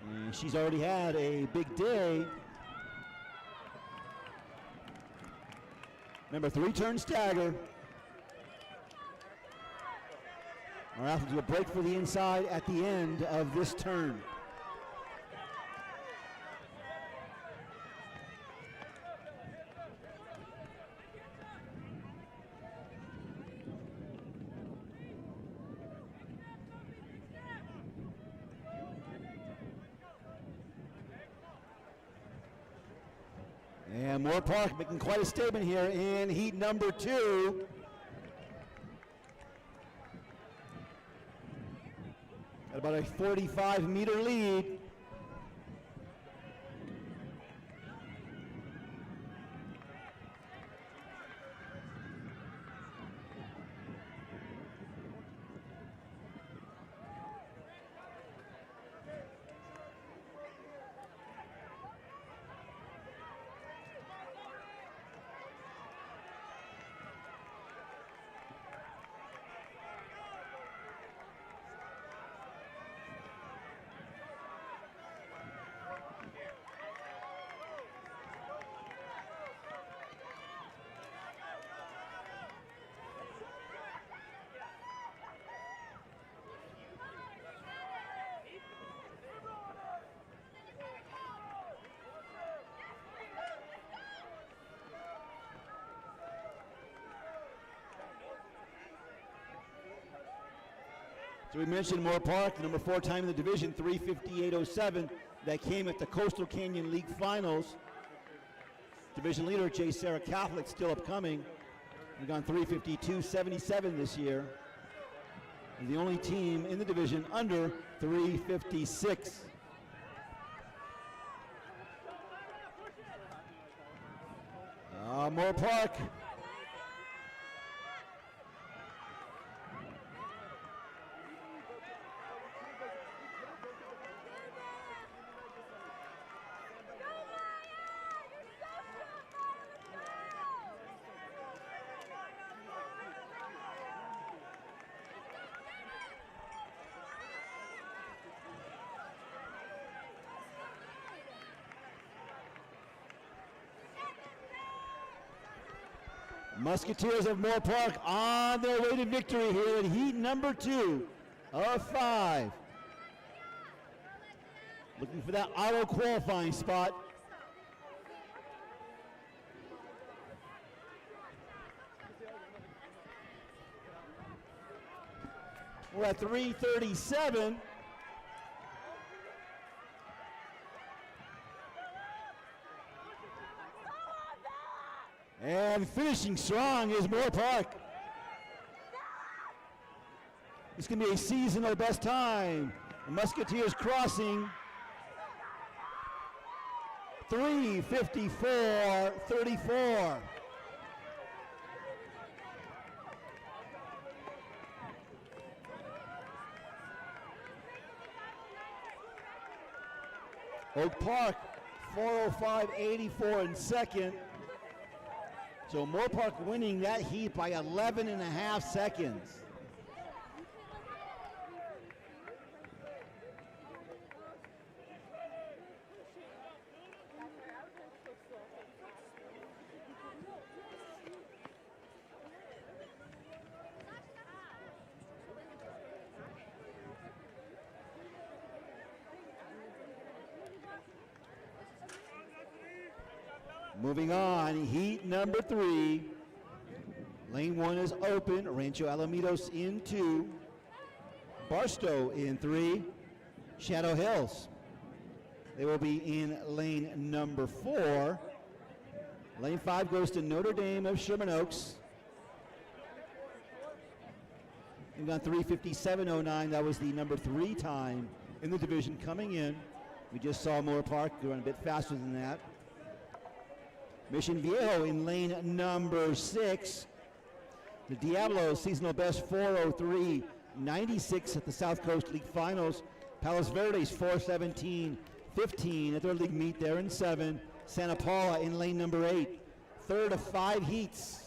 And she's already had a big day. Number 3 turn stagger. Our athletes will break for the inside at the end of this turn. And Moore Park making quite a statement here in heat number 2. Got about a 45-meter lead. So we mentioned Moore Park, the number 4 time in the division, 3:58.07. That came at the Coastal Canyon League Finals. Division leader J. Sarah Catholic still upcoming. We've gone 3:52.77 this year. And the only team in the division under 3:56. Moore Park. Musketeers of Moore Park on their way to victory here in heat number 2 of 5. Looking for that auto qualifying spot. We're at 3:37. And finishing strong is Moore Park. This can be a seasonal best time. The Musketeers crossing 3:54.34. Oak Park, 4:05.84 in second. So Moore Park winning that heat by 11.5 seconds. Moving on, heat number 3. Lane 1 is open. Rancho Alamitos in 2. Barstow in 3. Shadow Hills. They will be in lane number 4. Lane 5 goes to Notre Dame of Sherman Oaks. They've gone 3:57.09. That was the number 3 time in the division coming in. We just saw Moore Park going a bit faster than that. Mission Viejo in lane number 6. The Diablos seasonal best 4:03.96 at the South Coast League Finals. Palos Verdes 4:17.15 at their league meet there in 7. Santa Paula in lane number 8. Third of 5 heats.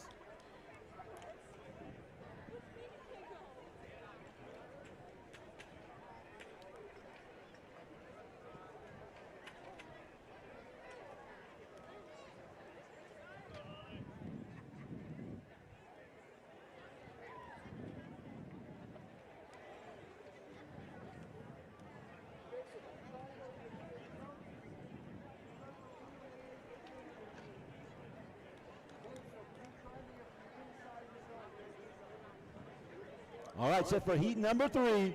All right, set for heat number 3.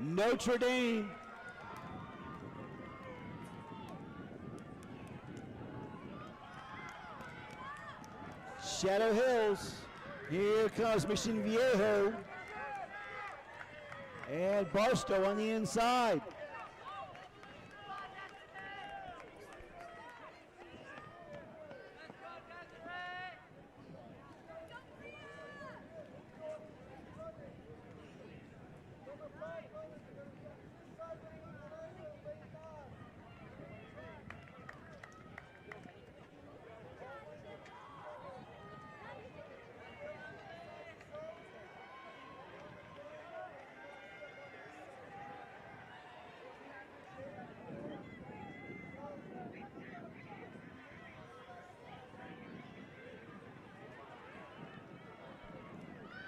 Notre Dame. Shadow Hills. Here comes Mission Viejo. And Barstow on the inside.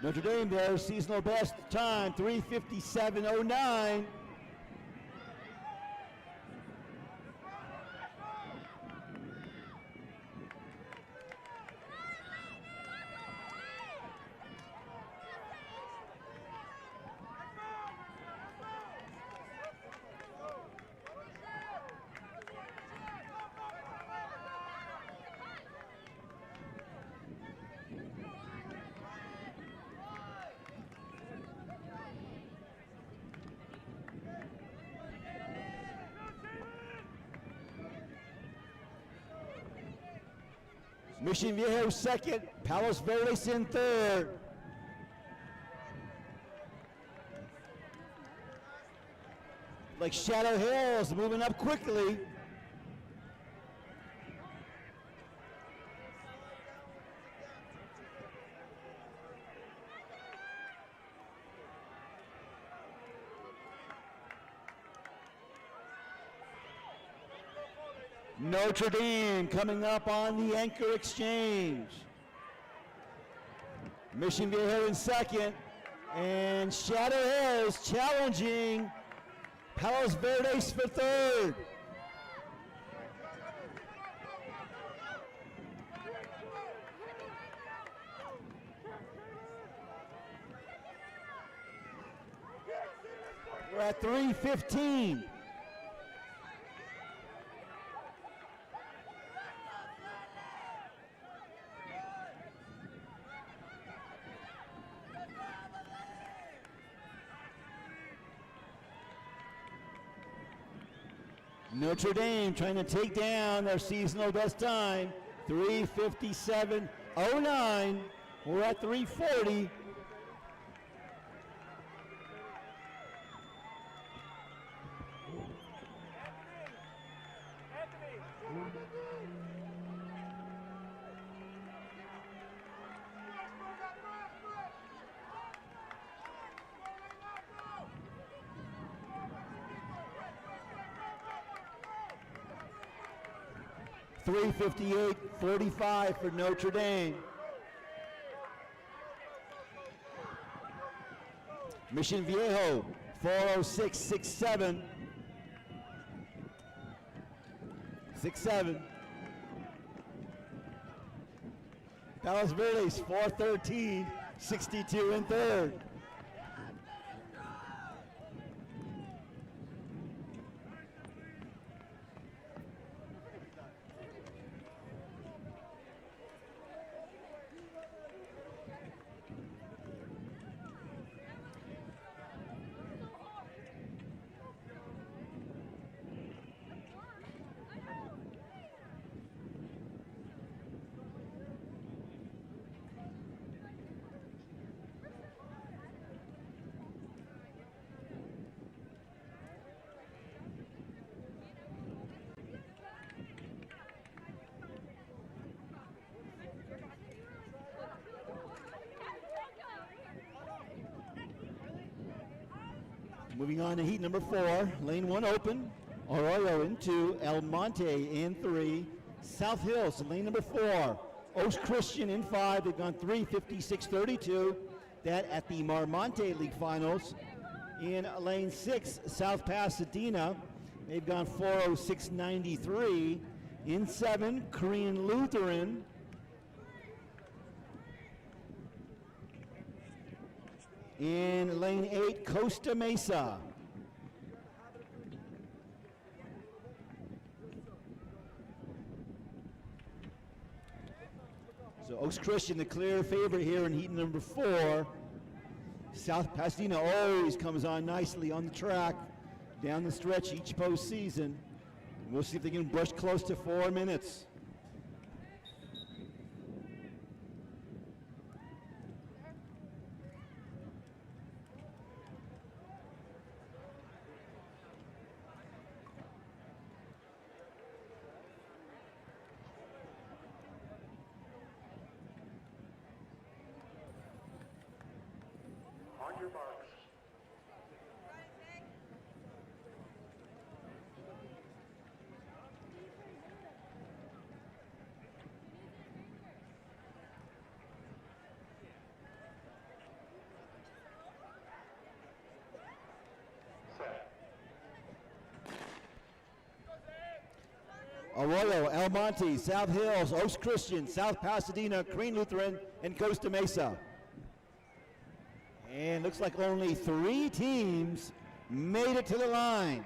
Notre Dame there, seasonal best time, 3:57.09. Mission Viejo second, Palos Verdes in third. Like Shadow Hills moving up quickly. Notre Dame coming up on the anchor exchange. Mission Viejo in second, and Shadow Hills challenging Palos Verdes for third. We're at 3:15. Notre Dame trying to take down their seasonal best time, 3:57.09. We're at 3:40. .358.45 for Notre Dame. Mission Viejo, 4:06.67. 6-7. Palos Verdes, 4:13.62 in third. Moving on to heat number 4, lane 1 open. Arroyo in 2, El Monte in 3. South Hills, lane number 4. Oaks Christian in 5. They've gone 3:56.32. That at the Marmonte League Finals. In lane 6, South Pasadena. They've gone 4:06.93. In 7, Korean Lutheran. In lane 8, Costa Mesa. So Oaks Christian, the clear favorite here in heat number 4. South Pasadena always comes on nicely on the track down the stretch each postseason. We'll see if they can brush close to 4 minutes. Arroyo, El Monte, South Hills, Oaks Christian, South Pasadena, Korean Lutheran, and Costa Mesa. And looks like only 3 teams made it to the line.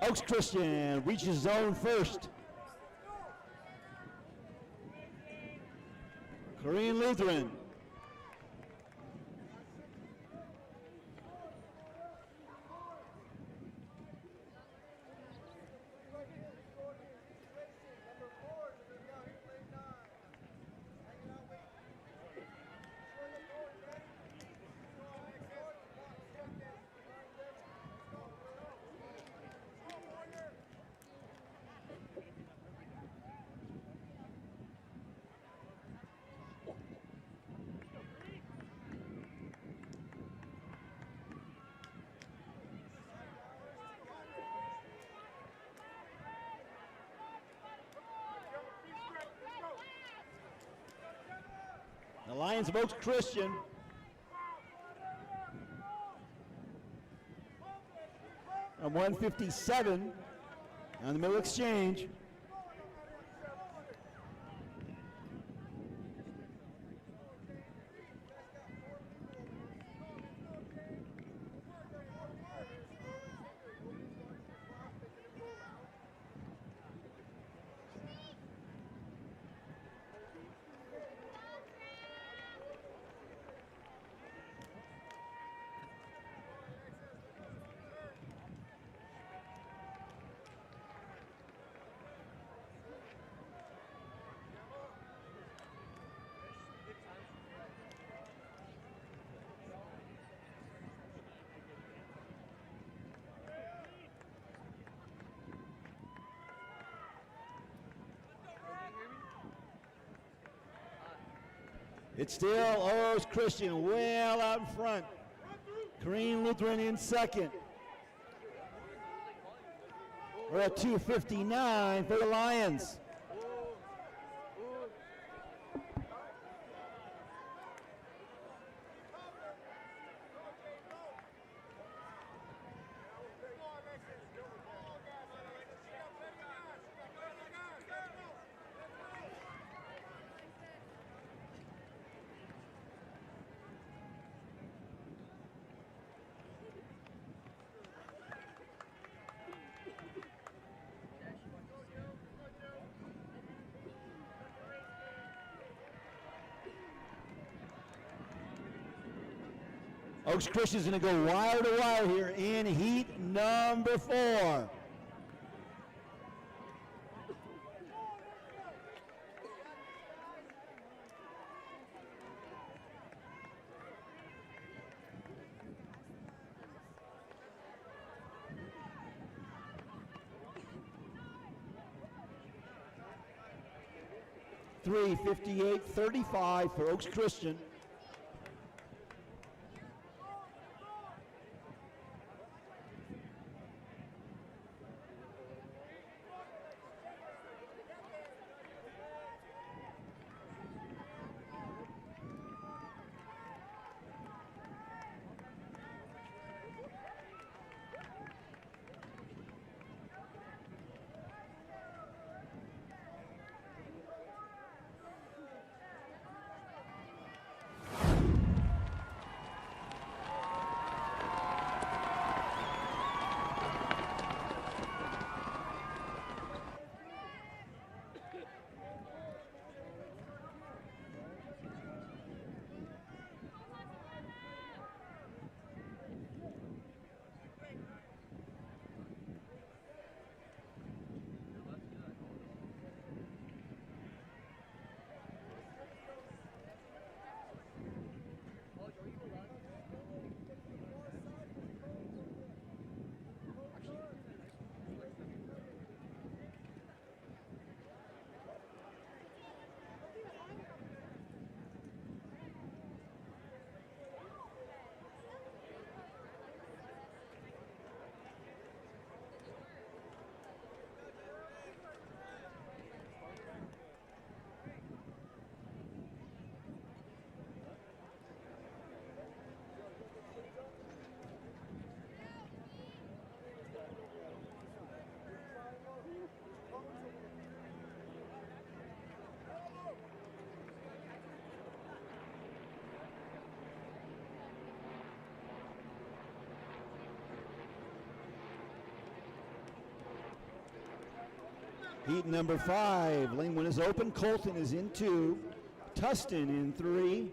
Oaks Christian reaches zone first. Korean Lutheran. The Lions of Oaks Christian. And 157 on the middle exchange. It's still Oaks Christian well out in front. Korean Lutheran in second. We're at 2:59 for the Lions. Oaks Christian's going to go wire to wire here in heat number 4. $3:58.35 for Oaks Christian. Heat number 5. Lane 1 is open. Colton is in 2. Tustin in 3.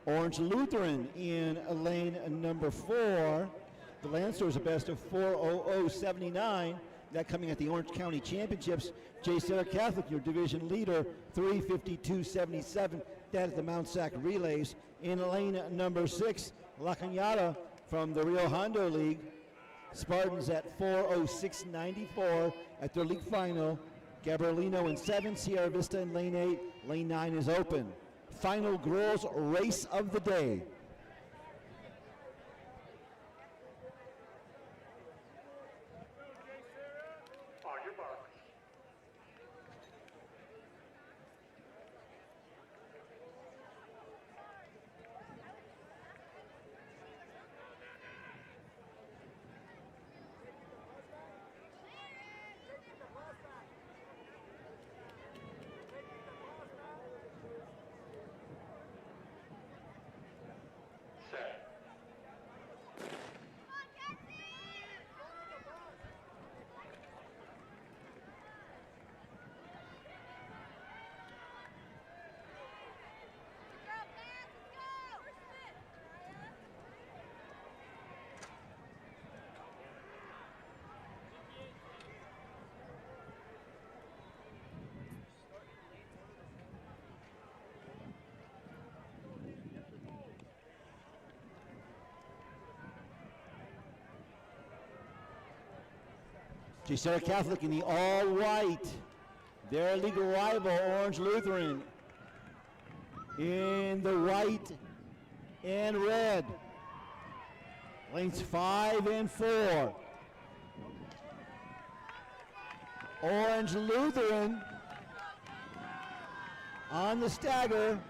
Orange Lutheran in lane number 4. The Lancers a best of 4:00.79. That coming at the Orange County Championships. J. Sarah Catholic, your division leader, 3:52.77. That at the Mount Sac Relays. In lane number 6, La Cañada from the Rio Hondo League. Spartans at 4:06.94 at their league final. Gabrielino in 7, Sierra Vista in lane 8. Lane 9 is open. Final girls race of the day. J. Sarah Catholic in the all-white. Their league rival, Orange Lutheran, in the white and red. Lanes 5 and 4. Orange Lutheran on the stagger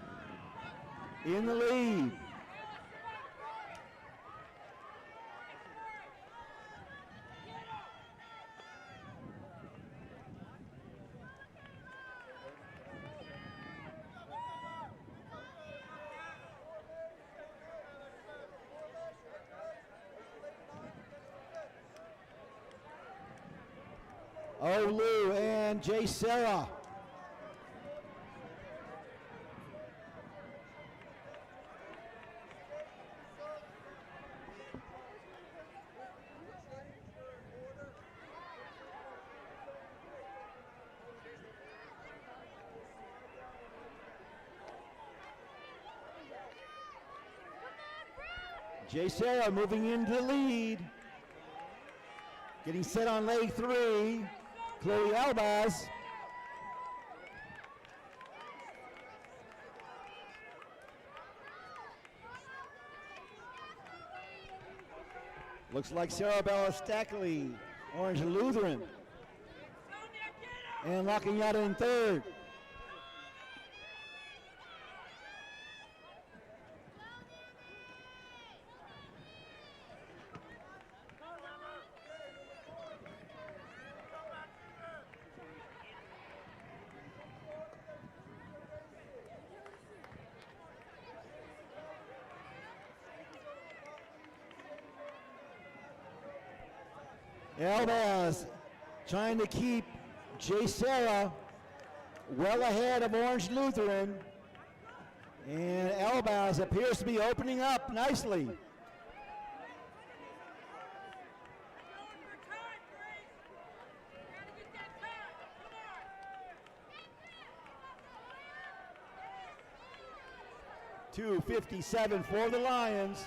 in the lead. Olu and J. Sarah. J. Sarah moving into the lead. Getting set on leg 3. Chloe Albaz. Looks like Sarah Bella Stackley, Orange Lutheran. And La Cañada in 3rd. Albaz trying to keep J. Sarah well ahead of Orange Lutheran. And Albaz appears to be opening up nicely. .257 for the Lions.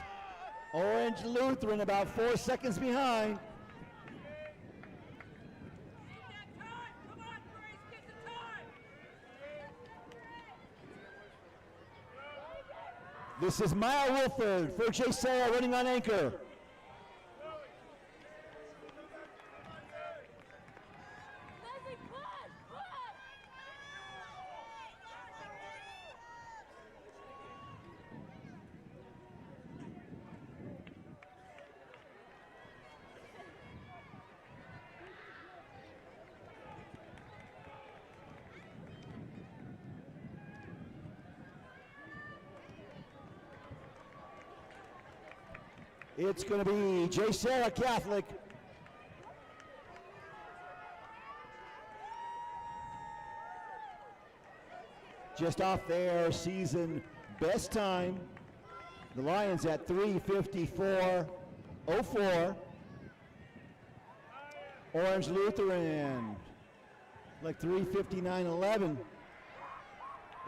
Orange Lutheran about 4 seconds behind. This is Maya Wilford for J. Sarah running on anchor. It's going to be J. Sarah Catholic just off their season best time. The Lions at 3:54.04. Orange Lutheran like 3:59.11.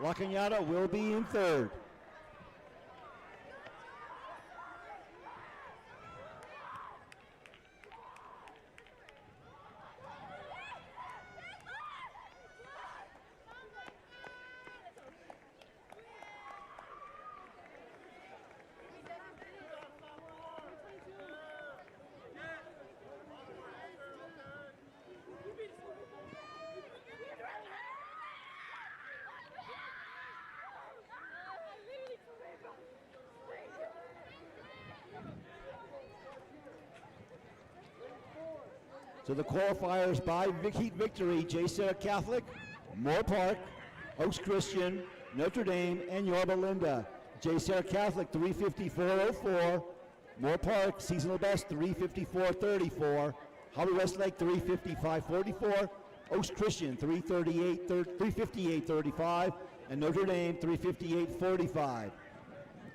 La Cañada will be in third. So the qualifiers by Heat victory: J. Sarah Catholic, Moore Park, Oaks Christian, Notre Dame, and Yorba Linda. J. Sarah Catholic 3:54.04. Moore Park seasonal best 3:54.34. Holly Westlake 3:55.44. Oaks Christian 3:58.35, and Notre Dame 3:58.45.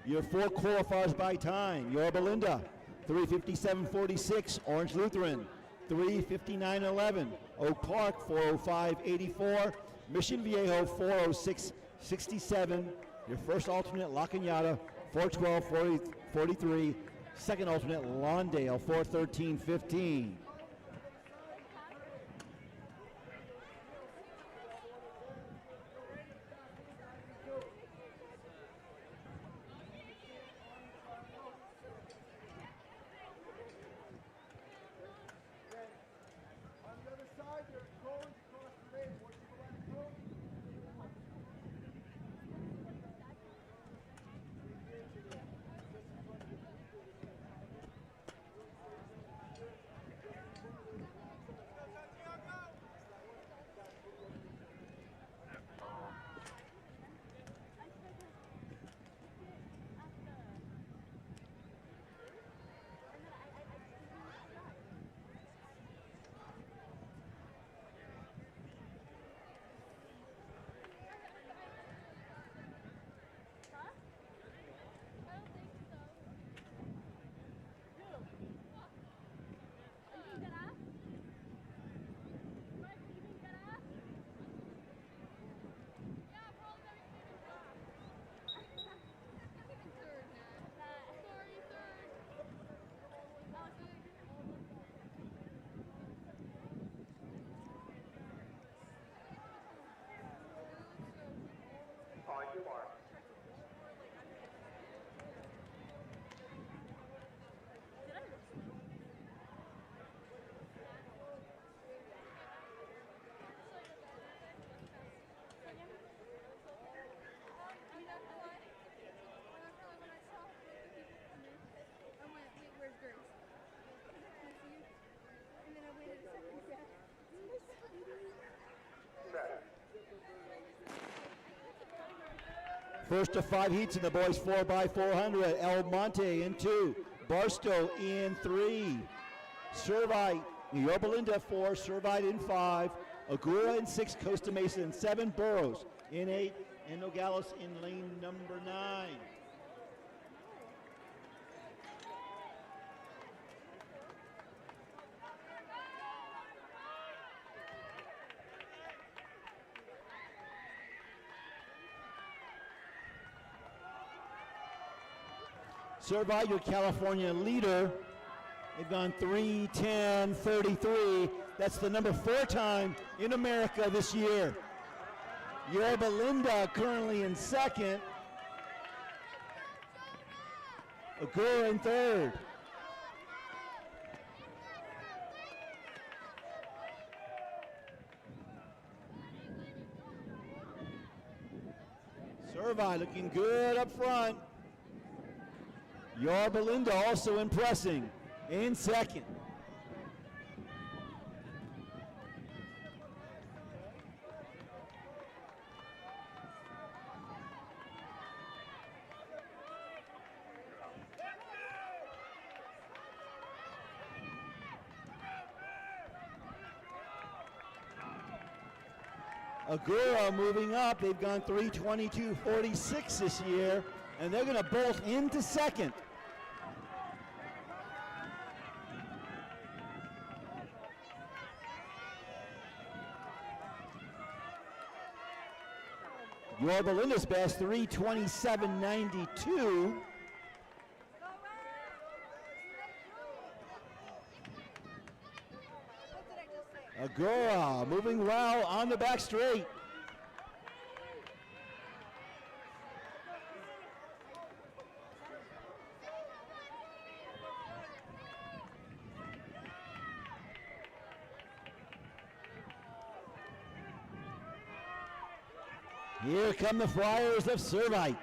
Your four qualifiers by time: Yorba Linda 3:57.46. Orange Lutheran 3:59.11. Oak Park 4:05.84. Mission Viejo 4:06.67. Your first alternate La Cañada 4:12.43. Second alternate Lawndale 4:13.15. On the other side, there's cones across the lane. Once you go on the cone, First of five heats in the boys 4x400. El Monte in 2. Barstow in 3. Servite, Yorba Linda 4. Servite in 5. Agura in 6. Costa Mesa in 7. Burroughs in 8. And Nogales in lane number 9. Servite, your California leader. They've gone 3:10.33. That's the number 4 time in America this year. Yorba Linda currently in second. Agura in third. Servite looking good up front. Yorba Linda also impressing in second. Agura moving up. They've gone 3:22.46 this year, and they're going to bolt into second. Yorba Linda's best, 3:27.92. Agura moving well on the back straight. Here come the Friars of Servite.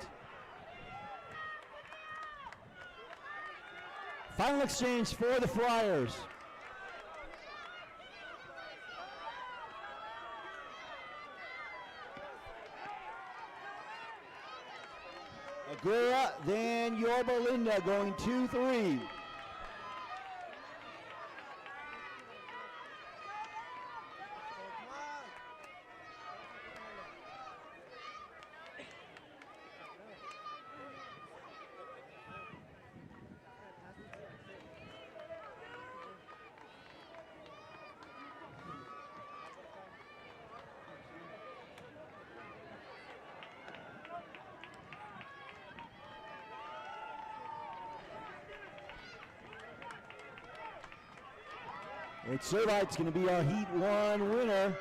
Final exchange for the Friars. Agura, then Yorba Linda going 2-3. And Servite's going to be our Heat 1 winner.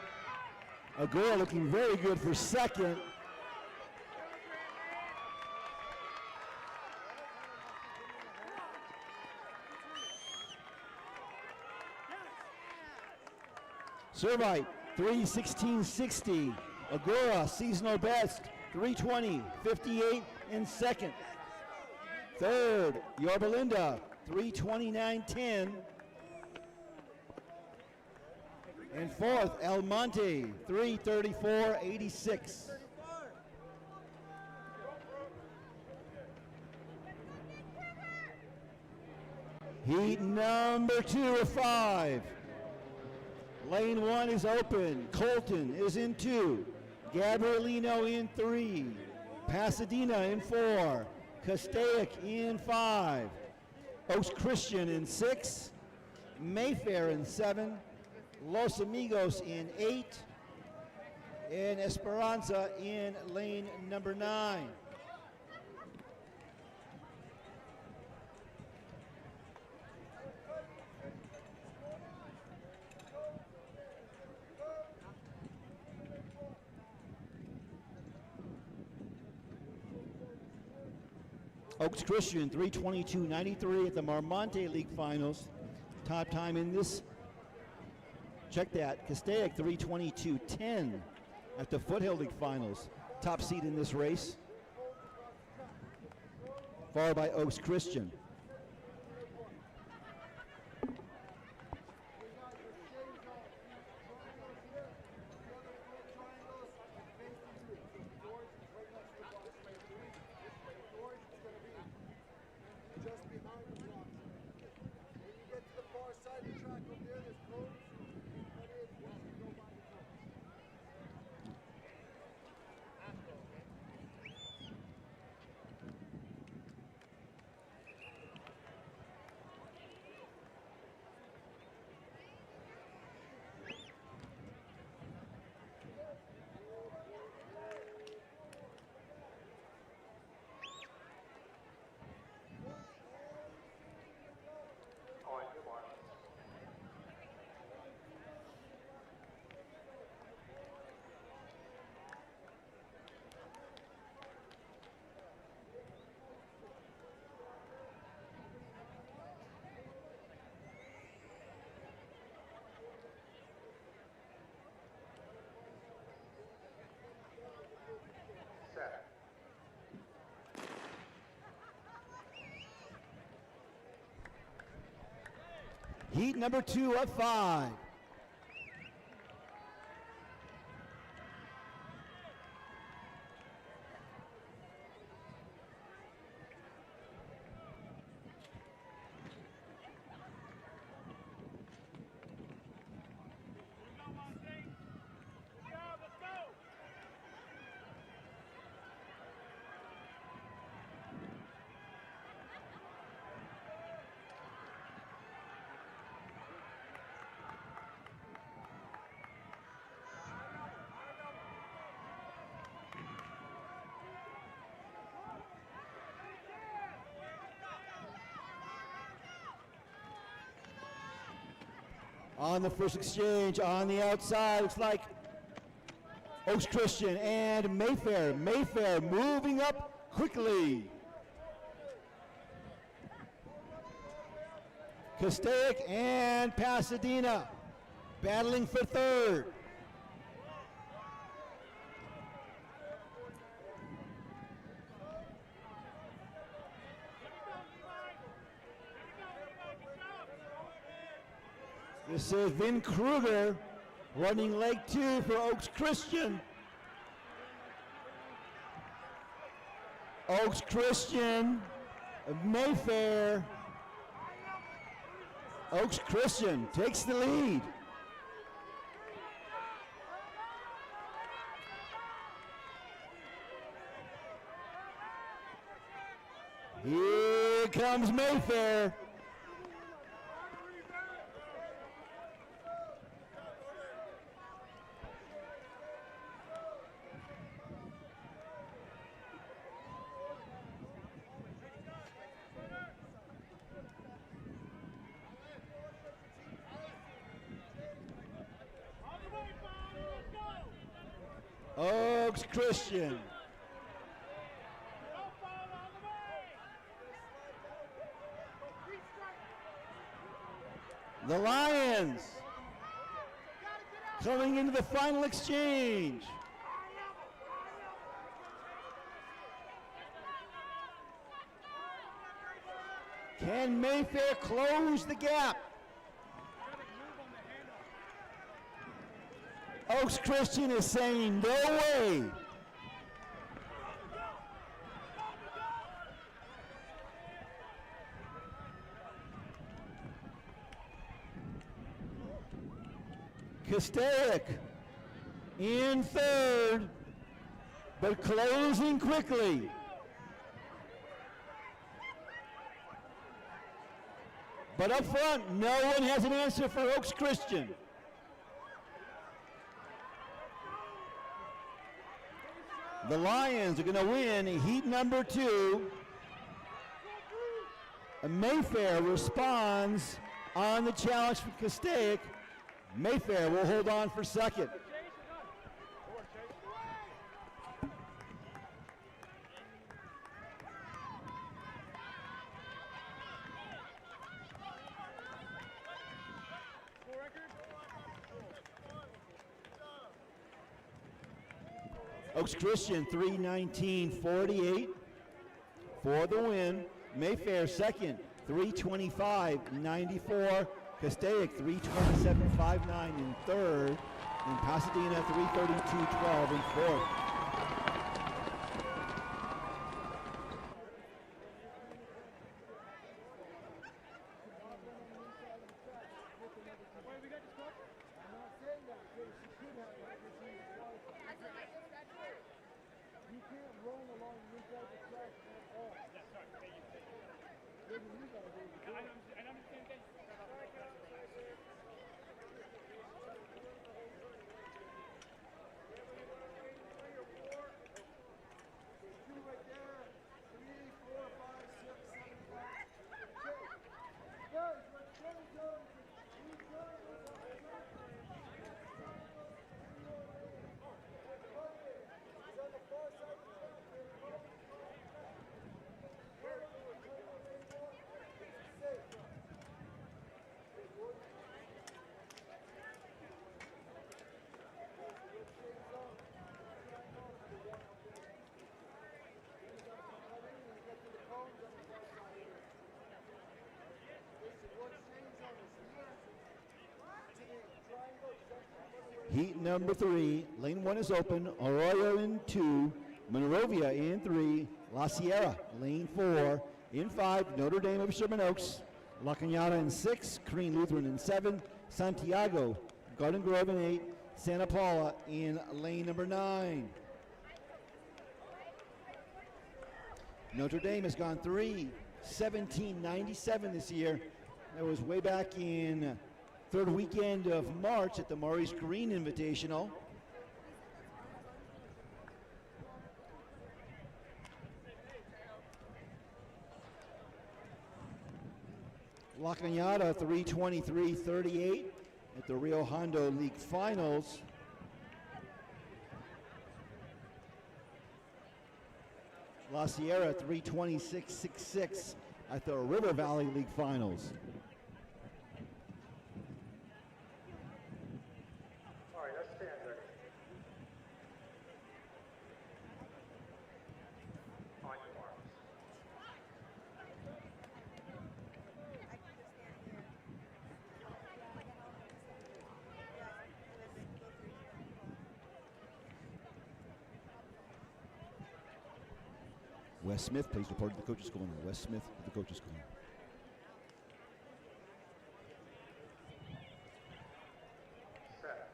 Agura looking very good for second. Servite 3:16.60. Agura seasonal best 3:20.58 in second. Third, Yorba Linda 3:29.10. And fourth, El Monte, 3:34.86. Heat number 2 of 5. Lane 1 is open. Colton is in 2. Gabrielino in 3. Pasadena in 4. Castaic in 5. Oaks Christian in 6. Mayfair in 7. Los Amigos in 8, and Esperanza in lane number 9. Oaks Christian 3:22.93 at the Marmonte League Finals. Top time in this. Check that, Castaic 3:22.10 at the Foothill League Finals. Top seed in this race. Followed by Oaks Christian. Heat number 2 of 5. Let's go. On the first exchange, on the outside, looks like Oaks Christian and Mayfair. Mayfair moving up quickly. Castaic and Pasadena battling for third. This is Vin Kruger running leg 2 for Oaks Christian. Oaks Christian, Mayfair. Oaks Christian takes the lead. Here comes Mayfair. Oaks Christian. The Lions coming into the final exchange. Can Mayfair close the gap? Oaks Christian is saying no way. Castaic in third, but closing quickly. But up front, no one has an answer for Oaks Christian. The Lions are going to win heat number 2. Mayfair responds on the challenge from Castaic. Mayfair will hold on for second. Oaks Christian 3:19.48 for the win. Mayfair second, 3:25.94. Castaic 3:27.59 in third, and Pasadena 3:32.12 in fourth. Heat number 3, lane 1 is open. Arroyo in 2, Monrovia in 3, La Sierra, lane 4, in 5, Notre Dame of Sherman Oaks, La Cañada in 6, Korean Lutheran in 7, Santiago, Garden Grove in 8, Santa Paula in lane number 9. Notre Dame has gone 3:17.97 this year. That was way back in third weekend of March at the Maurice Green Invitational. La Cañada 3:23.38, at the Rio Hondo League Finals. La Sierra 326.66 at the River Valley League Finals. All right, let's stand ready. On your marks. Wes Smith, please report to the coaches corner. Wes Smith to the coaches corner. Set.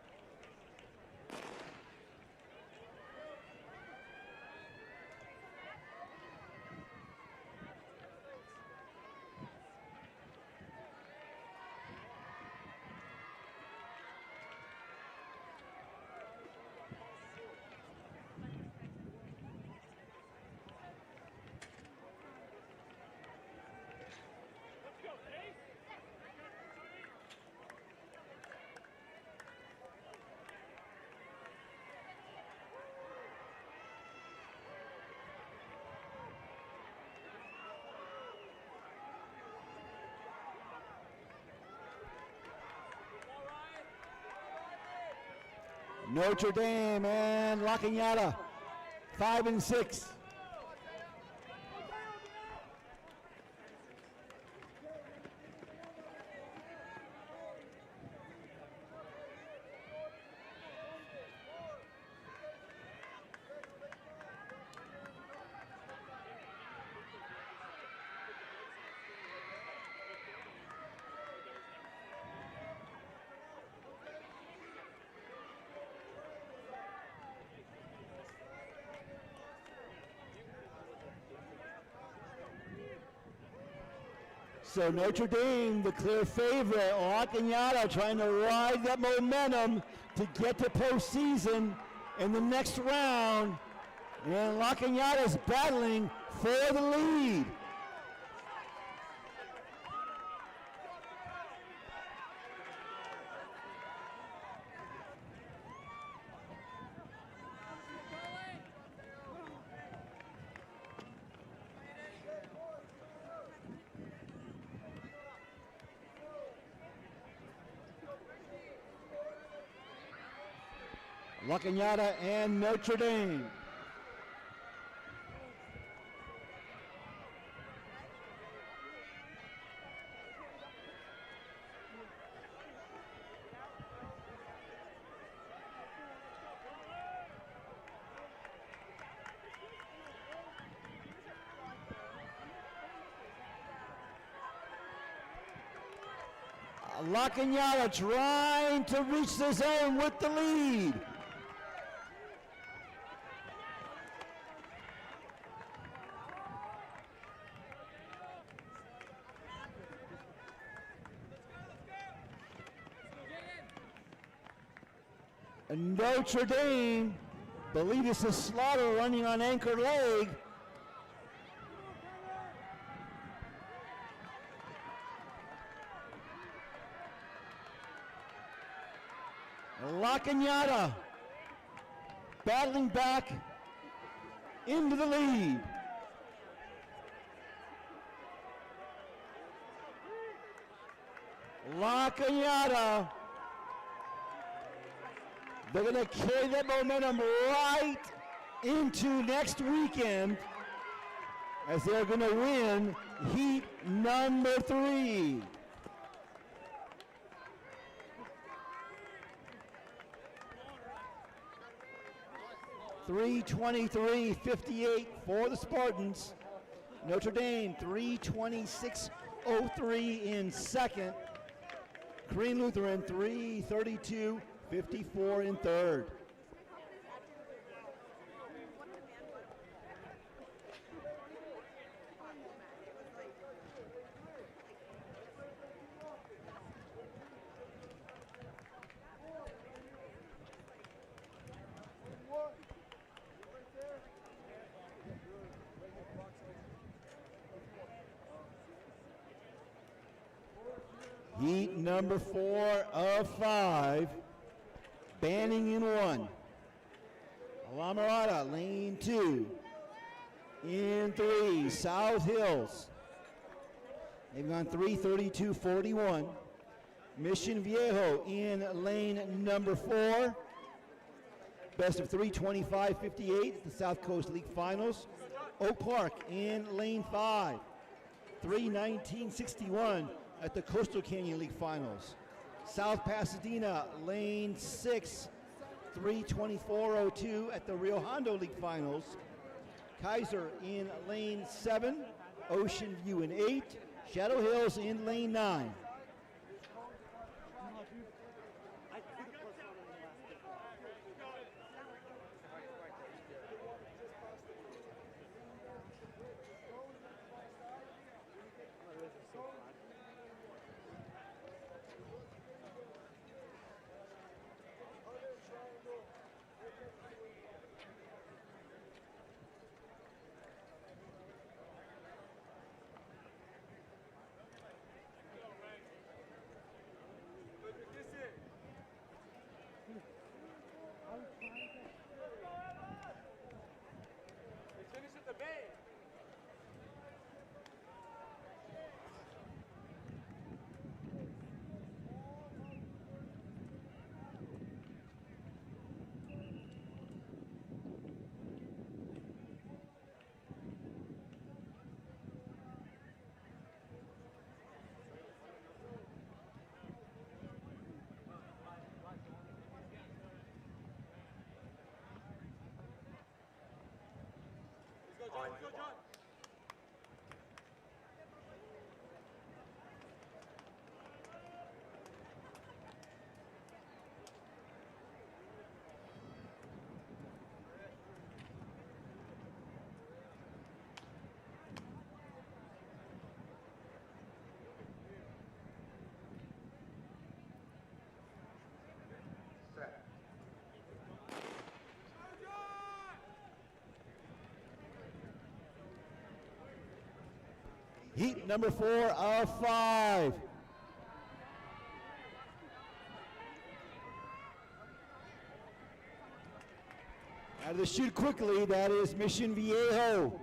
Notre Dame and La Cañada, 5 and 6. So Notre Dame, the clear favorite. La Cañada trying to ride that momentum to get to postseason in the next round. And La Cañada is battling for the lead. La Cañada and Notre Dame. La Cañada trying to reach the zone with the lead. And Notre Dame, believe this is Slaughter running on anchor leg. La Cañada battling back into the lead. La Cañada, they're going to carry that momentum right into next weekend as they're going to win heat number 3. $3:23.58 for the Spartans. Notre Dame 3:26.03 in second. Korean Lutheran 3:32.54 in third. Heat number 4 of 5. Banning in 1. La Mirada, lane 2. In 3, South Hills. They've gone 3:32.41. Mission Viejo in lane number 4. Best of 3:25.58, the South Coast League Finals. Oak Park in lane 5. 3:19.61 at the Coastal Canyon League Finals. South Pasadena, lane 6. 3:24.02 at the Rio Hondo League Finals. Kaiser in lane 7. Ocean View in 8. Shadow Hills in lane 9. Set. Heat number 4 of 5. Out of the chute quickly, that is Mission Viejo.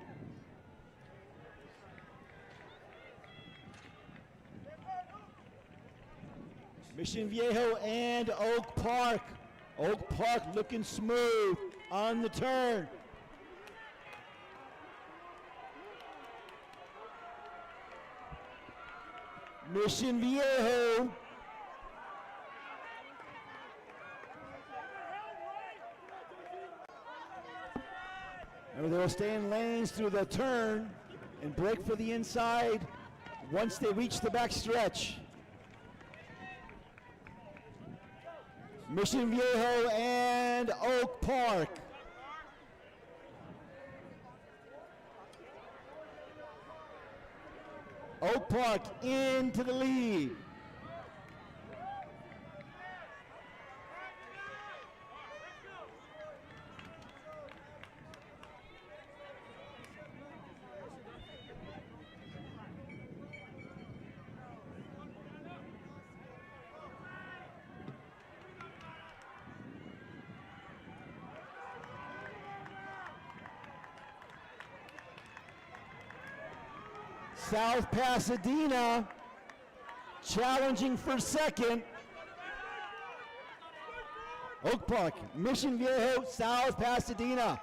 Mission Viejo and Oak Park. Oak Park looking smooth on the turn. Mission Viejo. Remember, they'll stay in lanes through the turn and break for the inside once they reach the back stretch. Mission Viejo and Oak Park. Oak Park into the lead. South Pasadena challenging for second. Oak Park, Mission Viejo, South Pasadena.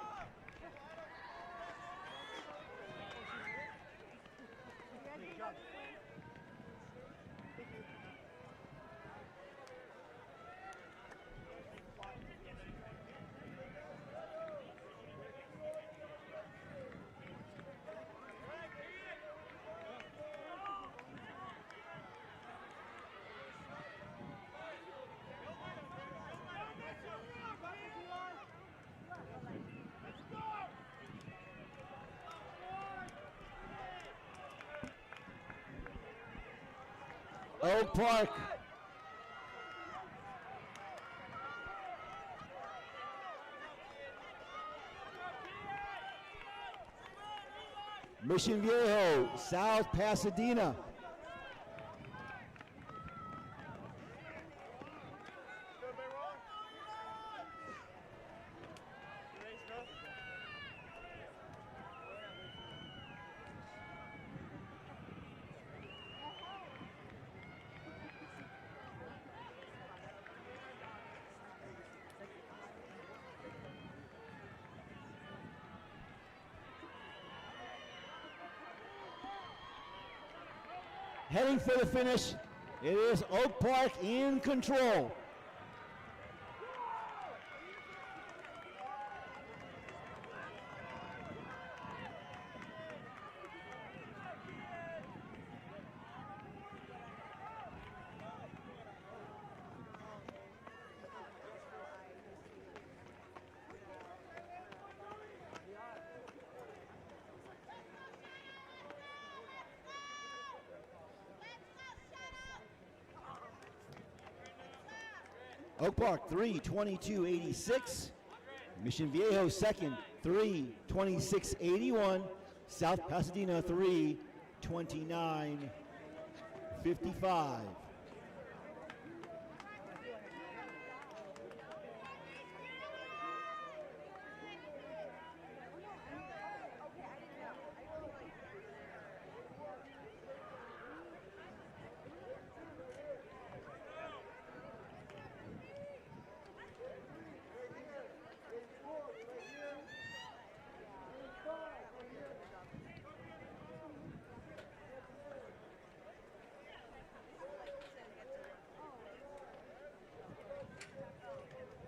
Oak Park. Mission Viejo, South Pasadena. heading for the finish. It is Oak Park in control. Oak Park 3:22.86. Mission Viejo second 3:26.81. South Pasadena 3:29.55.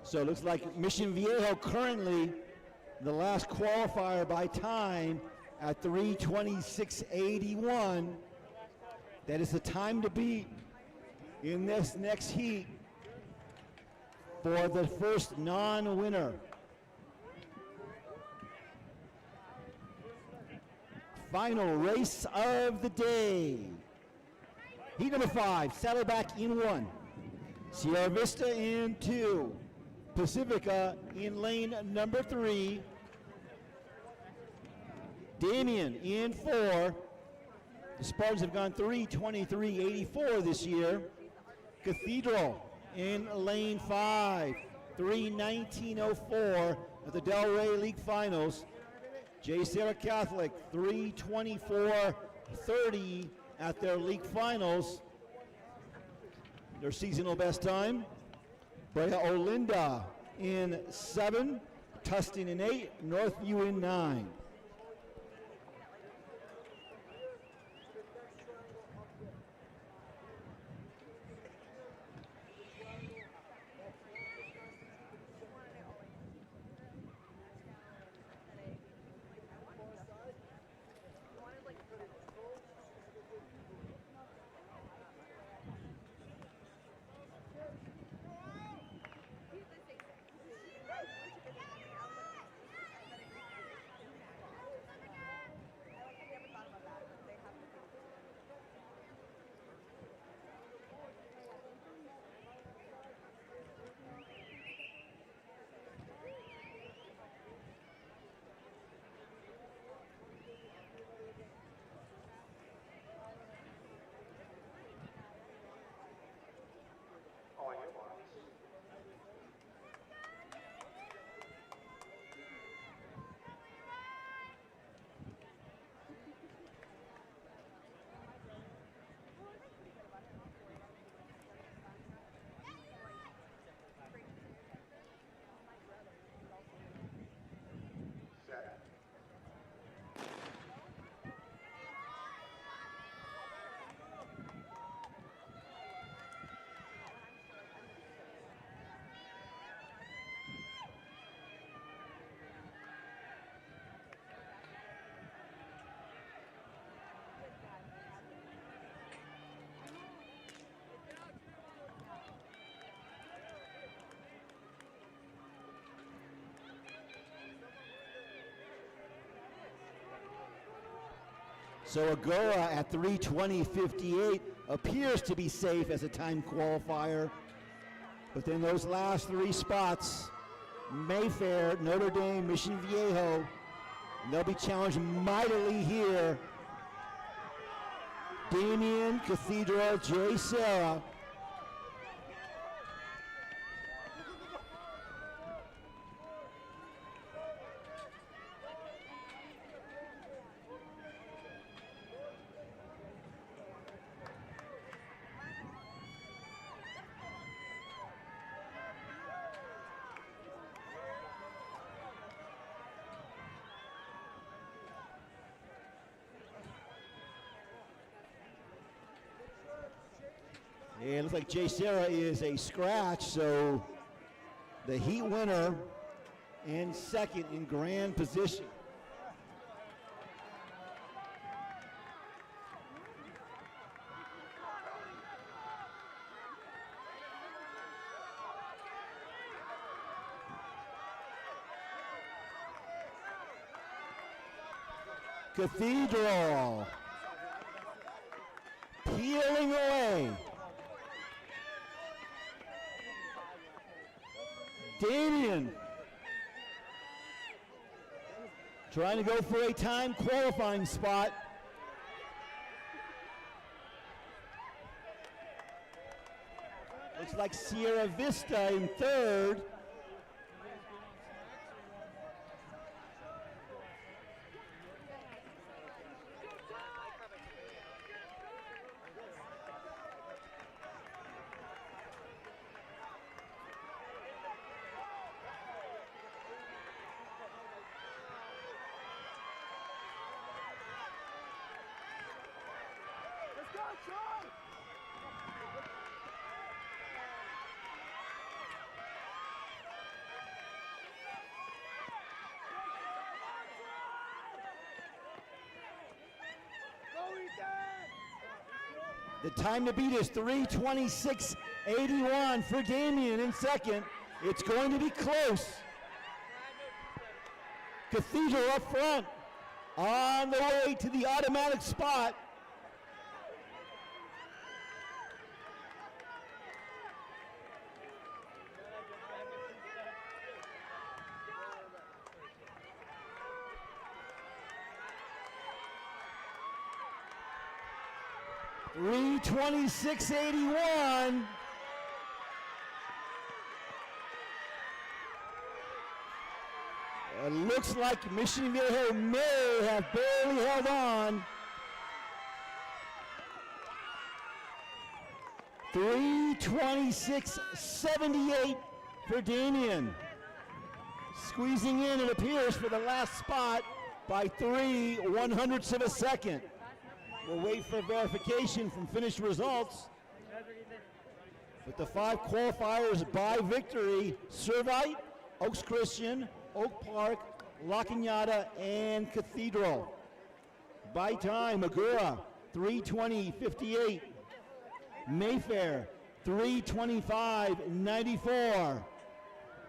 So it looks like Mission Viejo currently the last qualifier by time at 3:26.81. That is the time to beat in this next heat for the first non-winner. Final race of the day. Heat number 5, Saddleback in 1. Sierra Vista in 2. Pacifica in lane number 3. Damien in 4. The Spartans have gone 3:23.84 this year. Cathedral in lane 5, 3:19.04 at the Delray League Finals. J. Sarah Catholic 3:24.30 at their league finals. Their seasonal best time. Brea Olinda in 7, Tustin in 8, Northview in 9. On your marks. Set. So Agora at 3:20.58 appears to be safe as a time qualifier. But then those last 3 spots, Mayfair, Notre Dame, Mission Viejo, they'll be challenged mightily here. Damien, Cathedral, J. Sarah. And it looks like Jay Serra is a scratch, so the heat winner and second in grand position. Cathedral peeling away. Damien trying to go for a time qualifying spot. Looks like Sierra Vista in third. The time to beat is 3:26.81 for Damien in second. It's going to be close. Cathedral up front, on the way to the automatic spot. $3:26.81. It looks like Mission Viejo may have barely held on. 3:26.78 for Damien. Squeezing in, it appears, for the last spot by 3/100ths of a second. We'll wait for verification from finished results. With the 5 qualifiers by victory: Servite, Oaks Christian, Oak Park, La Cañada, and Cathedral. By time, Magura, 3:20.58. Mayfair, 3:25.94.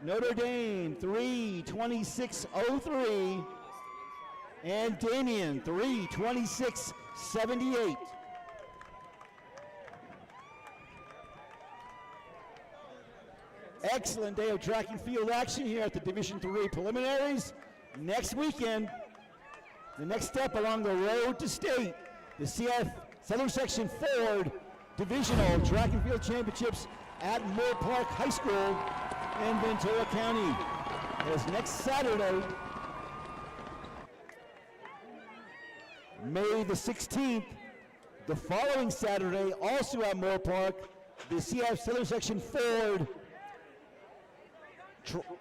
Notre Dame, 3:26.03. And Damien, 3:26.78. Excellent day of track and field action here at the Division III preliminaries. Next weekend, the next step along the road to state, the CIF Southern Section Ford Divisional Track and Field Championships at Moore Park High School in Ventura County. That is next Saturday, May the 16th. The following Saturday, also at Moore Park, the CIF Southern Section Ford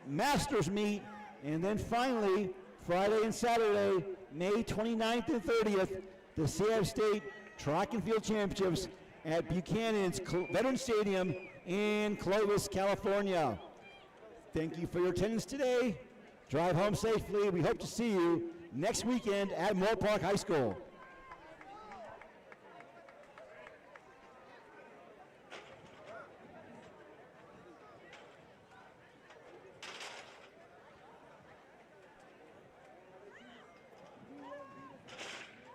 Masters meet, and then finally, Friday and Saturday, May 29th and 30th, the CIF State Track and Field Championships at Buchanan's Veterans Stadium in Clovis, California. Thank you for your attendance today. Drive home safely. We hope to see you next weekend at Moore Park High School.